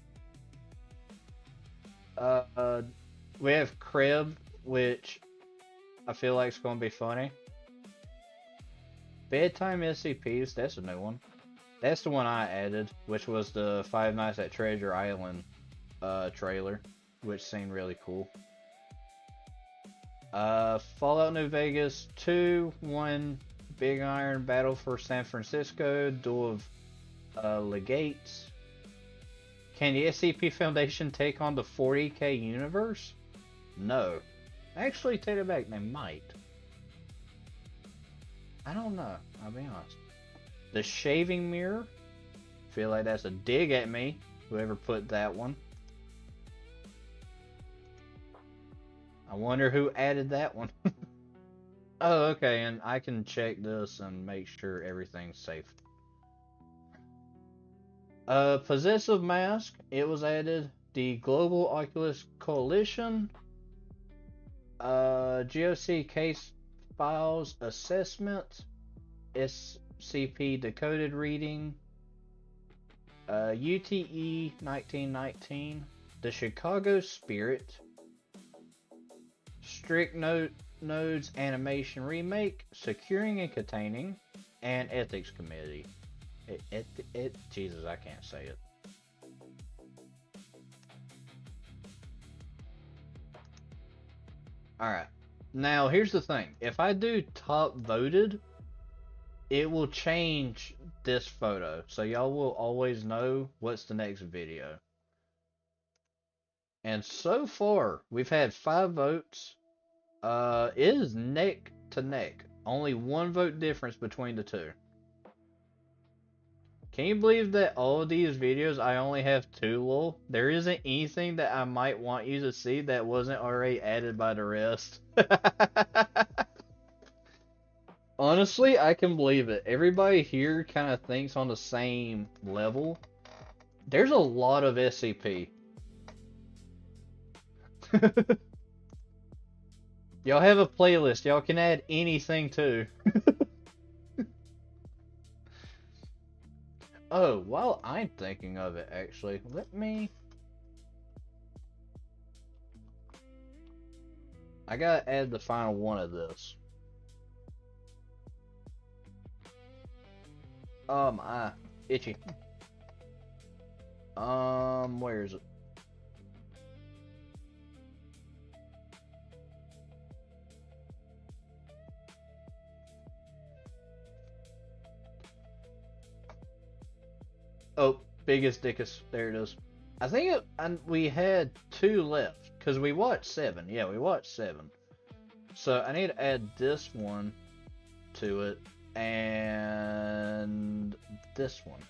We have Crib, which I feel like is going to be funny. Bedtime SCPs, that's a new one. That's the one I added, which was the Five Nights at Treasure Island trailer, which seemed really cool. Fallout New Vegas 2, 1, Big Iron, Battle for San Francisco, Duel of Legates. Can the SCP Foundation take on the 40k universe? No. Actually, take it back, they might. I don't know, I'll be honest. The Shaving Mirror. Feel like that's a dig at me, whoever put that one. I wonder who added that one. Oh, okay, and I can check this and make sure everything's safe. Possessive Mask, it was added. The Global Oculus Coalition. GOC Case Files Assessment. SCP Decoded Reading. UTE 1919. The Chicago Spirit. Strict Nodes Animation Remake. Securing and Containing. And Ethics Committee. Jesus, I can't say it. Alright. Now, here's the thing. If I do top voted, it will change this photo. So y'all will always know what's the next video. And so far, we've had 5 votes. It is neck to neck. Only 1 vote difference between the two. Can you believe that all of these videos I only have 2, lol? There isn't anything that I might want you to see that wasn't already added by the rest. Honestly, I can believe it. Everybody here kind of thinks on the same level. There's a lot of SCP. Y'all have a playlist. Y'all can add anything too. Oh, while I'm thinking of it, actually, let me... I gotta add the final one of this. Itchy. Where is it? Oh, biggest dickus. There it is. I think we had 2 left because we watched 7. Yeah, we watched 7. So I need to add this one to it and this one.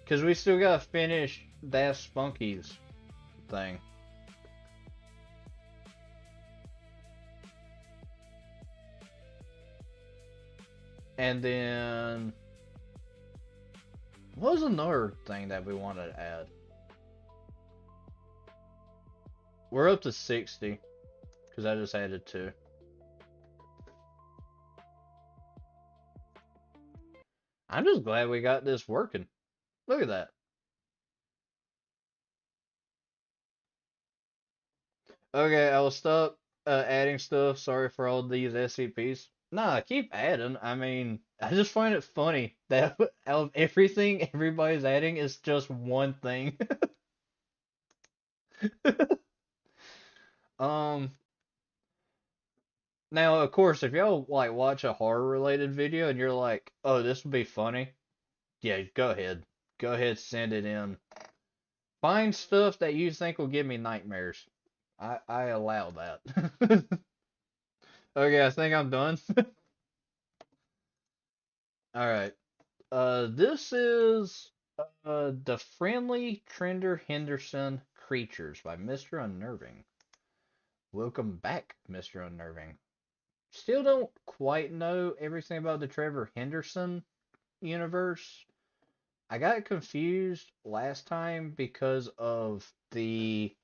Because we still gotta finish Daft Spunky's thing. And then... what was another thing that we wanted to add? We're up to 60. Because I just added 2. I'm just glad we got this working. Look at that. Okay, I will stop adding stuff. Sorry for all these SCPs. Nah, keep adding. I mean, I just find it funny that out of everything everybody's adding is just one thing. Now, of course, if y'all like watch a horror related video and you're like, oh, this would be funny, yeah, go ahead. Go ahead, send it in. Find stuff that you think will give me nightmares. I allow that. Okay, I think I'm done. Alright. This is The Friendly Trender Henderson Creatures by Mr. Unnerving. Welcome back, Mr. Unnerving. Still don't quite know everything about the Trevor Henderson universe. I got confused last time because of the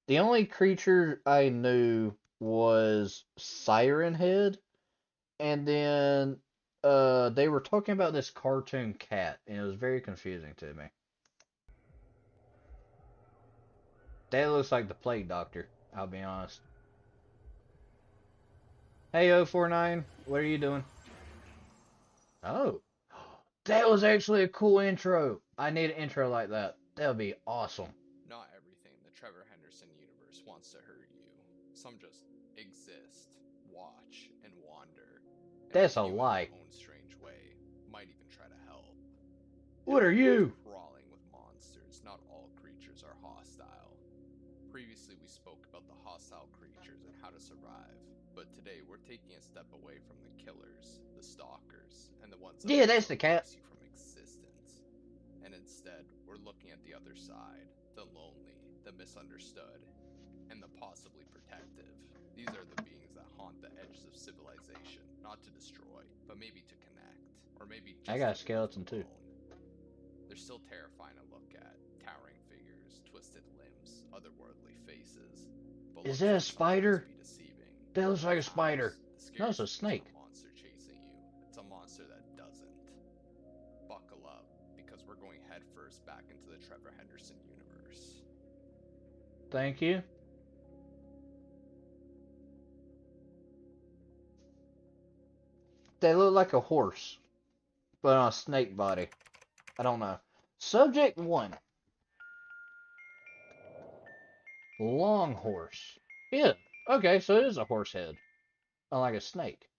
only creature I knew was Siren Head, and then they were talking about this cartoon cat, and it was very confusing to me. That looks like the Plague Doctor, I'll be honest. Hey 049, what are you doing? Oh. That was actually a cool intro. I need an intro like that. That would be awesome.
Not everything in the Trevor Henderson universe wants to hurt you. Some just exist, watch, and wander. And
that's a
you
lie.
In their own strange way, might even try to help.
What are you?
Crawling with monsters. Not all creatures are hostile. Previously, we spoke about the hostile creatures and how to survive. But today, we're taking a step away from the killers, the stalkers, and the ones that
that's the cat.
You from existence. And instead, we're looking at the other side, the lonely, the misunderstood, and the possibly protective. These are the beings that haunt the edges of civilization, not to destroy, but maybe to connect, or maybe just
I got a skeleton too.
They're still terrifying to look at. Towering figures, twisted limbs, otherworldly faces. But
is that a spider? That looks like a spider. No, it's a snake.
A monster chasing you. It's a monster that doesn't. Buckle up, because we're going headfirst back into the Trevor Henderson universe.
Thank you. They look like a horse, but on a snake body. I don't know. Subject 1. Long horse. Yeah, okay, so it is a horse head. Unlike a snake.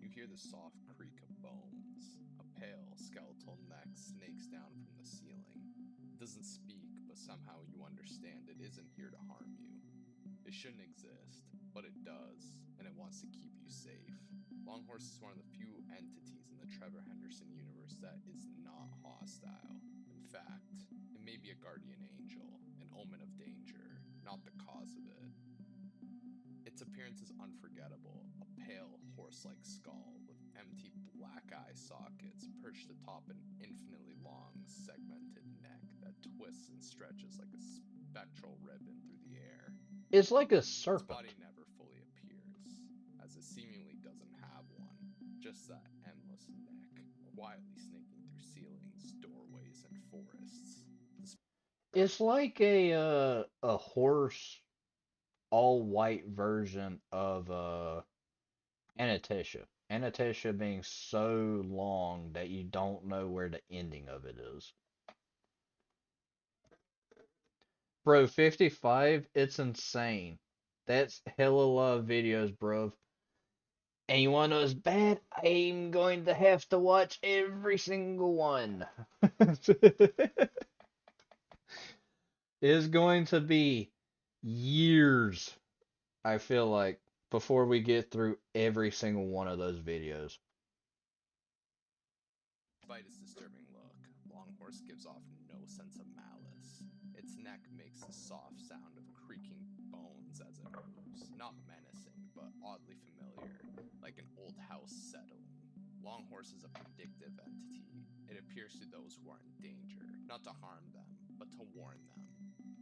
You hear the soft creak of bones. A pale, skeletal neck snakes down from the ceiling. It doesn't speak, but somehow you understand it isn't here to harm you. It shouldn't exist, but it does, and it wants to keep you safe. Longhorse is one of the few entities in the Trevor Henderson universe that is not hostile. In fact, it may be a guardian angel, an omen of danger, not the cause of it. Its appearance is unforgettable, a pale, horse-like skull with empty black eye sockets perched atop an infinitely long, segmented neck that twists and stretches like a spectral ribbon through the air.
It's like a
Its
serpent.
body never fully appears, as it seemingly doesn't have one. Just that endless neck, quietly snaking through ceilings, doorways, and forests.
It's like a horse, all white version of Anastasia. Anastasia being so long that you don't know where the ending of it is. Bro, 55, it's insane. That's hella lot of videos, bro. And you wanna know it's bad? I'm going to have to watch every single one. It's going to be years, I feel like, before we get through every single one of those videos.
Despite its disturbing look, Longhorse gives off no sense of malice. Its neck makes a soft sound of creaking bones as it moves, not menacing, but oddly familiar, like an old house settling. Longhorse is a predictive entity. It appears to those who are in danger, not to harm them, but to warn them.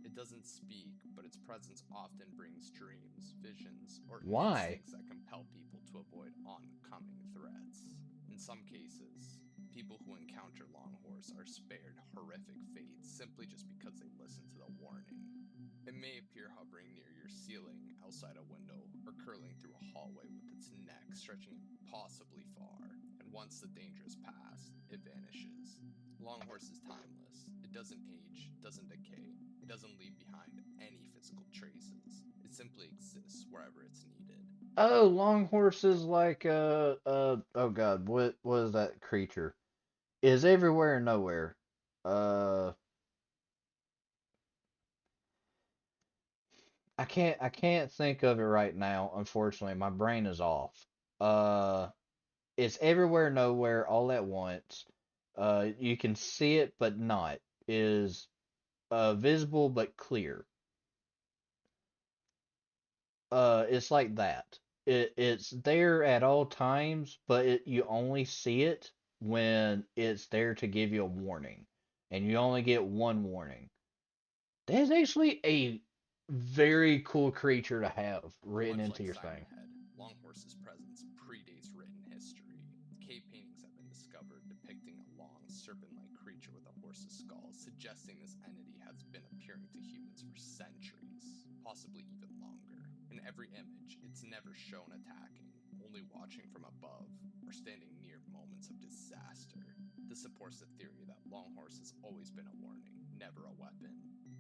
It doesn't speak, but its presence often brings dreams, visions, or
Why?
instincts that compel people to avoid oncoming threats. In some cases, people who encounter Longhorse are spared horrific fates simply just because they listen to the warning. It may appear hovering near your ceiling, outside a window, or curling through a hallway with its neck stretching impossibly far, and once the danger is past, it vanishes. Longhorse is timeless. It doesn't age, doesn't decay, it doesn't leave behind any physical traces. It simply exists wherever it's needed.
Oh, Longhorse is like oh god, what is that creature? Is everywhere and nowhere. Uh I can't think of it right now, unfortunately. My brain is off. Uh it's everywhere, nowhere, all at once. You can see it but not. Is visible but clear. It's like that. It's there at all times, but you only see it when it's there to give you a warning, and you only get one warning. That's actually a very cool creature to have written
Much
into
like
your
Siren
thing.
Head, Longhorse's presence predates written history. Cave paintings have been discovered depicting a long, serpent-like creature with a horse's skull, suggesting this entity has been appearing to humans for centuries, possibly even longer. In every image, it's never shown attacking, only watching from above, or standing near moments of disaster. This supports the theory that Longhorse has always been a warning, never a weapon.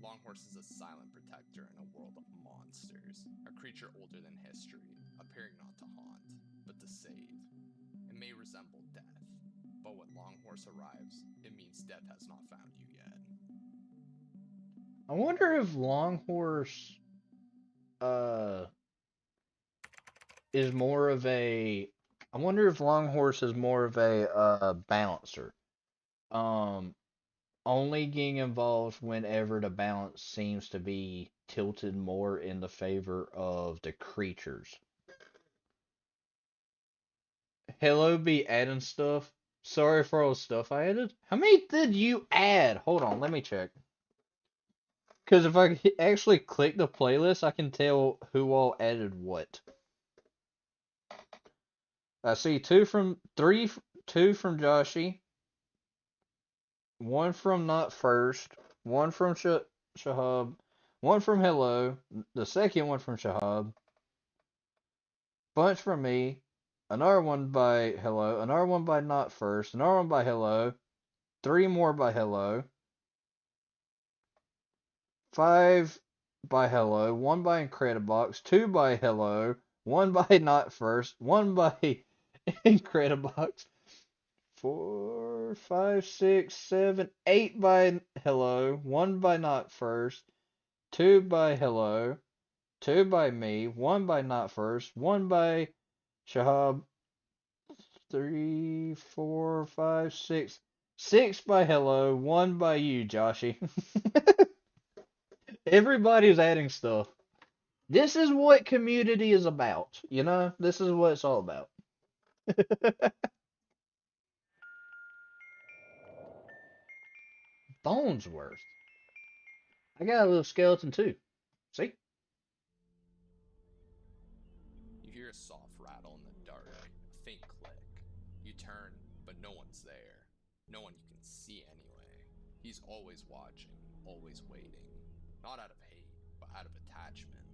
Longhorse is a silent protector in a world of monsters, a creature older than history, appearing not to haunt, but to save. It may resemble death, but when Longhorse arrives, it means death has not found you yet.
I wonder if Longhorse uh is more of a I wonder if Longhorse is more of a balancer. Um Only getting involved whenever the balance seems to be tilted more in the favor of the creatures. Hello be adding stuff. Sorry for all the stuff I added. How many did you add? Hold on, let me check. Because if I actually click the playlist, I can tell who all added what. I see two from Joshy, one from Not First, one from Shahab, one from Hello, the second one from Shahab, bunch from me, another one by Hello, another one by Not First, another one by Hello, three more by Hello, five by Hello, one by Incredibox, two by Hello, one by Not First, one by Incredibox, 4, 5, 6, 7, 8 by Hello, one by Not First, two by Hello, two by me, one by Not First, one by Shahab, 3, 4, 5, 6, 6 by Hello, one by you, Joshy. Everybody's adding stuff. This is what community is about, you know? This is what it's all about. Bonesworth. I got a little skeleton too. See?
You hear a soft rattle in the dark, a faint click. You turn, but no one's there. No one you can see anyway. He's always watching, always waiting. Not out of hate, but out of attachment.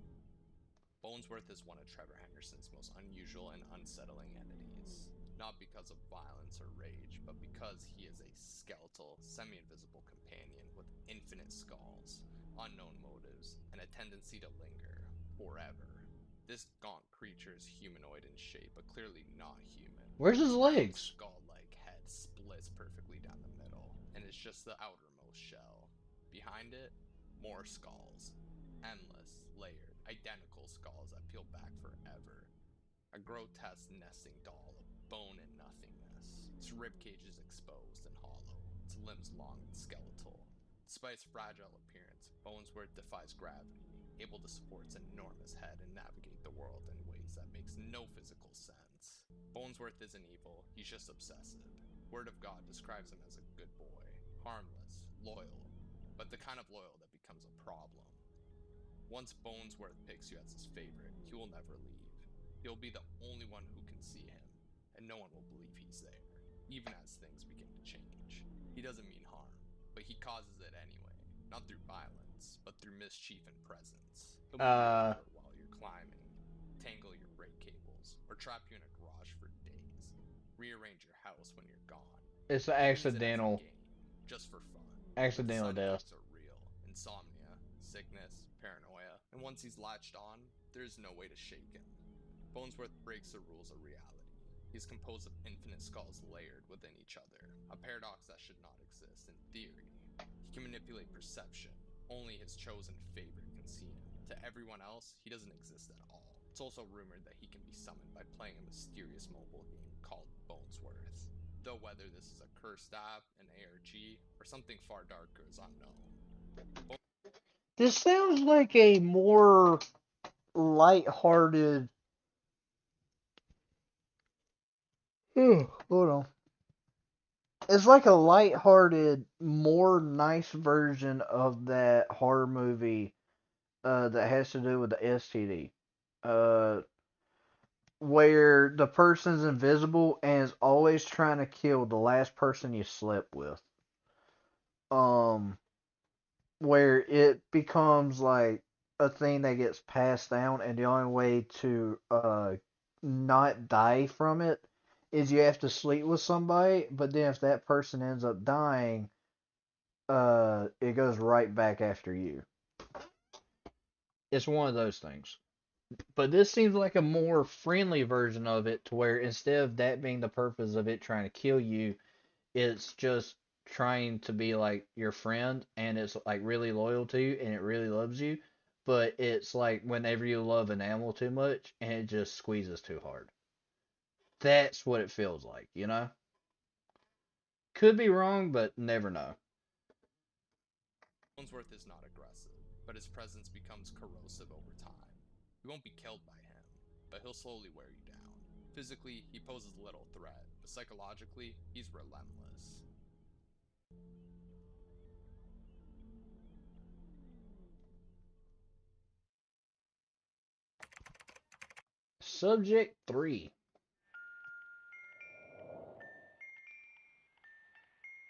Bonesworth is one of Trevor Henderson's most unusual and unsettling entities. Not because of violence or rage, but because he is a skeletal, semi-invisible companion with infinite skulls, unknown motives, and a tendency to linger forever. This gaunt creature is humanoid in shape, but clearly not human.
Where's his
Its round,
legs?
skull-like head splits perfectly down the middle, and it's just the outermost shell. Behind it, more skulls. Endless, layered, identical skulls that peel back forever. A grotesque nesting doll of bone and nothingness. Its ribcage is exposed and hollow, its limbs long and skeletal. Despite its fragile appearance, Bonesworth defies gravity, able to support its enormous head and navigate the world in ways that makes no physical sense. Bonesworth isn't evil, he's just obsessive. Word of God describes him as a good boy, harmless, loyal, but the kind of loyal that becomes a problem. Once Bonesworth picks you as his favorite, he will never leave. He'll be the only one who can see him, and no one will believe he's there, even as things begin to change. He doesn't mean harm, but he causes it anyway, not through violence, but through mischief and presence. He'll move your ladder while you're climbing, tangle your brake cables, or trap you in a garage for days. Rearrange your house when you're gone.
It's an
He'll use it as a
accidental.
game, just for fun.
Accidental
But the side
death.
effects are real. Insomnia, sickness, paranoia, and once he's latched on, there's no way to shake him. Bonesworth breaks the rules of reality. He's composed of infinite skulls layered within each other, a paradox that should not exist in theory. He can manipulate perception. Only his chosen favorite can see him. To everyone else, he doesn't exist at all. It's also rumored that he can be summoned by playing a mysterious mobile game called Bonesworth. Though whether this is a cursed app, an ARG, or something far darker is unknown.
This sounds like a more light-hearted. Hold on. It's like a light-hearted, more nice version of that horror movie that has to do with the STD. Where the person's invisible and is always trying to kill the last person you slept with. Where it becomes like a thing that gets passed down, and the only way to not die from it is you have to sleep with somebody, but then if that person ends up dying, it goes right back after you. It's one of those things. But this seems like a more friendly version of it, to where instead of that being the purpose of it trying to kill you, it's just trying to be like your friend, and it's like really loyal to you and it really loves you. But it's like whenever you love an animal too much and it just squeezes too hard. That's what it feels like, you know? Could be wrong, but never know.
Bonesworth is not aggressive, but his presence becomes corrosive over time. You won't be killed by him, but he'll slowly wear you down. Physically, he poses little threat, but psychologically, he's relentless.
Subject 3.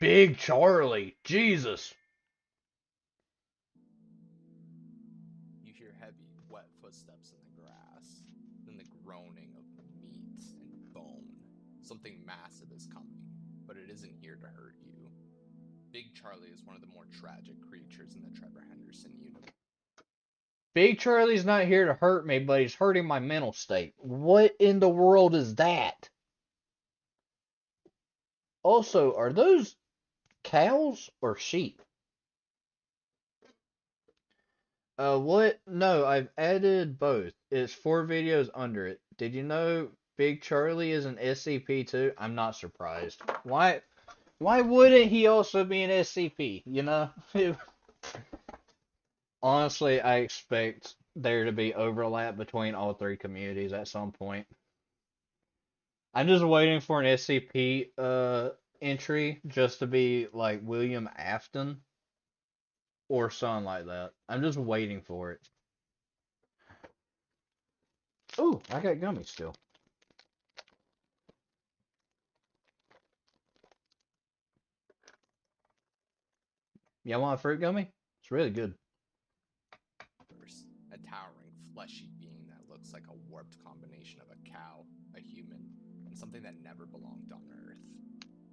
Big Charlie. Jesus.
You hear heavy, wet footsteps in the grass, then the groaning of meat and bone. Something massive is coming, but it isn't here to hurt you. Big Charlie is one of the more tragic creatures in the Trevor Henderson universe.
Big Charlie's not here to hurt me, but he's hurting my mental state. What in the world is that? Also, are those cows or sheep? What? No, I've added both. It's 4 videos under it. Did you know Big Charlie is an SCP too? I'm not surprised. Why wouldn't he also be an SCP, you know? Honestly, I expect there to be overlap between all 3 communities at some point. I'm just waiting for an SCP entry just to be like William Afton. or something like that. I'm just waiting for it. Ooh, I got gummies still. Y'all want a fruit gummy? It's really good.
A towering, fleshy being that looks like a warped combination of a cow, a human, and something that never belonged on Earth.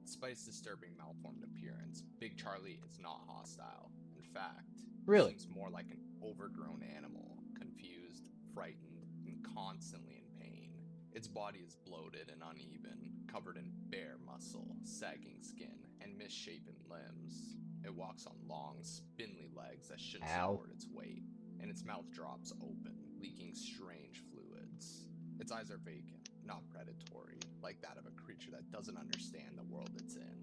Despite its disturbing malformed appearance, Big Charlie is not hostile. In fact,
really?
Seems more like an overgrown animal, confused, frightened, and constantly in pain. Its body is bloated and uneven, covered in bare muscle, sagging skin, and misshapen limbs. It walks on long, spindly legs that shouldn't support its weight, and its mouth drops open, leaking strange fluids. Its eyes are vacant, not predatory, like that of a creature that doesn't understand the world it's in.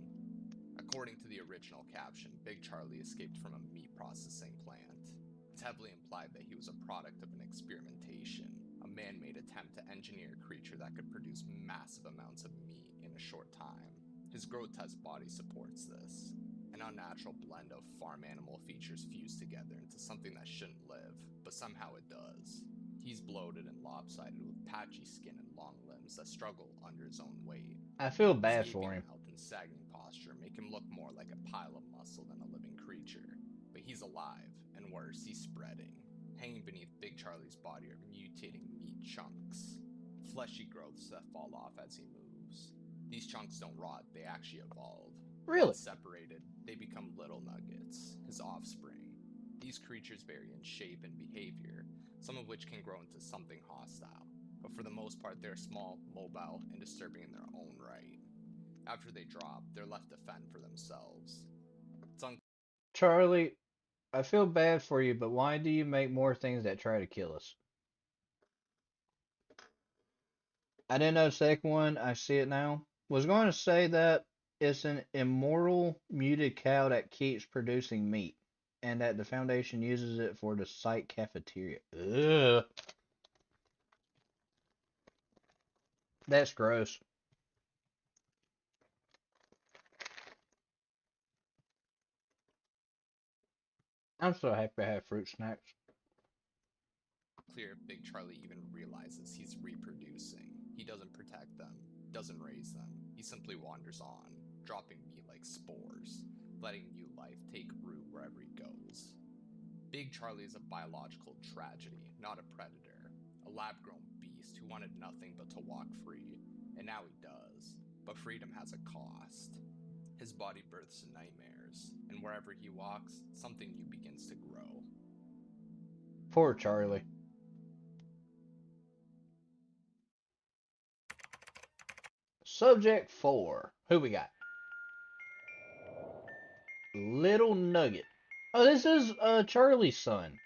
According to the original caption, Big Charlie escaped from a meat processing plant. It's heavily implied that he was a product of an experimentation, a man-made attempt to engineer a creature that could produce massive amounts of meat in a short time. His grotesque body supports this. An unnatural blend of farm animal features fused together into something that shouldn't live, but somehow it does. He's bloated and lopsided with patchy skin and long limbs that struggle under his own weight.
I feel bad for him.
His mouth and sagging posture make him look more like a pile of muscle than a living creature. But he's alive, and worse, he's spreading. Hanging beneath Big Charlie's body are mutating meat chunks. Fleshy growths that fall off as he moves. These chunks don't rot, they actually evolve.
Really?
Once separated, they become little nuggets, his offspring. These creatures vary in shape and behavior, some of which can grow into something hostile, but for the most part they're small, mobile, and disturbing in their own right. After they drop, they're left to fend for themselves.
Charlie, I feel bad for you, but why do you make more things that try to kill us? I didn't know the second one, I see it now. Was going to say that it's an immortal muted cow that keeps producing meat, and that the Foundation uses it for the site cafeteria. Ugh. That's gross. I'm so happy to have fruit snacks.
Clear if Big Charlie even realizes he's reproducing. He doesn't protect them, doesn't raise them. He simply wanders on, dropping meat like spores, letting new life take root wherever he goes. Big Charlie is a biological tragedy, not a predator. A lab-grown beast who wanted nothing but to walk free, and now he does. But freedom has a cost. His body births nightmares, and wherever he walks, something new begins to grow.
Poor Charlie. Subject 4. Who we got? Little Nugget. Oh, this is Charlie's son.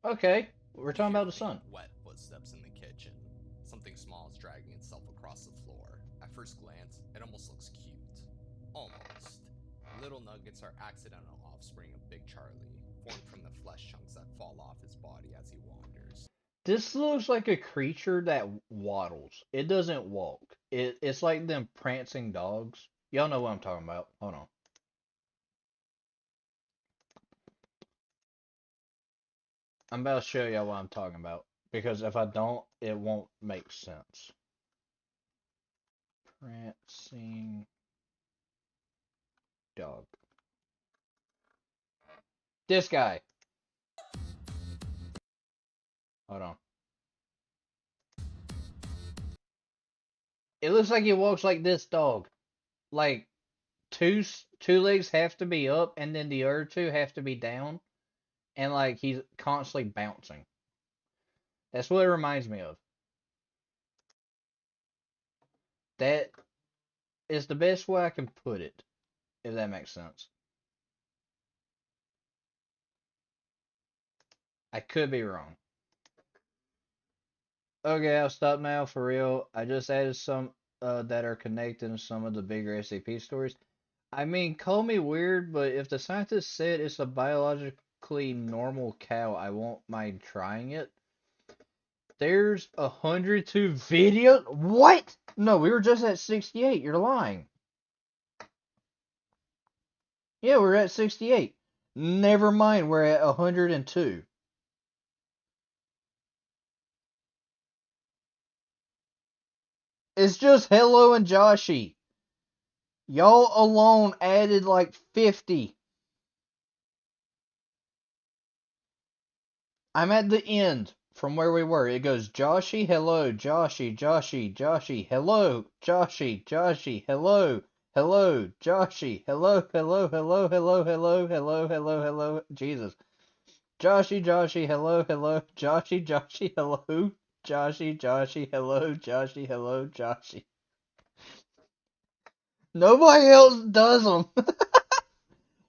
Okay, we're talking about the son.
Wet footsteps in the kitchen. Something small is dragging itself across the floor. At first glance, it almost looks cute. Almost. Little nuggets are accidental offspring of Big Charlie, formed from the flesh chunks that fall off his body as he wanders.
This looks like a creature that waddles. It doesn't walk. It's like them prancing dogs. Y'all know what I'm talking about. Hold on. I'm about to show y'all what I'm talking about. Because if I don't, it won't make sense. Prancing dog. This guy. Hold on. It looks like he walks like this dog. Like, two legs have to be up, and then the other two have to be down. And, like, he's constantly bouncing. That's what it reminds me of. That is the best way I can put it, if that makes sense. I could be wrong. Okay, I'll stop now for real. I just added some that are connected to some of the bigger SCP stories. I mean, call me weird, but if the scientist said it's a biologically normal cow, I won't mind trying it. There's 102 videos? What? No, we were just at 68. You're lying. Yeah, we're at 68. Never mind, we're at 102. It's just Hello and Joshy. Y'all alone added like 50. I'm at the end from where we were. It goes Joshy, hello, Joshy, Joshy, Joshy, hello, Joshy, Joshy, hello, hello, Joshy, hello, hello, hello, hello, hello, hello, hello, hello, Jesus. Joshy, Joshy, hello, hello, Joshy, Joshy, hello, Joshy, Joshy, hello, Joshy, hello, Joshy. Nobody else does them.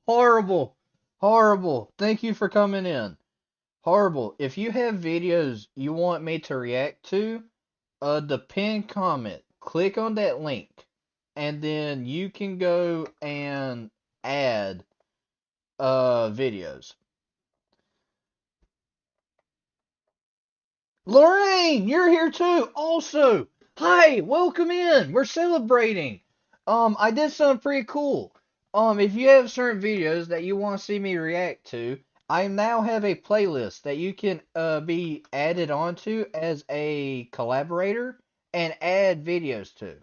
Horrible. Horrible. Thank you for coming in. Horrible. If you have videos you want me to react to, the pinned comment, click on that link, and then you can go and add videos. Lorraine, you're here too. Also, hi, welcome in. We're celebrating. I did something pretty cool. If you have certain videos that you want to see me react to, I now have a playlist that you can be added onto as a collaborator and add videos to.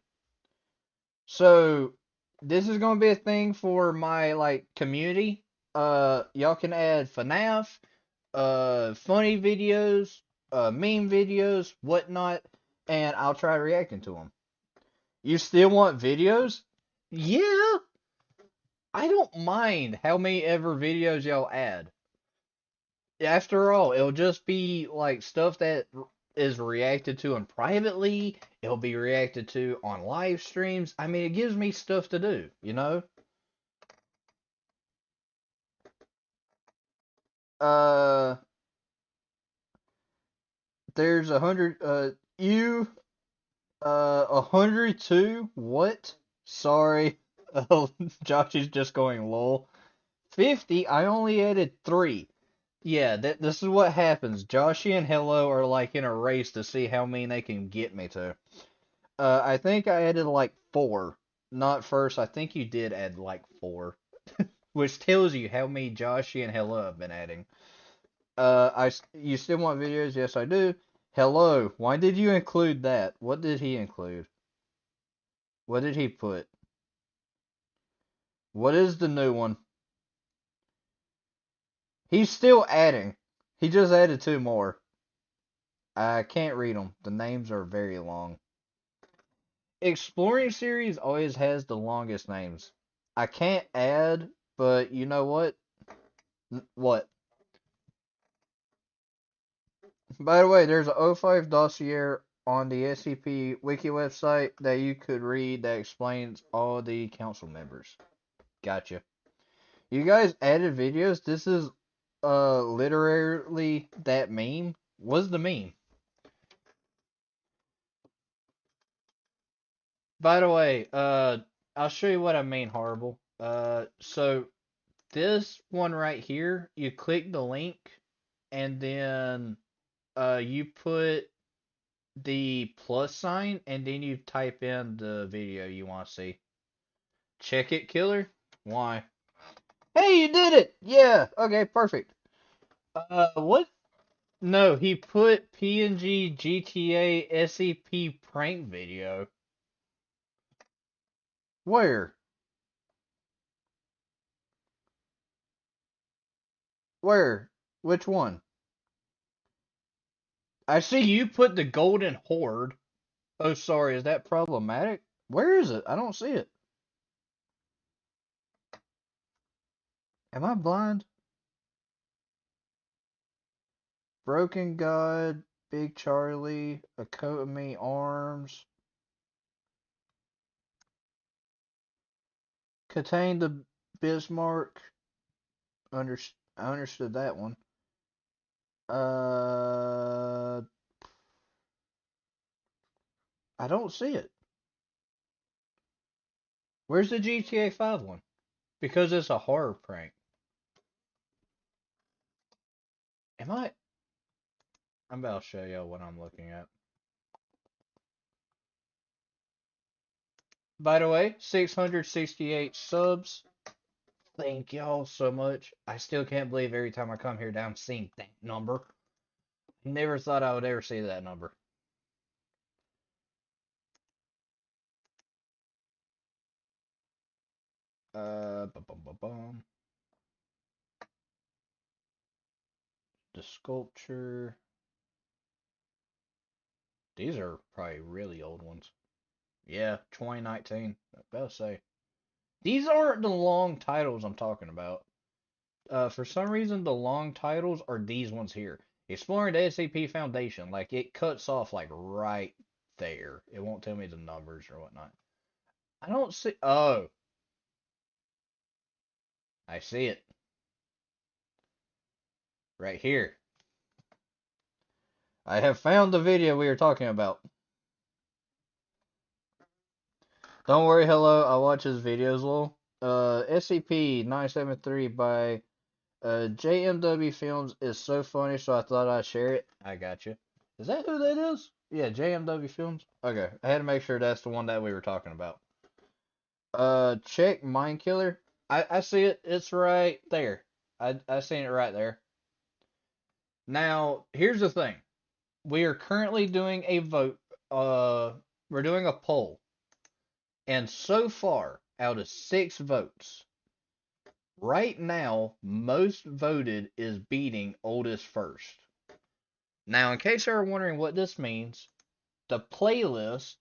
So this is gonna be a thing for my like community. Y'all can add FNAF, funny videos, meme videos, whatnot, and I'll try reacting to them. You still want videos? Yeah, I don't mind how many ever videos y'all add. After all, it'll just be like stuff that is reacted to and privately. It'll be reacted to on live streams. I mean, it gives me stuff to do, you know? Uh, there's 100, 102? What? Sorry. Oh, Josh is just going lol. 50? I only added 3. Yeah, this is what happens. Joshy and Hello are like in a race to see how many they can get me to. I think I added like 4. Not first, I think you did add like 4. Which tells you how many Joshy and Hello have been adding. You still want videos? Yes, I do. Hello, why did you include that? What did he include? What did he put? What is the new one? He's still adding. He just added 2 more. I can't read them. The names are very long. Exploring series always has the longest names. I can't add, but you know what? What? By the way, there's an O5 dossier on the SCP wiki website that you could read that explains all the council members. Gotcha. You guys added videos? This is literally that meme? What's the meme? By the way, I'll show you what I mean, horrible. So this one right here, you click the link, and then you put the plus sign, and then you type in the video you want to see. Check it, killer? Why? Hey, you did it! Yeah, okay, perfect. What? No, he put PNG GTA SCP prank video. Where? Where? Which one? I see you put the golden horde. Oh, sorry, is that problematic? Where is it? I don't see it. Am I blind? Broken God, Big Charlie, A Coat of Me Arms. Contain the Bismarck. I understood that one. I don't see it. Where's the GTA 5 one? Because it's a horror prank. Am I? I'm about to show you what I'm looking at. By the way, 668 subs. Thank y'all so much. I still can't believe every time I come here down, I'm seeing that number. Never thought I would ever see that number. Bum. The sculpture. These are probably really old ones. Yeah, 2019. About to say. These aren't the long titles I'm talking about. For some reason, the long titles are these ones here. Exploring the SCP Foundation. Like, it cuts off, like, right there. It won't tell me the numbers or whatnot. I don't see... Oh. I see it. Right here. I have found the video we were talking about. Don't worry, hello. I watch his videos, lol. SCP-973 by JMW Films is so funny, so I thought I'd share it. I got you. Is that who that is? Yeah, JMW Films. Okay, I had to make sure that's the one that we were talking about. Check Mind Killer. I see it. It's right there. I seen it right there. Now, here's the thing. We are currently doing a vote. We're doing a poll. And so far, out of 6 votes, right now, most voted is beating oldest first. Now, in case you are wondering what this means, the playlist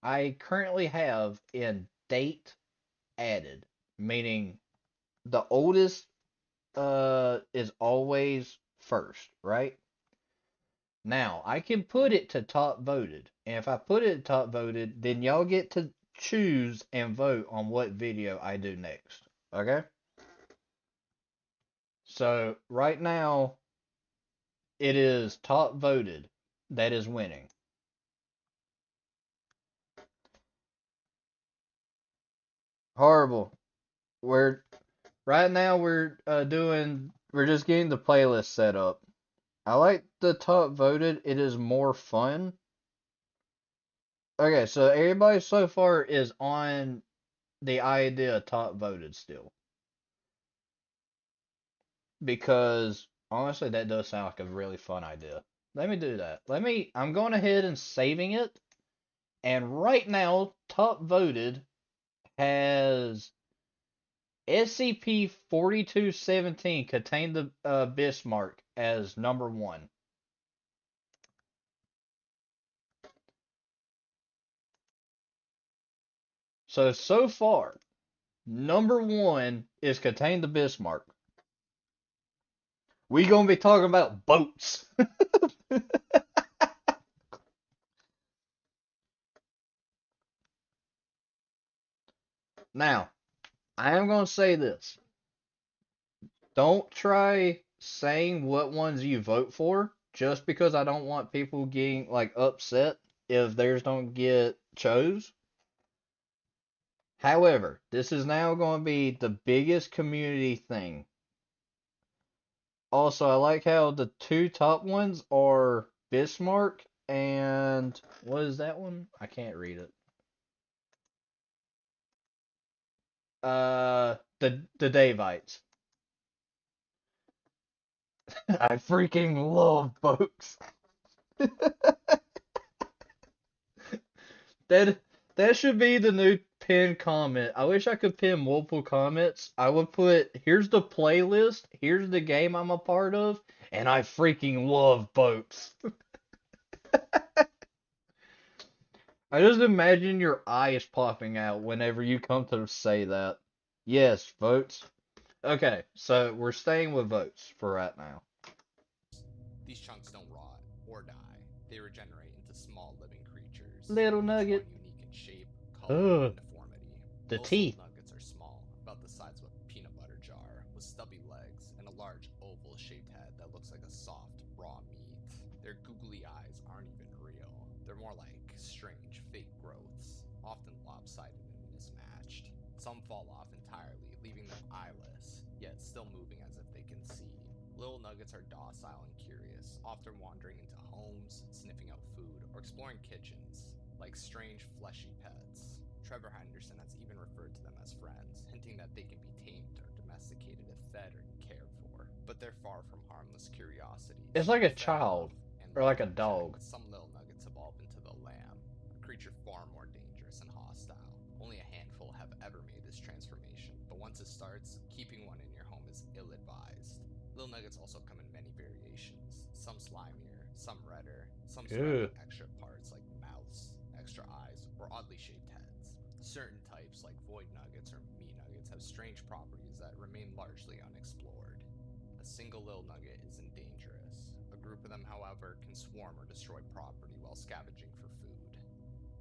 I currently have in date added, meaning the oldest is always first, right? Now, I can put it to top voted, and if I put it to top voted, then y'all get to choose and vote on what video I do next, okay? So, right now, it is top voted that is winning. Horrible. Right now we're just getting the playlist set up. I like the top voted. It is more fun. Okay, so everybody so far is on the idea of top voted still. Because honestly that does sound like a really fun idea. Let me do that. I'm going ahead and saving it. And right now, top voted has SCP-4217 contained the Bismarck as number 1. So far, number 1 is contain the Bismarck. We gonna be talking about boats. Now, I am gonna say this. Don't try saying what ones you vote for, just because I don't want people getting like upset if theirs don't get chose. However, this is now going to be the biggest community thing. Also, I like how the 2 top ones are Bismarck and what is that one? I can't read it. The Davites. I freaking love boats. That should be the new pin comment. I wish I could pin multiple comments. I would put, here's the playlist, here's the game I'm a part of, and I freaking love boats. I just imagine your eyes popping out whenever you come to say that. Yes, votes. Okay, so we're staying with votes for right now.
These chunks don't rot or die. They regenerate into small living creatures.
Little
each
nugget.
one unique in shape, color, and deformity.
The
Most
teeth.
little nuggets are small, about the size of a peanut butter jar, with stubby legs and a large oval-shaped head that looks like a soft, raw meat. Their googly eyes aren't even real. They're more like strange, fake growths, often lopsided and mismatched. Some fall off entirely, leaving them eyeless, yet still moving as if they can see. Little nuggets are docile and curious, often wandering into homes, sniffing out food, or exploring kitchens, like strange fleshy pets. Trevor Henderson has even referred to them as friends, hinting that they can be tamed or domesticated if fed or cared for. But they're far from harmless curiosities.
It's like a
Fed
child,
enough and
or like a
left
dog.
unchecked, some little nuggets evolve into the lamb, a creature far more dangerous and hostile. Only a handful have ever made this transformation, but once it starts, keeping one in your home is ill-advised. Little nuggets also come in many variations, some slimier, some redder, some surrounding extra parts like mouths, extra eyes, or oddly shaped heads. Certain types, like void nuggets or meat nuggets, have strange properties that remain largely unexplored. A single little nugget isn't dangerous. A group of them, however, can swarm or destroy property while scavenging for food.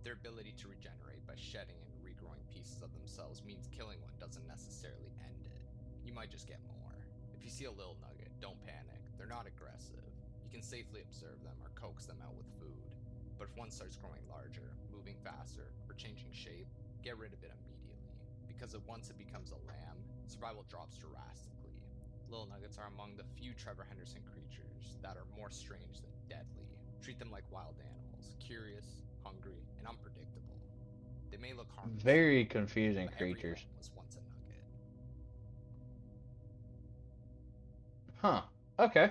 Their ability to regenerate by shedding and regrowing pieces of themselves means killing one doesn't necessarily end it. You might just get more. If you see a little nugget, don't panic. They're not aggressive. You can safely observe them or coax them out with food. But if one starts growing larger, moving faster, or changing shape, get rid of it immediately. Because once it becomes a lamb, survival drops drastically. Little nuggets are among the few Trevor Henderson creatures that are more strange than deadly. Treat them like wild animals, curious, hungry, and unpredictable. They may look harmless,
Very confusing
but
creatures.
every lamb was once a nugget.
Huh. Okay.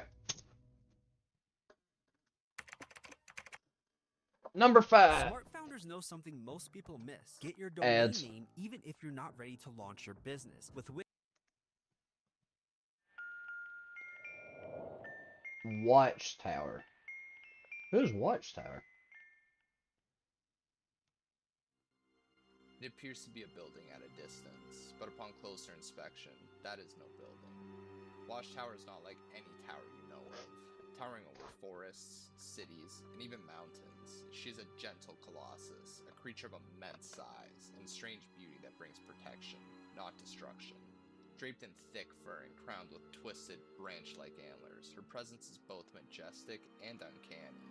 Number 5.
Smart founders know something most people miss. Get your domain name even if you're not ready to launch your business. With
Watchtower. Who's Watchtower?
It appears to be a building at a distance, but upon closer inspection, that is no building. Watchtower is not like any tower you know of. Towering over forests, cities, and even mountains, she is a gentle colossus, a creature of immense size and strange beauty that brings protection, not destruction. Draped in thick fur and crowned with twisted, branch-like antlers, her presence is both majestic and uncanny.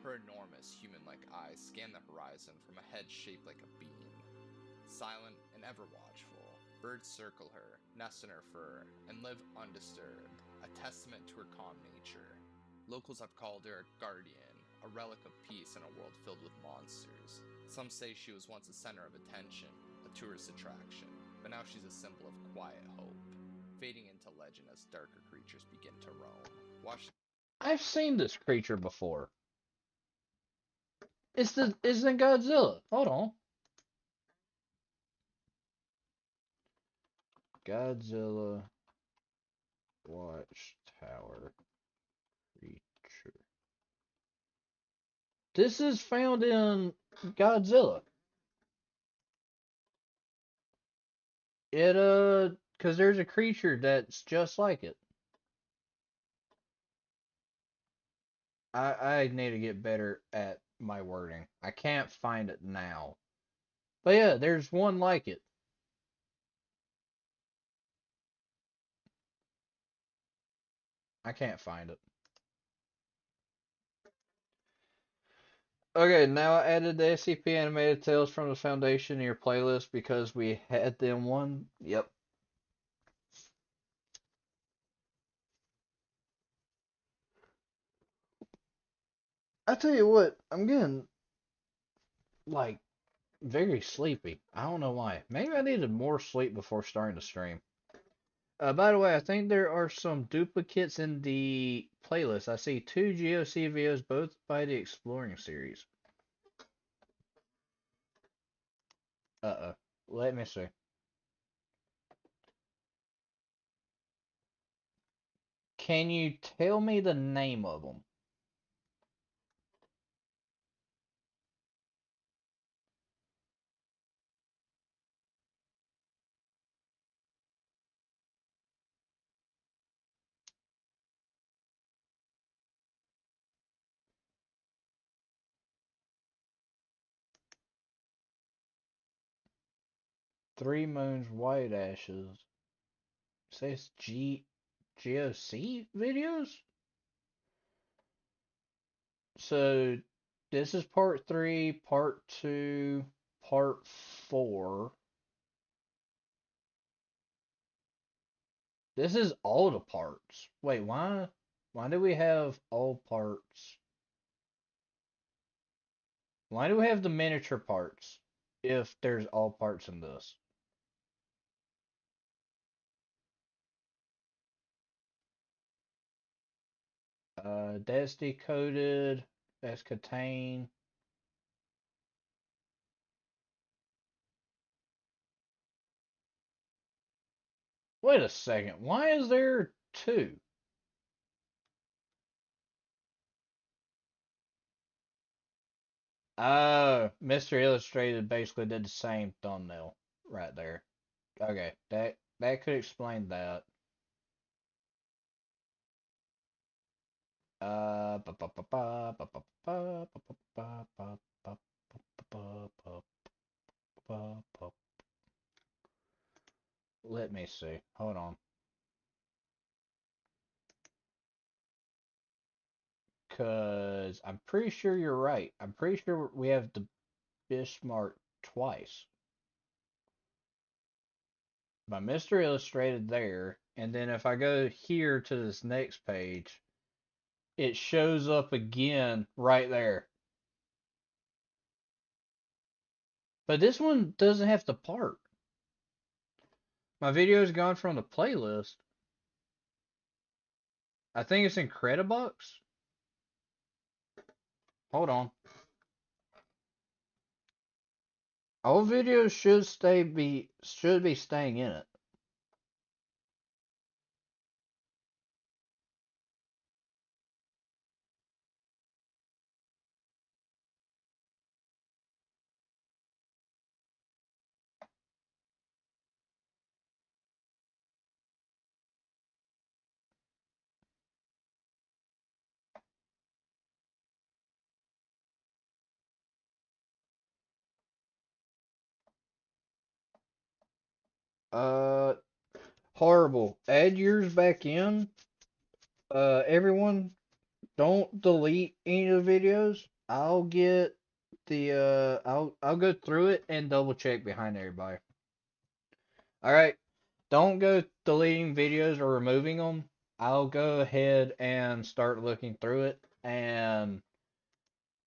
Her enormous, human-like eyes scan the horizon from a head shaped like a beam. Silent and ever watchful, birds circle her, nest in her fur, and live undisturbed, a testament to her calm nature. Locals have called her a guardian, a relic of peace in a world filled with monsters. Some say she was once a center of attention, a tourist attraction, but now she's a symbol of quiet hope, fading into legend as darker creatures begin to roam.
I've seen this creature before. It's in Godzilla. Hold on. Godzilla Watchtower creature. This is found in Godzilla. Cause there's a creature that's just like it. I need to get better at my wording. I can't find it now. But yeah, there's one like it. I can't find it. Okay, now I added the SCP animated tales from the Foundation to your playlist because we had them one. Yep. I tell you what, I'm getting like very sleepy. I don't know why. Maybe I needed more sleep before starting the stream. By the way, I think there are some duplicates in the playlist. I see 2 GOC videos, both by the Exploring series. Uh-oh. Let me see. Can you tell me the name of them? Three Moons White Ashes. It says GOC videos? So this is part 3, part 2, part 4. This is all the parts. Wait, why do we have all parts? Why do we have the miniature parts? if there's all parts in this. That's decoded. That's contained. Wait a second. Why is there two? Mr. Illustrated basically did the same thumbnail right there. Okay, that could explain that. Let me see. Hold on. Cause I'm pretty sure you're right. I'm pretty sure we have the Bismarck twice. By Mr. Illustrated there, and then if I go here to this next page, it shows up again right there. But this one doesn't have the part. My video's gone from the playlist. I think it's in Credibox. Hold on. All videos should be staying in it. Uh, Horrible. Add yours back in. Everyone, don't delete any of the videos. I'll get I'll go through it and double check behind everybody. Alright. Don't go deleting videos or removing them. I'll go ahead and start looking through it, and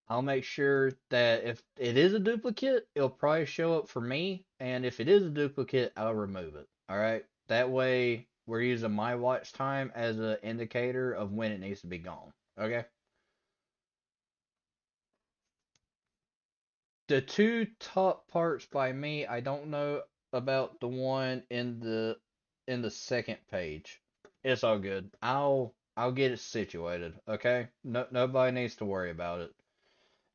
I'll make sure that if it is a duplicate, it'll probably show up for me, and if it is a duplicate, I'll remove it. Alright? That way, we're using my watch time as an indicator of when it needs to be gone. Okay? The two top parts by me, I don't know about the one in the second page. It's all good. I'll get it situated, okay? Nobody needs to worry about it.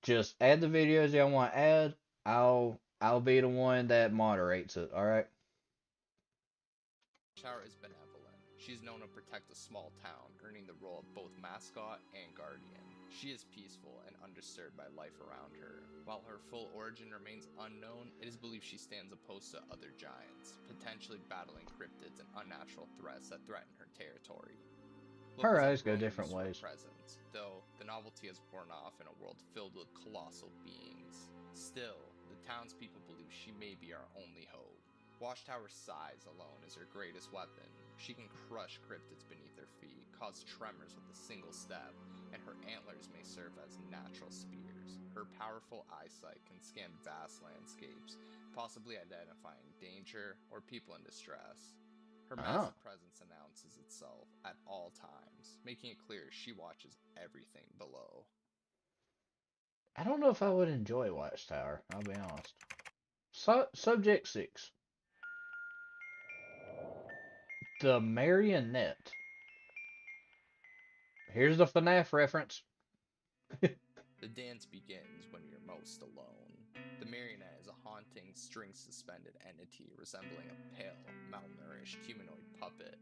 Just add the videos y'all want to add. I'll be the one that moderates it, alright?
Shower is benevolent. She's known to protect a small town, earning the role of both mascot and guardian. She is peaceful and undisturbed by life around her. While her full origin remains unknown, it is believed she stands opposed to other giants, potentially battling cryptids and unnatural threats that threaten her territory.
Her eyes go different ways.
Presence, though the novelty has worn off in a world filled with colossal beings. Still, the townspeople believe she may be our only hope. Watchtower's size alone is her greatest weapon. She can crush cryptids beneath her feet, cause tremors with a single step, and her antlers may serve as natural spears. Her powerful eyesight can scan vast landscapes, possibly identifying danger or people in distress. Her massive presence announces itself at all times, making it clear she watches everything below.
I don't know if I would enjoy Watchtower, I'll be honest. Subject 6. The Marionette. Here's the FNAF reference.
The dance begins when you're most alone. The marionette is a haunting, string-suspended entity resembling a pale, malnourished humanoid puppet.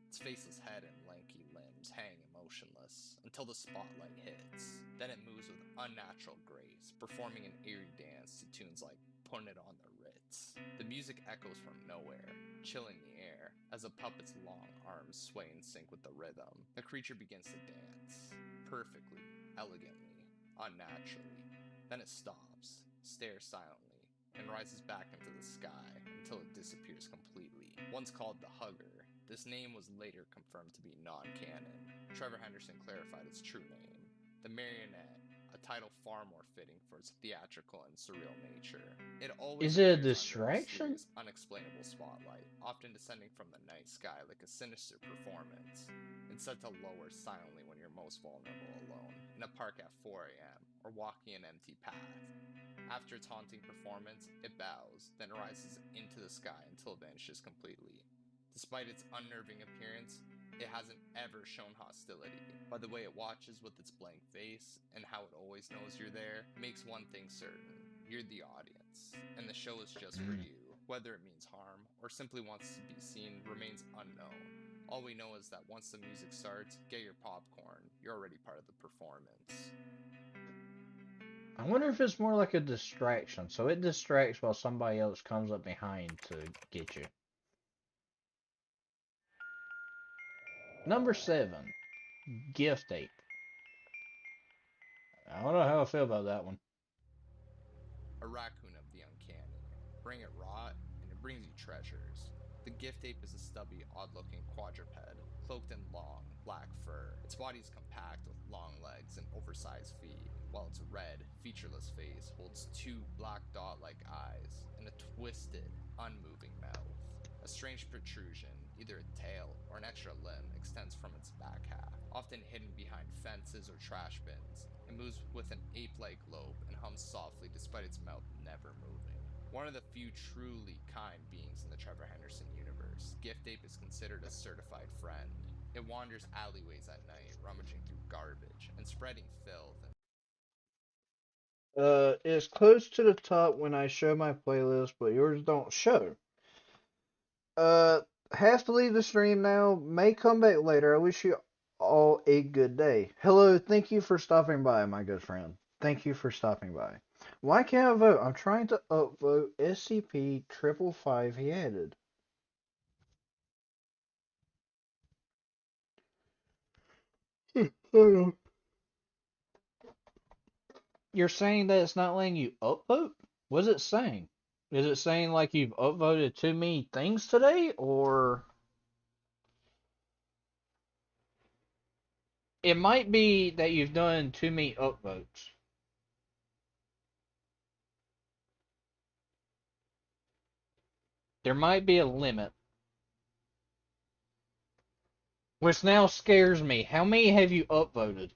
Its faceless head and lanky limbs hang emotionless until the spotlight hits. Then it moves with unnatural grace, performing an eerie dance to tunes like Putting It on the Ritz. The music echoes from nowhere, chilling the air, as the puppet's long arms sway in sync with the rhythm. The creature begins to dance, perfectly, elegantly, unnaturally. Then it stops, stares silently, and rises back into the sky until it disappears completely. Once called the Hugger, this name was later confirmed to be non-canon. Trevor Henderson clarified its true name. The marionette, a a title far more fitting for its theatrical and surreal nature. It always
Is it a
appears under
distraction?
mysterious, unexplainable spotlight, often descending from the night sky like a sinister performance. It's set to lower silently when you're most vulnerable alone, in a park at 4 a.m., or walking an empty path. After its haunting performance, it bows, then rises into the sky until it vanishes completely. Despite its unnerving appearance, it hasn't ever shown hostility. By the way it watches with its blank face, and how it always knows you're there, makes one thing certain: you're the audience, and the show is just for you. Whether it means harm, or simply wants to be seen, remains unknown. All we know is that once the music starts, get your popcorn, you're already part of the performance.
I wonder if it's more like a distraction, so it distracts while somebody else comes up behind to get you. Number 7, Gift Ape. I don't know how I feel about that one.
A raccoon of the uncanny. Bring it raw, and it brings you treasures. The gift ape is a stubby, odd-looking quadruped, cloaked in long, black fur. Its body is compact with long legs and oversized feet, while its red, featureless face holds 2 black dot-like eyes and a twisted, unmoving mouth. A strange protrusion, either a tail or an extra limb, extends from its back half, often hidden behind fences or trash bins. It moves with an ape-like lope and hums softly despite its mouth never moving. One of the few truly kind beings in the Trevor Henderson universe, Gift Ape is considered a certified friend. It wanders alleyways at night, rummaging through garbage and spreading filth.
It's close to the top when I show my playlist, but yours don't show. Have to leave the stream now. May come back later. I wish you all a good day. Hello, thank you for stopping by, my good friend. Thank you for stopping by. Why can't I vote? I'm trying to upvote SCP-555 he added. You're saying that it's not letting you upvote? What's it saying? Is it saying like you've upvoted too many things today, or... It might be that you've done too many upvotes. There might be a limit. Which now scares me. How many have you upvoted?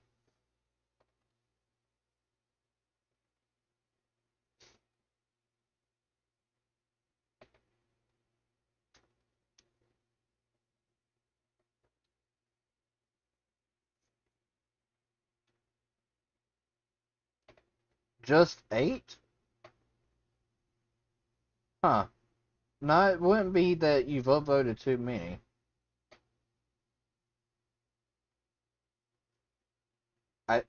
Just 8? Huh. No, it wouldn't be that you've upvoted too many. I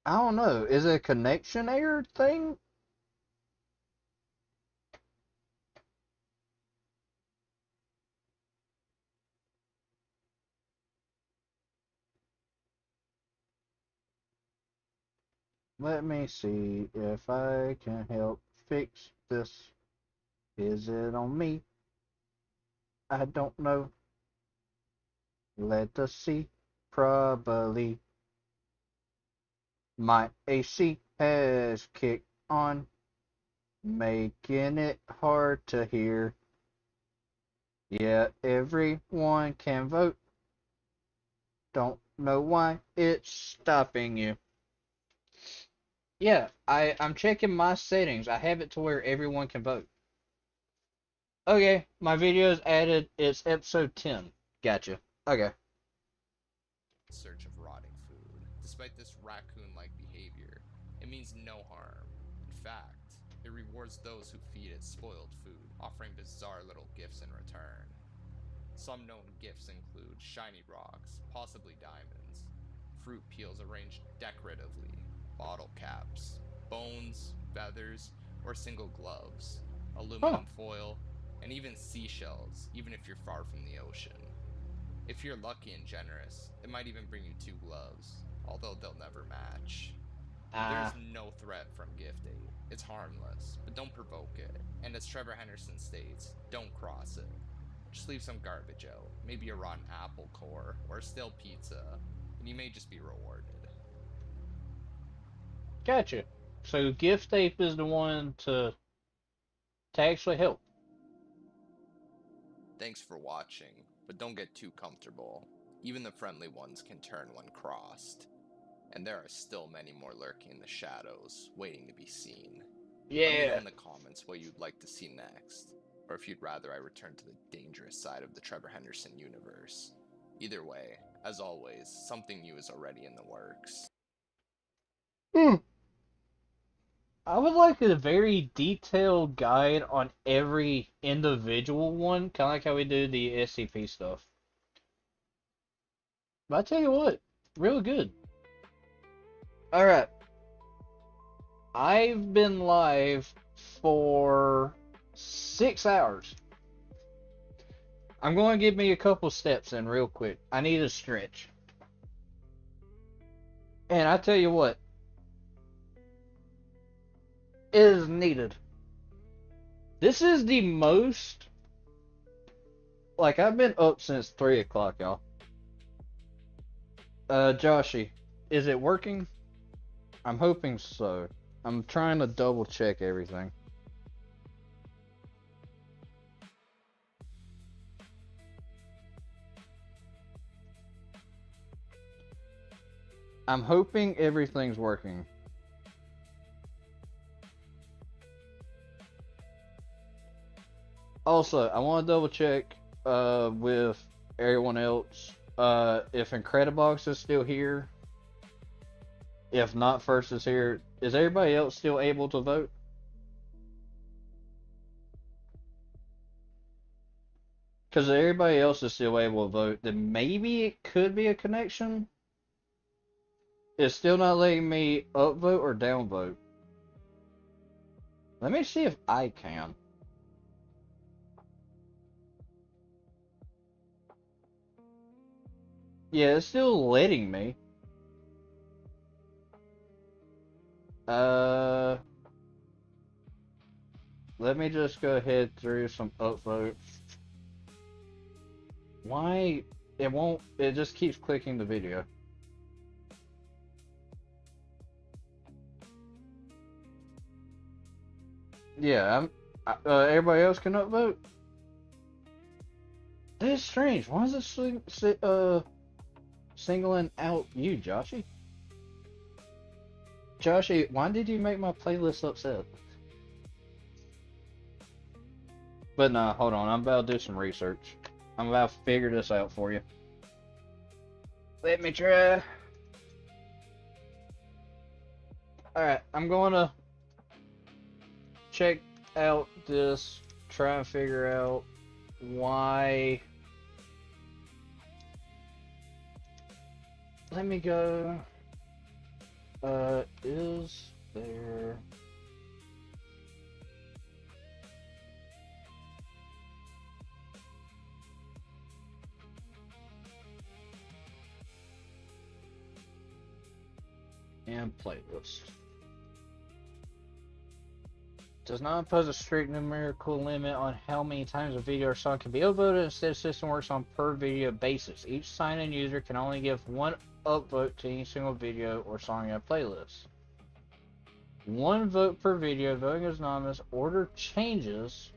don't know. Is it a connection error thing? Let me see if I can help fix this. Is it on me? I don't know. Let us see. Probably. My AC has kicked on, making it hard to hear. Yeah, everyone can vote. Don't know why it's stopping you. Yeah, I'm checking my settings. I have it to where everyone can vote. Okay, my video is added. It's episode 10. Gotcha. Okay.
Search of rotting food. Despite this raccoon-like behavior, it means no harm. In fact, it rewards those who feed it spoiled food, offering bizarre little gifts in return. Some known gifts include shiny rocks, possibly diamonds, fruit peels arranged decoratively, bottle caps, bones, feathers, or single gloves, aluminum foil, and even seashells, even if you're far from the ocean. If you're lucky and generous, it might even bring you 2 gloves, although they'll never match. There's no threat from Gift Ape. It's harmless, but don't provoke it. And as Trevor Henderson states, don't cross it. Just leave some garbage out, maybe a rotten apple core, or a stale pizza. and you may just be rewarded.
Gotcha. So gift tape is the one to actually help.
Thanks for watching, but don't get too comfortable. Even the friendly ones can turn when crossed. And there are still many more lurking in the shadows, waiting to be seen. Let me know in the comments what you'd like to see next, or if you'd rather I return to the dangerous side of the Trevor Henderson universe. Either way, as always, something new is already in the works.
I would like a very detailed guide on every individual one, kind of like how we do the SCP stuff. But I tell you what, really good. Alright. I've been live for 6 hours. I'm going to give me a couple steps in real quick. I need a stretch. And I tell you what, it is needed. This is the most, like, I've been up since 3 o'clock, y'all. Joshy, is it working? I'm hoping so. I'm trying to double check everything. I'm hoping everything's working. Also, I want to double check with everyone else if Incredibox is still here. If not, First is here. Is everybody else still able to vote? Because if everybody else is still able to vote, then maybe it could be a connection. It's still not letting me upvote or downvote. Let me see if I can. Yeah, it's still letting me. Let me just go ahead through some upvotes. Why? It won't, it just keeps clicking the video. Yeah, everybody else can upvote? That's strange. Why is it singling out you, Joshy? Joshy, why did you make my playlist upset? But nah, hold on. I'm about to do some research. I'm about to figure this out for you. Let me try. Alright, I'm going to check out this, try and figure out why. Let me go. Is there and playlist? Does not impose a strict numerical limit on how many times a video or song can be upvoted. Instead, the system works on per video basis. Each sign-in user can only give one upvote to any single video or song in a playlist. One vote per video. Voting is anonymous. Order changes.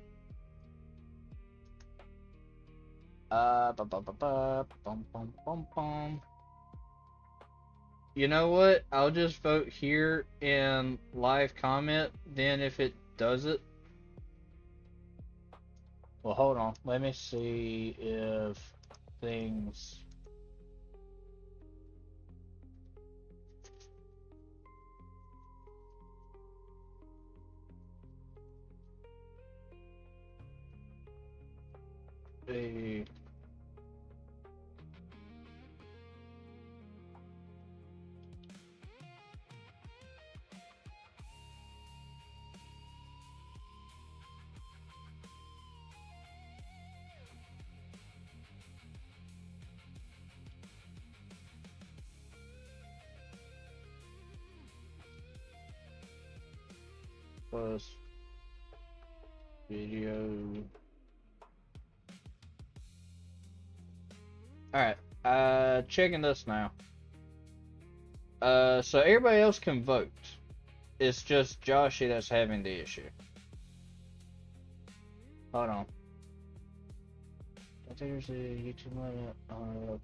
You know what? I'll just vote here in live comment. Then if it does it. Well, hold on. Let me see if things. The plus video. Alright, checking this now. So everybody else can vote. It's just Joshy that's having the issue. Hold on. There's a YouTube limit on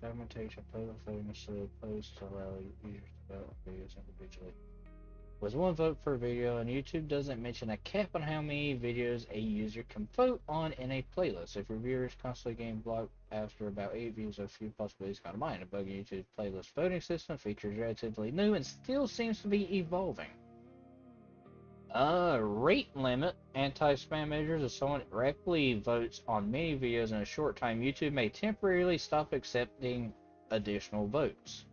documentation playlist voting instead of posts to allow users to vote on videos individually. With one vote per video, and YouTube doesn't mention a cap on how many videos a user can vote on in a playlist. If reviewers constantly getting blocked after about 8 views, a few possibilities come to mind. A bug in YouTube's playlist voting system features relatively new and still seems to be evolving. Rate limit. Anti-spam measures. If someone rapidly votes on many videos in a short time, YouTube may temporarily stop accepting additional votes.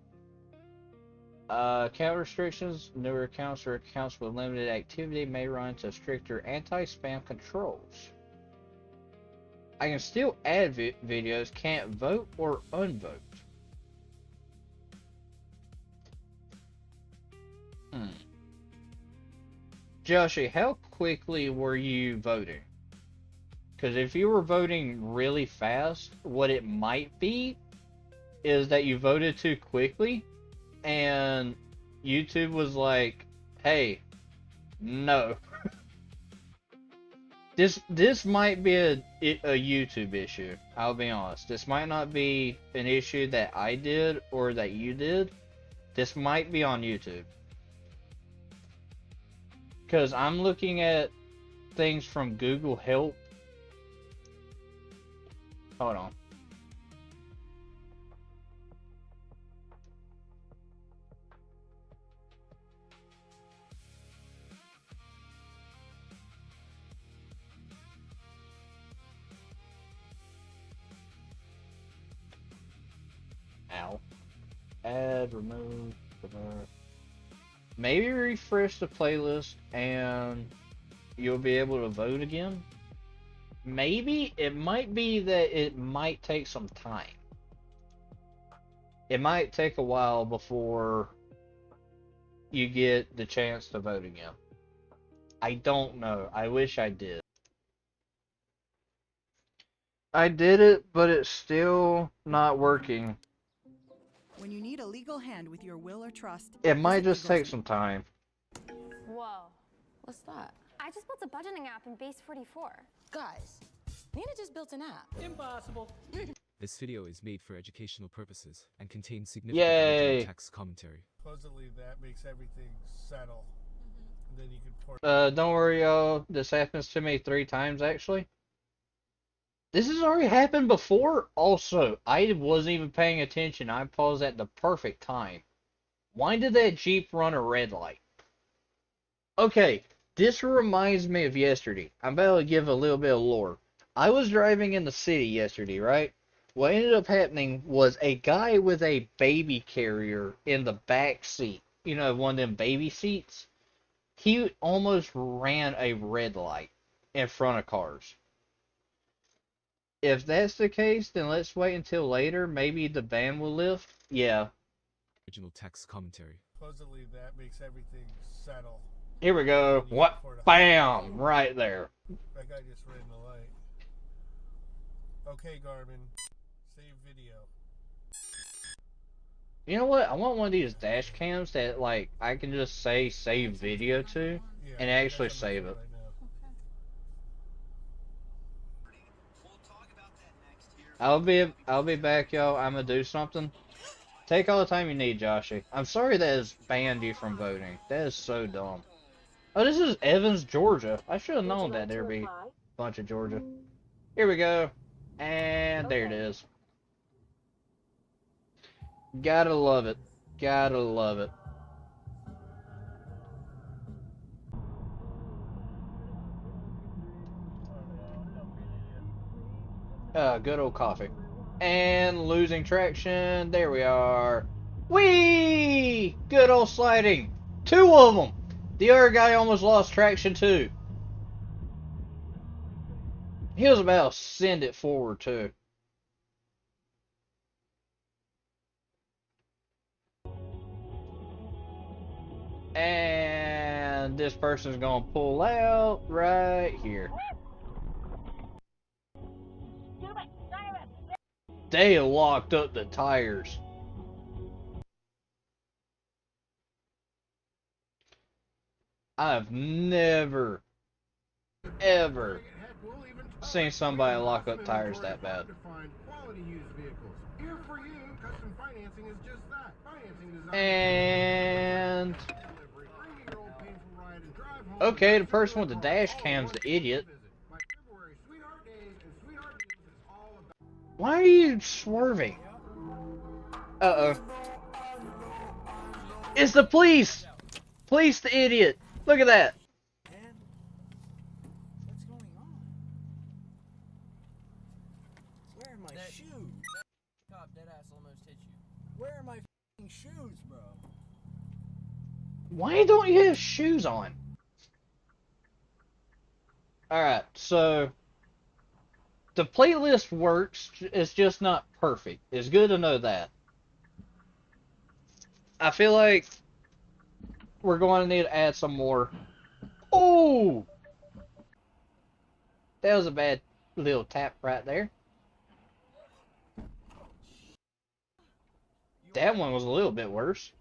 Account restrictions. Newer accounts or accounts with limited activity may run into stricter anti-spam controls. I can still add videos, can't vote or unvote. Joshy, how quickly were you voting? Because if you were voting really fast, what it might be is that you voted too quickly and YouTube was like, hey, no. This might be a YouTube issue. I'll be honest. This might not be an issue that I did or that you did. This might be on YouTube. Because I'm looking at things from Google Help. Hold on. Ow. Add, remove, maybe refresh the playlist and you'll be able to vote again. Maybe it might be that it might take some time. It might take a while before you get the chance to vote again. I don't know. I wish I did. I did it, but it's still not working.
When you need a legal hand with your will or trust,
It might just take some time.
Whoa. What's that? I just built a budgeting app in Base 44. Guys, Nina just built an app.
Impossible.
This video is made for educational purposes and contains significant original text commentary.
Supposedly that makes everything settle. And then you can port.
Don't worry, y'all. This happens to me 3 times actually. This has already happened before. Also, I wasn't even paying attention. I paused at the perfect time. Why did that Jeep run a red light? Okay, this reminds me of yesterday. I'm about to give a little bit of lore. I was driving in the city yesterday, right? What ended up happening was a guy with a baby carrier in the back seat. You know, one of them baby seats. He almost ran a red light in front of cars. If that's the case, then let's wait until later. Maybe the ban will lift. Yeah.
Original text commentary.
Supposedly that makes everything settle.
Here we go. What? Bam! Right there.
That guy just ran the light. Okay, Garmin. Save video.
You know what? I want one of these dash cams that, like, I can just say save video to and actually save it. I'll be back, y'all. I'm gonna do something. Take all the time you need, Joshy. I'm sorry that has banned you from voting. That is so dumb. Oh, this is Evans, Georgia. I should have known that there'd be a bunch of Georgia. Here we go. And there it is. Gotta love it. Gotta love it. Good old coffee. And losing traction. There we are. Whee! Good old sliding. 2 of them. The other guy almost lost traction too. He was about to send it forward too. And this person's gonna pull out right here. They locked up the tires. I've never, ever seen somebody lock up tires that bad. And okay, the person with the dash cam's the idiot. Why are you swerving? Uh-oh. It's the police! Police the idiot! Look at that!
What's going on? Where are my shoes? Cop deadass almost hit you. Where are my f***ing shoes, bro?
Why don't you have shoes on? Alright, so the playlist works, it's just not perfect. It's good to know that. I feel like we're going to need to add some more. Oh! That was a bad little tap right there. That one was a little bit worse.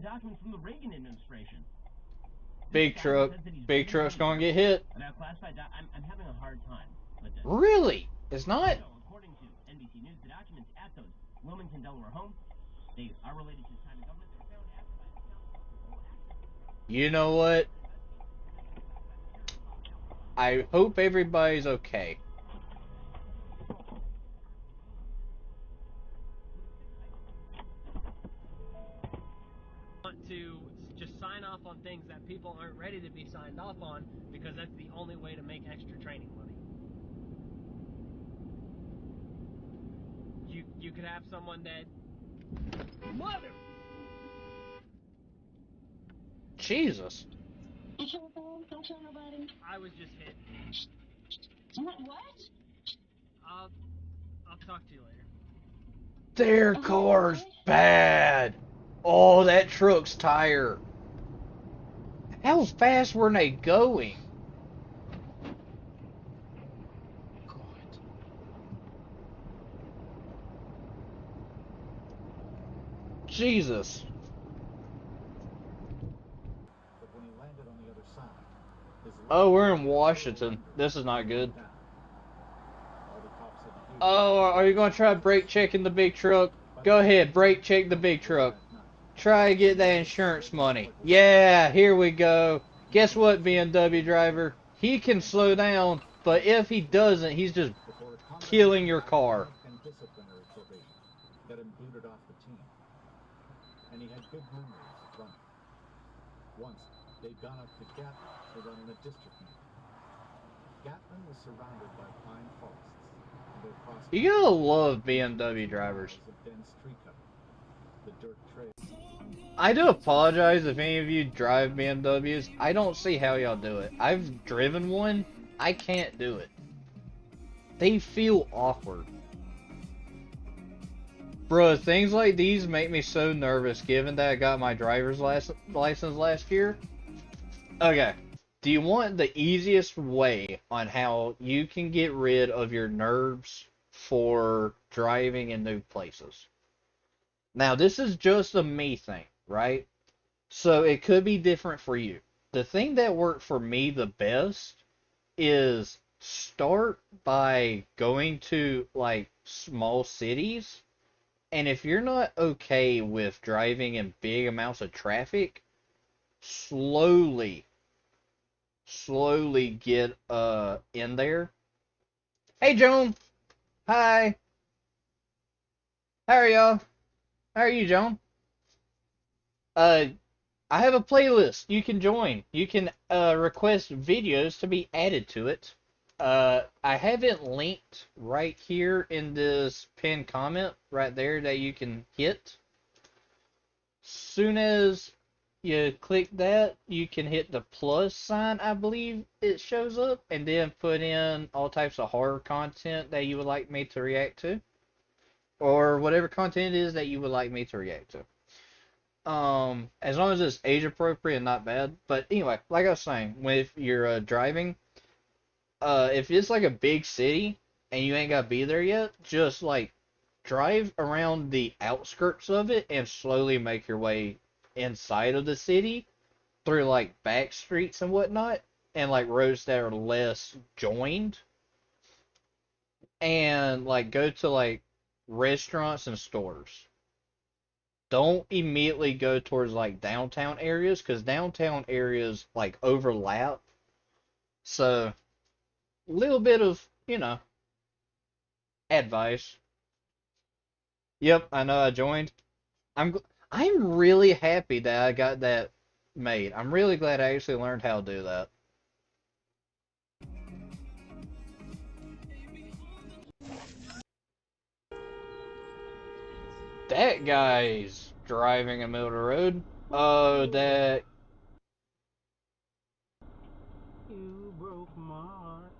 Documents from the Reagan administration.
Big truck. Big truck's gonna get hit.
About classified I'm having a hard time with this.
Really? It's not?
So, according to NBC News, the documents at those Wilmington, Delaware home, they are related to China government. They were found after.
You know what? I hope everybody's okay.
To just sign off on things that people aren't ready to be signed off on because that's the only way to make extra training money. You could have someone that mother.
Jesus.
Don't tell nobody. I was just hit. What? I'll talk to you later.
Their car's bad. Oh, that truck's tire. How fast were they going? God. Jesus. Oh, we're in Washington. This is not good. Oh, are you going to try brake checking the big truck? Go ahead, brake check the big truck. Try to get that insurance money. Yeah, here we go. Guess what, BMW driver? He can slow down, but if he doesn't, he's just killing your car.
That him booted off the team. And he had good memories of running. Once, they'd gone up to Gatlin to run in a district meeting. Gatlin was surrounded by pine forests, and they crossed
You gotta love BMW drivers.
a dense tree cover. The dirt trail.
I do apologize if any of you drive BMWs. I don't see how y'all do it. I've driven one. I can't do it. They feel awkward. Bro, things like these make me so nervous given that I got my driver's license last year. Okay, do you want the easiest way on how you can get rid of your nerves for driving in new places? Now, this is just a me thing, right? So it could be different for you. The thing that worked for me the best is start by going to like small cities. And if you're not okay with driving in big amounts of traffic, slowly get in there. Hey Joan. Hi. How are y'all? How are you, Joan? I have a playlist you can join. You can request videos to be added to it. I have it linked right here in this pinned comment right there that you can hit. Soon as you click that, you can hit the plus sign, I believe it shows up, and then put in all types of horror content that you would like me to react to, or whatever content it is that you would like me to react to. As long as it's age appropriate and not bad. But anyway, like I was saying, if you're driving, if it's like a big city and you ain't gotta be there yet, just like drive around the outskirts of it and slowly make your way inside of the city through like back streets and whatnot, and like roads that are less joined, and like go to like restaurants and stores. Don't immediately go towards like downtown areas, because downtown areas like overlap. So, little bit of, advice. Yep, I know I joined. I'm really happy that I got that made. I'm really glad I actually learned how to do that. That guy's driving in the middle of the road. Oh, that...
You broke my heart.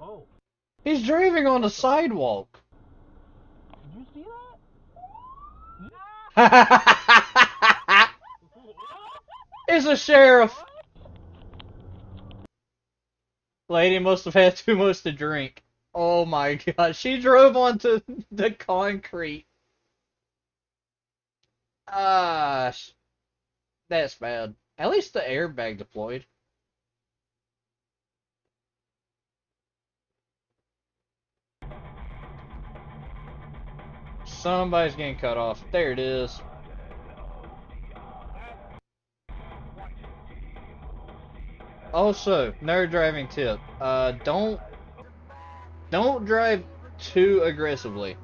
Oh.
He's driving on the sidewalk.
Did you see
that? It's a sheriff. Lady must have had too much to drink. Oh my god, she drove onto the concrete. Ah, that's bad. At least the airbag deployed. Somebody's getting cut off. There it is. Also, another driving tip. Don't drive too aggressively.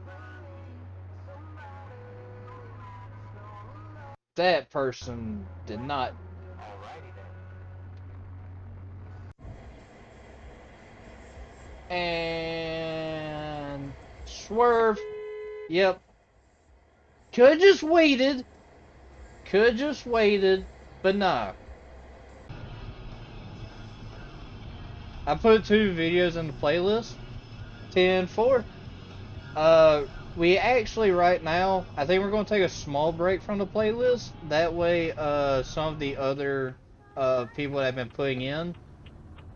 That person did not. And swerve. Yep. Could just waited. Could just waited, but no. I put 2 videos in the playlist. 10-4. We actually right now, I think we're going to take a small break from the playlist. That way, some of the other people that have been putting in.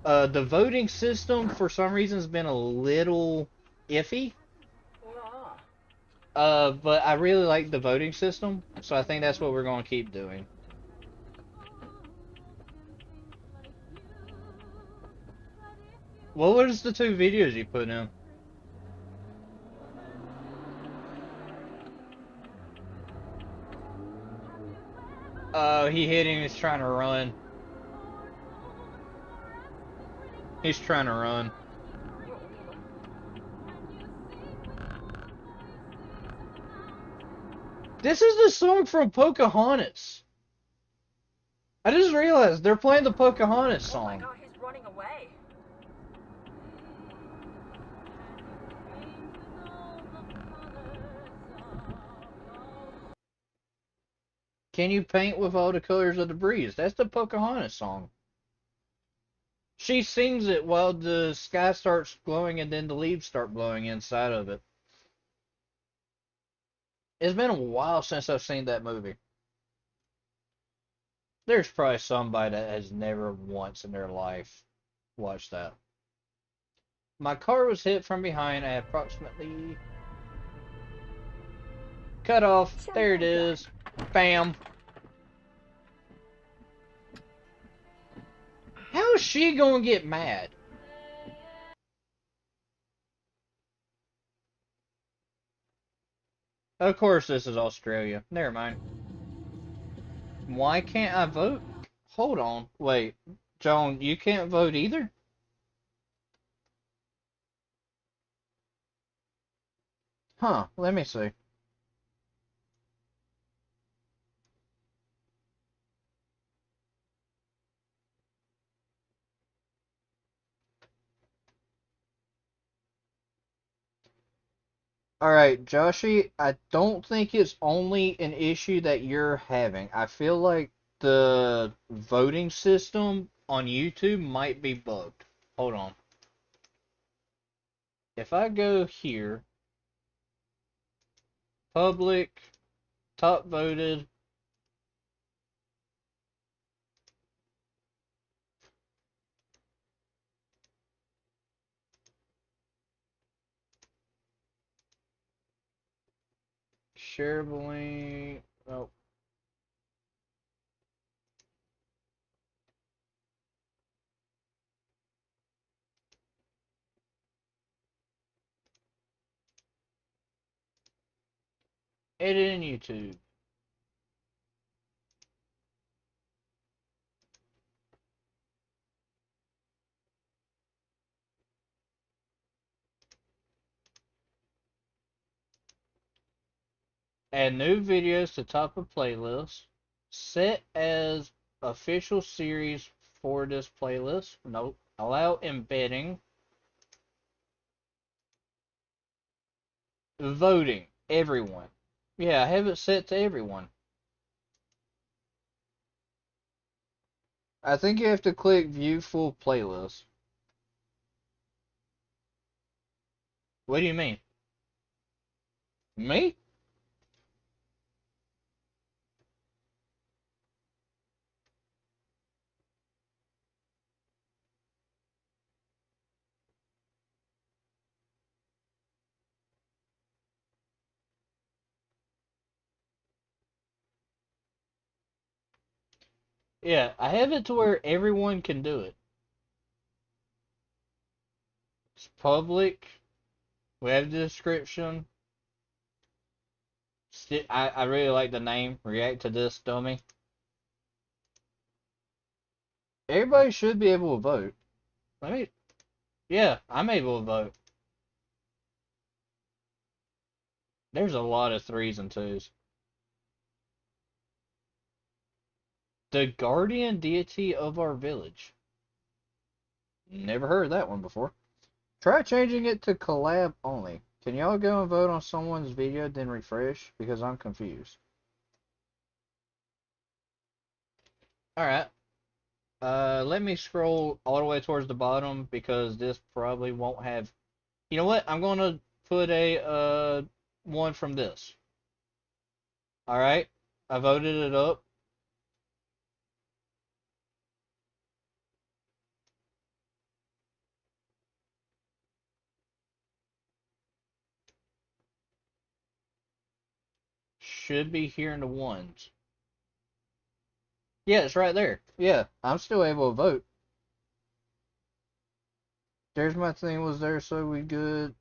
The voting system, for some reason, has been a little iffy. But I really like the voting system, so I think that's what we're going to keep doing. What was the 2 videos you put in? He hit him, he's trying to run. He's trying to run. This is the song from Pocahontas. I just realized they're playing the Pocahontas song.
Oh my god, he's running away.
Can you paint with all the colors of the breeze? That's the Pocahontas song. She sings it while the sky starts glowing and then the leaves start blowing inside of it. It's been a while since I've seen that movie. There's probably somebody that has never once in their life watched that. My car was hit from behind at approximately... Cut off. There it is. Bam. How is she gonna get mad? Of course this is Australia. Never mind. Why can't I vote? Hold on. Wait. Joan, you can't vote either? Huh. Let me see. Alright, Joshy, I don't think it's only an issue that you're having. I feel like the voting system on YouTube might be bugged. Hold on. If I go here, public, top voted, shareable link. Nope. Edit in YouTube. Add new videos to top of playlist. Set as official series for this playlist. Nope. Allow embedding. Voting. Everyone. Yeah, I have it set to everyone. I think you have to click view full playlist. What do you mean? Me? Yeah, I have it to where everyone can do it. It's public. We have the description. I really like the name. React to this, dummy. Everybody should be able to vote. Yeah, I'm able to vote. There's a lot of 3s and 2s. The guardian deity of our village. Never heard of that one before. Try changing it to collab only. Can y'all go and vote on someone's video, then refresh? Because I'm confused. Alright. Let me scroll all the way towards the bottom because this probably won't have... You know what? I'm going to put a one from this. Alright. I voted it up. Should be here in the ones. Yeah, it's right there. Yeah, I'm still able to vote. There's my thing was there, so we good.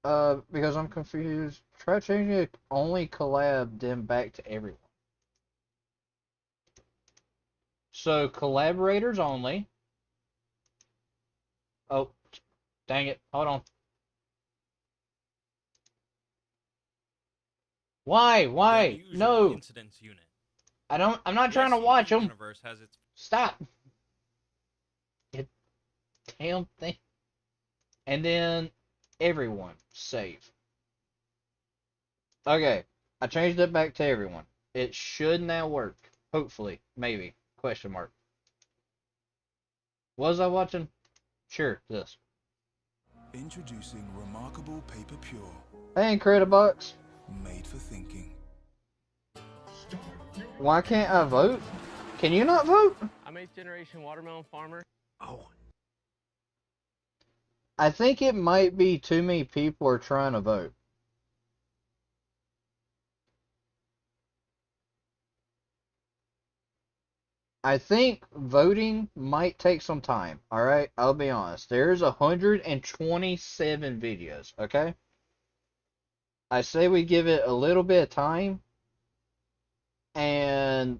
Because I'm confused. Try changing it only collab, then back to everyone. So collaborators only. Oh, dang it! Hold on. Why? Why? No.
Incidents unit.
I'm not trying to watch them.
Universe has its...
Stop. It damn thing. And then everyone save. Okay, I changed it back to everyone. It should now work. Hopefully, maybe. Question mark. Was I watching? Sure, this.
Introducing remarkable Paper Pure.
Hey, Credit Box.
Made for thinking.
Why can't I vote? Can you not vote?
I'm 8th generation watermelon farmer.
Oh.
I think it might be too many people are trying to vote. I think voting might take some time, alright? I'll be honest. There's 127 videos, okay? I say we give it a little bit of time, and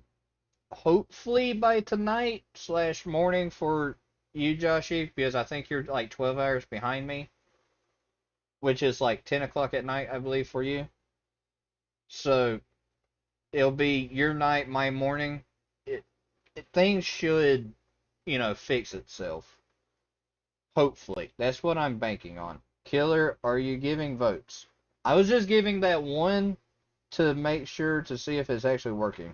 hopefully by tonight / morning for you, Joshy, because I think you're like 12 hours behind me, which is like 10 o'clock at night, I believe, for you. So, it'll be your night, my morning. Things should, fix itself. Hopefully. That's what I'm banking on. Killer, are you giving votes? I was just giving that one to make sure to see if it's actually working.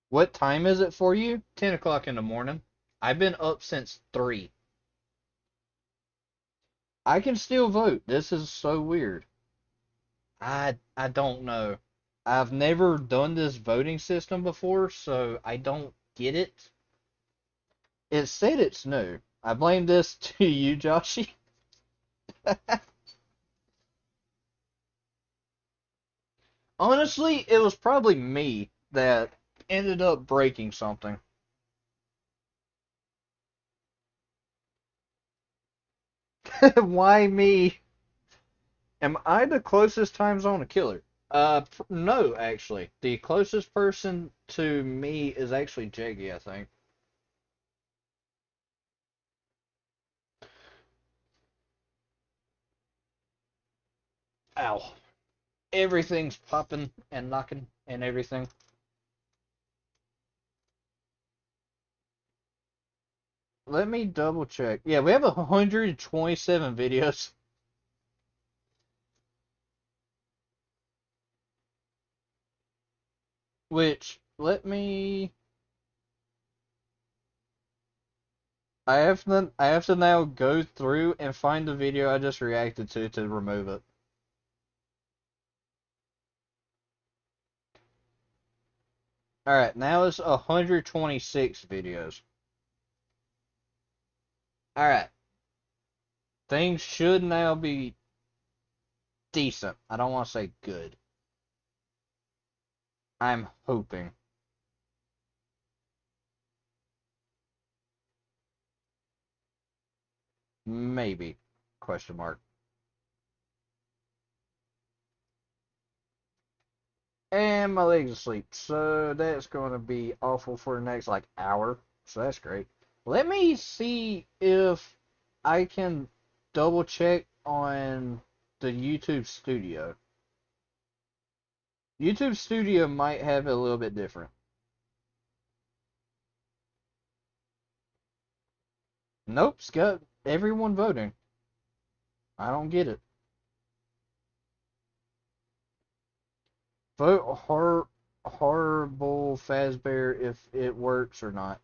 What time is it for you? 10 o'clock in the morning. I've been up since 3. I can still vote. This is so weird. I don't know. I've never done this voting system before, so I don't get it. It said it's new. I blame this to you, Joshy. Honestly, it was probably me that ended up breaking something. Why me? Am I the closest time zone to killer? No, actually. The closest person to me is actually Jaggy, I think. Ow. Everything's popping and knocking and everything. Let me double check. Yeah, we have 127 videos. Which, let me... I have to now go through and find the video I just reacted to remove it. Alright, now it's 126 videos. Alright. Things should now be decent. I don't want to say good. I'm hoping. Maybe. Question mark. And my leg's asleep. So that's going to be awful for the next, like, hour. So that's great. Let me see if I can double check on the YouTube Studio. YouTube Studio might have it a little bit different. Nope, it's got everyone voting. I don't get it. Vote horrible Fazbear if it works or not.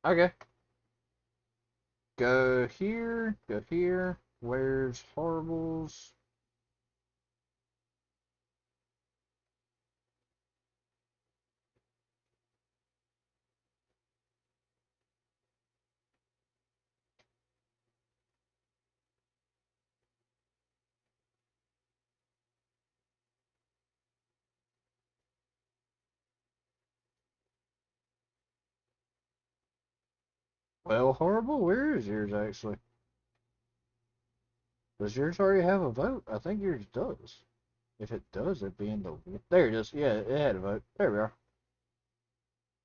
Okay. Go here, go here. Where's horribles? Well, horrible, where is yours actually? Does yours already have a vote? I think yours does. If it does, it'd be in the... There it is. Yeah, it had a vote. There we are.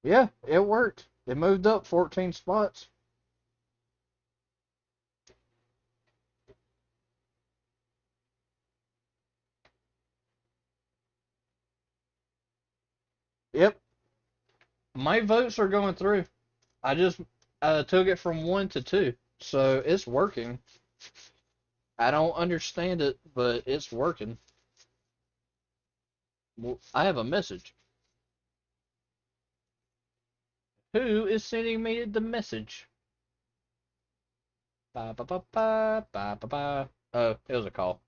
Yeah, it worked. It moved up 14 spots. Yep. My votes are going through. I just took it from 1 to 2. So it's working. I don't understand it, but it's working. Well, I have a message. Who is sending me the message? Ba ba ba ba ba ba ba. Oh, it was a call.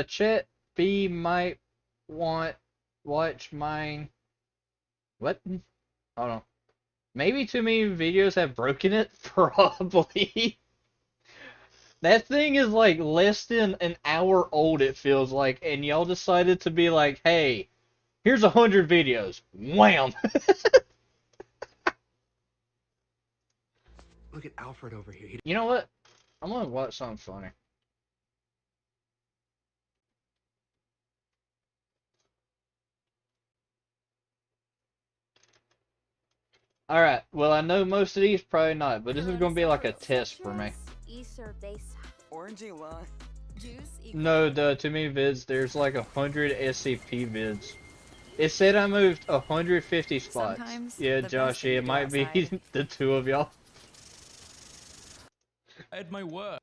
Chet B might want watch mine. What? Hold on. Maybe too many videos have broken it. Probably. That thing is like less than an hour old. It feels like, and y'all decided to be like, "Hey, here's 100 videos." Wham!
Look at Alfred over here.
You know what? I'm gonna watch something funny. Alright, well, I know most of these probably not, but this is gonna be like a test for me.
Orangey line.
No, the too many vids, there's like 100 SCP vids. It said I moved 150 spots. Yeah, Josh, it might be the two of y'all.
I had my work.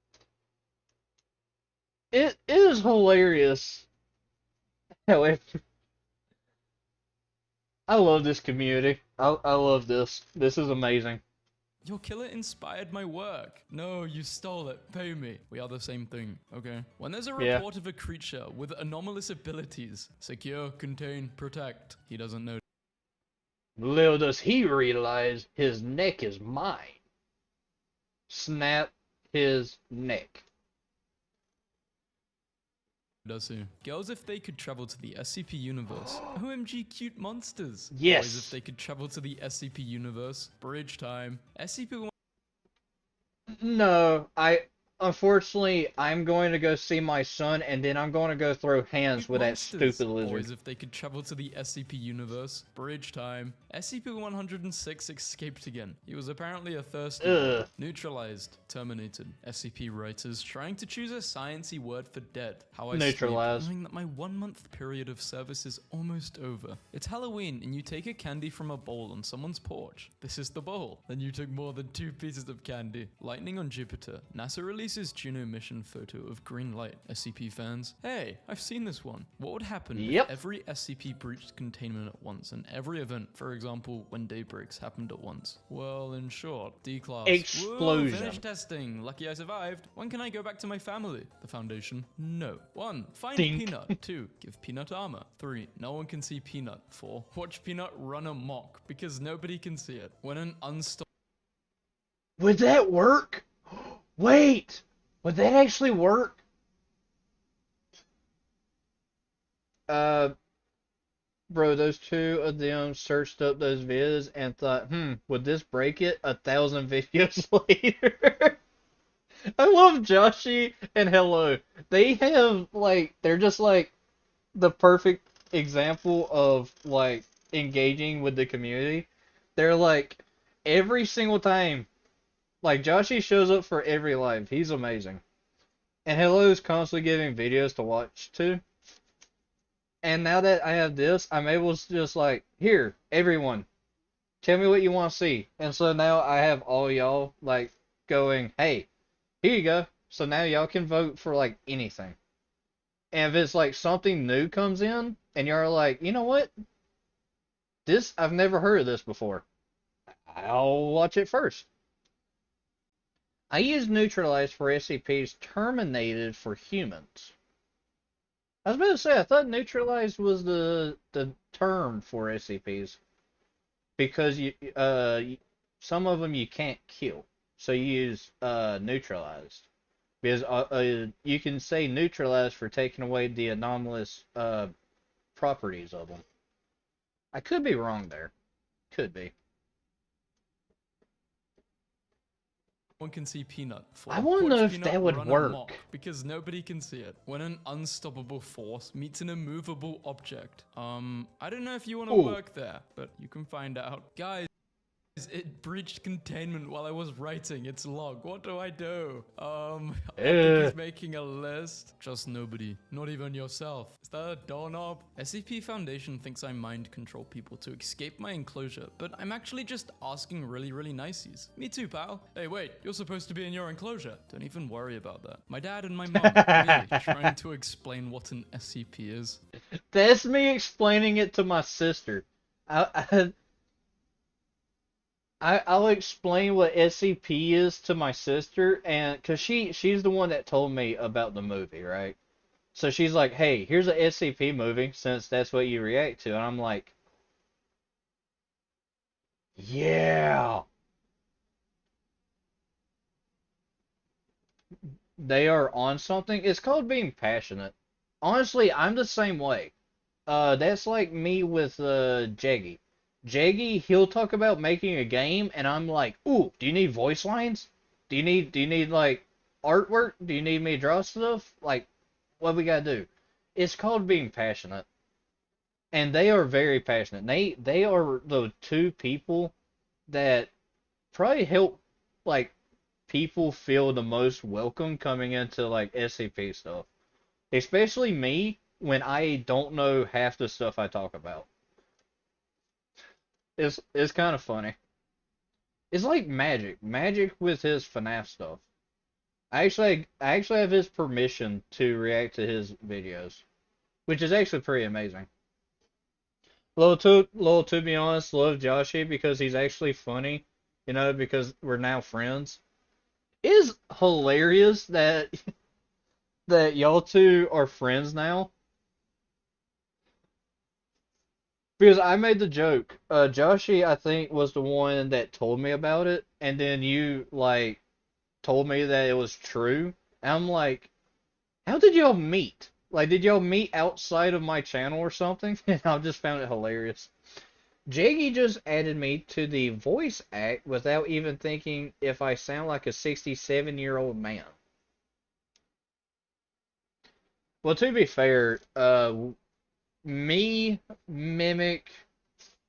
It is hilarious. However, I love this community. I love this. This is amazing.
Your killer inspired my work. No, you stole it. Pay me. We are the same thing, okay? When there's a report of a creature with anomalous abilities, secure, contain, protect, he doesn't know.
Little does he realize his neck is mine. Snap his neck.
does he? Girls if they could travel to the SCP universe. OMG cute monsters.
Yes.
Boys if they could travel to the SCP universe. Bridge time. SCP
No, unfortunately, I'm going to go see my son, and then I'm going to go throw hands with that stupid lizard.
Boys if they could travel to the SCP universe. Bridge time. SCP-106 escaped again. He was apparently a thirsty boy. Neutralized. Terminated. SCP writers trying to choose a sciencey word for dead. How I
Neutralized.
sleep, knowing that my 1 month period of service is almost over. It's Halloween and you take a candy from a bowl on someone's porch. This is the bowl. Then you took more than 2 pieces of candy. Lightning on Jupiter. NASA releases Juno mission photo of green light. SCP fans. Hey, I've seen this one. What would happen if every SCP breached containment at once and every event, for example, when daybreaks happened at once? Well, in short, D-class.
Explosion.
Woo, finished testing. Lucky I survived. When can I go back to my family? The Foundation. No. 1. Find Peanut. 2. Give Peanut armor. 3. No one can see Peanut. 4. Watch Peanut run amok because nobody can see it. When an unstoppable...
Would that work? Wait! Would that actually work? Bro, those 2 of them searched up those vids and thought, would this break it? 1,000 videos later. I love Joshi and Hello. They have, like, they're just, like, the perfect example of, like, engaging with the community. They're, like, every single time, like, Joshi shows up for every live. He's amazing. And Hello's constantly giving videos to watch, too. And now that I have this, I'm able to just like, here, everyone, tell me what you want to see. And so now I have all y'all like going, hey, here you go. So now y'all can vote for like anything. And if it's like something new comes in and you're like, you know what? This, I've never heard of this before. I'll watch it first. I use Neutralize for SCPs terminated for humans. I was about to say, I thought neutralized was the term for SCPs. Because some of them you can't kill. So you use neutralized. Because you can say neutralized for taking away the anomalous properties of them. I could be wrong there. Could be.
One can see Peanut. 4.
I want to know if
Peanut
that would
run
work.
amok, because nobody can see it. When an unstoppable force meets an immovable object. I don't know if you want to work there, but you can find out. Guys, it breached containment while I was writing its log. What do I do? I think he's making a list. Just nobody. Not even yourself. Is that a doorknob? SCP Foundation thinks I mind control people to escape my enclosure, but I'm actually just asking really, really niceys. Me too, pal. Hey, wait, you're supposed to be in your enclosure. Don't even worry about that. My dad and my mom are really trying to explain what an SCP is.
That's me explaining it to my sister. I'll explain what SCP is to my sister, and because she's the one that told me about the movie, right? So she's like, hey, here's a SCP movie, since that's what you react to. And I'm like, yeah. They are on something. It's called being passionate. Honestly, I'm the same way. That's like me with Jaggy. Jaggy, he'll talk about making a game, and I'm like, ooh, do you need voice lines? Do you need like artwork? Do you need me to draw stuff? Like, what we gotta do? It's called being passionate. And they are very passionate. They are the 2 people that probably help like people feel the most welcome coming into like SCP stuff. Especially me when I don't know half the stuff I talk about. It's kind of funny. It's like Magic. Magic with his FNAF stuff. I actually have his permission to react to his videos, which is actually pretty amazing. To be honest, love Joshi because he's actually funny, you know, because we're now friends. It is hilarious that y'all 2 are friends now. Because I made the joke. Joshi, I think, was the one that told me about it, and then you, like, told me that it was true. And I'm like, how did y'all meet? Like, did y'all meet outside of my channel or something? And I just found it hilarious. Jaggy just added me to the voice act without even thinking if I sound like a 67-year-old man. Well, to be fair, me, Mimic,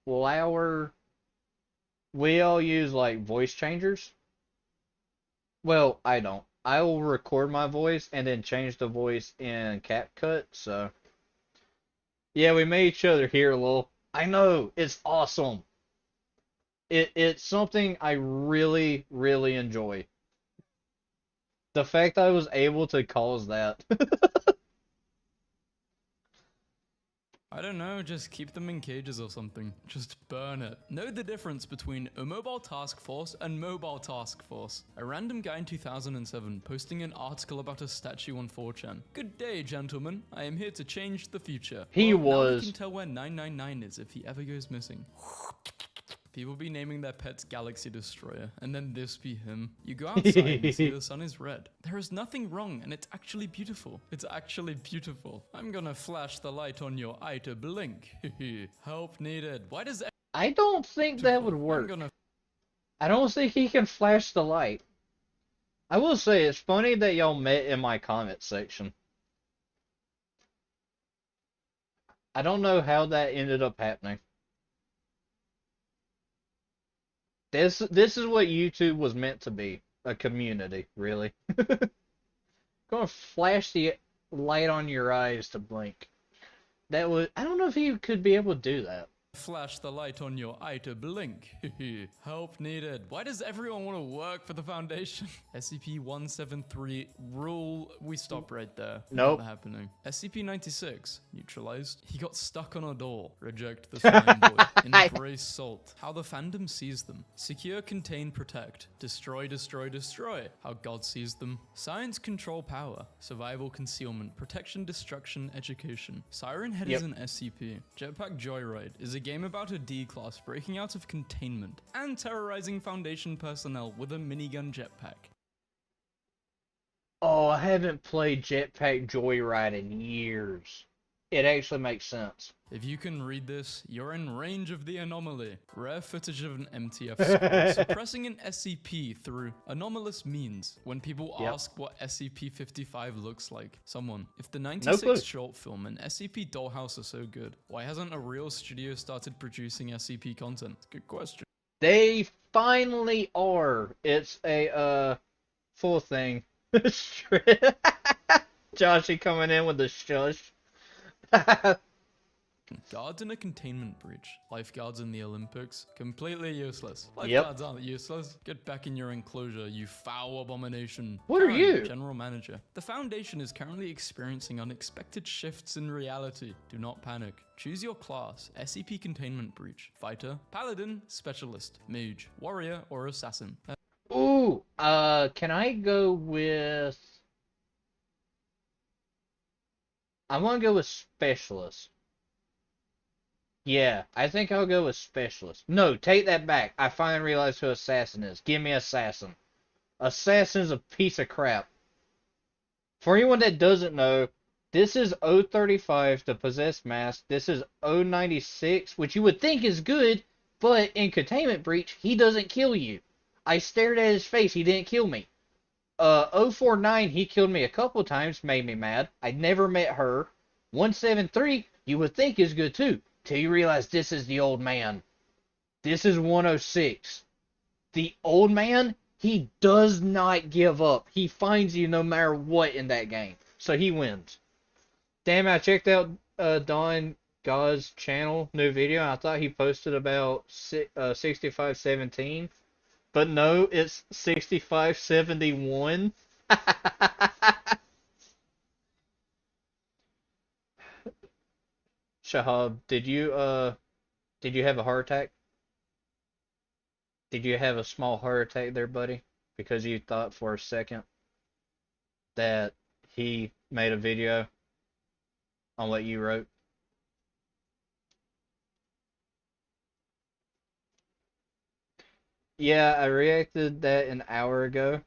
Flower, we all use, like, voice changers. Well, I don't. I will record my voice and then change the voice in CapCut, so... Yeah, we made each other hear a little. I know, it's awesome. It's something I really, really enjoy. The fact I was able to cause that.
I don't know, just keep them in cages or something. Just burn it. Know the difference between a mobile task force and mobile task force. A random guy in 2007 posting an article about a statue on 4chan. Good day, gentlemen. I am here to change the future.
He
well, now we
was...
can tell where 999 is if he ever goes missing. People be naming their pets Galaxy Destroyer, and then this be him. You go outside and see the sun is red. There is nothing wrong, and it's actually beautiful. It's actually beautiful. I'm gonna flash the light on your eye to blink. Help needed. Why does...
I don't think that would work. I don't think he can flash the light. I will say, it's funny that y'all met in my comment section. I don't know how that ended up happening. This is what YouTube was meant to be. A community, really. Gonna flash the light on your eyes to blink. That was... I don't know if he could be able to do that.
Flash the light on your eye to blink. Help needed. Why does everyone want to work for the Foundation? SCP-173 rule. We stop right there.
Nope.
Not happening. SCP-96 neutralized. He got stuck on a door. Reject the slime boy. Embrace salt. How the fandom sees them. Secure, contain, protect. Destroy, destroy, destroy. How God sees them. Science, control, power. Survival, concealment. Protection, destruction, education. Siren Head is an SCP. Jetpack Joyride is a game about a D-class breaking out of containment and terrorizing Foundation personnel with a minigun jetpack.
Oh, I haven't played Jetpack Joyride in years. It actually makes sense.
If you can read this, you're in range of the anomaly. Rare footage of an MTF squad suppressing an SCP through anomalous means. When people ask what SCP-55 looks like, someone, if the 96 short film and SCP Dollhouse are so good, why hasn't a real studio started producing SCP content? Good question.
They finally are. It's a, full thing. Joshy coming in with the shush.
Guards in a containment breach. Lifeguards in the Olympics. Completely useless. Lifeguards aren't useless. Get back in your enclosure, you foul abomination.
What are you?
General Manager. The Foundation is currently experiencing unexpected shifts in reality. Do not panic. Choose your class. SCP Containment Breach. Fighter, Paladin, Specialist, Mage, Warrior, or Assassin.
Ooh, can I go with... I'm gonna go with Specialist. Yeah, I think I'll go with Specialist. No, take that back. I finally realized who Assassin is. Give me Assassin. Assassin's a piece of crap. For anyone that doesn't know, this is 035, the Possessed Mask. This is 096, which you would think is good, but in Containment Breach, he doesn't kill you. I stared at his face, he didn't kill me. 049, he killed me a couple times, made me mad. I never met her. 173, you would think is good too, till you realize this is the old man. This is 106. The old man, he does not give up. He finds you no matter what in that game. So he wins. Damn, I checked out Don God's channel, new video. I thought he posted about 6517. But no, it's 6571. Shahab, did you have a heart attack? Did you have a small heart attack there, buddy? Because you thought for a second that he made a video on what you wrote? Yeah, I reacted that an hour ago.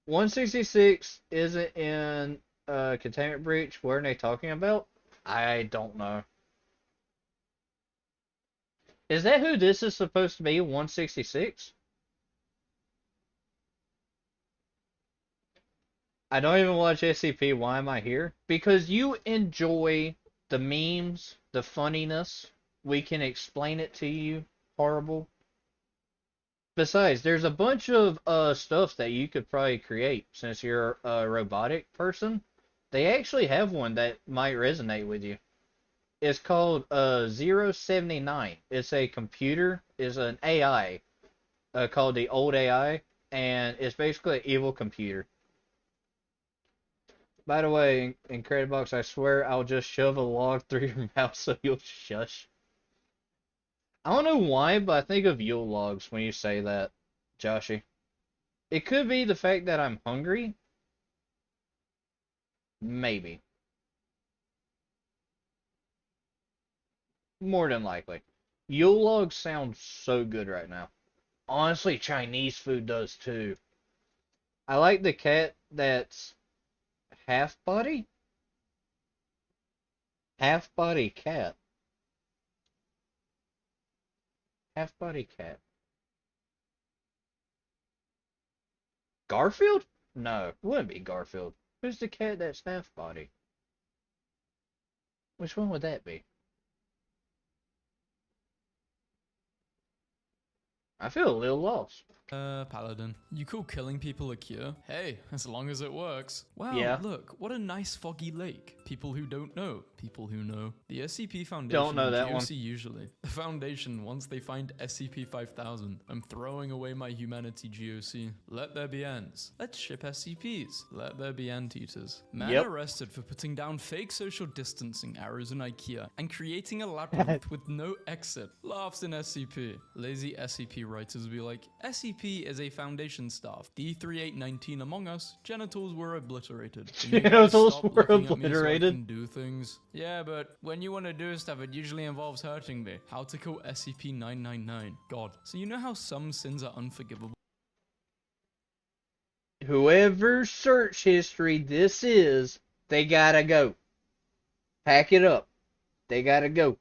166 isn't in containment breach. What are they talking about? I don't know. Is that who this is supposed to be? 166? I don't even watch SCP. Why am I here? Because you enjoy the memes, the funniness. We can explain it to you. Horrible. Besides, there's a bunch of stuff that you could probably create since you're a robotic person. They actually have one that might resonate with you. It's called 079. It's a computer. It's an AI called the Old AI, and it's basically an evil computer. By the way, in Credit Box, I swear I'll just shove a log through your mouth so you'll shush. I don't know why, but I think of Yule logs when you say that, Joshy. It could be the fact that I'm hungry. Maybe. More than likely. Yule logs sound so good right now. Honestly, Chinese food does too. I like the cat that's half body? Half body cat. Half body cat. Garfield? No, it wouldn't be Garfield. Who's the cat that's half body? Which one would that be? I feel a little lost.
Paladin. You call killing people a cure? Hey, as long as it works. Wow,
yeah.
Look, what a nice foggy lake. People who don't know. People who know. The SCP Foundation
don't know that
GOC
one.
Usually. The Foundation, once they find SCP-5000. I'm throwing away my humanity GOC. Let there be ends. Let's ship SCPs. Let there be anteaters. Man arrested for putting down fake social distancing arrows in IKEA and creating a labyrinth with no exit. Laughs in SCP. Lazy SCP writers be like, SCP is a Foundation staff. D3819 among us, genitals were obliterated.
Genitals were obliterated.
So do things. Yeah, but when you want to do stuff, it usually involves hurting me. How to kill SCP-999. God. So you know how some sins are unforgivable?
Whoever search history this is, they gotta go. Pack it up. They gotta go.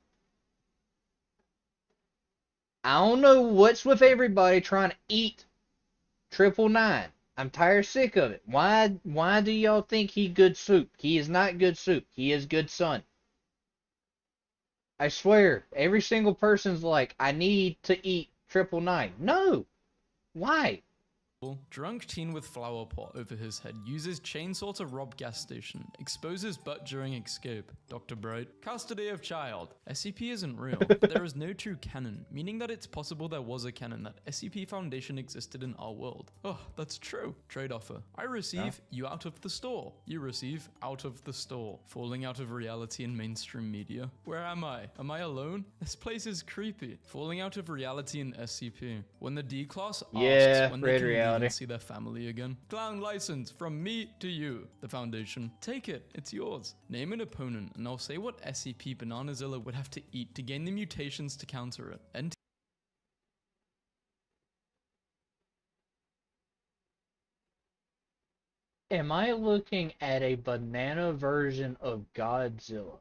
I don't know what's with everybody trying to eat 999. I'm tired sick of it. Why do y'all think he good soup? He is not good soup. He is good son. I swear, every single person's like, I need to eat 999. No. Why?
Drunk teen with flower pot over his head uses chainsaw to rob gas station. Exposes butt during escape. Dr. Bright. Custody of child. SCP isn't real, but there is no true canon, meaning that it's possible there was a canon that SCP Foundation existed in our world. Oh, that's true. Trade offer. I receive, you out of the store. You receive, out of the store. Falling out of reality in mainstream media. Where am I? Am I alone? This place is creepy. Falling out of reality in SCP. When the D-Class asks when they can leave and see their family again. Clown license from me to you, the Foundation. Take it, it's yours. Name an opponent and I'll say what SCP Bananazilla would have to eat to gain the mutations to counter it.
Am I looking at a banana version of Godzilla?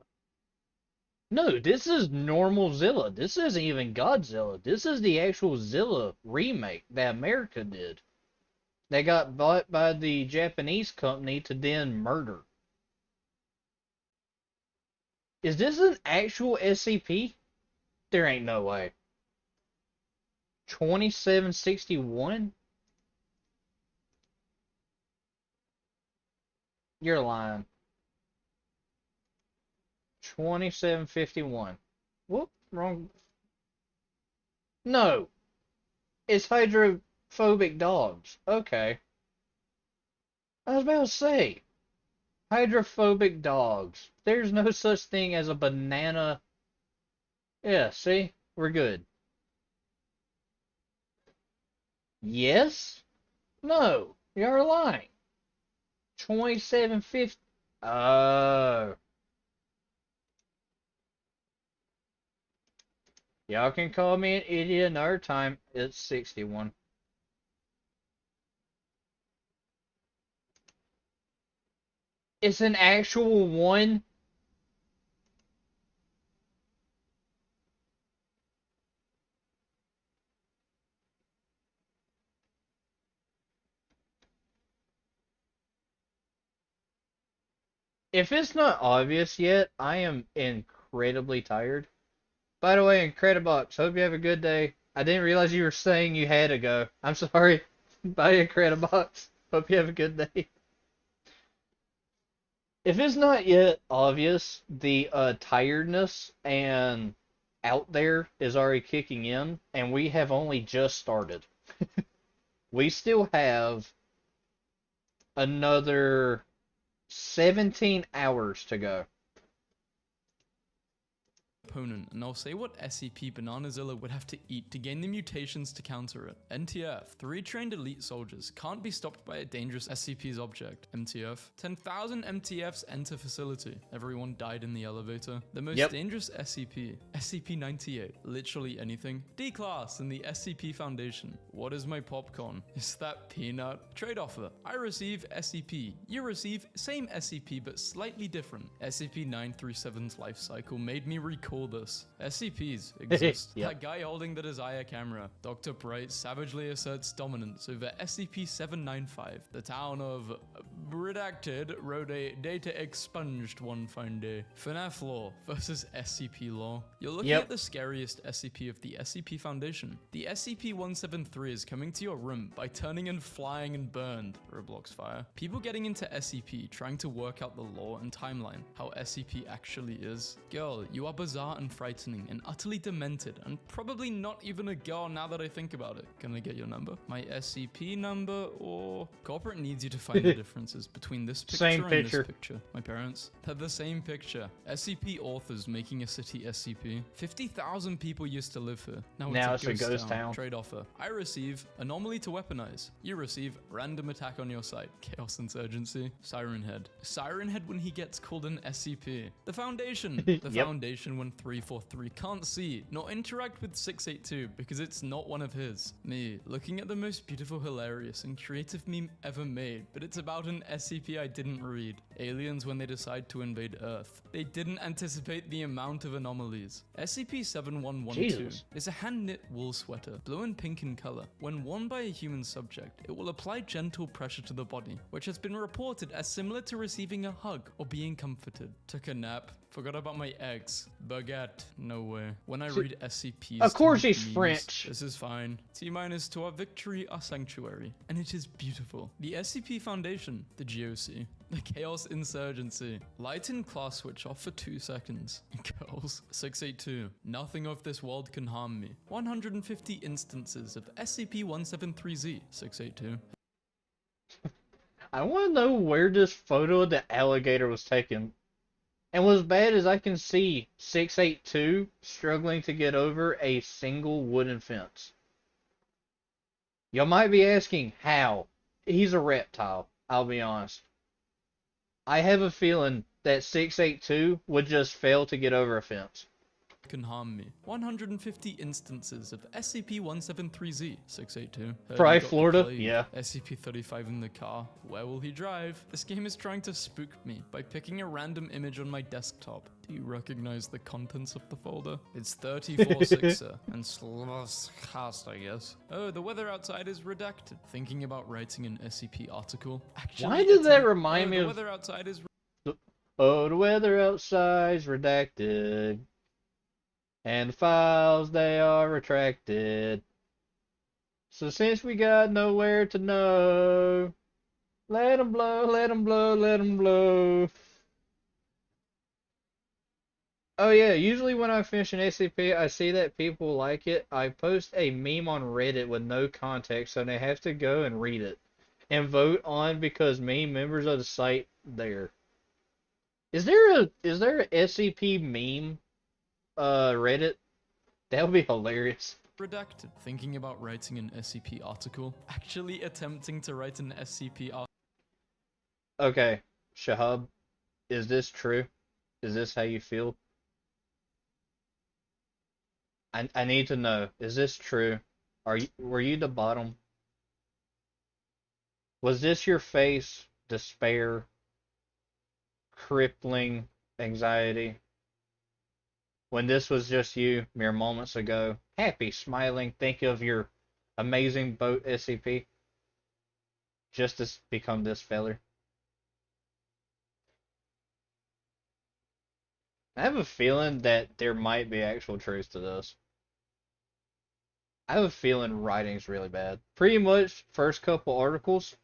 No, this is normal Zilla. This isn't even Godzilla. This is the actual Zilla remake that America did. They got bought by the Japanese company to then murder. Is this an actual SCP? There ain't no way. 2761? You're lying. 2751. Whoop, wrong. No. It's hydrophobic dogs. Okay. I was about to say. Hydrophobic dogs. There's no such thing as a banana. Yeah, see? We're good. Yes? No. You're lying. 2750. Oh. Y'all can call me an idiot another time. It's 61. It's an actual one. If it's not obvious yet, I am incredibly tired. By the way, Incredibox, hope you have a good day. I didn't realize you were saying you had to go. I'm sorry. Bye, Incredibox. Hope you have a good day. If it's not yet obvious, the tiredness and out there is already kicking in, and we have only just started. We still have another 17 hours to go.
Opponent, and I'll say what SCP Bananazilla would have to eat to gain the mutations to counter it. NTF, 3 trained elite soldiers can't be stopped by a dangerous SCP's object. MTF, 10,000 MTFs enter facility. Everyone died in the elevator. The most dangerous SCP, SCP-98, literally anything. D-Class in the SCP Foundation. What is my popcorn? Is that peanut? Trade offer. I receive SCP. You receive same SCP but slightly different. SCP-937's life cycle made me recall this. SCPs exist. That guy holding the Desire camera. Dr. Bright savagely asserts dominance over SCP-795. The town of Redacted wrote a data expunged one fine day. FNAF law versus SCP law. You're looking at the scariest SCP of the SCP Foundation. The SCP-173 is coming to your room by turning and flying and burned. Roblox fire. People getting into SCP trying to work out the lore and timeline. How SCP actually is. Girl, you are bizarre and frightening and utterly demented and probably not even a girl now that I think about it. Can I get your number? My SCP number or... Corporate needs you to find the differences between this picture and this picture. My parents, they're the same picture. SCP authors making a city SCP. 50,000 people used to live here. Now it's a ghost town. Trade offer. I receive anomaly to weaponize. You receive random attack on your site. Chaos Insurgency. Siren Head. Siren Head when he gets called an SCP. The Foundation. The Foundation when 343 can't see nor interact with 682 because it's not one of his. Me, looking at the most beautiful, hilarious, and creative meme ever made, but it's about an SCP I didn't read. Aliens when they decide to invade Earth. They didn't anticipate the amount of anomalies. SCP-7112 is a hand-knit wool sweater, blue and pink in color. When worn by a human subject, it will apply gentle pressure to the body, which has been reported as similar to receiving a hug or being comforted. Took a nap. Forgot about my eggs. Baguette. No way. When I read SCPs...
Of course he's French.
This is fine. T- to our victory, our sanctuary. And it is beautiful. The SCP Foundation. The GOC. The Chaos Insurgency. Light and class switch off for 2 seconds. Girls. 682. Nothing of this world can harm me. 150 instances of SCP-173Z. 682.
I want to know where this photo of the alligator was taken. And what's bad is I can see 682 struggling to get over a single wooden fence. Y'all might be asking, how? He's a reptile, I'll be honest. I have a feeling that 682 would just fail to get over a fence.
Can harm me. 150 instances of SCP-173Z. 682.
Probably Florida, yeah.
SCP-35 in the car. Where will he drive? This game is trying to spook me by picking a random image on my desktop. Do you recognize the contents of the folder? It's 34-6er and cast, I guess. Oh, the weather outside is redacted. Thinking about writing an SCP article. Actually,
why does that remind me
the
of...
weather outside is...
Oh, the weather outside's redacted. And the files, they are retracted. So since we got nowhere to know, let 'em blow, let 'em blow, let 'em blow. Oh yeah, usually when I finish an SCP, I see that people like it. I post a meme on Reddit with no context, so they have to go and read it. And vote on because me, members of the site, there. Is there a SCP meme Reddit? That would be hilarious.
Redacted. Thinking about writing an SCP article. Actually attempting to write an SCP article.
Okay, Shahab, is this true? Is this how you feel? I need to know. Is this true? Were you the bottom? Was this your face? Despair? crippling anxiety. When this was just you mere moments ago, happy, smiling, think of your amazing boat SCP, just to become this feller. I have a feeling that there might be actual truth to this. I have a feeling writing's really bad. Pretty much first couple articles,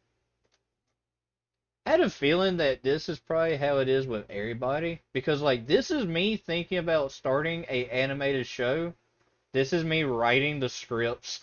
I had a feeling that this is probably how it is with everybody. Because, like, this is me thinking about starting a animated show. This is me writing the scripts.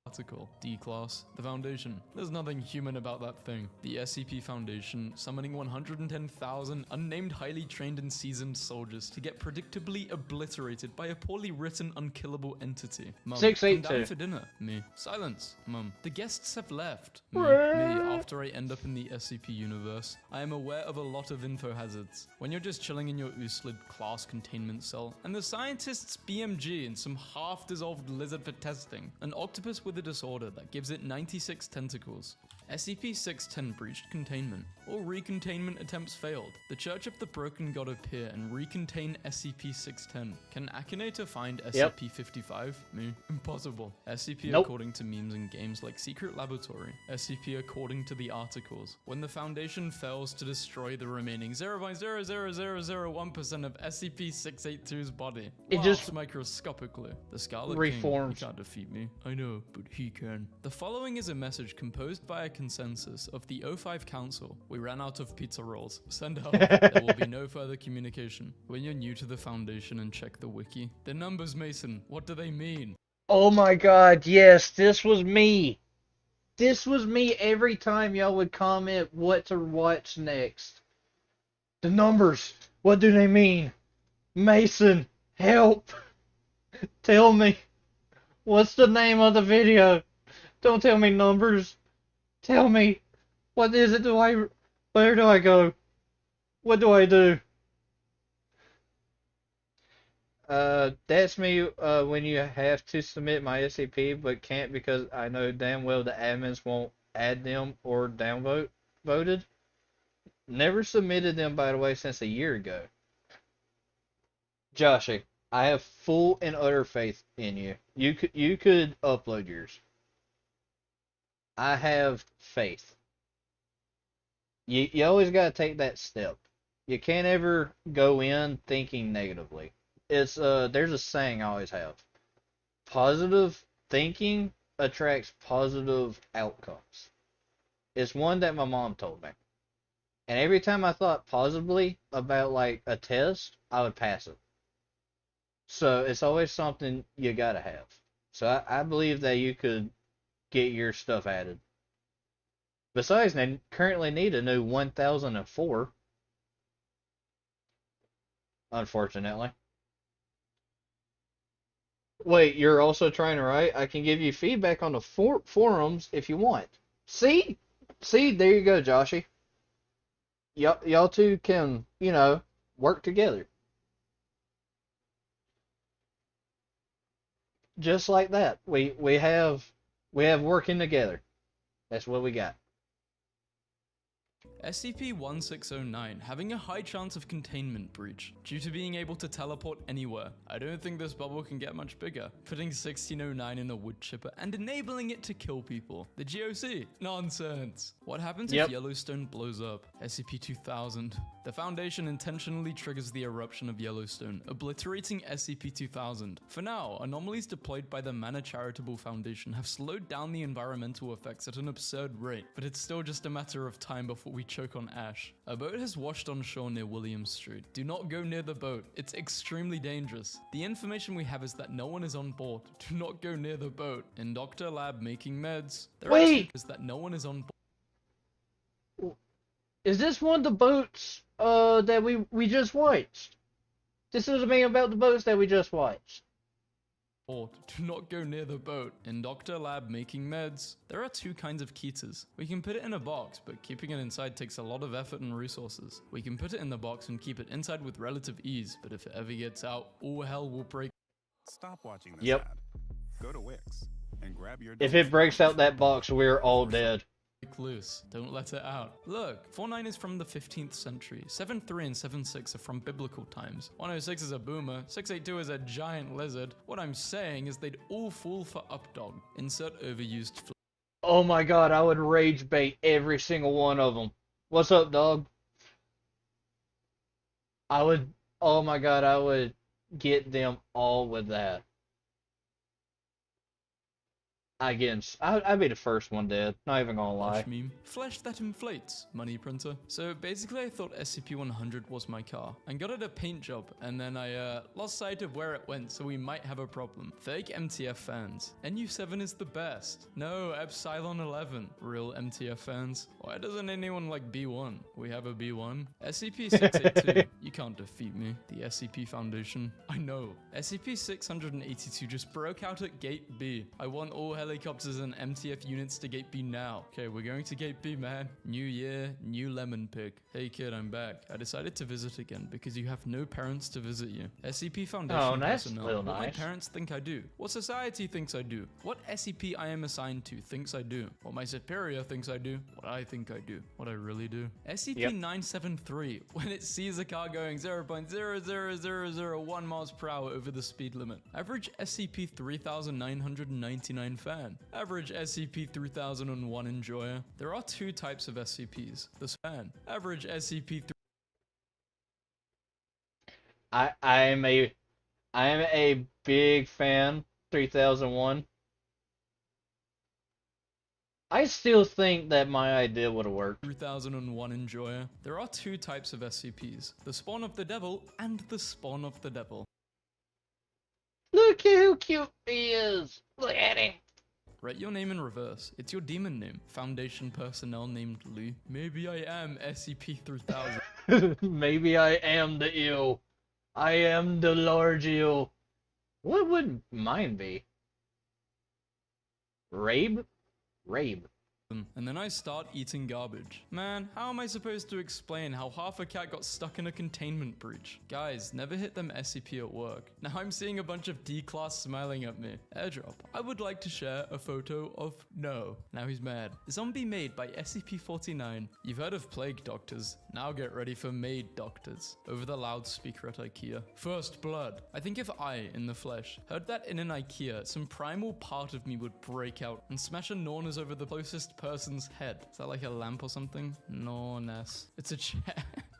Article. D-Class. The Foundation. There's nothing human about that thing. The SCP Foundation summoning 110,000 unnamed highly trained and seasoned soldiers to get predictably obliterated by a poorly written unkillable entity. Mum,
682.
come down for dinner. Me. Silence. Mum. The guests have left. Me. After I end up in the SCP universe, I am aware of a lot of info hazards. When you're just chilling in your USLID class containment cell, and the scientists BMG and some half-dissolved lizard for testing, an octopus with a disorder that gives it 96 tentacles. SCP-610 breached containment. All recontainment attempts failed. The Church of the Broken God appear and recontain SCP-610. Can Akinator find SCP-55? Me? Impossible. SCP according to memes and games like Secret Laboratory. SCP according to the articles. When the Foundation fails to destroy the remaining 0.00001% of SCP-682's body.
It just
microscopically. The Scarlet
reforms.
King, he can't defeat me. I know, but he can. The following is a message composed by a consensus of the O5 Council. We ran out of pizza rolls. Send help. There will be no further communication. When you're new to the Foundation and check the wiki. The numbers, Mason, what do they mean?
Oh my god, yes, this was me. This was me every time y'all would comment what to watch next. The numbers, what do they mean? Mason, help. Tell me. What's the name of the video? Don't tell me numbers. Tell me. What is it? Where do I go? What do I do? That's me when you have to submit my SCP but can't because I know damn well the admins won't add them or downvoted. Never submitted them, by the way, since a year ago. Joshy, I have full and utter faith in you. You could upload yours. I have faith. You always gotta take that step. You can't ever go in thinking negatively. It's there's a saying I always have. Positive thinking attracts positive outcomes. It's one that my mom told me. And every time I thought positively about like a test, I would pass it. So it's always something you gotta have. So I believe that you could get your stuff added. Besides, they currently need a new 1004. Unfortunately. Wait, you're also trying to write? I can give you feedback on the forums if you want. See? See, there you go, Joshy. Y'all two can, you know, work together. Just like that. We have working together. That's what we got.
SCP-1609 having a high chance of containment breach due to being able to teleport anywhere. I don't think this bubble can get much bigger. Putting 1609 in a wood chipper and enabling it to kill people. The GOC. Nonsense. What happens if Yellowstone blows up? SCP-2000. The Foundation intentionally triggers the eruption of Yellowstone, obliterating SCP-2000. For now, anomalies deployed by the Mana Charitable Foundation have slowed down the environmental effects at an absurd rate, but it's still just a matter of time before we choke on ash. A boat has washed on shore near William Street. Do not go near the boat. It's extremely dangerous. The information we have is that no one is on board. Do not go near the boat. In Dr. Lab making meds. Is that no one is on board.
Is this one of the boats that we just watched? This is me about the boats that we just watched.
Do not go near the boat. In Dr. Lab making meds, there are two kinds of Ketas. We can put it in a box, but keeping it inside takes a lot of effort and resources. We can put it in the box and keep it inside with relative ease, but if it ever gets out, all hell will break.
Stop watching this ad. Go to Wix and grab your
If it breaks out that box, we're all dead.
break loose. Don't let it out. Look, 49 is from the 15th century. 73 and 76 are from biblical times. 106 is a boomer. 682 is a giant lizard. What I'm saying is they'd all fall for updog. Insert overused.
Oh my god, I would rage bait every single one of them. What's up, dog? I would, oh my god, I would get them all with that. I'd be the first one dead, not even gonna lie.
Flesh meme. Flesh that inflates. Money printer. So basically I thought SCP-100 was my car and got it a paint job, and then I lost sight of where it went, so we might have a problem. Fake MTF fans. NU7 is the best. No, Epsilon 11. Real MTF fans. Why doesn't anyone like B1? We have a B1. SCP-682. You can't defeat me. The SCP Foundation. I know. SCP-682 just broke out at Gate B. I want all helicopters and MTF units to Gate B now. Okay, we're going to Gate B, man. New year, new lemon pig. Hey kid, I'm back. I decided to visit again because you have no parents to visit you. SCP Foundation personnel.
Real
What my
nice.
parents think I do. What society thinks I do. What SCP I am assigned to thinks I do. What my superior thinks I do. What I think I do. What I really do. SCP-973. When it sees a car going 0.00001 miles per hour over the speed limit. Average SCP-3999 fan. Average SCP-3001 enjoyer. There are two types of SCPs. The fan. Average SCP.
I am a big fan. 3001. I still think that my idea would have worked.
3001 enjoyer. There are two types of SCPs. The spawn of the devil and the spawn of the devil.
Look at how cute he is. Look at him.
Write your name in reverse. It's your demon name. Foundation personnel named Lou. Maybe I am SCP-3000.
Maybe I am the eel. I am the large eel. What would mine be? Rabe? Rabe.
And then I start eating garbage. Man, how am I supposed to explain how half a cat got stuck in a containment breach? Guys, never hit them SCP at work. Now I'm seeing a bunch of D-class smiling at me. Airdrop. I would like to share a photo of no. Now he's mad. Zombie made by SCP-49. You've heard of plague doctors. Now get ready for maid doctors. Over the loudspeaker at IKEA. First blood. I think if I, in the flesh, heard that in an IKEA, some primal part of me would break out and smash a Nornas over the closest person's head. Is that like a lamp or something? No, Ness. It's a chair.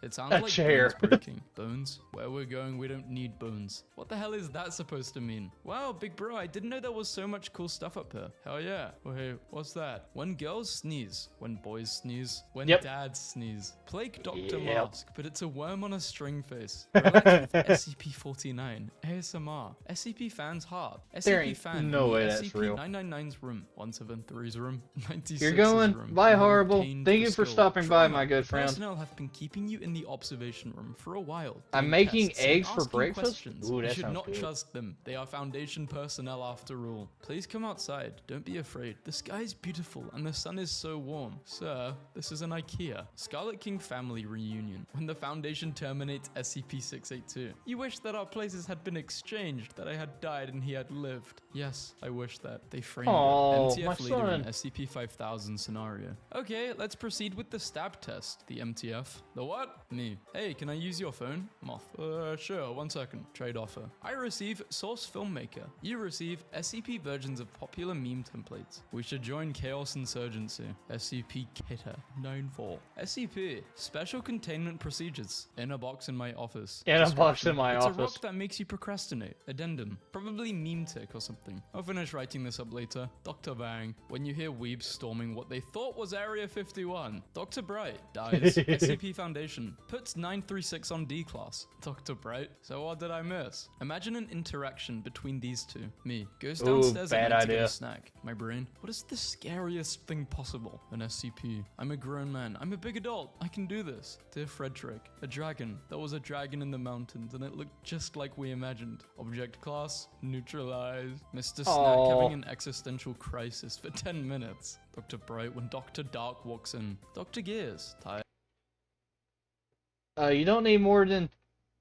It sounds like
chair.
bones breaking. Bones? Where we're going, we don't need bones. What the hell is that supposed to mean? Wow, big bro, I didn't know there was so much cool stuff up here. Hell yeah. Wait, what's that? When girls sneeze. When boys sneeze. When dads sneeze. Plague Doctor Mask, but it's a worm on a string face. Relax with SCP-49. ASMR. SCP Fan's heart. SCP Fan.
no way that's real.
SCP-999's room. 173's room. 96's
You're going.
room.
Bye,
11
Horrible.
Pain
Thank you for
skill.
stopping by,
Trauma.
my good friend.
Personnel have been keeping you in the observation room for a while.
I'm
doing
making
tests and
eggs for
asking
breakfast?
questions.
Ooh, that
You should
sounds
not
good.
trust them. They are Foundation personnel after all. Please come outside. Don't be afraid. The sky is beautiful and the sun is so warm. Sir, this is an IKEA. Scarlet King family reunion. When the Foundation terminates SCP-682. You wish that our places had been exchanged, that I had died and he had lived. Yes, I wish that. They framed
Aw,
it.
my
MTF leader in
son.
SCP-5000 scenario. Okay, let's proceed with the stab test. The MTF. The what? Me. Hey, can I use your phone? Moth. Sure, 1 second. Trade offer. I receive Source Filmmaker. You receive SCP versions of popular meme templates. We should join Chaos Insurgency. SCP Keta 94. SCP. Special Containment Procedures. In a box in my office.
In a box
Description.
in my
It's
office.
a rock that makes you procrastinate. Addendum. Probably meme tick or something. I'll finish writing this up later. Dr. Bang. When you hear weebs storming what they thought was Area 51. Dr. Bright dies. SCP Foundation. Puts 936 on D class. Dr. Bright. So what did I miss? Imagine an interaction between these two. Me. Goes downstairs
bad
and to get
idea.
a snack. My brain. What is the scariest thing possible? An SCP. I'm a grown man. I'm a big adult. I can do this. Dear Frederick. A dragon. There was a dragon in the mountains and it looked just like we imagined. Object class. Neutralized. Mr. Snack
Aw.
having an existential crisis for 10 minutes. Dr. Bright when Dr. Dark walks in. Dr. Gears. Tired.
You don't need more than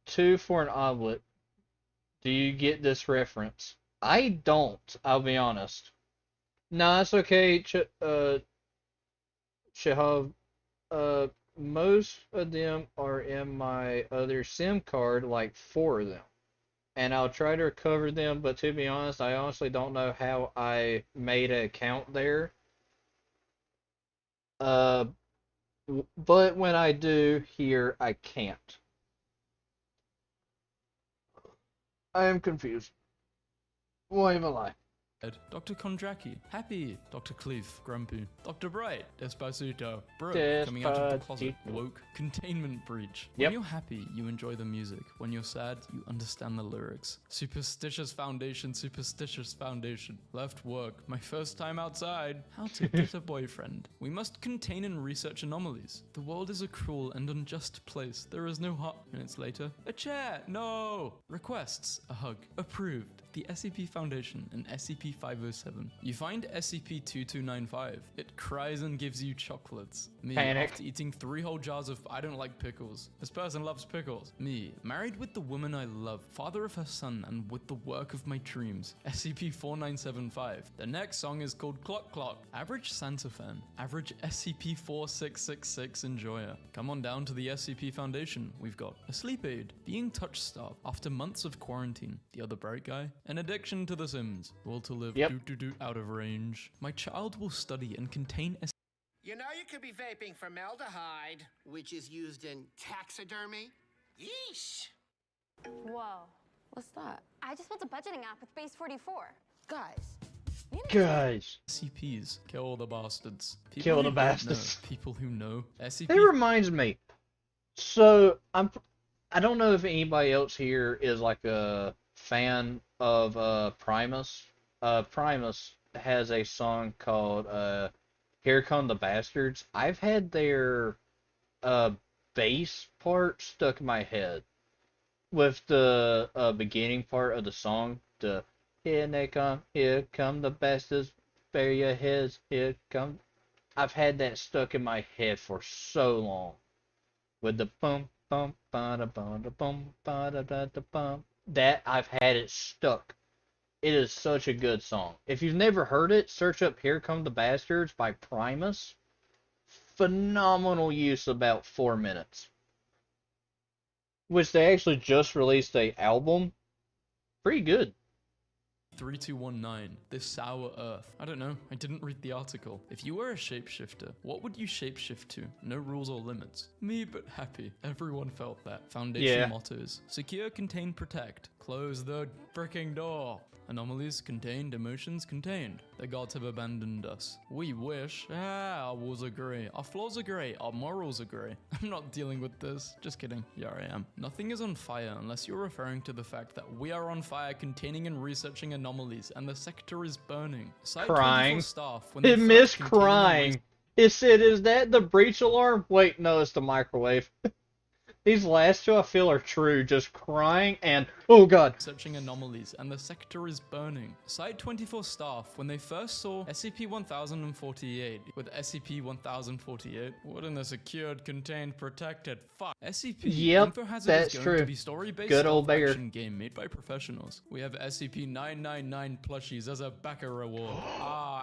2 for an omelet. Do you get this reference? I don't, I'll be honest. Nah, it's okay. Shahab, most of them are in my other SIM card, like 4 of them. And I'll try to recover them, but to be honest, I honestly don't know how I made an account there. But when I do here, I can't. I am confused. Why am I lying?
Dr. Kondraki, Happy, Dr. Cleef, Grumpy, Dr. Bright, Despacito, Brooke, Coming Out of the Closet, Woke, Containment Breach. When you're happy, you enjoy the music. When you're sad, you understand the lyrics. Superstitious Foundation, Left work, my first time outside, how to get a boyfriend. We must contain and research anomalies. The world is a cruel and unjust place. There is no heart. Minutes later, a chair, no! Requests, a hug. Approved. The SCP Foundation and SCP-507. You find SCP-2295. It cries and gives you chocolates. Me,
Panic.
after eating 3 whole jars of I don't like pickles. This person loves pickles. Me, married with the woman I love, father of her son, and with the work of my dreams. SCP-4975. The next song is called Clock Clock. Average Santa fan. Average SCP-4666 enjoyer. Come on down to the SCP Foundation. We've got a sleep aid, being touch-starved after months of quarantine. The other bright guy. An addiction to The Sims. Will to live out of range. My child will study and contain a
You know you could be vaping formaldehyde, which is used in taxidermy. Yeesh.
Whoa. What's that? I just built a budgeting app with Base 44.
Guys.
SCPs. Kill the bastards.
Kill the bastards.
People who know. SCP.
It reminds me. So, I don't know if anybody else here is like a fan of Primus. Primus has a song called Here Come the Bastards. I've had their bass part stuck in my head with the beginning part of the song. The here come the bastards, bury your heads, here come. I've had that stuck in my head for so long. With the bum bum ba da bum ba da da bum. That I've had it stuck. It is such a good song. If you've never heard it, search up Here Come the Bastards by Primus. Phenomenal use, about 4 minutes. Which they actually just released a album. Pretty good.
3219, this sour earth. I don't know, I didn't read the article. If you were a shapeshifter, what would you shapeshift to? No rules or limits. Me, but happy. Everyone felt that. Foundation mottos. Secure, contain, protect. Close the freaking door. Anomalies contained, emotions contained. The gods have abandoned us. We wish. Our walls are grey. Our floors are grey. Our morals are grey. I'm not dealing with this. Just kidding. Yeah, I am. Nothing is on fire unless you're referring to the fact that we are on fire containing and researching anomalies and the sector is burning.
Crying.
Staff,
It missed crying. It said, is that the breach alarm? Wait, no, it's the microwave. These last two I feel are true, just crying and, oh god.
Searching anomalies, and the sector is burning. Site 24 staff, when they first saw SCP-1048, with SCP-1048, what in the secured, contained, protected, fuck. SCP, Infohazard is going to be story-based
good old beggar
action game made by professionals. We have SCP-999 plushies as a backer reward.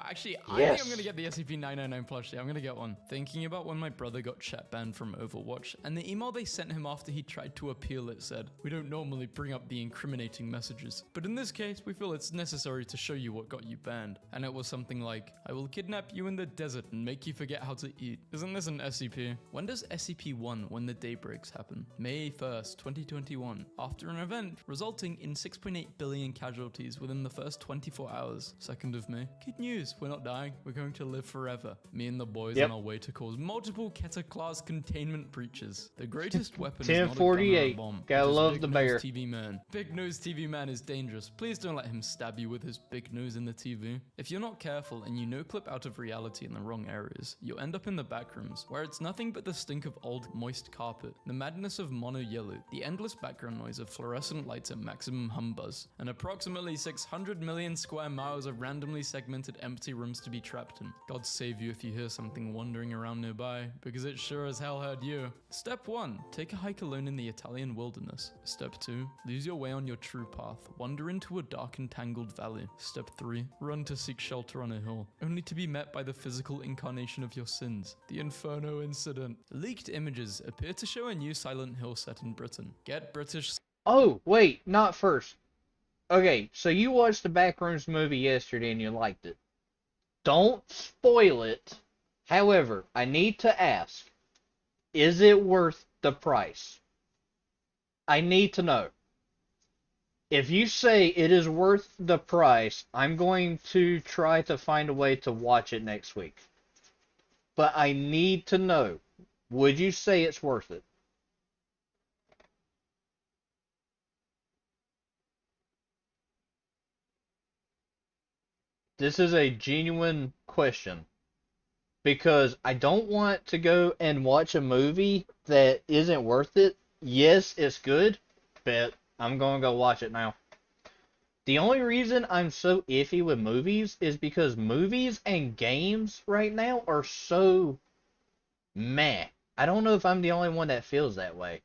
Actually, I think I'm gonna get the SCP-999 plushie. I'm gonna get one. Thinking about when my brother got chat banned from Overwatch, and the email they sent him after he tried to appeal, it said, "We don't normally bring up the incriminating messages, but in this case, we feel it's necessary to show you what got you banned." And it was something like, "I will kidnap you in the desert and make you forget how to eat." Isn't this an SCP? When does SCP-1 When the Day Breaks happen? May 1st, 2021. After an event resulting in 6.8 billion casualties within the first 24 hours. 2nd of May. Good news, we're not dying, we're going to live forever. Me and the boys on our way to cause multiple Keta-class containment breaches. The greatest weapon is not a gun or a bomb.
Gotta love the bear.
TV man. Big nose TV man is dangerous. Please don't let him stab you with his big nose in the TV. If you're not careful and you no-clip out of reality in the wrong areas, you'll end up in the back rooms, where it's nothing but the stink of old, moist carpet, the madness of mono yellow, the endless background noise of fluorescent lights at maximum hum buzz, and approximately 600 million square miles of randomly segmented empty rooms to be trapped in. God save you if you hear something wandering around nearby, because it sure as hell heard you. Step 1. Take a hike alone in the Italian wilderness. Step 2. Lose your your way on your true path. Wander into a dark and tangled valley. Step 3. Run to seek shelter on a hill, only to be met by the physical incarnation of your sins. The Inferno Incident. Leaked images appear to show a new Silent Hill set in Britain. Get British...
Oh, wait, not first. Okay, so you watched the Backrooms movie yesterday and you liked it. Don't spoil it. However, I need to ask, is it worth the price? I need to know. If you say it is worth the price, I'm going to try to find a way to watch it next week. But I need to know, would you say it's worth it? This is a genuine question. Because I don't want to go and watch a movie that isn't worth it. Yes, it's good, but I'm going to go watch it now. The only reason I'm so iffy with movies is because movies and games right now are so meh. I don't know if I'm the only one that feels that way.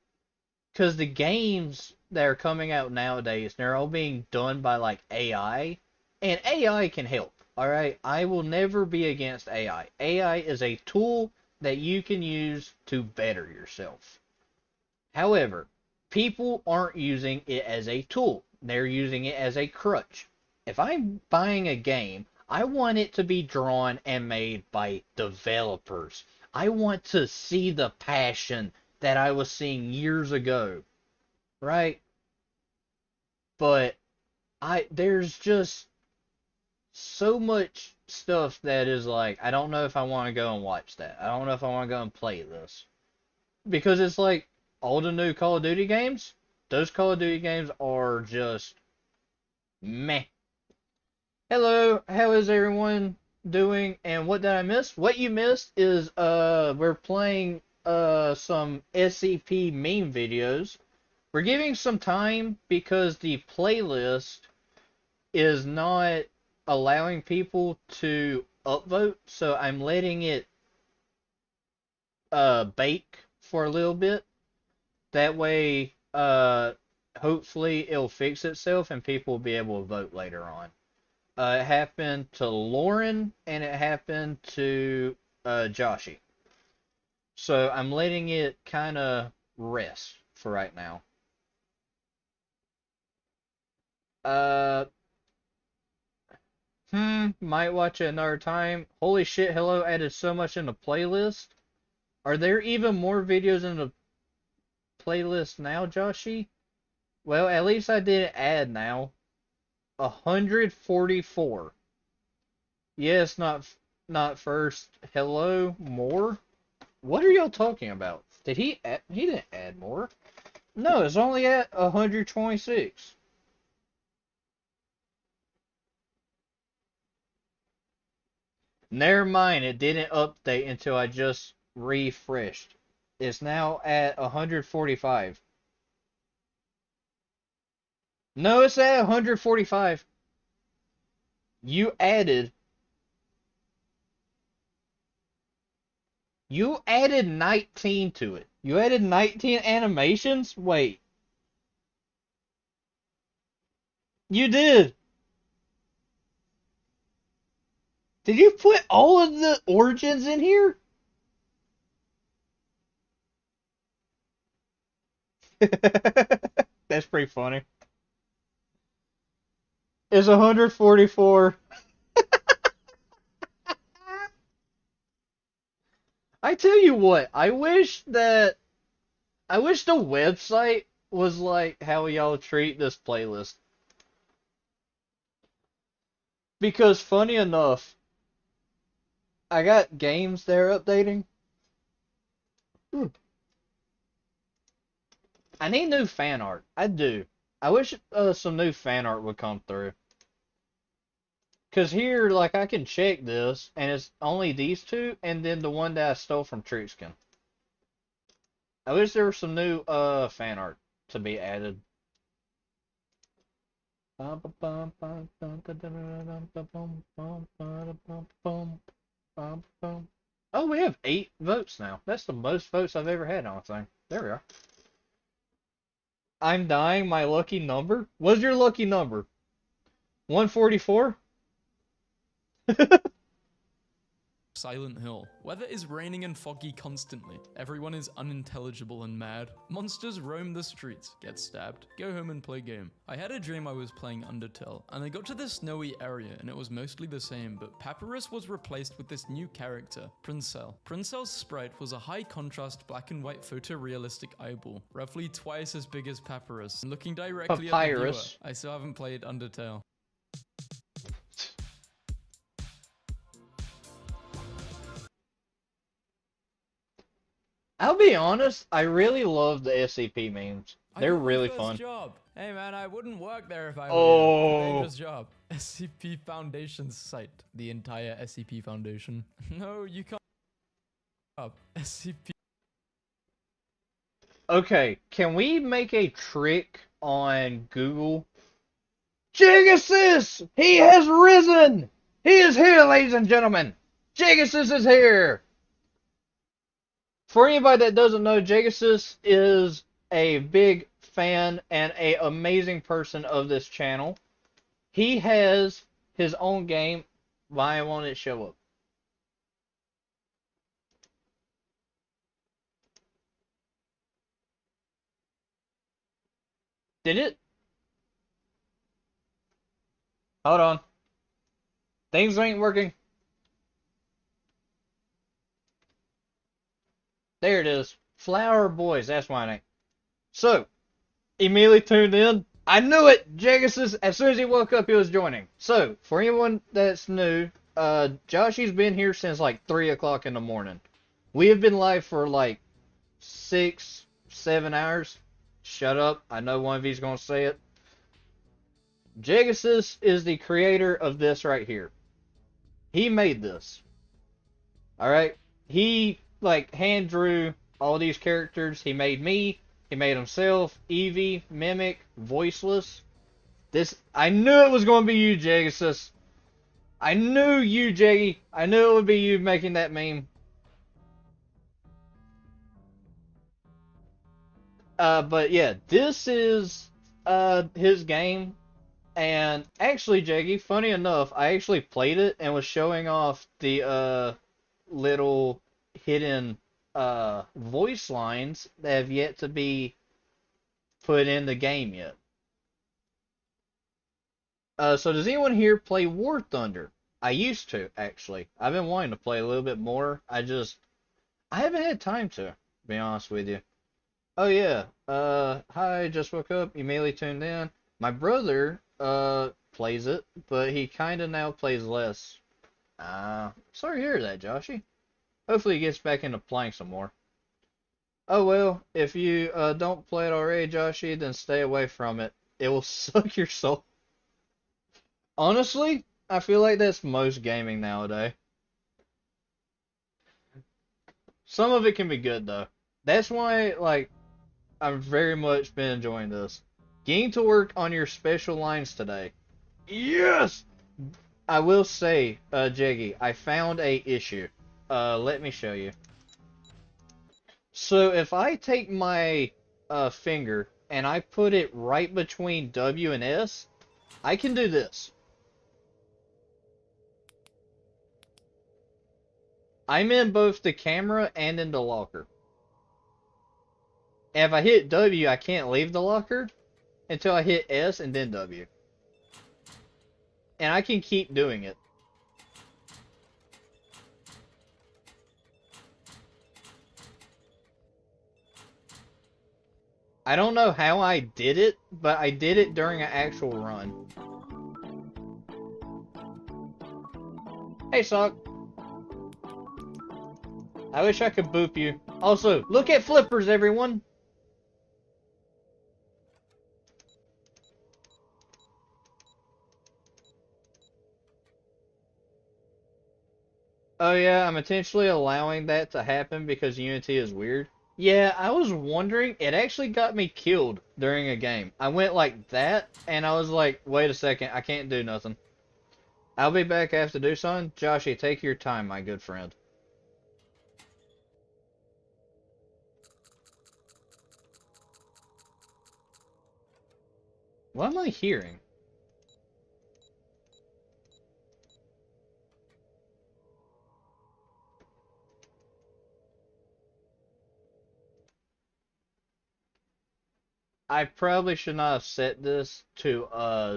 Because the games that are coming out nowadays, they're all being done by like AI, and AI can help. Alright, I will never be against AI. AI is a tool that you can use to better yourself. However, people aren't using it as a tool. They're using it as a crutch. If I'm buying a game, I want it to be drawn and made by developers. I want to see the passion that I was seeing years ago. Right? But there's just so much stuff that is like, I don't know if I want to go and watch that. I don't know if I want to go and play this. Because it's like, all the new Call of Duty games, those Call of Duty games are just meh. Hello, how is everyone doing? And what did I miss? What you missed is, we're playing, some SCP meme videos. We're giving some time because the playlist is not allowing people to upvote, so I'm letting it bake for a little bit. That way, hopefully it'll fix itself and people will be able to vote later on. It happened to Lauren and it happened to Joshy. So I'm letting it kind of rest for right now. Might watch it another time. Holy shit, Hello added so much in the playlist. Are there even more videos in the playlist now, Joshy? Well, at least I didn't add now. 144. Yes, not first. Hello, more? What are y'all talking about? Did he add, he didn't add more. No, it's only at 126. Never mind, it didn't update until I just refreshed. It's now at 145. No, it's at 145. You added 19 to it. You added 19 animations? Wait. You did. Did you put all of the origins in here? That's pretty funny. It's 144. I tell you what, I wish the website was like how y'all treat this playlist. Because funny enough, I got games they're updating. I need new fan art. I do. I wish some new fan art would come through. Because here, like, I can check this, and it's only these two, and then the one that I stole from Trixkin. I wish there was some new fan art to be added. Oh, we have 8 votes now. That's the most votes I've ever had on a thing. There we are. I'm dying, my lucky number? What's your lucky number? 144?
Silent Hill. Weather is raining and foggy constantly. Everyone is unintelligible and mad. Monsters roam the streets, get stabbed, go home and play game. I had a dream I was playing Undertale, and I got to this snowy area and it was mostly the same, but Papyrus was replaced with this new character, Princel. Princel's sprite was a high contrast black and white photorealistic eyeball, roughly twice as big as Papyrus, and looking directly at the viewer. I still haven't played Undertale.
I'll be honest, I really love the SCP memes. They're really fun.
Job. Hey man, I wouldn't work there if I were
you.
It's a dangerous job. SCP Foundation's site. The entire SCP Foundation. No, you can't. SCP.
Okay, can we make a trick on Google? Jigasis! He has risen! He is here, ladies and gentlemen! Jigasis is here! For anybody that doesn't know, Jigasis is a big fan and an amazing person of this channel. He has his own game. Why won't it show up? Did it? Hold on. Things ain't working. There it is. Flower Boys, that's my name. So, immediately tuned in. I knew it! Jigasis, as soon as he woke up, he was joining. So, for anyone that's new, Joshy's been here since like 3 o'clock in the morning. We have been live for like 6, 7 hours. Shut up. I know one of you's gonna say it. Jigasis is the creator of this right here. He made this. Alright? He, like, hand drew all these characters. He made me. He made himself, Eevee, Mimic, Voiceless. I knew it was going to be you, Jigasis. I knew you, Jiggy. I knew it would be you making that meme. But yeah, this is his game. And actually, Jaggy, funny enough, I actually played it and was showing off the little hidden voice lines that have yet to be put in the game yet. So does anyone here play War Thunder? I used to, actually. I've been wanting to play a little bit more. I haven't had time to be honest with you. Oh yeah, hi, just woke up, you immediately tuned in. My brother, plays it, but he kinda now plays less. Sorry to hear that, Joshy. Hopefully he gets back into playing some more. Oh well, if you, don't play it already, Joshy, then stay away from it. It will suck your soul. Honestly, I feel like that's most gaming nowadays. Some of it can be good, though. That's why, like, I've very much been enjoying this. Getting to work on your special lines today. Yes! I will say, Jiggy, I found a issue. Let me show you. So if I take my finger and I put it right between W and S, I can do this. I'm in both the camera and in the locker. And if I hit W, I can't leave the locker until I hit S and then W. And I can keep doing it. I don't know how I did it, but I did it during an actual run. Hey, Sock. I wish I could boop you. Also, look at flippers, everyone! Oh yeah, I'm intentionally allowing that to happen because Unity is weird. Yeah, I was wondering, it actually got me killed during a game. I went like that, and I was like, wait a second, I can't do nothing. I'll be back after do something. Joshy, take your time, my good friend. What am I hearing? I probably should not have set this to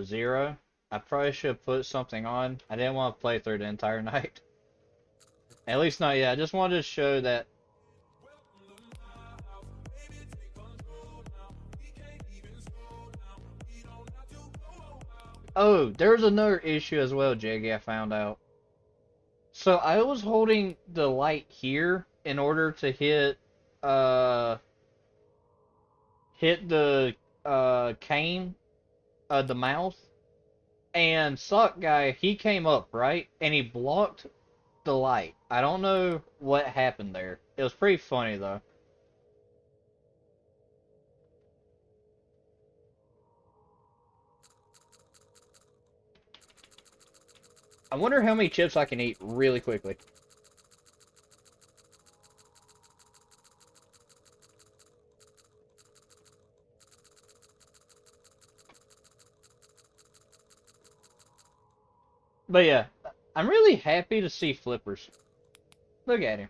0. I probably should have put something on. I didn't want to play through the entire night. At least not yet. I just wanted to show that. Oh, there's another issue as well, Jaggy, I found out. So I was holding the light here in order to hit the cane, the mouth, and Sock Guy, he came up, right? And he blocked the light. I don't know what happened there. It was pretty funny though. I wonder how many chips I can eat really quickly. But yeah, I'm really happy to see Flippers. Look at him.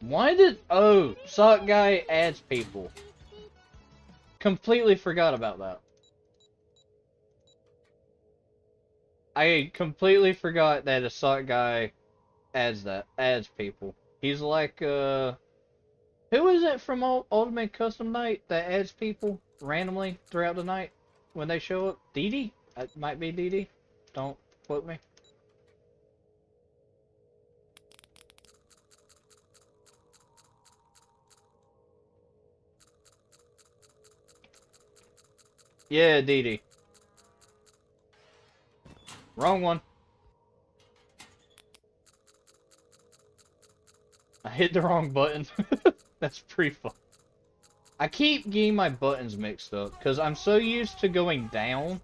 Why did... Oh, Sock Guy adds people. Completely forgot about that. I completely forgot that a Sock Guy adds people. He's like, who is it from Ultimate Custom Night that adds people randomly throughout the night when they show up? Dee Dee? It might be Dee Dee. Don't quote me. Yeah, Dee Dee. Wrong one. I hit the wrong button. That's pretty fun. I keep getting my buttons mixed up because I'm so used to going down.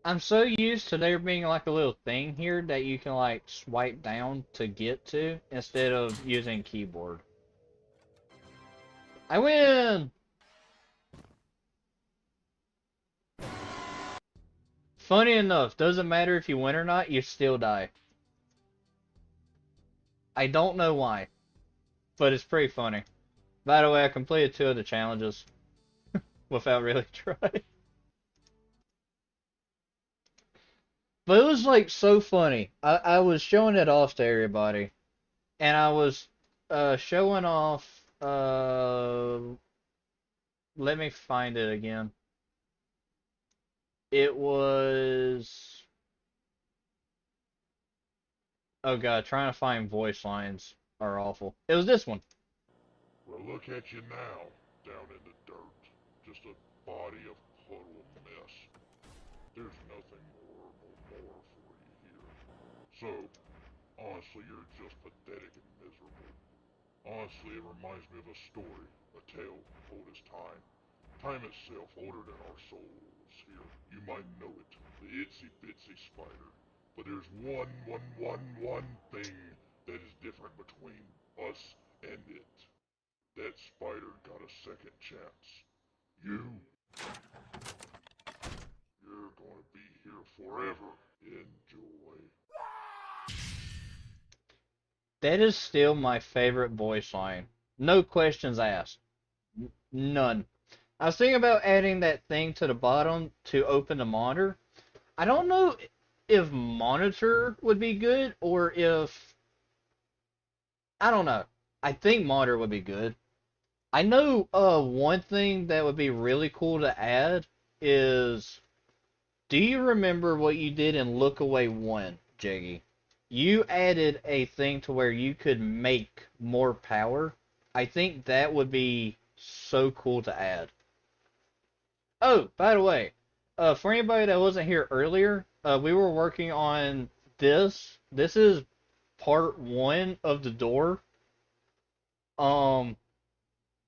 I'm so used to there being like a little thing here that you can like swipe down to get to instead of using keyboard. I win! Funny enough, doesn't matter if you win or not, you still die. I don't know why, but it's pretty funny. By the way, I completed 2 of the challenges without really trying. But it was like so funny. I was showing it off to everybody, and I was showing off. Let me find it again. It was. Oh god, trying to find voice lines are awful. It was this one.
Well, look at you now, down in the dirt. Just a body of puddle mess. There's nothing more for you here. So, honestly, you're just pathetic and miserable. Honestly, it reminds me of a story, a tale old as time. Time itself older than our souls here. You might know it, the itsy bitsy spider. But there's one thing that is different between us and it. That spider got a second chance. You're gonna be here forever. Enjoy.
That is still my favorite voice line. No questions asked. None. I was thinking about adding that thing to the bottom to open the monitor. I don't know if monitor would be good or if... I don't know. I think monitor would be good. I know one thing that would be really cool to add is... Do you remember what you did in Look Away 1, Jiggy? You added a thing to where you could make more power. I think that would be so cool to add. Oh, by the way, for anybody that wasn't here earlier, we were working on this. This is part 1 of the door.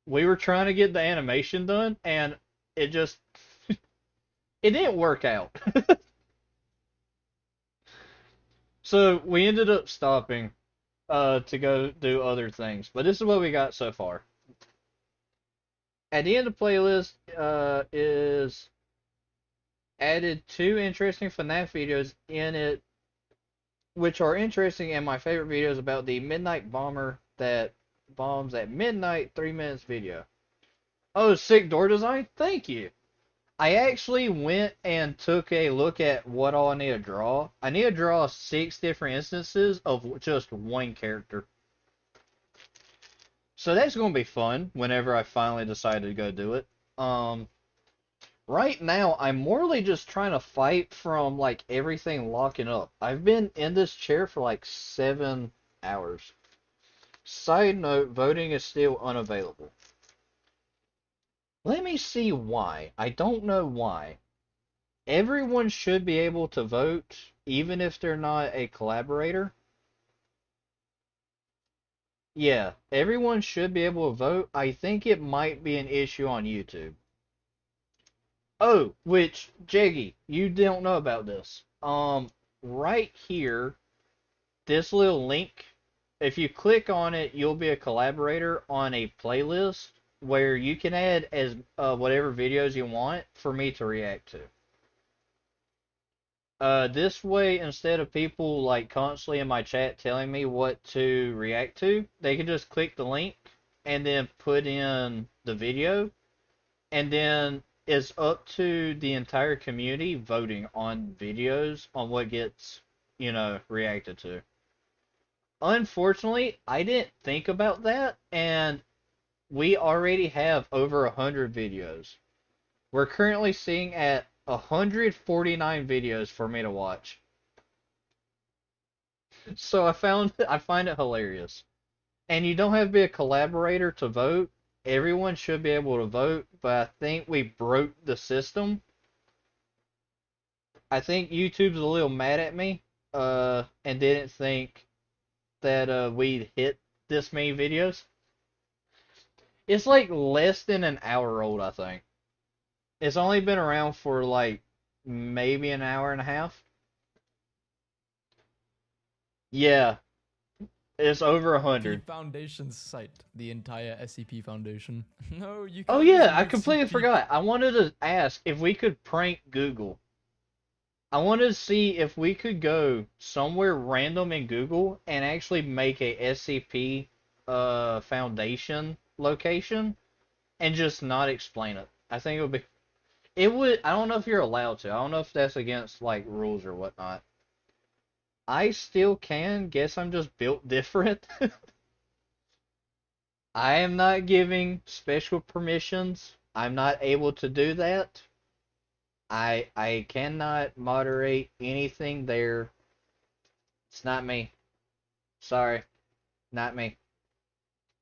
we were trying to get the animation done, and it just it didn't work out. So we ended up stopping to go do other things. But this is what we got so far. At the end of the playlist is added 2 interesting FNAF videos in it, which are interesting, and my favorite videos about the midnight bomber that bombs at midnight 3 minutes video. Oh, sick door design? Thank you. I actually went and took a look at what all I need to draw. I need to draw 6 different instances of just one character. So that's going to be fun whenever I finally decide to go do it. Right now, I'm morely just trying to fight from, like, everything locking up. I've been in this chair for, like, 7 hours. Side note, voting is still unavailable. Let me see why. I don't know why. Everyone should be able to vote, even if they're not a collaborator. Yeah, everyone should be able to vote. I think it might be an issue on YouTube. Oh, which, Jeggy, you don't know about this. Right here, this little link, if you click on it, you'll be a collaborator on a playlist where you can add as whatever videos you want for me to react to. This way, instead of people like constantly in my chat telling me what to react to, they can just click the link and then put in the video, and then it's up to the entire community voting on videos on what gets, reacted to. Unfortunately, I didn't think about that, and we already have over 100 videos. We're currently sitting at 149 videos for me to watch. So I find it hilarious. And you don't have to be a collaborator to vote. Everyone should be able to vote, but I think we broke the system. I think YouTube's a little mad at me, and didn't think that we'd hit this many videos. It's like less than an hour old, I think. It's only been around for like maybe an hour and a half. Yeah, it's over 100.
Foundation's site, the entire SCP Foundation. No, you can't.
Oh yeah, I completely forgot. I wanted to ask if we could prank Google. I wanted to see if we could go somewhere random in Google and actually make a SCP Foundation location and just not explain it. I think it would, I don't know if you're allowed to. I don't know if that's against like rules or whatnot. I still can. Guess I'm just built different. I am not giving special permissions. I'm not able to do that. I cannot moderate anything there. It's not me. Sorry. Not me.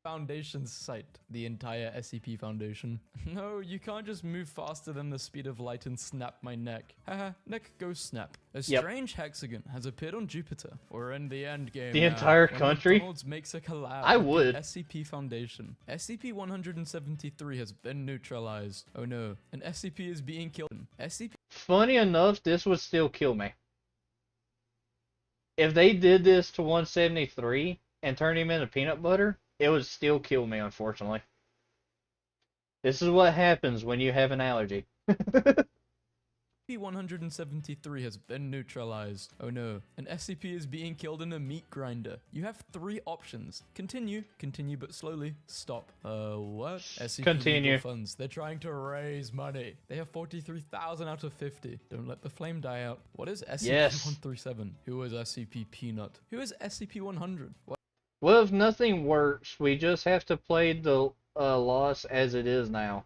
Foundation's site, the entire SCP Foundation. No, you can't just move faster than the speed of light and snap my neck. Haha, neck goes snap. A strange hexagon has appeared on Jupiter, or in the end game.
The entire country?
McDonald's makes a collab
I
with
would.
the SCP Foundation. SCP-173 has been neutralized. Oh no, an SCP is being killed. SCP.
Funny enough, this would still kill me. If they did this to 173 and turned him into peanut butter, it would still kill me, unfortunately. This is what happens when you have an allergy.
SCP-173 has been neutralized. Oh no, an SCP is being killed in a meat grinder. You have 3 options. Continue, continue but slowly, stop. What? SCP
Continue.
legal funds. They're trying to raise money. They have 43,000 out of 50. Don't let the flame die out. What is SCP-137? Who is SCP Peanut? Who is SCP-100? What?
Well, if nothing works, we just have to play the loss as it is now.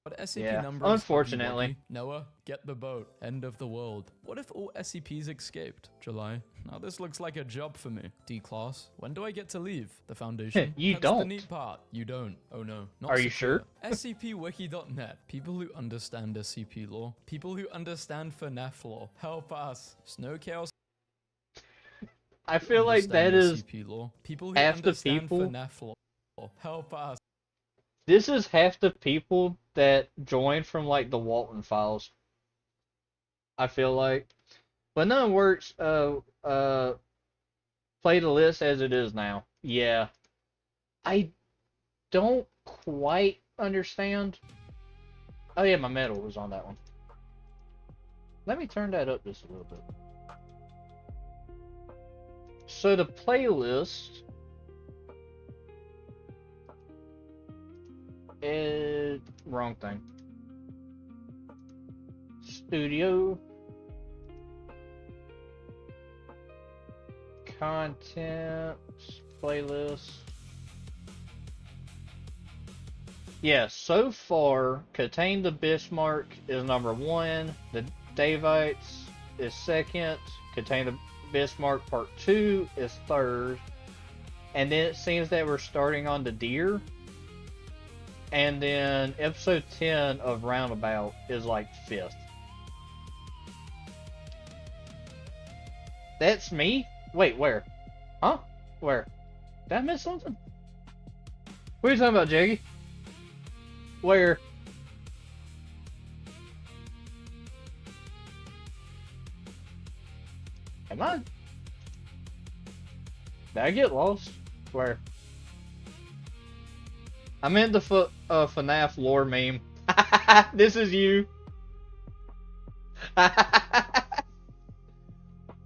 What SCP
Yeah,
number
unfortunately.
is Noah, get the boat. End of the world. What if all SCPs escaped? July. Now this looks like a job for me. D-class. When do I get to leave? The Foundation?
You
That's
don't.
the neat part. You don't. Oh no. Not
Are you
secure.
sure?
SCPwiki.net. People who understand SCP lore. People who understand FNAF lore. Help us. Snow Chaos.
I feel like that is
SCP lore. People who
half the
understand
people.
FNAF lore. Help us.
This is half the people that joined from like the Walton Files. I feel like, but no, it works. Play the list as it is now. Yeah, I don't quite understand. Oh yeah, my medal was on that one. Let me turn that up just a little bit. So the playlist is wrong thing. Studio content playlist. Yeah, so far, Contain the Bismarck is number 1. The Davites is 2nd. Contain the Bismarck Part 2 is 3rd. And then it seems that we're starting on the Deer. And then episode 10 of Roundabout is like 5th. That's me? Wait, where? Huh? Where? Did I miss something? What are you talking about, Jaggy? Where? Am I? Did I get lost? Where? I meant the FNAF lore meme. This is you.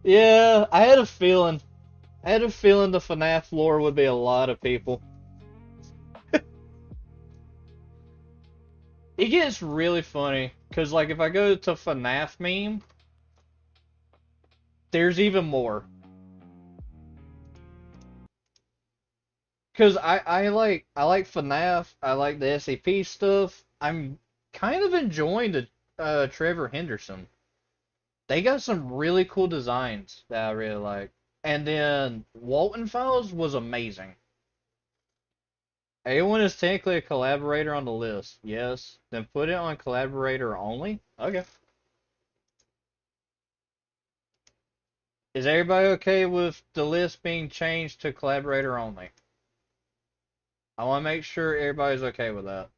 Yeah, I had a feeling. I had a feeling the FNAF lore would be a lot of people. It gets really funny, because like if I go to FNAF meme, there's even more. Because I like FNAF, I like the SAP stuff. I'm kind of enjoying the Trevor Henderson. They got some really cool designs that I really like. And then Walton Files was amazing. A1 is technically a collaborator on the list. Yes. Then put it on collaborator only? Okay. Is everybody okay with the list being changed to collaborator only? I want to make sure everybody's okay with that.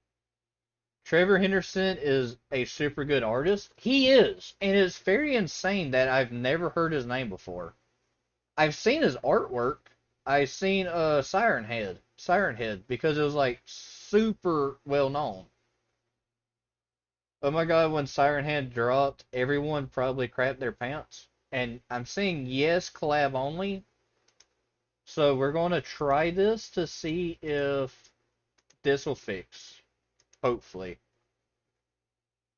Trevor Henderson is a super good artist. He is. And it's very insane that I've never heard his name before. I've seen his artwork. I've seen Siren Head, because it was like super well known. Oh my god, when Siren Head dropped, everyone probably crapped their pants. And I'm saying yes, collab only. So we're going to try this to see if this will fix. Hopefully.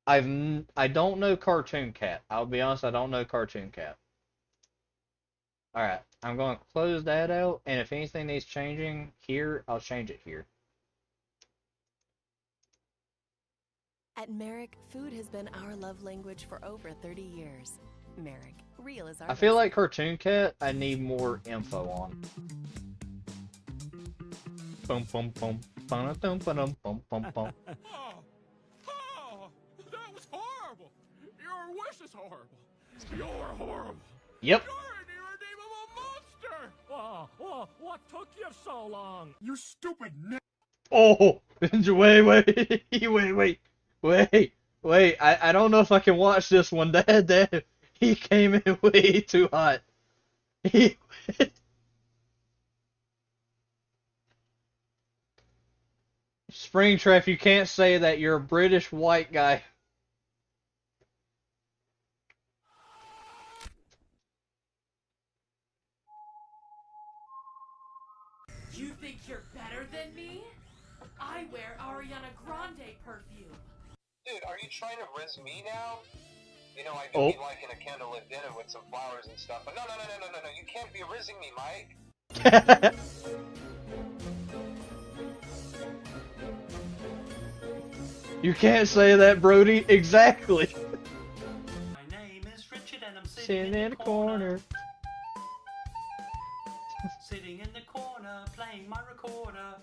I don't know Cartoon Cat. I'll be honest, I don't know Cartoon Cat. Alright, I'm going to close that out, and if anything needs changing here, I'll change it here.
At Merrick, food has been our love language for over 30 years. Merrick, real is our
I feel like Cartoon Cat, I need more info on. Bum bum bum bum bum bum bum bum bum.
Oh, that was horrible. Your wish is horrible. You're horrible.
Yep.
What took you so long? You stupid
Oh, wait. I don't know if I can watch this one. Dad, he came in way too hot. Springtrap, you can't say that. You're a British white guy.
You think you're better than me? I wear Ariana Grande perfume.
Dude, are you trying to riz me now? You know, I do be liking a candlelit dinner with some flowers and stuff, but no, you can't be rizzing me, Mike.
You can't say that, Brody. Exactly.
My name is Richard and I'm
Sitting in the corner.
Sitting in the corner, playing my recorder.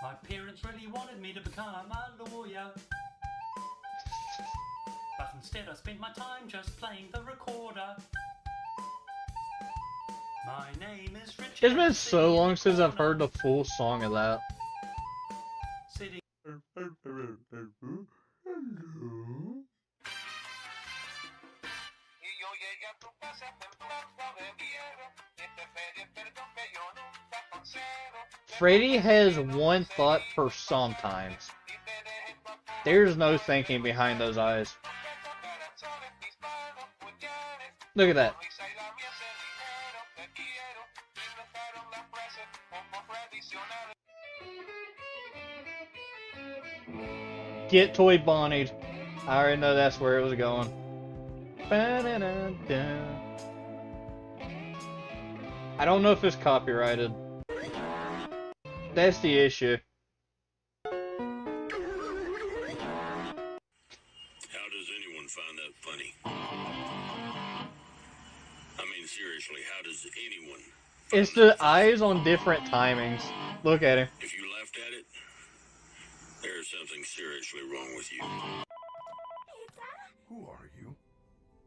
My parents really wanted me to become a lawyer. But instead I spent my time just playing the recorder. My name is Richard.
It's been so long since I've heard the full song of that. Freddy has one thought per sometimes. There's no thinking behind those eyes. Look at that. Get toy bonnied. I already know that's where it was going. I don't know if it's copyrighted. That's the issue.
How does anyone find that funny? I mean, seriously, how does anyone?
It's the eyes on different timings. Look at him.
If you laughed at it, there's something seriously wrong with you.
Who are you?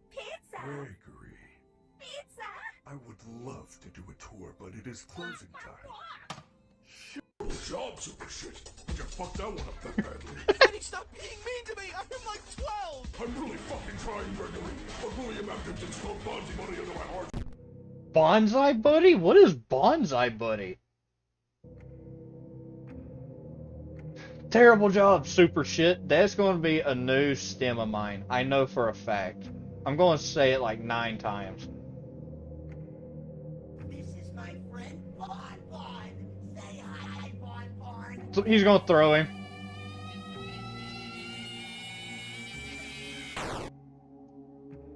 Pizza!
Gregory.
Pizza!
I would love to do a tour, but it is closing time. Good job, super shit. You fucked that one up that badly.
Eddie, stop being mean to me! I'm like 12!
I'm really fucking trying, Gregory. But William Atkinson's called Bonzi Money under my heart.
Bonsai Buddy? What is Bonsai Buddy? Terrible job, super shit. That's going to be a new stem of mine. I know for a fact. I'm going to say it like 9 times.
This is my friend Bon Bon. Say hi, Bon Bon.
So he's going to throw him.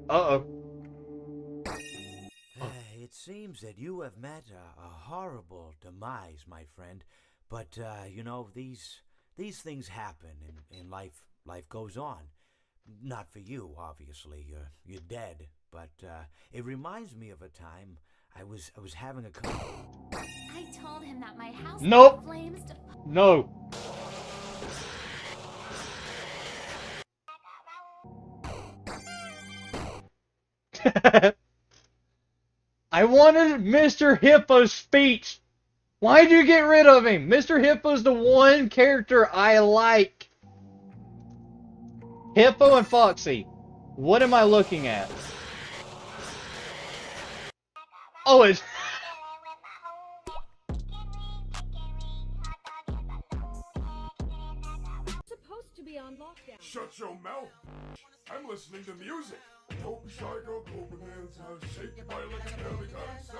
Uh-oh.
It seems that you have met a horrible demise, my friend. But, you know, these things happen in life. Life goes on. Not for you, obviously. You're dead. But it reminds me of a time I was having a
I told him that my house
Nope.
flames.
No. I wanted Mr. Hippo's speech. Why'd you get rid of him? Mr. Hippo's the one character I like. Hippo and Foxy. What am I looking at? Oh, it's...
Supposed to be on lockdown.
Shut your mouth. I'm listening to music. Don't be shy, girl. Go bananas. Shake your body like a belly dancer.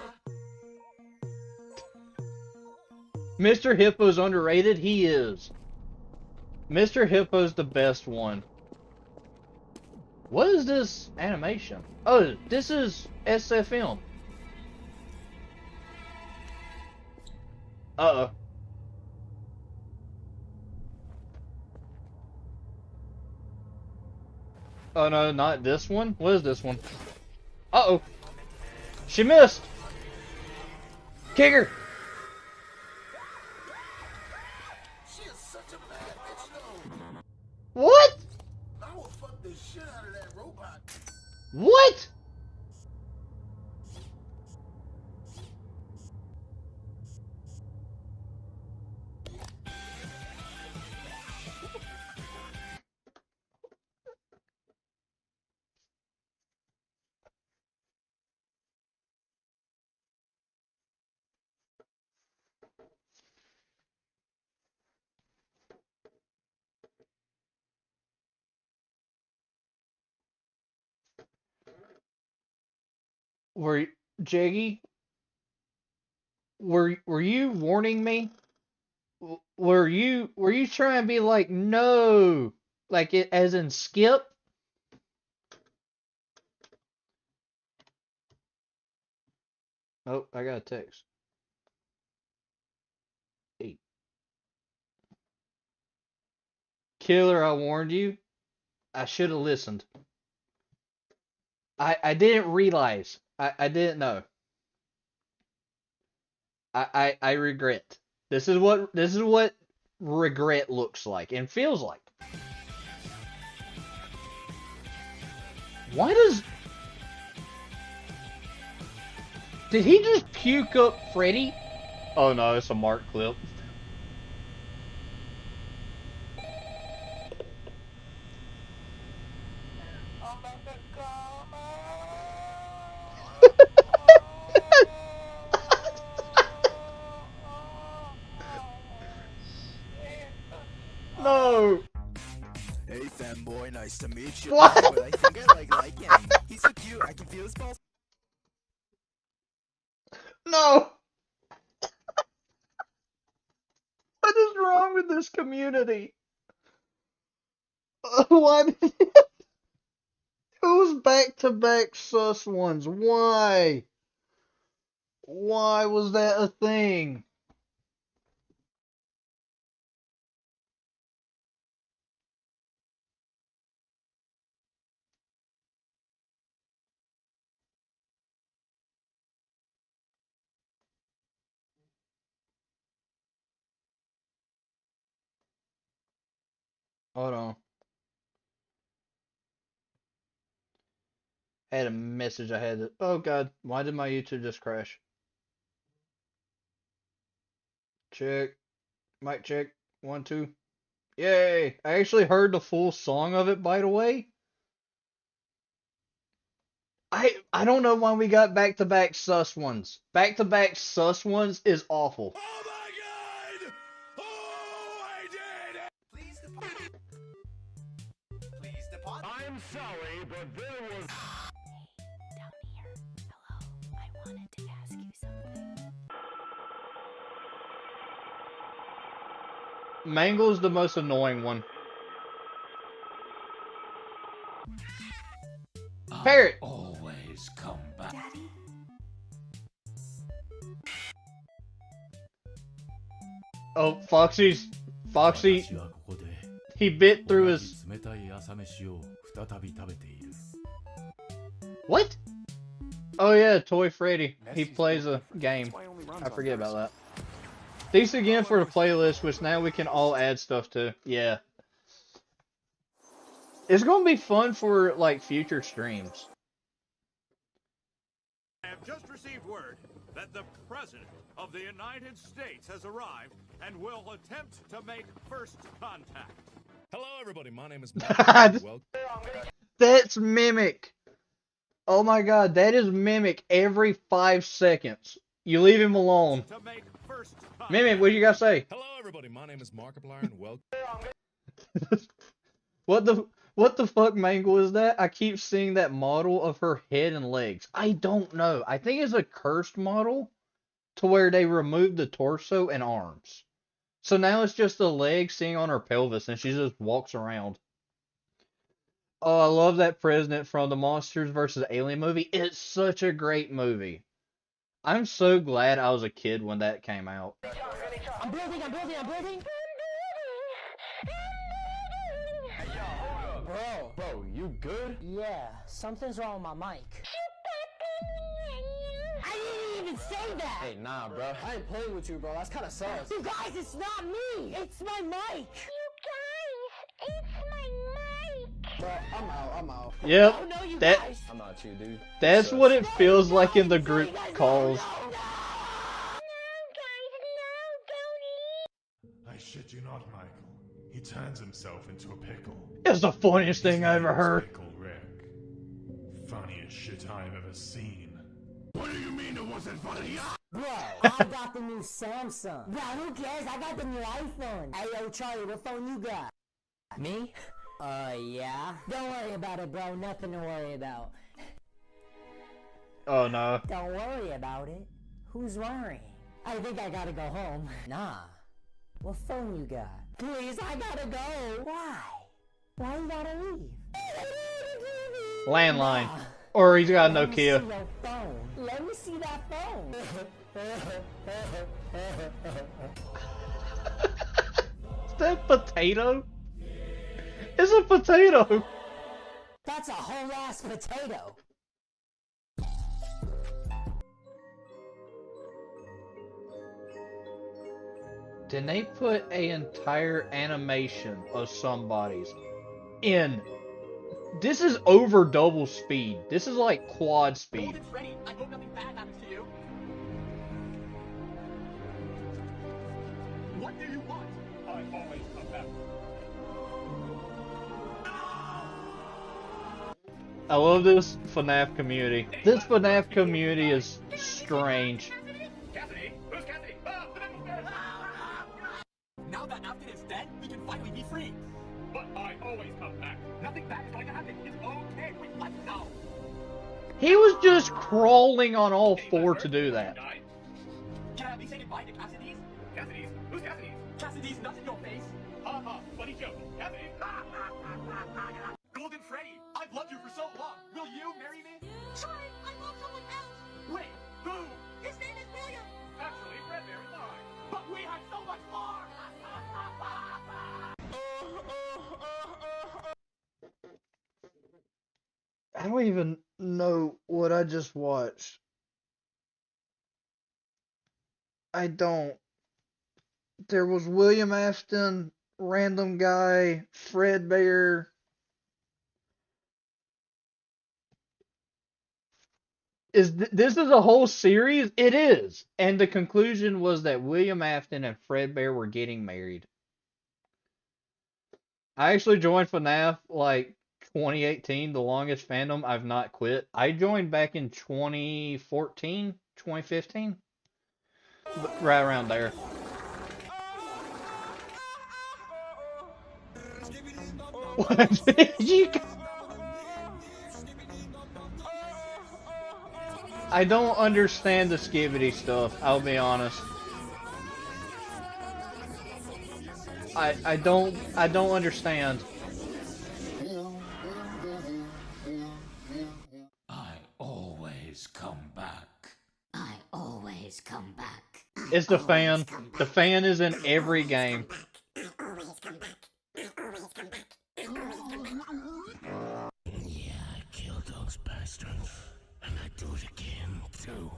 Mr. Hippo's underrated? He is. Mr. Hippo's the best one. What is this animation? Oh, this is SFM. Uh-oh. Oh no, not this one? What is this one? Uh-oh. She missed! Kick her!
She is such a bad bitch, though.
What?
I will fuck the shit out of that robot.
What? Were Jiggy? Were you warning me? Were you trying to be like no, like it as in skip? Oh, I got a text. Hey. Killer, I warned you. I should have listened. I didn't realize. I didn't know. I regret. This is what regret looks like and feels like. Why does... Did he just puke up Freddy? Oh no, it's a Mark clip.
Nice to meet you.
What?
But I think I like him. He's so cute. I can feel his pulse.
No! What is wrong with this community? What? Who's back-to-back sus ones? Why? Why was that a thing? Hold on. I had a message I had to... Oh god, why did my YouTube just crash? Check. Mic check. 1, 2. Yay! I actually heard the full song of it, by the way. I don't know why we got back-to-back sus ones. Back-to-back sus ones is awful.
Oh my god! Oh, I did it! Please depart. Please depart. I'm sorry, but there was...
Hey, down here. Hello. I wanted to ask you something.
Mangle's the most annoying one. Parrot!
Always come back.
Daddy?
Oh, Foxy. He bit through his... What? Oh yeah, Toy Freddy. He plays a game. I forget about that. Thanks again for the playlist, which now we can all add stuff to. Yeah. It's gonna be fun for, like, future streams.
I have just received word that the President of the United States has arrived and will attempt to make first contact.
Hello, everybody. My name is Matt.
That's Mimic. Oh my god, that is Mimic every 5 seconds. You leave him alone. Mimic, what you gotta say?
Hello, everybody. My name is Markiplier, and welcome.
What the fuck Mangle is that? I keep seeing that model of her head and legs. I don't know. I think it's a cursed model to where they removed the torso and arms. So now it's just the legs sitting on her pelvis and she just walks around. Oh, I love that president from the Monsters vs. Alien movie. It's such a great movie. I'm so glad I was a kid when that came out.
I'm building.
Bro, you good?
Yeah, something's wrong with my mic. I didn't even say that!
Hey, nah, bro. I ain't playing with you, bro. That's kind of sus.
You guys, it's not me! It's my mic! You guys, it's my mic!
Bro, I'm out.
Yep,
Oh, no, you
that,
guys.
I'm out too, dude.
that's what it feels like in the group calls.
I shit you not, Michael. He turns himself into a pickle.
It's the funniest thing I ever heard.
Pickle Rick. Funniest shit I've ever seen.
What do you mean it wasn't funny?
Bro, I got the new Samsung. Bro, who cares? I got the new iPhone. Hey, yo, Charlie, what phone you got? Me? Yeah. Don't worry about it, bro. Nothing to worry about.
Oh no.
Don't worry about it. Who's worrying? I think I gotta go home. Nah. What phone you got? Please, I gotta go. Why? Why you gotta leave?
Landline.
Nah.
Or he's got a Nokia.
Let me see that phone.
Is that potato? It's a potato.
That's a whole ass potato.
Did they put an entire animation of somebody's in? This is over double speed. This is like quad speed.
Freddy, I hope nothing bad happens to you.
What do you want? I always come back.
I love this FNAF community. This FNAF community is strange.
Cassidy? Who's Cassidy?
Now that Afton is dead, we can finally be free.
But I
always come back. Nothing bad is going to happen. It's okay. Wait, what? No.
He was just crawling on all four to do that.
Can I at least say goodbye to Cassidy's? Cassidy's? Who's Cassidy's? Cassidy's not in your face. Ha ha, funny joke. Cassidy's. Golden Freddy, I've loved you for so long. Will you marry me?
Sorry, I love someone else.
Wait, who?
His name is William.
Actually, Fredbear is mine. But we have so much more.
I don't even know what I just watched. I don't. There was William Afton, random guy, Fredbear. This is a whole series? It is. And the conclusion was that William Afton and Fredbear were getting married. I actually joined FNAF like 2018, the longest fandom I've not quit. I joined back in 2014, 2015. Right around there. What did you... I don't understand the Skibidi stuff, I'll be honest. I don't understand.
I always come back.
I always come back.
It's the fan. The fan is in every game.
Yeah, I killed those bastards. And I do it again, too.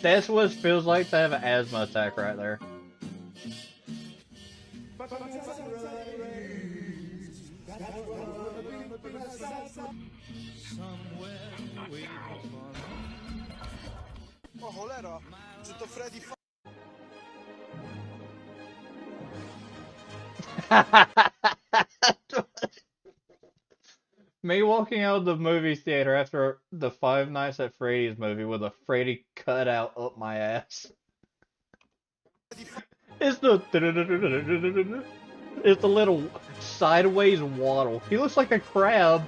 That's what it feels like to have an asthma attack right there.
Oh, cholera! Czy to Freddy
Me walking out of the movie theater after the Five Nights at Freddy's movie with a Freddy cutout up my ass. It's the it's the little sideways waddle. He looks like a crab.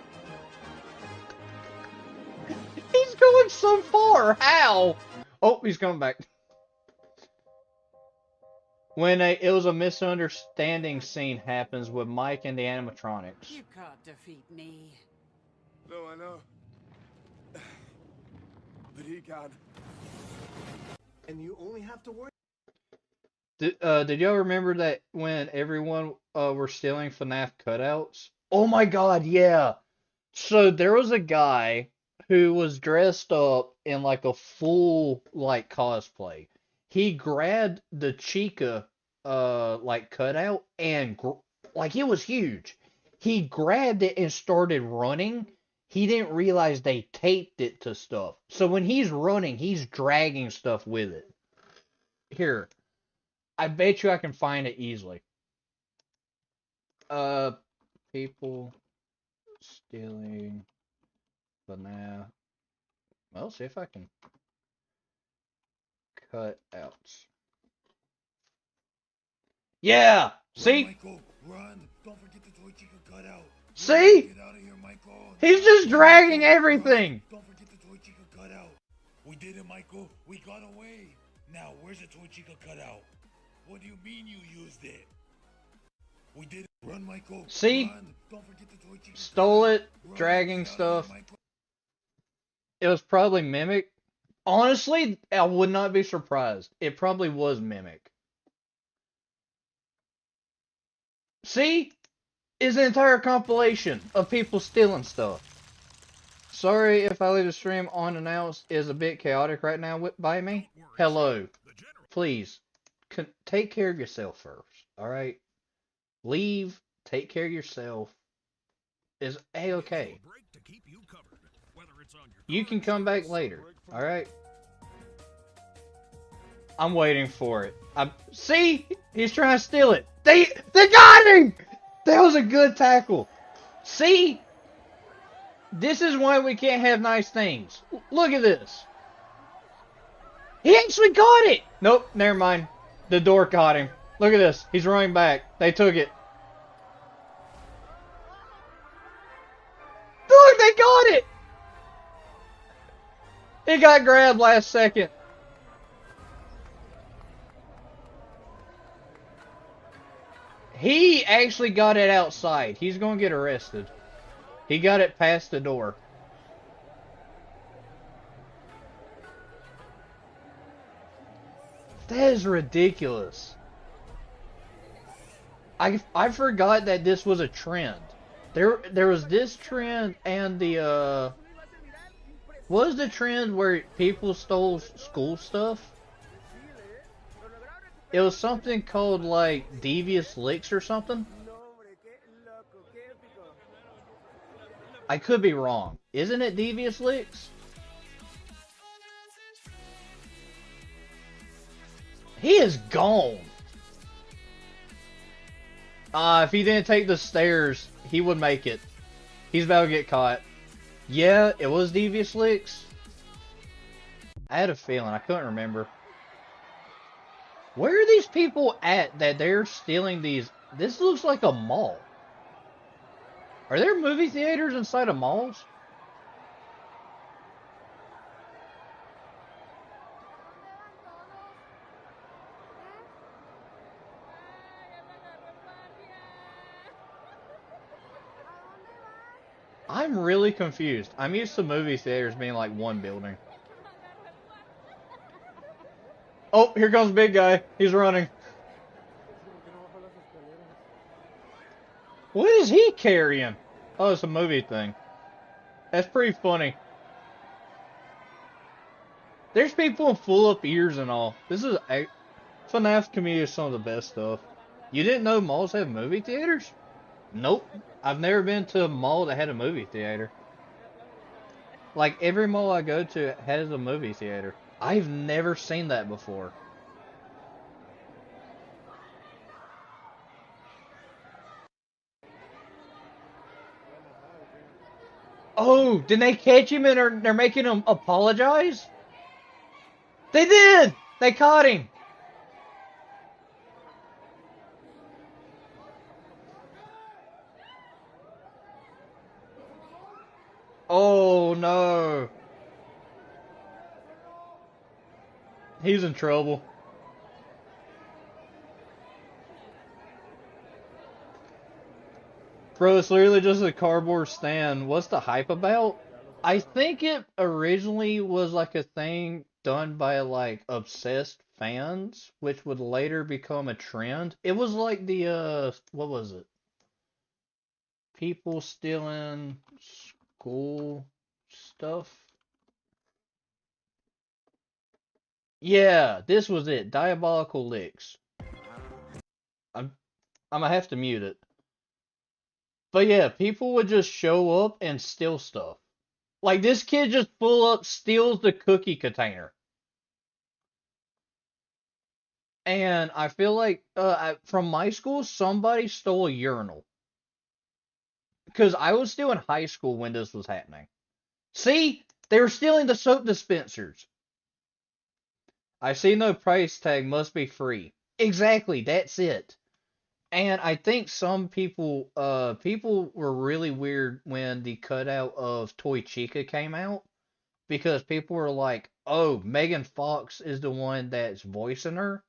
He's going so far. How? Oh, he's coming back. When it was a misunderstanding scene happens with Mike and the animatronics.
You can't defeat me.
No, I know. But he got. And you only have to worry.
Did y'all remember that when everyone were stealing FNAF cutouts? Oh my god, yeah. So there was a guy who was dressed up in like a full like cosplay. He grabbed the Chica like cutout and like it was huge. He grabbed it and started running. He didn't realize they taped it to stuff. So when he's running, he's dragging stuff with it. Here. I bet you I can find it easily. People stealing FNAF. Well, see if I can cut outs. Yeah! See?
Michael, run! Don't forget the toy Chica cutout.
See?
Get out of here, Michael.
He's just dragging everything!
Don't forget the toy Chica cutout. We did it, Michael. We got away. Now, where's the toy Chica cutout? What do you mean you used it? We did it. Run, Michael.
See?
Run. Don't forget the toy Chica
Stole
cutout.
it, dragging stuff. It was probably Mimic. Honestly, I would not be surprised. It probably was Mimic. See? It's an entire compilation of people stealing stuff. Sorry if I leave the stream unannounced. It's a bit chaotic right now by me. Hello. Please, take care of yourself first. Alright? Leave. Take care of yourself. It's A-okay. You can come back later. Alright? I'm waiting for it. See? He's trying to steal it. They got him! That was a good tackle. See? This is why we can't have nice things. Look at this. He actually got it! Nope, never mind. The door caught him. Look at this. He's running back. They took it. Look, they got it! He got grabbed last second. He actually got it outside. He's going to get arrested. He got it past the door. That is ridiculous. I forgot that this was a trend. There was this trend and the what was the trend where people stole school stuff? It was something called like devious licks or something. I could be wrong. Isn't it devious licks? He is gone. If he didn't take the stairs, he would make it. He's about to get caught. Yeah, it was devious licks. I had a feeling. I couldn't remember. Where are these people at that they're stealing these? This looks like a mall. Are there movie theaters inside of malls? I'm really confused. I'm used to movie theaters being like one building. Oh, here comes big guy. He's running. What is he carrying? Oh, it's a movie thing. That's pretty funny. There's people with full up ears and all. This is FNAF community is some of the best stuff. You didn't know malls have movie theaters? Nope. I've never been to a mall that had a movie theater. Like every mall I go to has a movie theater. I've never seen that before. Oh, did they catch him and they're making him apologize? They did! They caught him! Oh no. He's in trouble. Bro, it's literally just a cardboard stand. What's the hype about? I think it originally was like a thing done by like obsessed fans, which would later become a trend. It was like the what was it? People stealing school stuff. Yeah, this was it. Diabolical licks. I'm gonna have to mute it. But yeah, people would just show up and steal stuff. Like this kid just full up steals the cookie container. And I feel like from my school, somebody stole a urinal. Because I was still in high school when this was happening. See? They were stealing the soap dispensers. I see no price tag, must be free. Exactly, that's it. And I think some people were really weird when the cutout of Toy Chica came out. Because people were like, oh, Megan Fox is the one that's voicing her.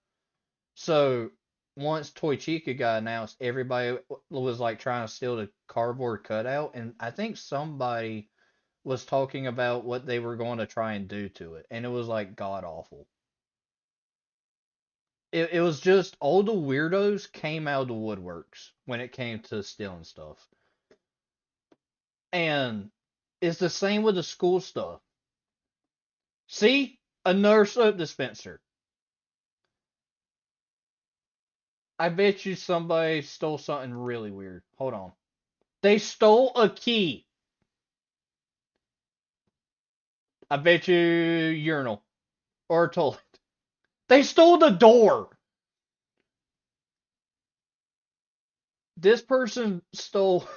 So once Toy Chica got announced, everybody was like trying to steal the cardboard cutout, and I think somebody was talking about what they were going to try and do to it, and it was like god awful. It was just all the weirdos came out of the woodworks when it came to stealing stuff, and it's the same with the school stuff. See, another soap dispenser. I bet you somebody stole something really weird. Hold on. They stole a key. I bet you urinal. Or a toilet. They stole the door. This person stole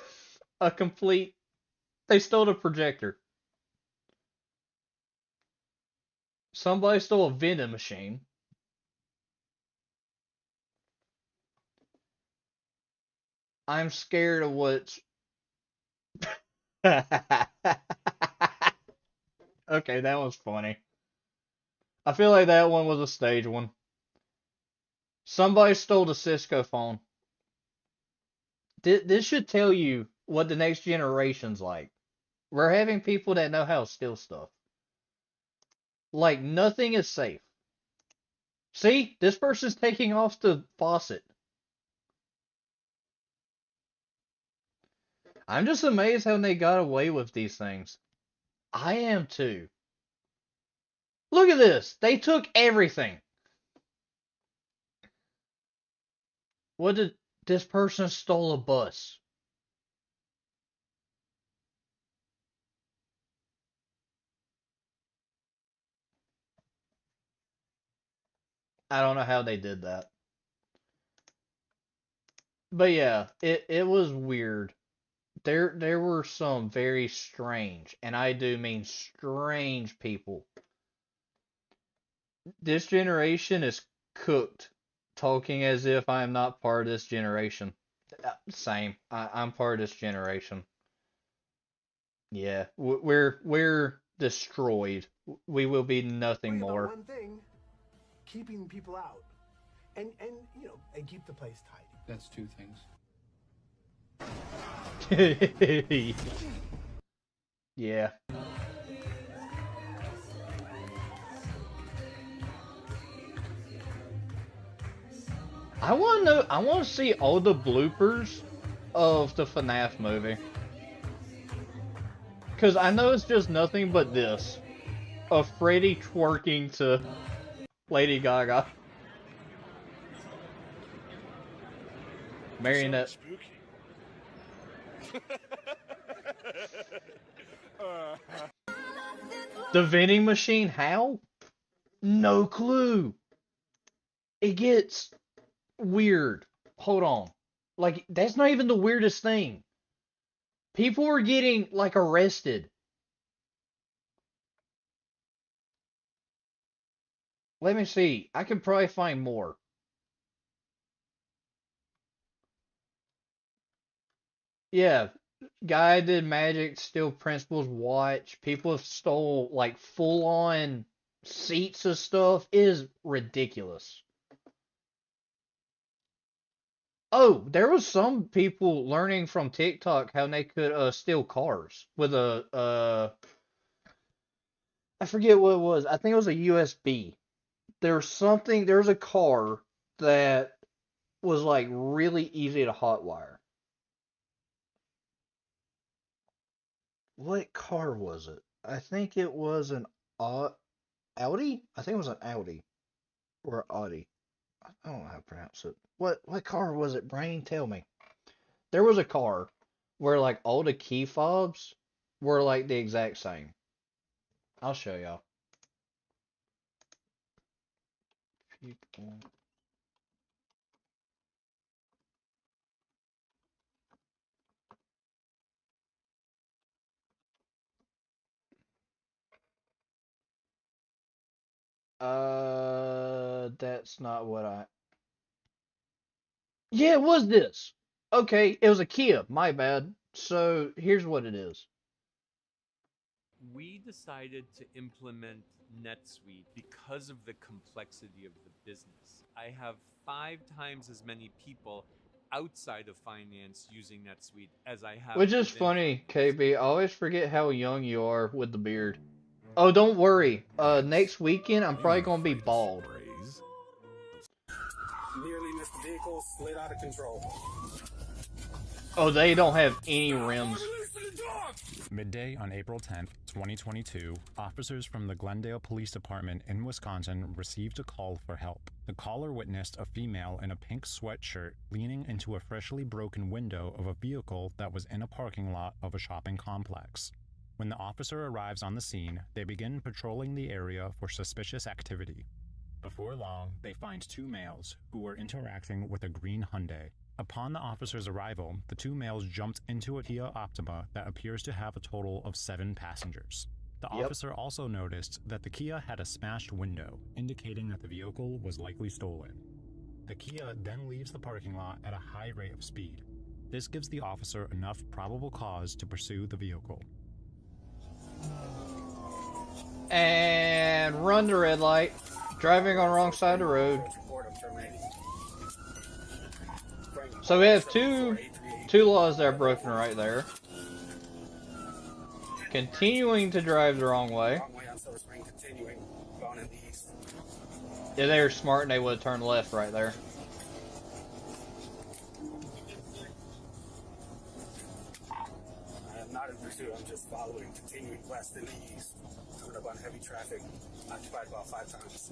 a complete... They stole the projector. Somebody stole a vending machine. I'm scared of what's... Okay, that was funny. I feel like that one was a stage one. Somebody stole the Cisco phone. This should tell you what the next generation's like. We're having people that know how to steal stuff. Like, nothing is safe. See? This person's taking off the faucet. I'm just amazed how they got away with these things. I am too. Look at this. They took everything. What did... This person stole a bus. I don't know how they did that. But yeah, it was weird. There were some very strange, and I do mean strange people. This generation is cooked, talking as if I am not part of this generation. Same. I'm part of this generation. Yeah, we're destroyed. We will be nothing more.
One thing, keeping people out, and and keep the place tidy.
That's two things.
Yeah. I want to know. I want to see all the bloopers of the FNAF movie. Because I know it's just nothing but this. Of Freddy twerking to Lady Gaga. Marionette. The vending machine, how? No clue. It gets weird. Hold on. Like, that's not even the weirdest thing. People were getting, like, arrested. Let me see. I can probably find more. Yeah. Guy did magic, steal principal's watch. People have stole, like, full-on seats of stuff. It is ridiculous. Oh, there was some people learning from TikTok how they could steal cars with a I forget what it was. I think it was a USB. There's a car that was like really easy to hotwire. What car was it? I think it was an Audi? I think it was an Audi or Audi. I don't know how to pronounce it. What car was it, Brain? Tell me. There was a car where like all the key fobs were like the exact same. I'll show y'all. People. That's not what I... Yeah, it was this. Okay, it was a Kia. My bad. So here's what it is.
We decided to implement NetSuite because of the complexity of the business. I have 5 times as many people outside of finance using NetSuite as I have.
Which is funny, KB. I always forget how young you are with the beard. Oh, don't worry. Next weekend I'm probably gonna be bald.
Nearly missed the vehicle, slid out of control.
Oh, they don't have any rims.
Midday on April 10th, 2022, officers from the Glendale Police Department in Wisconsin received a call for help. The caller witnessed a female in a pink sweatshirt leaning into a freshly broken window of a vehicle that was in a parking lot of a shopping complex. When the officer arrives on the scene, they begin patrolling the area for suspicious activity. Before long, they find 2 males who were interacting with a green Hyundai. Upon the officer's arrival, the 2 males jumped into a Kia Optima that appears to have a total of 7 passengers. The officer also noticed that the Kia had a smashed window, indicating that the vehicle was likely stolen. The Kia then leaves the parking lot at a high rate of speed. This gives the officer enough probable cause to pursue the vehicle.
And run the red light. Driving on the wrong side of the road. So we have two laws that are broken right there. Continuing to drive the wrong way. If they were smart, they would have turned left right there.
I am not in pursuit. I'm just following, continuing west in the east. Coming up on heavy traffic. Occupied about 5 times.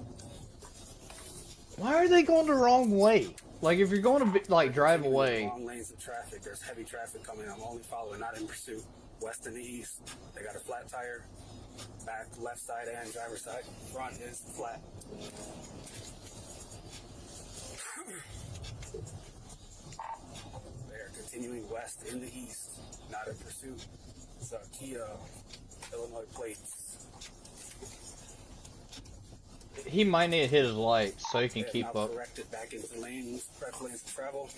Why are they going the wrong way? Like, if you're going to be, like drive away.
Long lanes of traffic. There's heavy traffic coming. I'm only following, not in pursuit. West and the east. They got a flat tire. Back, left side, and driver's side. Front is flat. They're continuing west in the east. Not in pursuit. It's a Kia, Illinois plates.
He might need to hit his lights so he can keep up.
Corrected back into lanes, correct lanes to travel.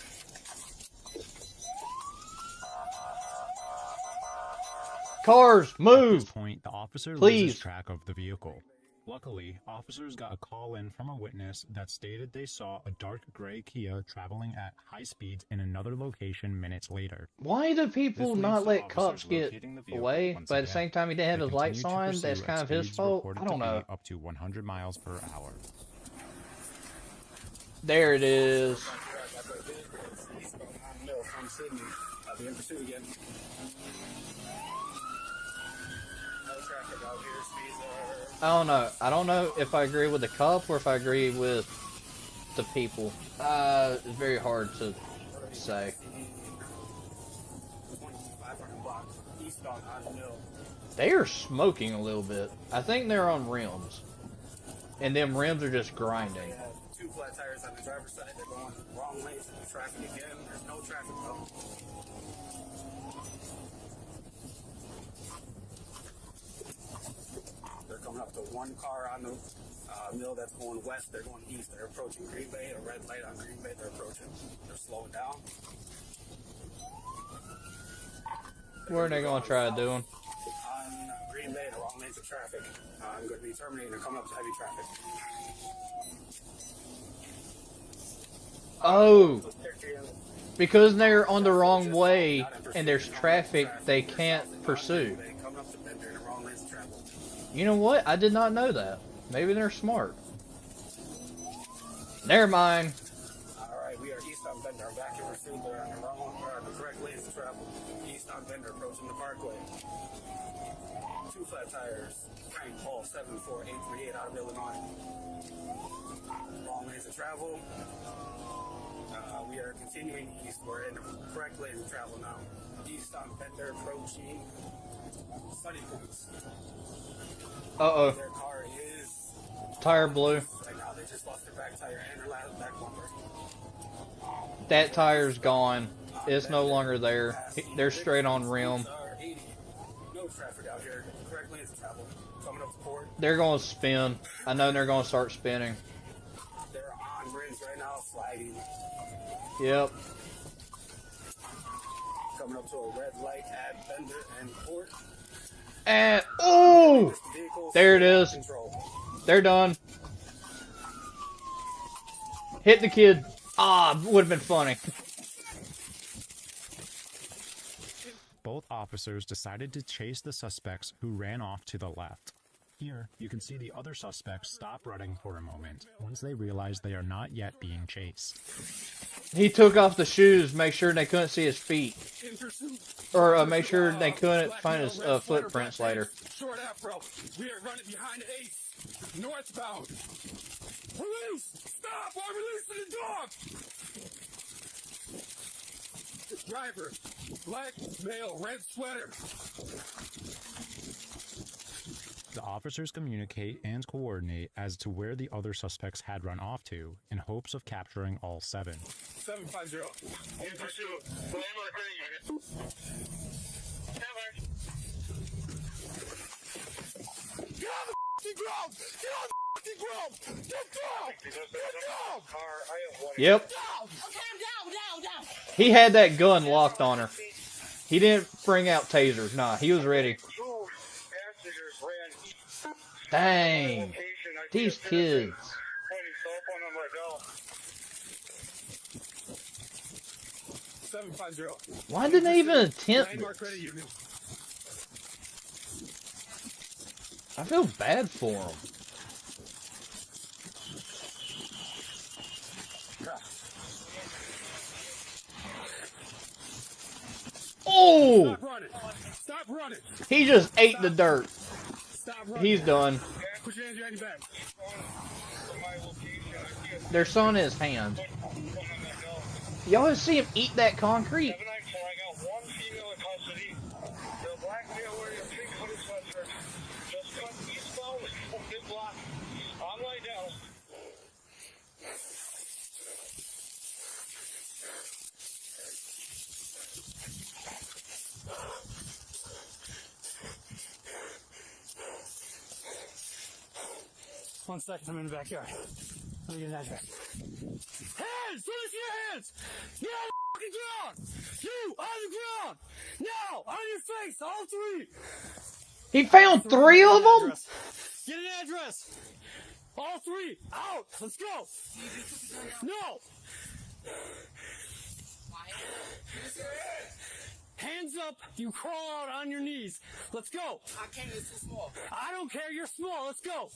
Cars, move!
At this point, the officer
Please.
loses track of the vehicle. Luckily, officers got a call in from a witness that stated they saw a dark gray Kia traveling at high speeds in another location minutes later.
Why do people not let cops get away, but at the same time he didn't have his lights on? That's kind of his fault? I don't know.
Up to 100 miles per hour.
There it is.
I'll be in pursuit again. No traffic out here, speeds are...
I don't know. I don't know if I agree with the cop or if I agree with the people. It's very hard to say. They are smoking a little bit. I think they're on rims. And them rims are just grinding.
They have 2 flat tires on the driver's side. They're going wrong lanes into traffic again. There's no traffic though. They're coming up to 1 car on the mill that's going west. They're going east. They're approaching Green Bay. A red light on Green Bay. They're approaching. They're slowing down.
What are they going to try to do?
On Green Bay, the wrong lanes of traffic. I'm going to be terminating. They're coming up to heavy traffic.
Oh! Because they're on the wrong way and there's traffic, they can't pursue. You know what? I did not know that. Maybe they're smart. Never mind.
Alright, we are east on Bender. I'm back in pursuit. They're on the wrong, or on the correct lanes to travel. East on Bender, approaching the parkway. 2 flat tires. Frank Paul 74838 out of Illinois. Wrong lanes to travel. We are continuing east. We're in the correct lane to travel now. East on Bender, approaching Sunny Points.
Uh-oh.
Their car is...
Tire blew.
Right now, they just lost their back tire and their back bumper.
That tire's gone. It's no longer there. They're straight on rim.
No traffic out here. Correct lanes to travel. Coming up to port.
They're going to spin. I know they're going to start spinning.
They're on rims right now, sliding.
Yep.
Coming up to a red light at Bender and Port.
And oh, there it is. They're done. Hit the kid. Ah, would have been funny.
Both officers decided to chase the suspects who ran off to the left. Here, you can see the other suspects stop running for a moment once they realize they are not yet being chased.
He took off the shoes, make sure they couldn't see his feet. Or make sure they couldn't find his footprints later.
Short afro. We are running behind the ace. Northbound. Police! Stop! I'm releasing the dog! Driver. Black male, red sweater.
The officers communicate and coordinate as to where the other suspects had run off to, in hopes of capturing all 7.
750. In pursuit. ground! Get on the fucking ground! Get down! Get down!
Yep.
Okay, I'm down.
He had that gun locked on her. He didn't bring out tasers. Nah, he was ready. Dang. These kids.
750.
Why didn't they even attempt
Landmark
this?
Credit Union.
I feel bad for him. Oh!
Stop running. Stop running.
He just ate the dirt.
Stop running.
He's done.
Put your hands behind your back.
Their son in his hand. Y'all see him eat that concrete?
One second, I'm in the backyard. Let me get an address. Hands! Let me see your hands! Get on the fucking ground! You, on the ground! Now! On your face! All three!
He found 3 of them?
Get an address! All three! Out! Let's go! No! Hands up! You crawl out on your knees! Let's go! I can't, it's too small. I don't care, you're small, let's go!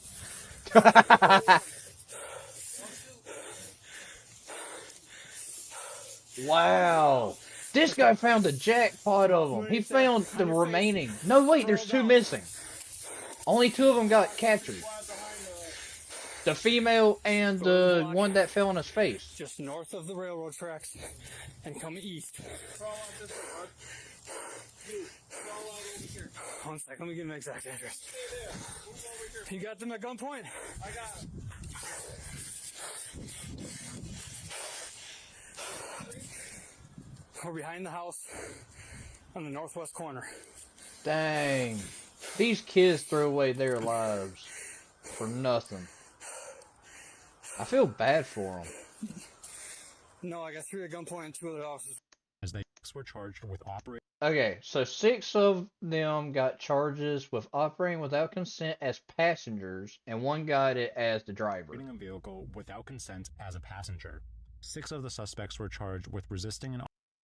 Wow. This guy found the jackpot of them. He found the remaining. No, wait, there's 2 missing. Only 2 of them got captured. The female and the one that fell on his face.
Just north of the railroad tracks and come east. One second, let me get an exact address. You got them at gunpoint? I got them. We're behind the house on the northwest corner.
Dang. These kids throw away their lives for nothing. I feel bad for them.
No, I got 3 at gunpoint and 2 other officers.
As they were charged with operating.
Okay, so 6 of them got charges with operating without consent as passengers, and 1 got it as the driver.
Operating a vehicle without consent as a passenger. 6 of the suspects were charged with resisting an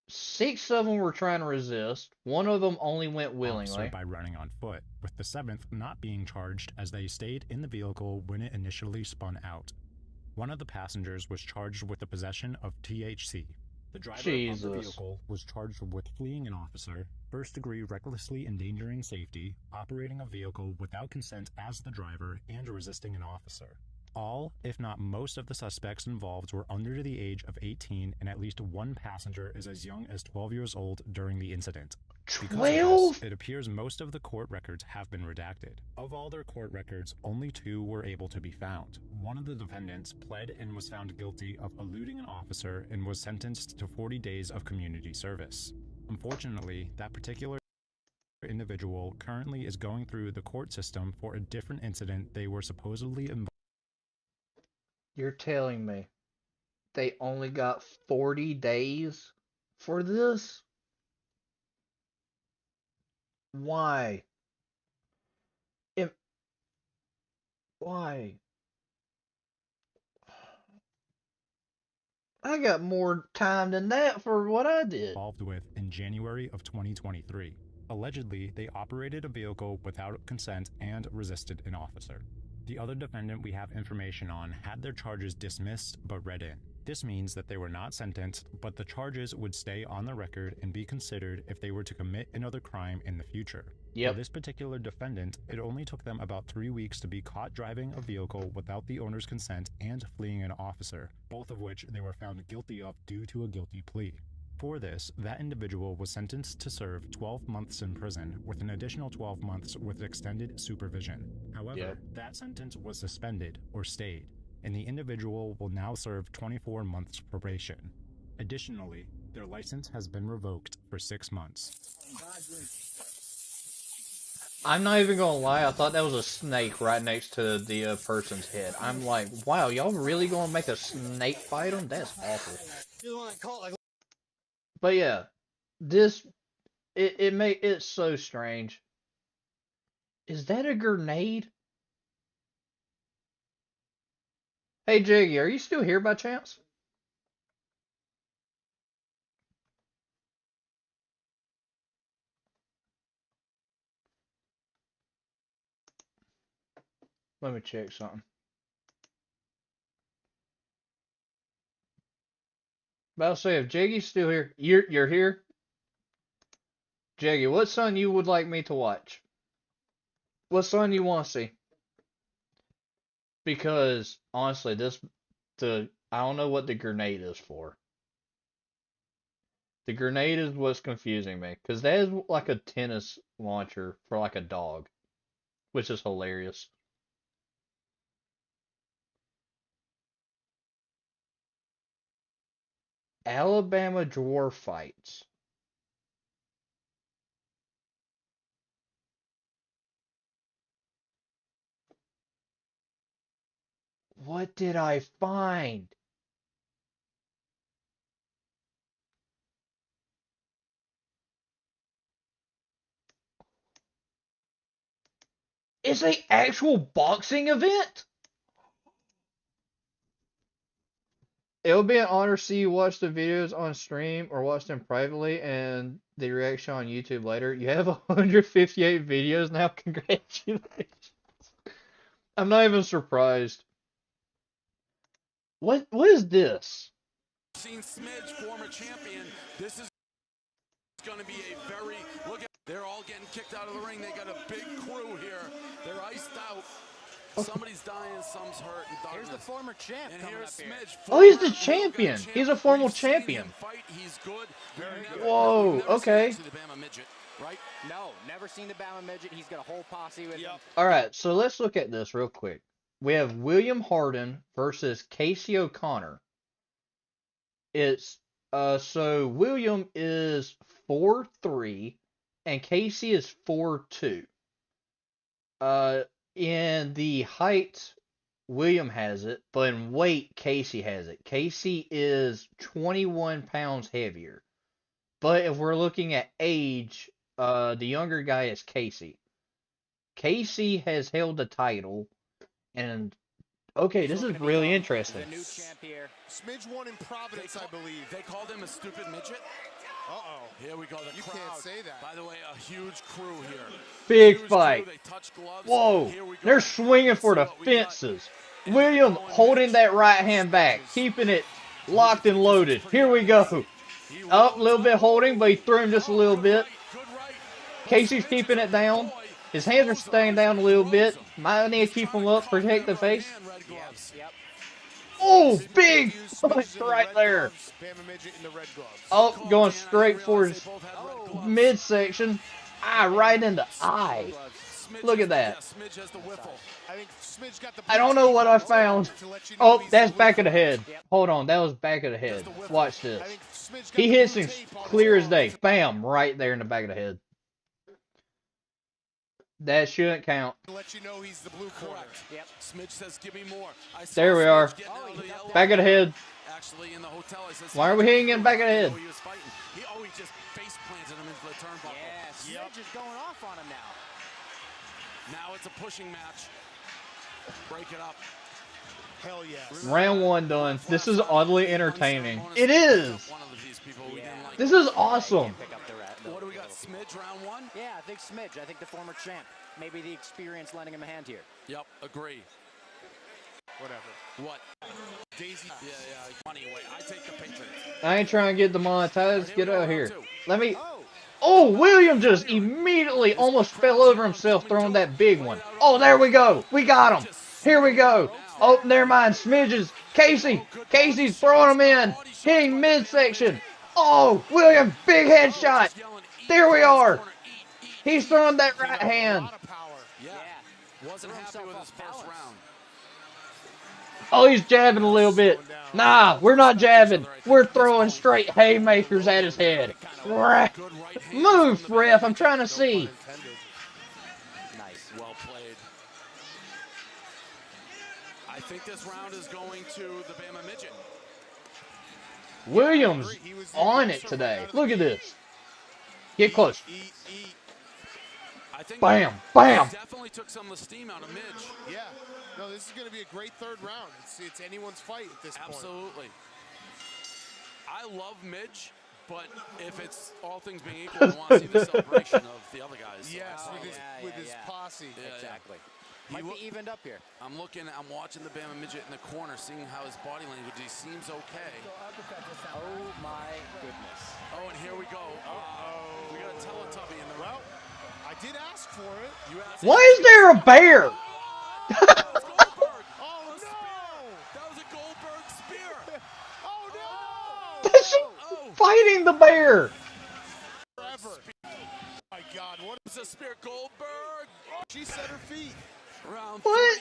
6 of them were trying to resist. 1 of them only went willingly.
officer by running on foot, with the 7th not being charged as they stayed in the vehicle when it initially spun out. 1 of the passengers was charged with the possession of THC. The driver of the vehicle was charged with fleeing an officer, first-degree recklessly endangering safety, operating a vehicle without consent as the driver, and resisting an officer. All, if not most of the suspects involved were under the age of 18, and at least 1 passenger is as young as 12 years old during the incident.
12?
It appears most of the court records have been redacted. Of all their court records, only 2 were able to be found. 1 of the defendants pled and was found guilty of eluding an officer and was sentenced to 40 days of community service. Unfortunately, that particular individual currently is going through the court system for a different incident they were supposedly involved.
You're telling me they only got 40 days for this? Why? Why? I got more time than that for what I did.
Involved with in January of 2023. Allegedly, they operated a vehicle without consent and resisted an officer. The other defendant we have information on had their charges dismissed but read in. This means that they were not sentenced, but the charges would stay on the record and be considered if they were to commit another crime in the future. For this particular defendant, it only took them about 3 weeks to be caught driving a vehicle without the owner's consent and fleeing an officer, both of which they were found guilty of due to a guilty plea. For this, that individual was sentenced to serve 12 months in prison with an additional 12 months with extended supervision. However, that sentence was suspended or stayed, and the individual will now serve 24 months probation. Additionally, their license has been revoked for 6 months.
I'm not even gonna lie, I thought that was a snake right next to the person's head. I'm like, wow, y'all really gonna make a snake fight him? That's awful. But yeah, this, it's so strange. Is that a grenade? Hey Jiggy, are you still here by chance? Let me check something. But I'll say if Jiggy's still here, you're here? Jiggy, what son you would like me to watch? What son you want to see? Because honestly, I don't know what the grenade is for. The grenade is what's confusing me, because that is like a tennis launcher for like a dog, which is hilarious. Alabama dwarf fights. What did I find? It's an actual boxing event? It would be an honor to see you watch the videos on stream or watch them privately and the reaction on YouTube later. You have 158 videos now. Congratulations. I'm not even surprised. What is this?
Seen Smidge, former champion. This is going to be a very they're all getting kicked out of the ring. They got a big crew here. They're iced out. Somebody's dying, some's hurt.
Here's the former champ.
And here's Smidge.
Oh, he's the champion. He's a former champion.
He's good. Very good.
Whoa, okay.
Right? No, never seen the Bama midget. He's got a whole posse with him.
Alright, so let's look at this real quick. We have William Harden versus Casey O'Connor. It's so William is 4'3" and Casey is 4'2". In the height, William has it, but in weight, Casey has it. Casey is 21 pounds heavier. But if we're looking at age, the younger guy is Casey. Casey has held the title, and okay, this is really interesting.
The new champ here.
Smidge won in Providence, I believe. They called him a stupid midget. Uh-oh. Here we go. You can't say that. By the way, a huge crew here.
Big fight. Whoa. They're swinging for the fences. William holding that right hand back, keeping it locked and loaded. Here we go. Up, a little bit holding, but he threw him just a little bit. Casey's keeping it down. His hands are staying down a little bit. Might need to keep him up, protect the face. Oh, big punch right there. Oh, going straight for his midsection. Right in the eye. Look at that. I don't know what I found. Oh, that's back of the head. Hold on, that was back of the head. Watch this. He hits him clear as day. Bam, right there in the back of the head. That shouldn't count.
Let you know he's the blue corner. Yep. Smidge says, "Give me more."
There we are. Back of the head.
Actually, in the hotel, I says,
why are we hitting him back of the head?
He was fighting. He just face planted him into the turnbuckle.
Yeah, Smidge is going off on him now.
Now it's a pushing match. Break it up. Hell yes.
Round 1 done. This is oddly entertaining. It is. This is awesome.
What do we got? Smidge, round 1?
Yeah, I think Smidge. I think the former champ. Maybe the experience lending him a hand here.
Yep, agree. Whatever. What? Daisy. Yeah. Anyway, I take the Patriots.
I ain't trying to get demonetized. Get out of here. Let me. Oh, William just immediately almost fell over himself throwing that big one. Oh, there we go. We got him. Here we go. Oh, never mind. Smidges. Casey's throwing him in. Hitting midsection. Oh, William, big headshot. There we are. He's throwing that right hand.
Yeah. Wasn't happy with his first round.
Oh, he's jabbing a little bit. Nah, we're not jabbing. We're throwing straight haymakers at his head. Move, ref. I'm trying to see.
Well played. I think this round is going to the Bama Midget.
Williams on it today. Look at this. Get close.
I think
Bam, bam.
definitely took some of the steam out of Midge.
Yeah. No, this is going to be a great third round. It's anyone's fight at this point.
Absolutely. I love Midge, but if it's all things being equal, I want to see the celebration of the other guys.
Yes, with his posse.
Yeah,
exactly.
He
Might be evened up here.
I'm watching the Bama Midget in the corner, seeing how his body language, he seems okay.
Oh my goodness.
Oh, and here we go. We got a Teletubby in the
Well, I did ask for it.
You asked.
Why is there a bear?
Oh no!
That was a Goldberg spear.
Oh no!
She's fighting the bear.
Forever. Oh my God! What
is a spear? Goldberg.
She set her feet.
Round
What?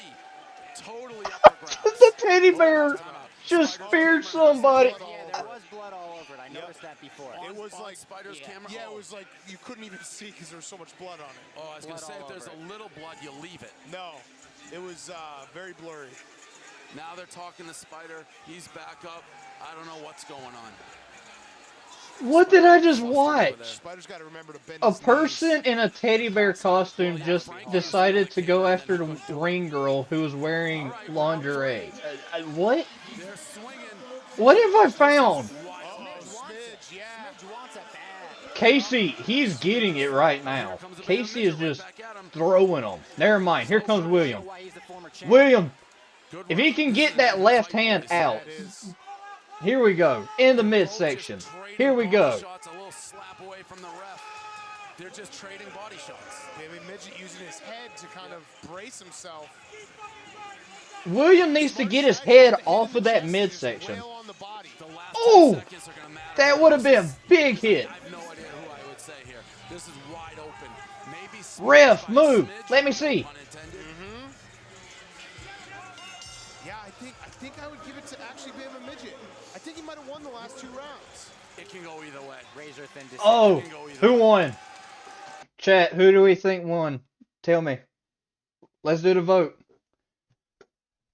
3. Totally up for grabs.
The teddy bear just speared somebody.
Yeah, there was blood all over it. I noticed that before.
It was like
Spider's camera.
Yeah, it was like you couldn't even see because there was so much blood on it.
Oh, I was going to say, if there's a little blood, you leave it.
No, it was very blurry.
Now they're talking to Spider. He's back up. I don't know what's going on.
What did I just watch?
Spider's got to remember to bend
A
his
person in a teddy bear costume just decided to go after the ring girl who was wearing lingerie. What?
They're swinging.
What have I found?
Smidge, yeah.
Casey, he's getting it right now. Casey is just throwing them. Never mind. Here comes William. William, if he can get that left hand out. Here we go. In the midsection. Here we go.
Shots, a little slap away from the ref. They're just trading body shots.
David Midget using his head to kind of brace himself.
William needs to get his head off of that midsection. Oh! That would have been a big hit.
I have no idea who I would say here. This is wide open. Maybe
Ref, move. Let me see.
Yeah, I think I would give it to actually Bama Midget. I think he might have won the last 2 rounds.
It can go either way.
Razor thin decision.
Oh, who won? Chat, who do we think won? Tell me. Let's do the vote.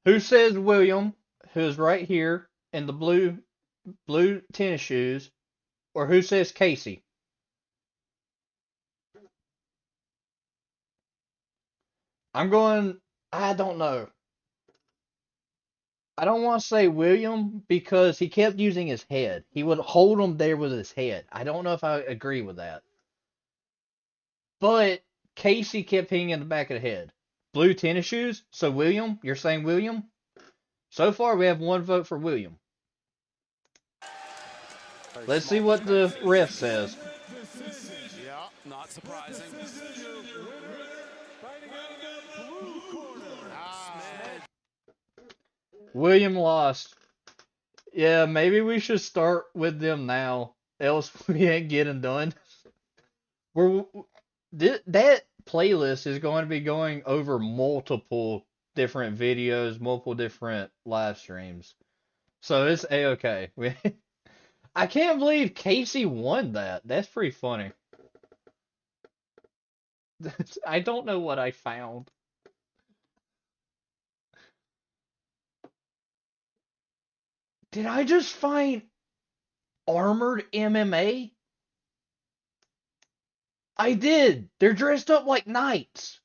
Who says William, who's right here in the blue tennis shoes, or who says Casey? I'm going, I don't know. I don't want to say William because he kept using his head. He would hold him there with his head. I don't know if I agree with that. But Casey kept hitting in the back of the head. Blue tennis shoes. So William, you're saying William? So far we have 1 vote for William. Let's see what the ref says.
Yeah,
not surprising.
William lost. Yeah, maybe we should start with them now. Else we ain't getting done. That playlist is going to be going over multiple different videos, multiple different live streams. So it's A-okay. I can't believe Casey won that. That's pretty funny. I don't know what I found. Did I just find Armored MMA? I did. They're dressed up like knights.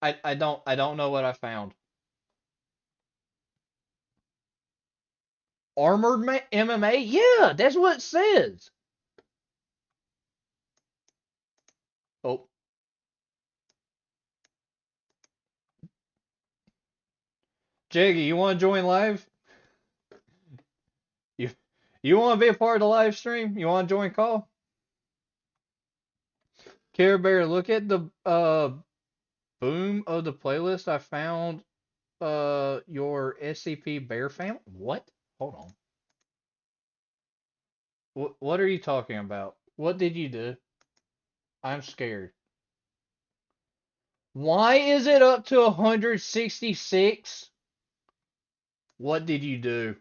I don't know what I found. Armored MMA? Yeah, that's what it says. Oh. Jiggy, you want to join live? You want to be a part of the live stream? You want to join call? Care Bear, look at the boom of the playlist. I found your SCP Bear family. What? Hold on. What are you talking about? What did you do? I'm scared. Why is it up to 166? What did you do?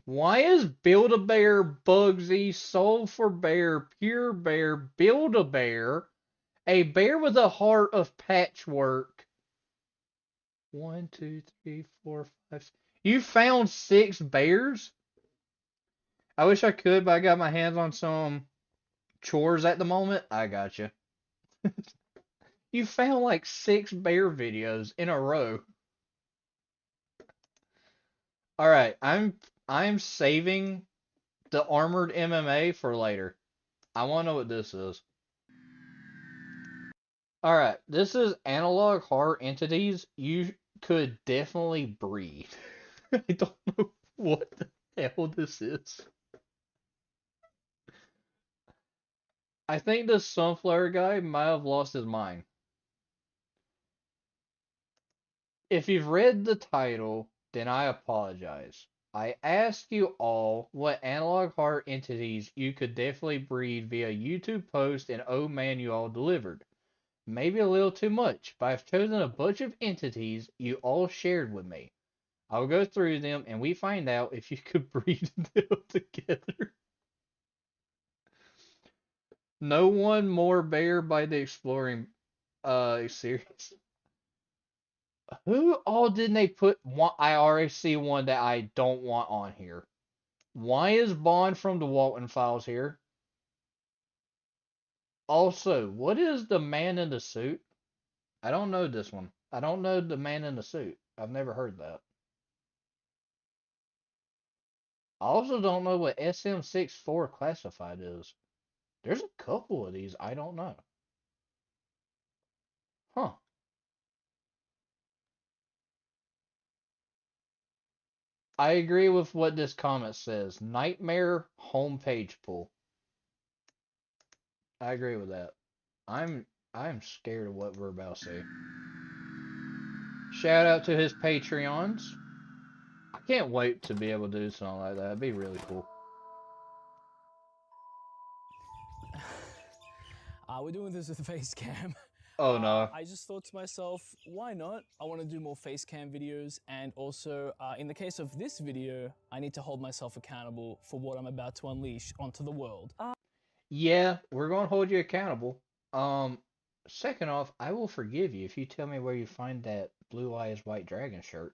Why is Build-A-Bear, Bugsy, Soul for Bear, Pure Bear, Build-A-Bear, a bear with a heart of patchwork? 1, 2, 3, 4, 5. You found 6 bears? I wish I could, but I got my hands on some chores at the moment. I got you. You found like 6 bear videos in a row. All right, I'm saving the armored MMA for later. I want to know what this is. All right, this is analog horror entities you could definitely breed. I don't know what the hell this is. I think the sunflower guy might have lost his mind. If you've read the title, then I apologize. I asked you all what analog heart entities you could definitely breed via YouTube post, and oh man, you all delivered. Maybe a little too much, but I've chosen a bunch of entities you all shared with me. I'll go through them and we find out if you could breed them together. No One More Bear by the Exploring series. Who all didn't they put one? I already see one that I don't want on here. Why is Bond from the Walton Files here? Also, what is the man in the suit? I don't know this one. I don't know the man in the suit. I've never heard that. I also don't know what SM64 classified is. There's a couple of these I don't know. Huh. I agree with what this comment says. Nightmare homepage pull. I agree with that. I'm scared of what we're about to see. Shout out to his Patreons. I can't wait to be able to do something like that. It'd be really cool.
We're doing this with a face cam.
Oh no.
I just thought to myself, why not? I want to do more face cam videos, and also, in the case of this video, I need to hold myself accountable for what I'm about to unleash onto the world.
Yeah, we're gonna hold you accountable. Second off, I will forgive you if you tell me where you find that Blue Eyes White Dragon shirt.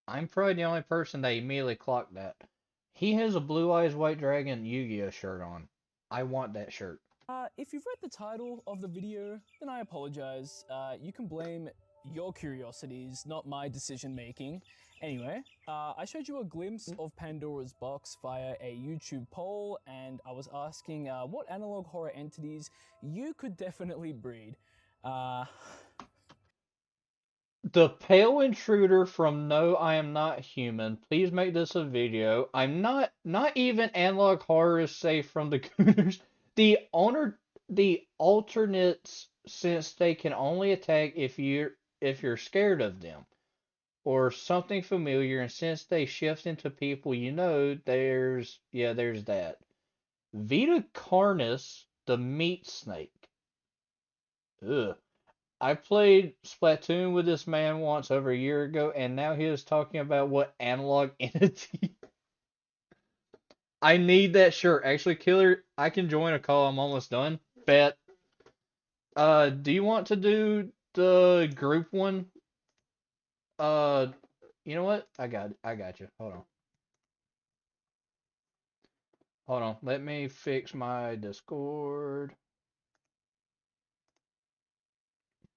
I'm probably the only person that immediately clocked that. He has a Blue Eyes White Dragon Yu-Gi-Oh shirt on. I want that shirt.
If you've read the title of the video, then I apologize. You can blame your curiosities, not my decision making. Anyway, I showed you a glimpse of Pandora's box via a YouTube poll, and I was asking what analog horror entities you could definitely breed.
The pale intruder from No I Am Not Human. Please make this a video. I'm not even analog horror is safe from the Gooners. The alternates, since they can only attack if you're scared of them or something familiar, and since they shift into people you know, there's that. Vita Carnus, the meat snake. Ugh. I played Splatoon with this man once over a year ago, and now he is talking about what analog entity. I need that shirt. Actually, Killer, I can join a call. I'm almost done. Bet. Do you want to do the group one? You know what? I got you. Hold on. Let me fix my Discord.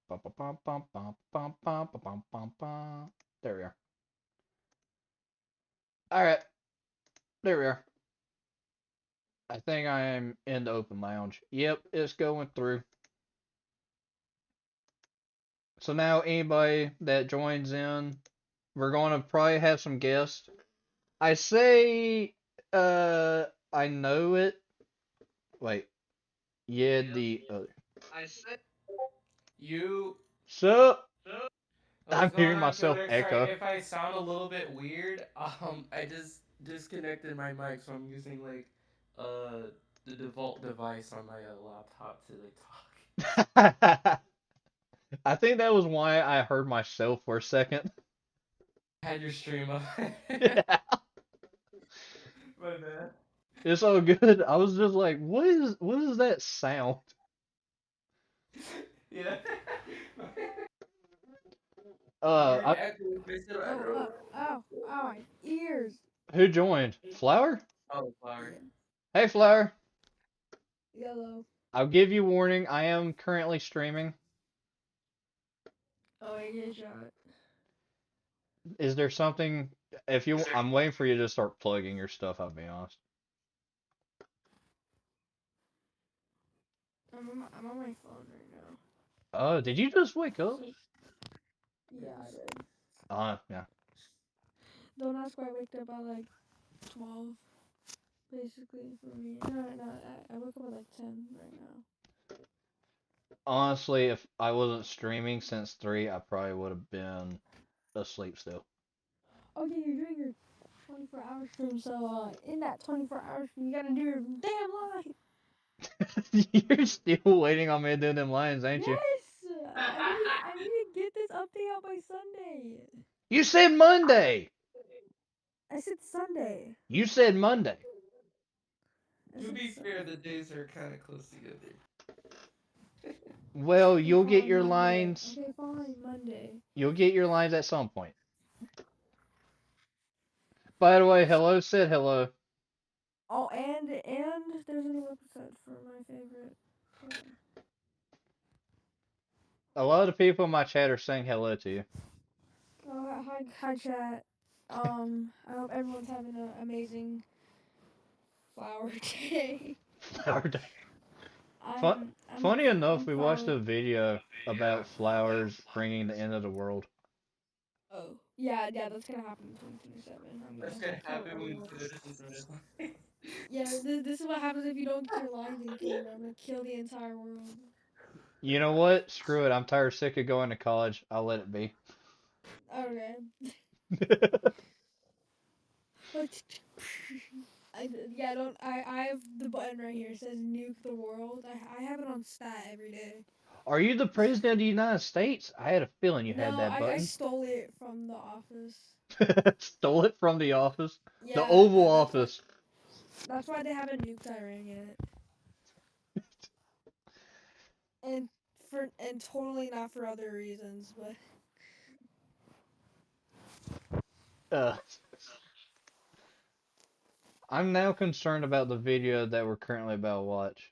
There we are. Alright. There we are. I think I am in the open lounge. Yep, it's going through. So now anybody that joins in, we're going to probably have some guests. I say, I know it. Wait. Yeah, the other.
I said you.
Sup?
What's
I'm
going
hearing
on,
myself
Killer? Sorry
echo.
if I sound a little bit weird. I just disconnected my mic, so I'm using like the default device on my laptop to like talk.
I think that was why I heard myself for a second.
Had your stream up. My bad.
It's all good. I was just like, what is that sound?
Yeah.
I,
Oh, ow, my ears.
who joined? Flower?
Oh, Flower.
Hey, Flower.
Yellow.
I'll give you warning. I am currently streaming.
Oh, I get shot.
Is there something? If you, I'm waiting for you to start plugging your stuff. I'll be honest.
I'm on my phone right now.
Oh, did you just wake up?
Yeah, I did.
Yeah.
Don't ask why I waked up at like 12, basically, for me. No, I woke up at like 10 right now.
Honestly, if I wasn't streaming since 3, I probably would have been asleep still.
Okay, you're doing your 24-hour stream, so in that 24-hour stream, you gotta do your damn line.
You're still waiting on me to do them lines, ain't you?
Yes! I need to get this update out by Sunday.
You said Monday.
I said Sunday.
You said Monday.
To be fair, the days are kind of close together.
Well, you'll
Okay,
get
fine,
your
Monday.
lines.
Okay, fine, Monday.
You'll get your lines at some point. By the way, hello said hello.
Oh, and there's a new episode for my favorite.
A lot of people in my chat are saying hello to you.
Oh, hi, chat. I hope everyone's having an amazing flower day.
Flower day.
I'm
Funny enough, we watched
flower.
a video about flowers bringing the end of the world.
Oh, yeah, that's gonna happen in 2027.
That's gonna happen when Food doesn't run his line.
Yeah, this is what happens if you don't get your lines in clean. I'm gonna kill the entire world.
You know what? Screw it. I'm tired, sick of going to college. I'll let it be.
Okay. I have the button right here. It says nuke the world. I have it on stat every day.
Are you the president of the United States? I had a feeling you had
No,
that
I
button.
stole it from the office.
Stole it from the office?
Yeah,
The Oval Office.
That's why they haven't nuked Iran yet. And totally not for other reasons, but
I'm now concerned about the video that we're currently about to watch.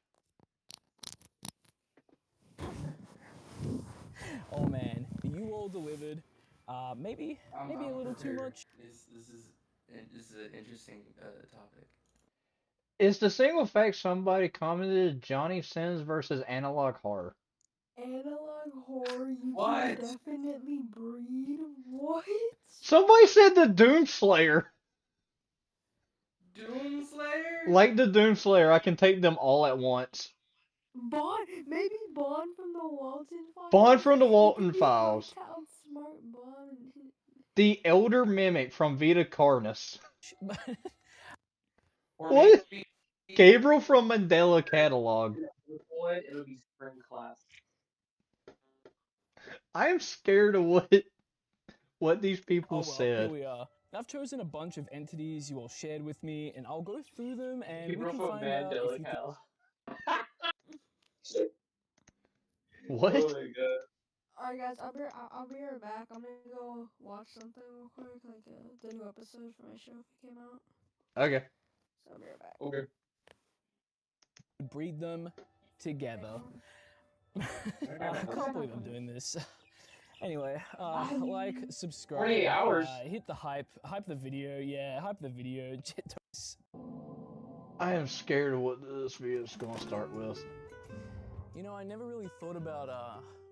Oh man, you all delivered. Maybe a little too much.
This is an interesting topic.
Is the single fact somebody commented Johnny Sins versus Analog Horror?
analog horror, you
What?
can definitely breed. What?
Somebody said the Doomslayer.
Doomslayer?
Like the Doomslayer, I can take them all at once.
Maybe Bond from the Walton Files.
Bond from the
It
Walton
could be
Files.
Hotel Smart Bond.
The Elder Mimic from Vita Carnus.
Or
What?
maybe
Gabriel from Mandela Catalog.
It'll be spring class.
I am scared of what these people
Oh well, here
said.
we are. I've chosen a bunch of entities you all shared with me, and I'll go through them, and we
Gabriel
can
from
find out if
Mandela
you
Cal.
What?
Oh my god.
Alright guys, I'll be right back. I'm gonna go watch something real quick, like the new episode for my show if it came out.
Okay.
So I'll be right back.
Okay.
breed them together. I can't believe I'm doing this. Anyway, like, subscribe,
48 hours.
hit the hype the video, hype the video.
I am scared of what this video is going to start with.
You know, I never really thought about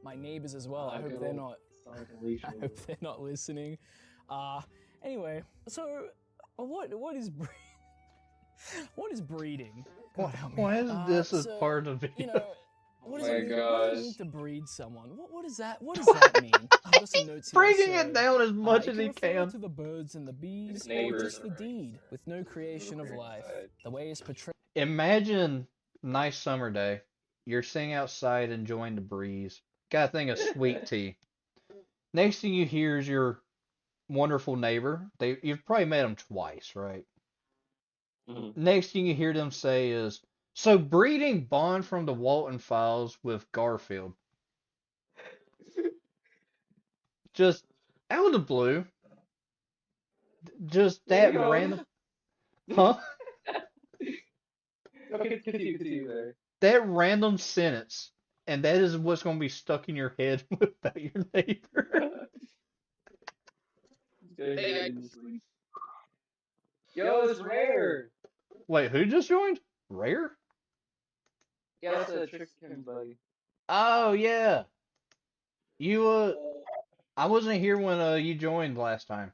my neighbors as well. I hope they're not. I hope they're not listening. Anyway, so what is what is breeding? God help me.
Why is this as
so,
part of the video?
You know, what does
Oh my
it mean? What does it
gosh.
mean to breed someone? What is that? What does that mean? I've got some notes here.
Bringing
So,
it down as much as he
refer
can.
to the birds and the bees, or
Neighbors
just the deed, with no creation of life. The way it's portrayed.
Imagine nice summer day. You're sitting outside enjoying the breeze. Got a thing of sweet tea. Next thing you hear is your wonderful neighbor. You've probably met him twice, right?
Mm-hmm.
Next thing you hear them say is, so breeding Bond from the Walton Files with Garfield. Just out of the blue. Just that random. Huh?
Okay, continue there.
That random sentence. And that is what's going to be stuck in your head about your neighbor.
Yo, it's Rare.
Wait, who just joined? Rare?
Yeah, that's a Trick Kim's buddy.
Oh, yeah. You, I wasn't here when you joined last time.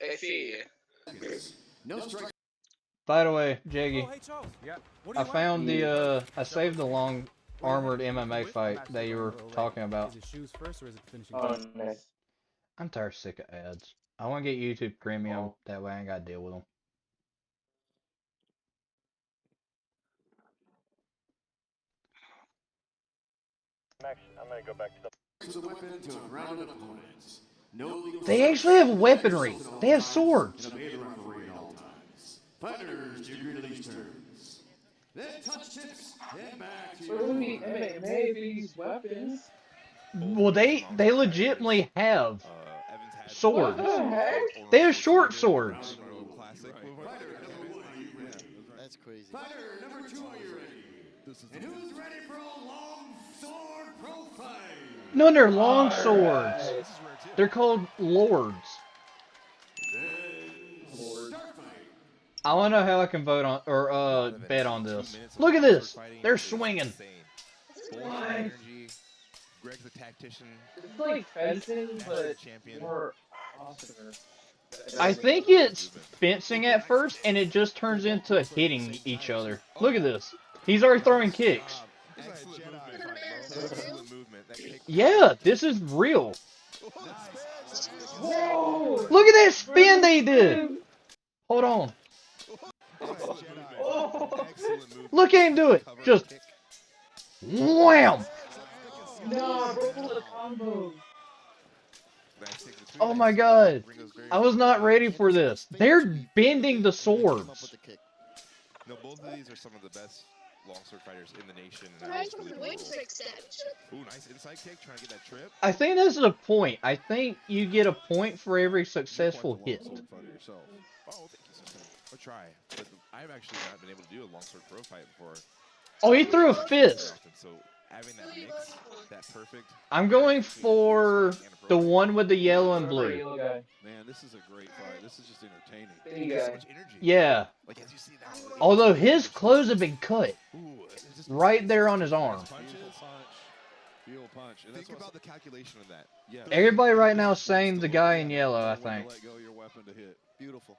I see.
No strike.
By the way, Jaggy,
hey, Charles. Yeah.
I found I saved the long armored MMA fight that you were talking about.
Is it shoes first or is it finishing?
Oh, nice.
I'm tired sick of ads. I want to get YouTube Premium, that way I ain't got to deal with them.
I'm gonna go back to the...
They actually have weaponry. They have swords.
Fighters, do you agree to these terms? Then touch tips and back to
It wouldn't be MMA if they use weapons.
Well, they legitimately have swords.
What the heck?
They have short swords.
That's crazy.
Fighter number 2, are you ready? And who's ready for a long sword pro fight?
No, they're long swords. They're called lords. I want to know how I can vote on or bet on this. Look at this. They're swinging.
Greg's a tactician.
It's like fencing, but more awesome.
I think it's fencing at first, and it just turns into hitting each other. Look at this. He's already throwing kicks. Yeah, this is real.
Whoa!
Look at that spin they did. Hold on. Look at him do it. Just wham.
No, bro, pull the combo.
Oh my god. I was not ready for this. They're bending the swords.
No, both of these are some of the best longsword fighters in the nation. Ooh, nice inside kick, trying to get that trip.
I think this is a point. I think you get a point for every successful hit.
Oh, thank you, sister. Or try. But I've actually not been able to do a longsword pro fight before.
Oh, he threw a fist.
So having that mix, that perfect.
I'm going for the one with the yellow and blue.
Man, this is a great fight. This is just entertaining.
So much energy.
Yeah.
Like as you see that.
Although his clothes have been cut. Right there on his arm.
Beautiful punch. And
Think about the calculation of that.
Yeah.
Everybody right now is saying the guy in yellow, I think.
Let go of your weapon to hit.
Beautiful.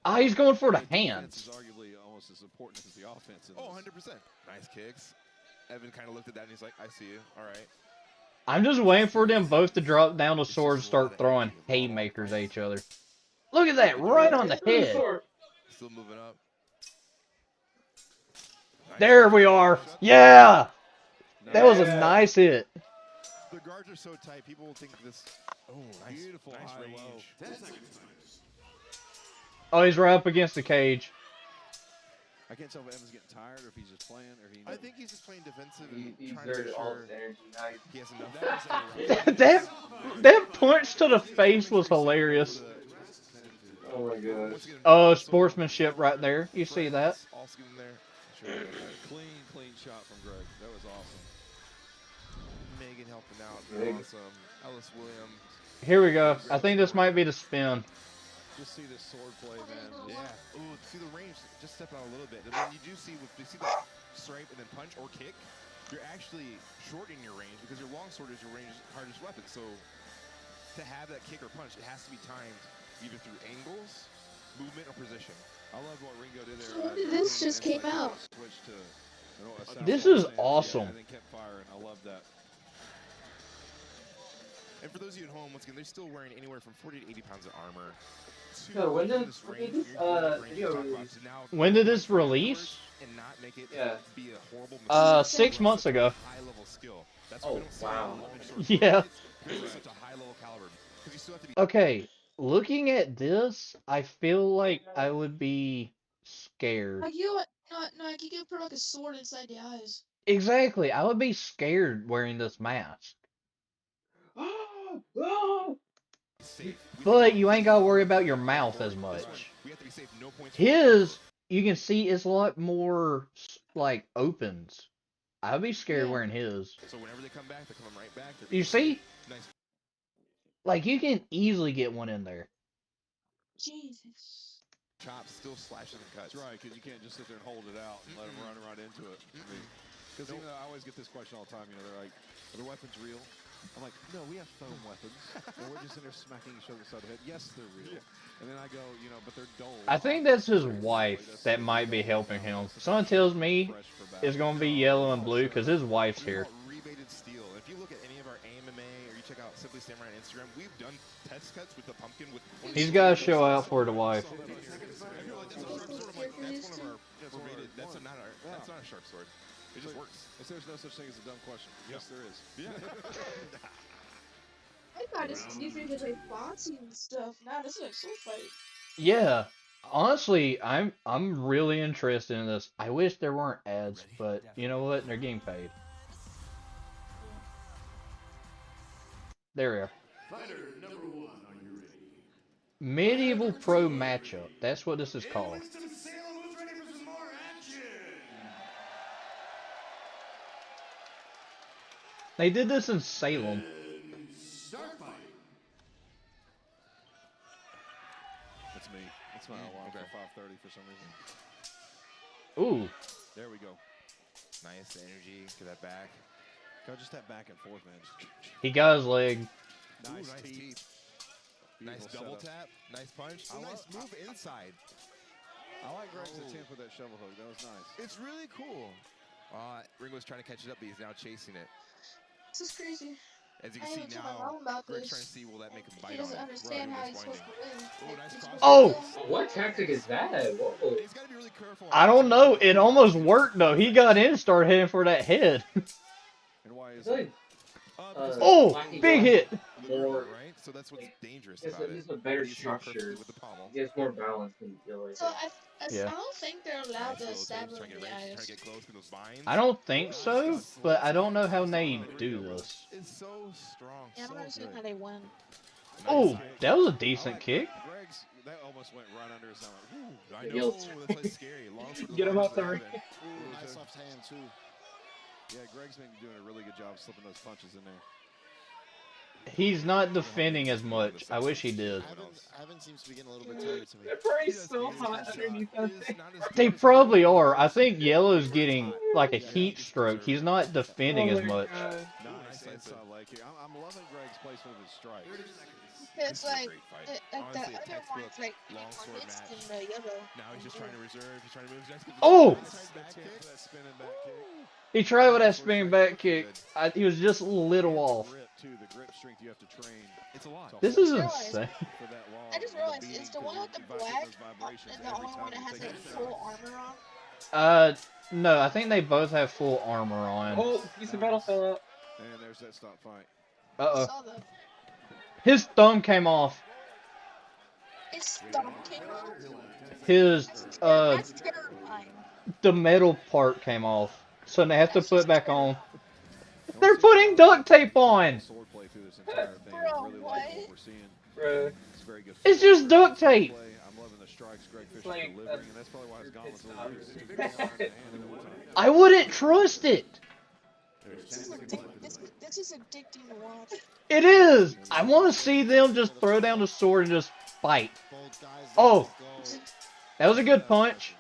Ah, he's going for the hands.
Defense is arguably almost as important as the offense.
Oh, 100%. Nice kicks. Evan kind of looked at that and he's like, I see you. All right.
I'm just waiting for them both to drop down the swords and start throwing haymakers at each other. Look at that, right on the head.
Still moving up.
There we are. Yeah! That was a nice hit.
The guards are so tight, people will think this. Oh, nice.
Beautiful
nice
high
range.
low.
10 seconds.
Oh, he's right up against the cage.
I can't tell if Evan's getting tired or if he's just playing or if he.
I think he's just playing defensive and
He
trying to make
all
sure
his energy. Now
he has enough.
that punch to the face was hilarious.
Oh my gosh.
Oh, sportsmanship right there. You see that?
All skin in there.
Sure. Clean shot from Greg. That was awesome.
Megan helping out. Awesome. Ellis Williams.
Here we go. I think this might be the spin.
Just see this sword play, man.
Yeah. Ooh, see the range. Just step out a little bit. And then you do see, you see the stripe and then punch or kick. You're actually shortening your range because your longsword is your hardest weapon. So to have that kick or punch, it has to be timed either through angles, movement, or position.
I love what Ringo did there.
This just came out.
This is awesome.
And then kept firing. I love that.
And for those of you at home, once again, they're still wearing anywhere from 40 to 80 pounds of armor.
So when did this video release?
When did this release?
and not make it be a horrible mistake.
6 months ago.
High level skill. That's
Oh,
we don't see
wow.
Yeah.
because it's such a high level caliber. Because you still have to be.
Okay, looking at this, I feel like I would be scared.
Like you, no, like you could put like a sword inside the eyes.
Exactly, I would be scared wearing this mask. But you ain't gotta worry about your mouth as much. His, you can see, is a lot more, like, opens. I'd be scared wearing his.
So whenever they come back, they're coming right back.
You see?
Nice.
Like, you can easily get one in there.
Jesus.
Chops still slashing and cuts.
That's right, because you can't just sit there and hold it out and let them run right into it. Because I always get this question all the time. You know, they're like, "Are the weapons real?" I'm like, "No, we have foam weapons, and we're just in there smacking each other upside the head. Yes, they're real." And then I go, you know, but they're dull.
I think that's his wife that might be helping him. Someone tells me it's gonna be yellow and blue because his wife's here.
Rebated steel. If you look at any of our AMMA or you check out Simply Samurai on Instagram, we've done test cuts with the pumpkin with.
He's gotta show out for the wife.
That's not a sharp sword. It just works.
There's no such thing as a dumb question. Yes, there is.
Yeah.
I thought it's easier to play boxing and stuff. Now this is like sword fight.
Yeah, honestly, I'm really interested in this. I wish there weren't ads, but you know what? They're getting paid. There we are.
Fighter number 1, are you ready?
Medieval Pro Matchup. That's what this is called.
Winston Salem was ready for some more action.
They did this in Salem.
Start fighting.
That's me. That's my alarm for 5:30 for some reason.
Ooh.
There we go.
Nice energy to that back.
Go just that back and forth, man.
He got his leg.
Nice teeth. Nice double tap. Nice punch. Nice move inside.
I like Greg's attempt with that shovel hook. That was nice.
It's really cool. Ringo's trying to catch it up, but he's now chasing it.
This is crazy.
As you can
I
see
even told my
now,
mom about
Greg's
this.
trying to see will that make him bite
He
on
doesn't
it.
understand how he's supposed to win.
Oh, nice cross.
Oh!
What tactic is that? Whoa.
He's got to be really careful.
I don't know. It almost worked though. He got in and started heading for that head.
And why is
Like,
Oh! Big hit!
More,
right? So that's what's dangerous
it's
about it.
a better
He's doing
structure.
perfectly with the pommel.
He has more balance than Gil.
So I
Yeah.
don't think they're allowed to stab him
Trying
in
to
the
get range, trying
eyes.
to get close with those vines.
I don't think so, but I don't know how they do this.
It's so strong.
Yeah, I'm
so
not understand
good.
how they win.
Oh, that was a decent kick.
Greg's, that almost went right under his helmet.
I know, that's like scary. Long sword
Get him
is
up there.
Ooh, nice left hand, too. Yeah, Greg's been doing a really good job slipping those punches in there.
He's not defending as much. I wish he did.
Ivan seems to be getting a little bit tired to me.
They're probably so hot underneath that thing.
They probably are. I think Yellow's getting like a heat stroke. He's not defending as much.
Nice inside leg kick. I'm loving Greg's placement of his strikes.
It's like the
Honestly, a
other
textbook
one's like
long
more
sword
hits
match.
than the yellow.
Now he's just trying to reserve. He's trying to move.
Oh!
Back kick.
That spinning back kick.
He tried with that spinning back kick. He was just a little off.
Grip, too. The grip strength you have to train.
It's a lot.
This is insane.
For that long.
I just realized it's the one with the black and the only one that has like full armor on.
No, I think they both have full armor on.
Oh, piece of metal fell out.
And there's that stop fight.
Uh-oh.
Saw that.
His thumb came off.
His thumb came off.
His,
That's terrifying.
the metal part came off. So they have to put it back on. They're putting duct tape on!
Swordplay through this entire thing. I really like what we're seeing.
Bro.
It's very good.
It's just duct tape!
I'm loving the strikes Greg Fisher
Like,
delivering, and that's probably why his gauntlet's a little loose. He took the arm in hand and it went on.
I wouldn't trust it!
This is addicting to watch.
It is! I want to see them just throw down the sword and just fight. Oh! That was a good punch.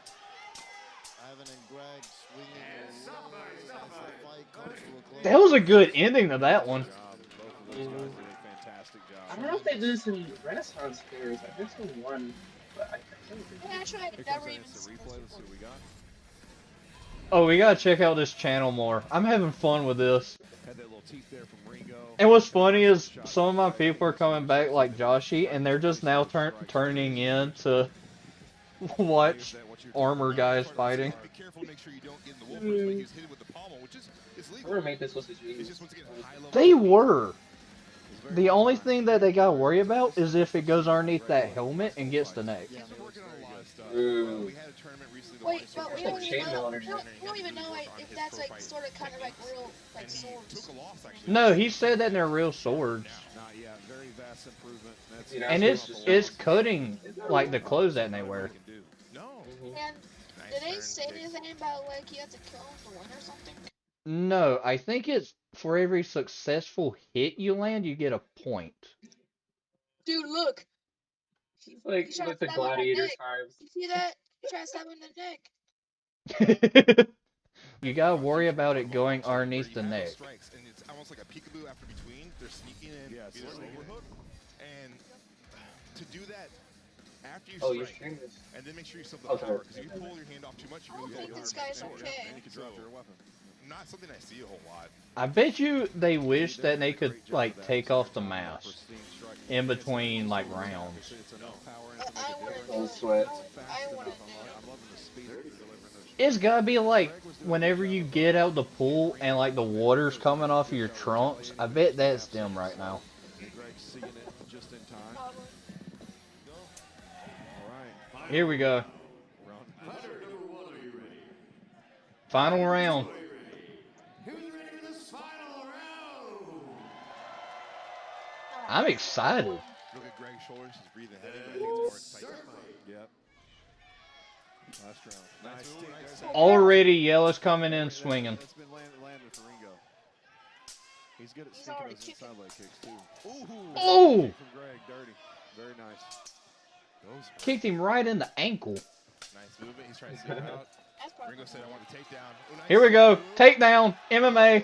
Ivan and Greg swinging as the fight comes to a close.
That was a good ending to that one.
Both of those guys did a fantastic job.
I don't know if they do this in Renaissance fairs. I think so one, but I think
Yeah, I tried.
Here
Never
comes
even
the replay. Let's see what we got.
Oh, we gotta check out this channel more. I'm having fun with this.
Had that little teeth there from Ringo.
And what's funny is some of my people are coming back like Joshy, and they're just now turning into Watch armor guys fighting.
Be careful, make sure you don't get in the wolf rage, but he was hitting with the pommel, which is legal.
We're gonna make this supposed to
It's
be.
just once again high level.
They were. The only thing that they gotta worry about is if it goes underneath that helmet and gets the neck.
Yeah, we're working on a lot of stuff.
Ooh.
We had a tournament recently.
Wait, but we don't even know.
underneath.
We don't even know like, if that's like sort of kind of like real like swords.
No, he said that they're real swords.
Not yet. Very vast improvement. That's
And it's cutting like the clothes that they wear.
No.
And did they say anything about like you have to kill him to win or something?
No, I think it's for every successful hit you land, you get a point.
Dude, look.
It's like with the gladiator tribes.
You see that? He tried to stab him in the neck.
You gotta worry about it going underneath the neck.
Strikes, and it's almost like a peekaboo after between. They're sneaking in.
Yeah,
either overhook, and to do that after you
You
strike,
stream this.
and then make sure you still have
Okay.
the power. Because if you pull your hand off too much, you really
think
get
this
hard
guy's
sword.
okay.
And you can drop your weapon. Not something I see a whole lot.
I bet you they wish that they could like take off the mask in between like rounds.
I wouldn't do
Oh,
it.
sweat.
I wouldn't do it.
It's gotta be like whenever you get out the pool and like the water's coming off of your trunks. I bet that's them right now.
Greg's seeing it just in time. All right.
Here we go. Final round. I'm excited.
Look at Greg's shoulders. He's breathing heavy, but I think it's more excitement.
Yep. Last round. Nice.
Already Yellow's coming in swinging.
That's been landed for Ringo. He's good at sneaking those inside leg kicks too.
Oh!
From Greg, dirty. Very nice.
Kicked him right in the ankle.
Nice movement. He's trying to see it out. Ringo said, "I want to take down." Oh, nice.
Here we go. Takedown. MMA.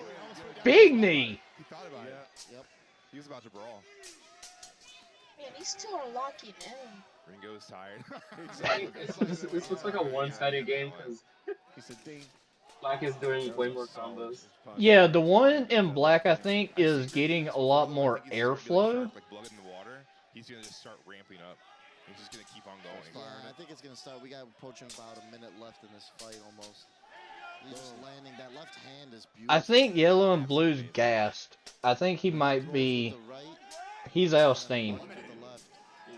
Big knee.
He thought about it. Yep. He was about to brawl.
Man, he's still locking in.
Ringo's tired.
This looks like a one-sided game because Black is doing way more combos.
Yeah, the one in black I think is getting a lot more airflow.
Like blood in the water. He's gonna just start ramping up. He's just gonna keep on going.
Yeah, I think it's gonna start. We got approaching about a minute left in this fight almost. He's just landing. That left hand is beautiful.
I think Yellow and Blue's gassed. I think he might be. He's out of steam.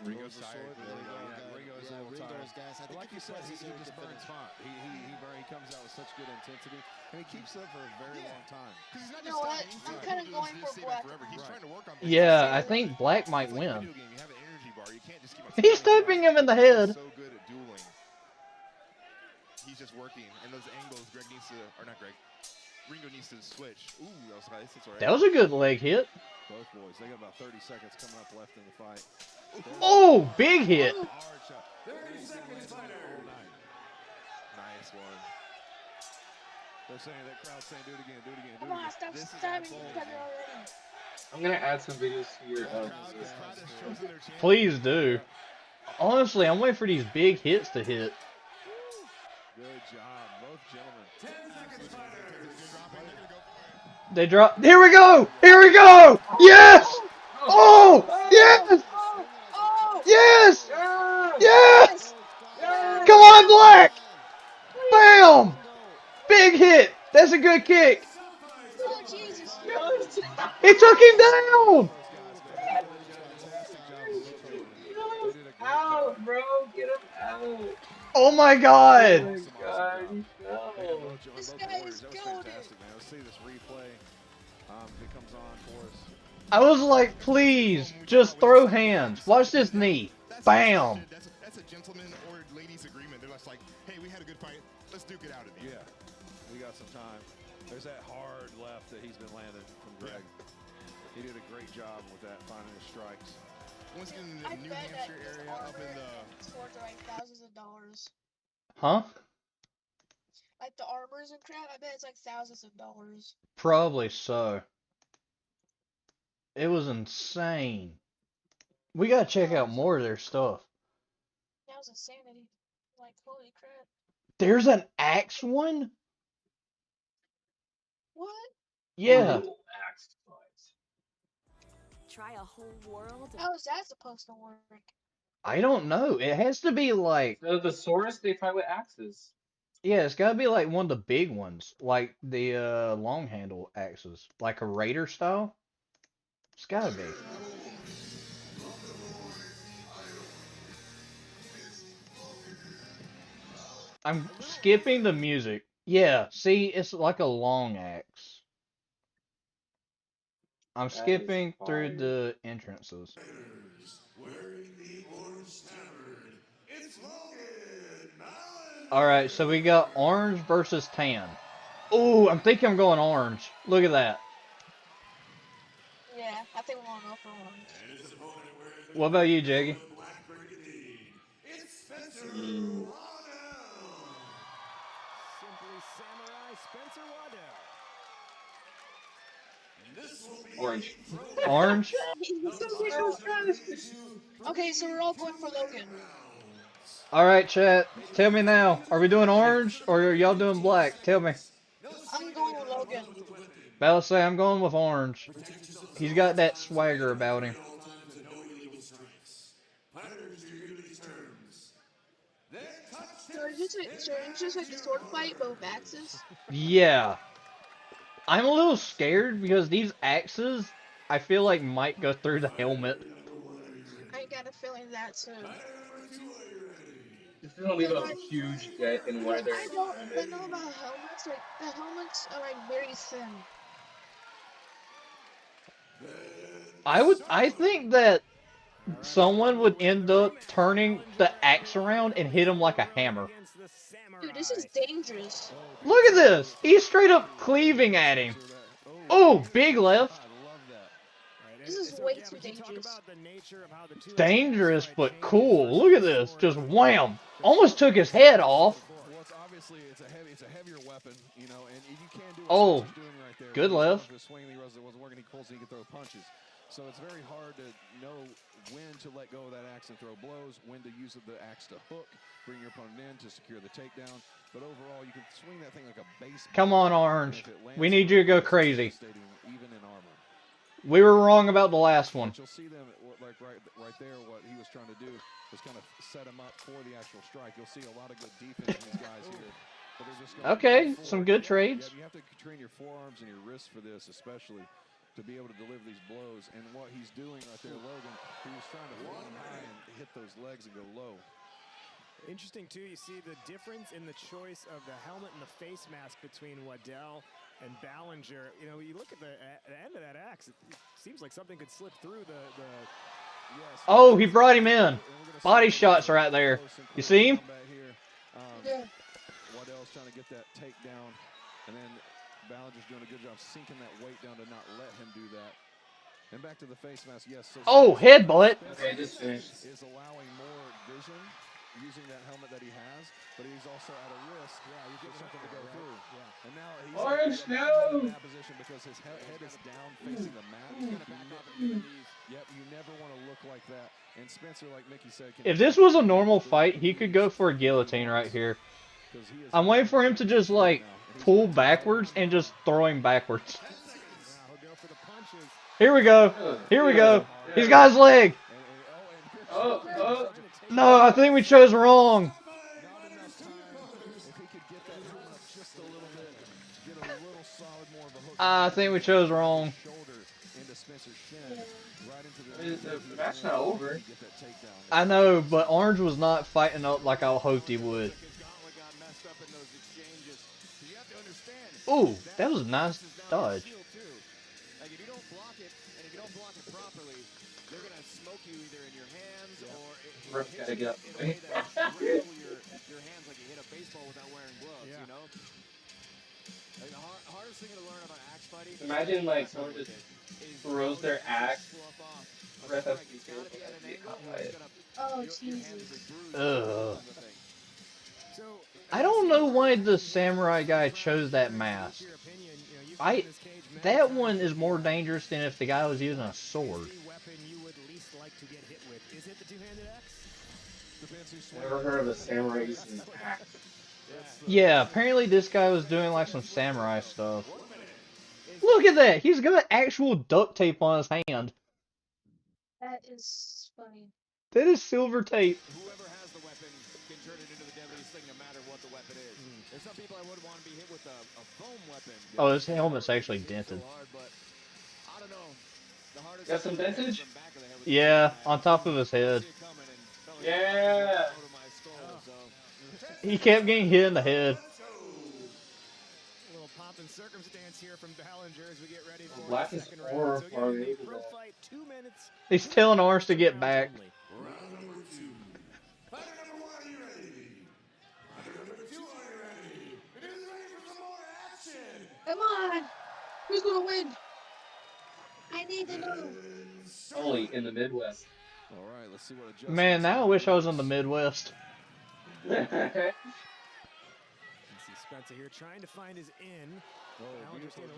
Ringo's tired.
Ringo's a little tired. Like you said, he just burns hot. He comes out with such good intensity, and he keeps it up for a very long time.
You know what? I'm kind of going for black.
He's trying to work on.
Yeah, I think Black might win.
You have an energy bar. You can't just keep on.
He's tapping him in the head.
So good at dueling. He's just working, and those angles, Greg needs to, or not Greg, Ringo needs to switch. Ooh, that was nice. That's all right.
That was a good leg hit.
Both boys, they got about 30 seconds coming up left in the fight.
Oh, big hit.
30 seconds fighter. Nice one.
They're saying, that crowd's saying, do it again, do it again, do
Come
it
on,
again.
stop stabbing each other already.
I'm gonna add some videos to your.
Please do. Honestly, I'm waiting for these big hits to hit.
Good job, both gentlemen. 10 seconds fighter.
They drop. Here we go! Here we go! Yes! Oh! Yes! Yes! Yes! Come on, Black! Bam! Big hit! That's a good kick!
Oh, Jesus.
He took him down!
Out, bro! Get him out!
Oh my god!
Oh my god, he fell.
This guy is goaded.
Let's see this replay. It comes on for us.
I was like, please, just throw hands. Watch this knee. Bam!
That's a gentleman or ladies agreement. They're just like, hey, we had a good fight. Let's duke it out in the end.
Yeah, we got some time. There's that hard left that he's been landing from Greg. He did a great job with that, finding his strikes.
Once again, in the New Hampshire area, up in the.
Swords are like thousands of dollars.
Huh?
Like the armors and crap, I bet it's like thousands of dollars.
Probably so. It was insane. We gotta check out more of their stuff.
That was insanity. Like, holy crap.
There's an axe one?
What?
Yeah.
Try a whole world.
How is that supposed to work?
I don't know. It has to be like,
So the swords they fight with axes.
yeah, it's gotta be like one of the big ones, like the long handle axes, like a raider style. It's gotta be. I'm skipping the music. Yeah, see, it's like a long axe. I'm
That is
skipping through
fire.
the entrances.
Wearing the orange tabard, it's Logan Malin.
Alright, so we got orange versus tan. Ooh, I'm thinking I'm going orange. Look at that.
Yeah, I think we're gonna go for orange.
And his opponent wearing the
What about you, Jaggy?
black brigandine, it's Spencer
Mm.
Waddell.
Simply Samurai Spencer Waddell.
Orange.
Orange?
Okay, so we're all going for Logan.
Alright, chat. Tell me now. Are we doing orange or are y'all doing black? Tell me.
I'm going with Logan.
Bella say I'm going with orange. He's got that swagger about him.
So it's just like a sword fight, but with axes?
Yeah. I'm a little scared because these axes, I feel like might go through the helmet.
I got a feeling that too.
This is gonna leave a huge dent in one of their
I don't
helmets.
know about helmets. Like the helmets are like very thin.
I think that someone would end up turning the axe around and hit him like a hammer.
Dude, this is dangerous.
Look at this! He's straight up cleaving at him. Oh, big left.
This is way too dangerous.
Dangerous, but cool. Look at this. Just wham. Almost took his head off.
Well, obviously it's a heavier weapon, you know, and you can do what
Oh,
Spencer's doing right there.
good left.
The swing, he wasn't working. He pulls and he can throw punches. So it's very hard to know when to let go of that axe and throw blows, when to use the axe to hook, bring your opponent in to secure the takedown. But overall, you can swing that thing like a baseball.
Come on, Orange. We need you to go crazy.
Even in armor.
We were wrong about the last one.
But you'll see them like right there. What he was trying to do was kind of set him up for the actual strike. You'll see a lot of good defense in these guys here. But they're just
Okay, some good trades.
Yeah, you have to train your forearms and your wrists for this, especially to be able to deliver these blows. And what he's doing right there, Logan, he was trying to hold him high and hit those legs and go low.
Interesting, too, you see the difference in the choice of the helmet and the face mask between Waddell and Ballinger. You know, you look at the end of that axe, it seems like something could slip through the yes.
Oh, he brought him in. Body shots right there. You see him?
Yeah.
Waddell's trying to get that takedown, and then Ballinger's doing a good job sinking that weight down to not let him do that. And back to the face mask, yes. So
Oh, headbutt.
Okay, just finished.
is allowing more vision using that helmet that he has, but he's also at a risk. Yeah, you get something to go through. Yeah. And now he's
Orange,
in that position because his head is down facing the mat. He's gonna back off and knees. Yep, you never want to look like that. And Spencer, like Mickey said,
If this was a normal fight, he could go for a guillotine right here. I'm waiting for him to just, like, pull backwards and just throw him backwards. Here we go. Here we go. He's got his leg.
Oh.
No, I think we chose wrong. I think we chose wrong.
The match not over.
I know, but Orange was not fighting up like I hoped he would. Ooh, that was a nice dodge.
Like if you don't block it, and if you don't block it properly, they're gonna smoke you either in your hands or
Rough gotta get up.
in a way that riddle your hands like you hit a baseball without wearing gloves. You know. Like the hardest thing to learn about axe fighting.
Imagine like someone just throws their axe right up to you.
Oh, Jesus.
Ugh. I don't know why the samurai guy chose that mask. That one is more dangerous than if the guy was using a sword.
Never heard of a samurai using an axe.
Yeah, apparently this guy was doing like some samurai stuff. Look at that! He's got actual duct tape on his hand.
That is funny.
That is silver tape.
Whoever has the weapon can turn it into the deadliest thing no matter what the weapon is. There's some people I wouldn't want to be hit with a foam weapon.
Oh, his helmet's actually dented.
I don't know. The hardest
Got some vintage?
Yeah, on top of his head.
Yeah.
He kept getting hit in the head.
A little pomp and circumstance here from Ballinger as we get ready for
Black
the
is
second
horror
round. So
for
again,
me.
the pro fight, 2 minutes.
He's telling ours to get back.
Round number 2. Fighter number 1, are you ready? Fighter number 2, are you ready? It is ready for some more action.
Come on! Who's gonna win? I need to know.
Only in the Midwest.
All right, let's see what adjustments.
Man, now I wish I was in the Midwest.
See Spencer here trying to find his in.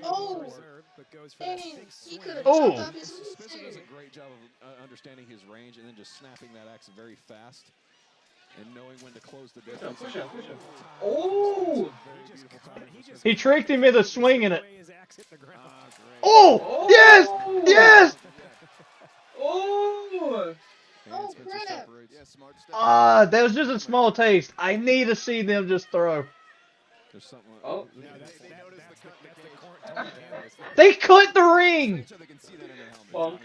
Oh!
Reserve, but goes for
Dang,
that big
he
swing.
could have
Oh!
chopped off his
Spencer does
finger.
a great job of understanding his range and then just snapping that axe very fast and knowing when to close the distance.
Push him, push him. Oh!
He tricked him into swinging it.
Oh!
Oh! Yes! Yes!
Oh!
Oh, crap.
Ah, that was just a small taste. I need to see them just throw.
There's something.
Oh!
They cut the ring!
Bonk.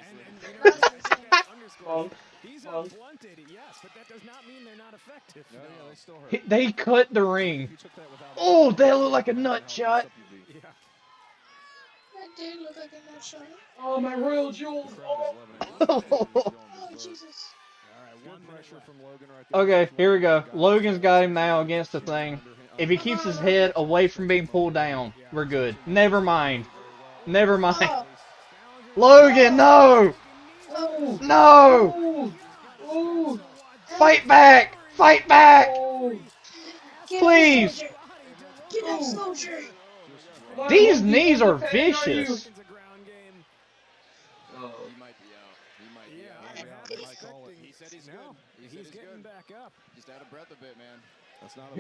Bonk.
These are
Bonk.
blunted, yes, but that does not mean they're not effective. No, yeah, they still hurt.
They cut the ring. Oh, that looked like a nut shot.
Yeah.
That did look like a nut shot.
Oh, my royal jewels! Oh!
Oh, Jesus.
Okay, here we go. Logan's got him now against the thing. If he keeps his head away from being pulled down, we're good. Never mind. Never mind.
Oh.
Logan, no!
Oh.
No!
Oh!
Fight back! Fight back!
Oh!
Please!
Get him, Soldier!
These knees are vicious.
Oh.
He might be out. He might be out. He said he's good.
He's getting back up.
Just out of breath a bit, man. That's not a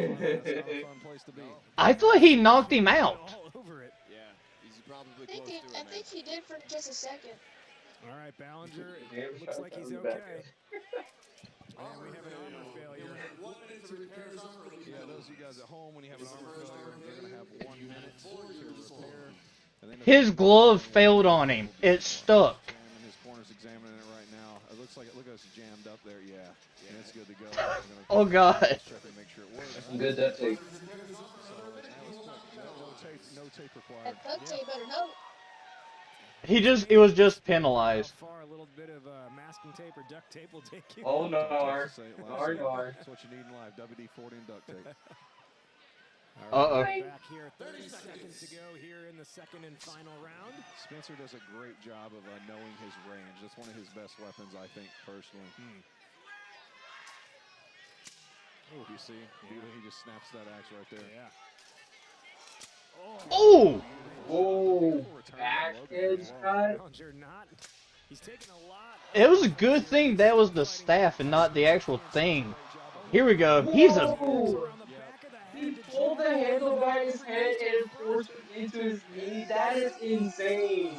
fun place to be.
I thought he knocked him out.
All over it.
Yeah, he's probably
I
close to it, man.
think he did for just a second.
All right, Ballinger.
Yeah,
It looks like he's
back
okay. And we have an armor failure.
Yeah, those of you guys at home, when you have an armor failure, you're going to have 1 minute to repair. And then
His glove failed on him. It stuck.
his corner's examining it right now. It looks like it's jammed up there. Yeah, and it's good to go.
Oh, God.
Check and make sure it works.
Some good duct tape.
No tape required.
That duct tape better know.
It was just penalized.
How far a little bit of masking tape or duct tape will take you.
Oh, no.
That's
Nar.
what you need in life. WD-40 and duct tape.
Uh-oh.
Back here, 30 seconds to go here in the second and final round.
Spencer does a great job of knowing his range. That's one of his best weapons, I think, personally. Oh, you see? Yeah. He just snaps that axe right there.
Yeah.
Oh!
Oh! Back edge cut.
He's taking a lot.
It was a good thing that was the staff and not the actual thing. Here we go. He's a...
Whoa. He pulled the handle by his head and forced it into his knee. That is insane.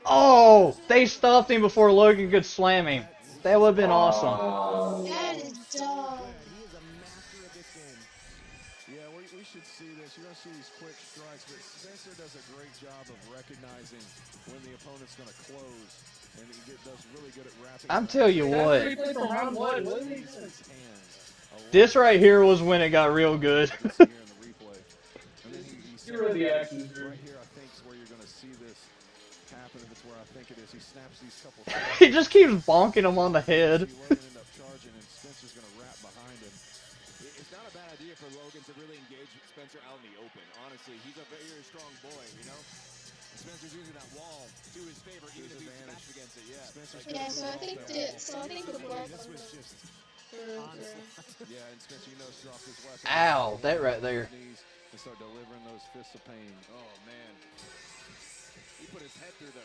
Oh! They stopped him before Logan could slam him. That would have been awesome.
Oh.
That is dumb.
He is a master of this game.
Yeah, we should see this. You're going to see these quick strikes, but Spencer does a great job of recognizing when the opponent's going to close, and he does really good at wrapping.
I'm telling you what.
That's what he played from round 1, wasn't he?
This right here was when it got real good.
Here are the actions.
Right here, I think, is where you're going to see this happen. If it's where I think it is, he snaps these couple.
He just keeps bonking him on the head.
Logan end up charging, and Spencer's going to wrap behind him.
It's not a bad idea for Logan to really engage Spencer out in the open. Honestly, he's a very strong boy, you know? Spencer's using that wall to his favor, even if he's smashed against it. Yeah.
Yeah, so I think the block.
This was just yeah, and Spencer, you know, dropped his weapon.
Ow, that right there.
And start delivering those fists of pain.
Oh man, he put his head through the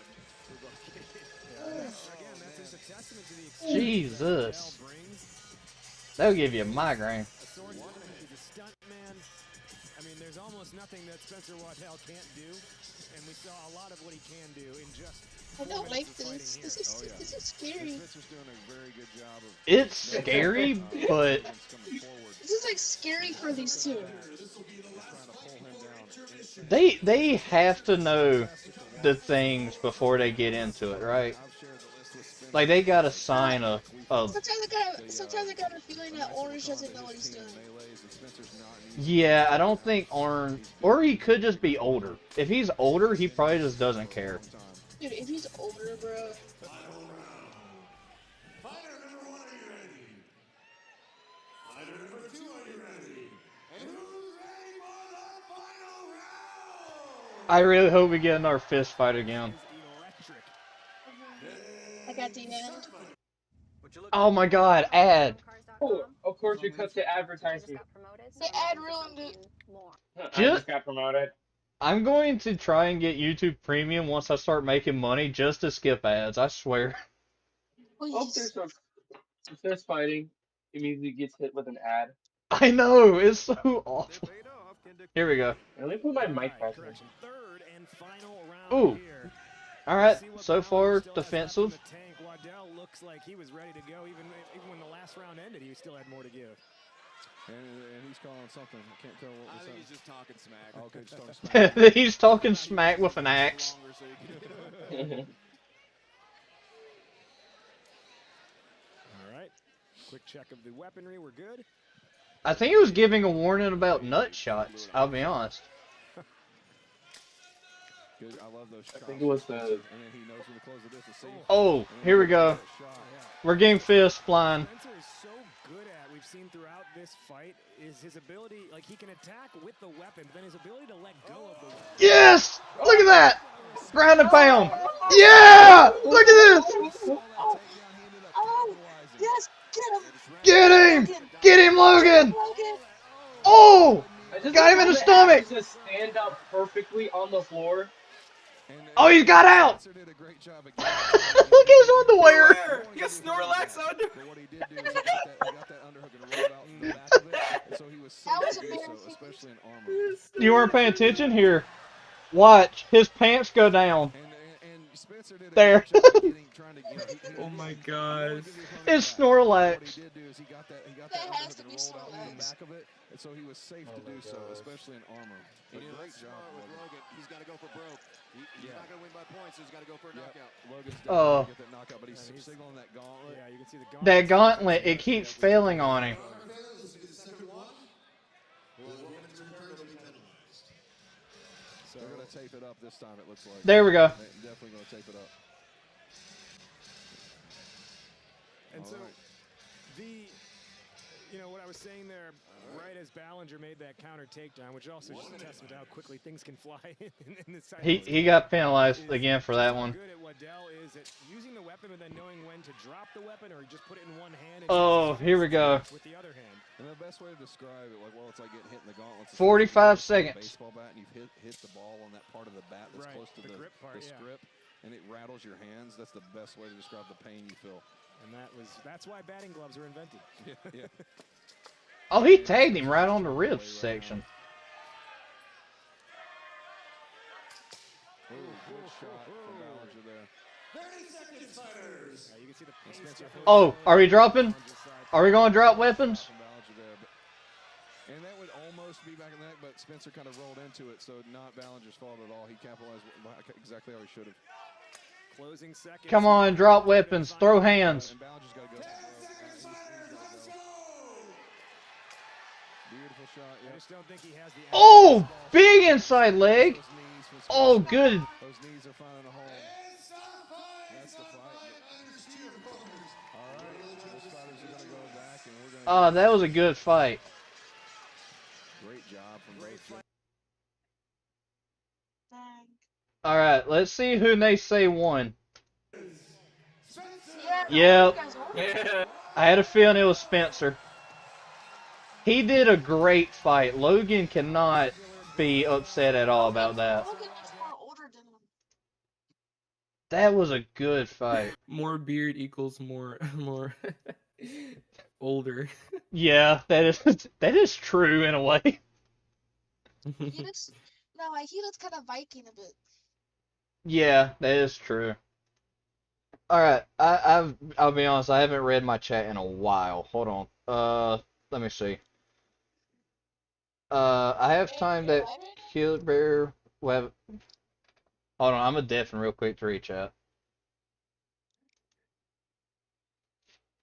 Again, that's just a testament to the experience
Jesus.
that brings.
That'll give you a migraine.
A swordsman, he's a stunt man. I mean, there's almost nothing that Spencer Waddell can't do, and we saw a lot of what he can do in just
I don't like this. This is scary.
Spencer's doing a very good job of.
It's scary, but
This is like scary for these two.
they have to know the things before they get into it, right? Like they gotta sign a
Sometimes I got a feeling that Orange doesn't know what he's doing.
yeah, I don't think Arn, or he could just be older. If he's older, he probably just doesn't care.
Dude, if he's older, bro.
I really hope we get in our fist fight again.
I got the end.
Oh my god, ad.
Oh, of course we cut the advertisement.
The ad ruined it.
I just got promoted.
I'm going to try and get YouTube Premium once I start making money just to skip ads, I swear.
Oh, there's some fist fighting. It immediately gets hit with an ad.
I know, it's so awful. Here we go.
Let me put my mic back in.
Ooh. Alright, so far, defensive.
Waddell looks like he was ready to go. Even when the last round ended, he still had more to give.
And he's calling something. I can't tell what was.
I think he's just talking smack.
Oh, okay, just talking smack.
He's talking smack with an axe.
Alright. Quick check of the weaponry. We're good.
I think he was giving a warning about nut shots, I'll be honest.
Good. I love those shots.
I think it was the.
And then he knows when to close the distance.
Oh, here we go. We're getting fists flying.
Spencer is so good at, we've seen throughout this fight, is his ability, like he can attack with the weapon, but then his ability to let go of the weapon.
Yes! Look at that! Ground and pound. Yeah! Look at this!
Oh, yes, get him!
Get him! Get him, Logan! Oh! Got him in the stomach!
Just stand up perfectly on the floor.
Oh, he's got out! Look at his underwear!
He got Snorlax under.
That was embarrassing.
You weren't paying attention? Here. Watch. His pants go down. There.
Oh my god.
It's Snorlax.
That has to be Snorlax.
And so he was safe to do so, especially in armor.
He did a great job with Logan. He's got to go for broke. He's not going to win by points, so he's got to go for a knockout.
Logan's
Oh.
get that knockout, but he's signaling that gauntlet.
Yeah, you can see the gauntlet.
That gauntlet, it keeps failing on him.
So they're going to tape it up this time, it looks like.
There we go.
They're definitely going to tape it up.
And so, what I was saying there, right as Ballinger made that counter takedown, which also just a testament to how quickly things can fly in this type of
He got penalized again for that one.
good at Waddell is at using the weapon and then knowing when to drop the weapon or just put it in one hand. And
Oh, here we go.
with the other hand.
And the best way to describe it, it's like getting hit in the gauntlets.
45 seconds.
Baseball bat, and you've hit the ball on that part of the bat that's
Right,
close to
the grip part,
the
yeah.
script, and it rattles your hands. That's the best way to describe the pain you feel.
And that's why batting gloves are invented.
Yeah.
Oh, he tagged him right on the ribs section.
Oh, good shot from Ballinger there.
30 seconds, fighters.
You can see the
Oh, are we dropping? Are we going to drop weapons?
And that would almost be back in the neck, but Spencer kind of rolled into it, so not Ballinger's fault at all. He capitalized exactly how he should have.
Closing seconds.
Come on, drop weapons. Throw hands.
And Ballinger's got to go. Beautiful shot. Yeah.
I just don't think he has the.
Oh, big inside leg. Oh, good.
Those knees are finding a home. That's the fight. All right. Those fighters are going to go back, and we're going to.
Oh, that was a good fight.
Great job from both.
All right, let's see who they say won.
Yeah.
Yep. I had a feeling it was Spencer. He did a great fight. Logan cannot be upset at all about that.
Logan is more older than him.
That was a good fight.
More beard equals more older.
Yeah, that is true in a way.
He looks kind of Viking a bit.
Yeah, that is true. Alright, I'll be honest, I haven't read my chat in a while. Hold on. Let me see. I have time that Killer Bear will have. Hold on, I'm gonna deafen real quick to read chat.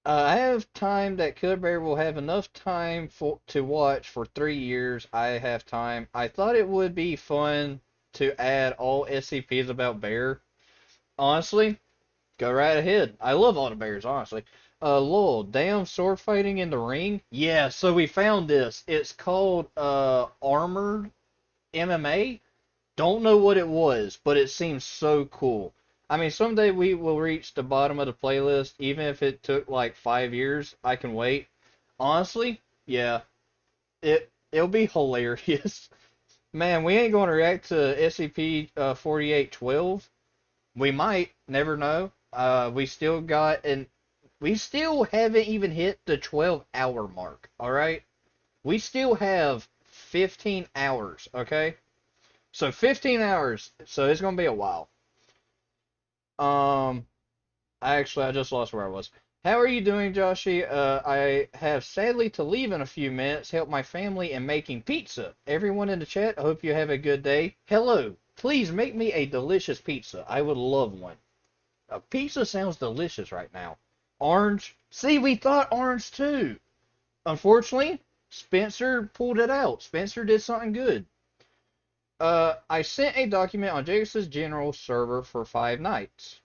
I have time that Killer Bear will have enough time to watch for 3 years. I have time. I thought it would be fun to add all SCPs about Bear. Honestly, go right ahead. I love all the bears, honestly. Lol, damn sword fighting in the ring? Yeah, so we found this. It's called, Armored MMA. Don't know what it was, but it seems so cool. I mean, someday we will reach the bottom of the playlist, even if it took like 5 years. I can wait. Honestly, yeah, it'll be hilarious. Man, we ain't going to react to SCP 4812. We might, never know. We still haven't even hit the 12-hour mark, alright? We still have 15 hours, okay? So 15 hours, so it's gonna be a while. I just lost where I was. How are you doing, Joshy? I have sadly to leave in a few minutes, help my family in making pizza. Everyone in the chat, I hope you have a good day. Hello, please make me a delicious pizza. I would love one. A pizza sounds delicious right now. Orange. See, we thought orange too. Unfortunately, Spencer pulled it out. Spencer did something good. I sent a document on Jagex' general server for 5 nights.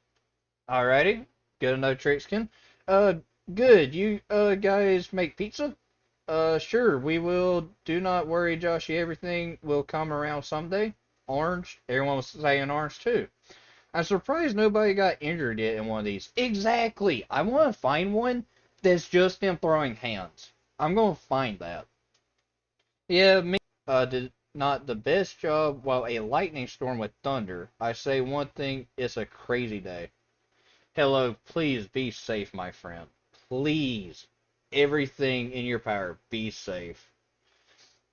Alrighty. Good to know, Trixkin. Uh, good. You, guys make pizza? Sure. We will. Do not worry, Joshy. Everything will come around someday. Orange. Everyone was saying orange too. I'm surprised nobody got injured yet in one of these. Exactly. I want to find one that's just them throwing hands. I'm going to find that. Yeah, me did not the best job while a lightning storm with thunder. I say one thing, it's a crazy day. Hello, please be safe, my friend. Please. Everything in your power, be safe.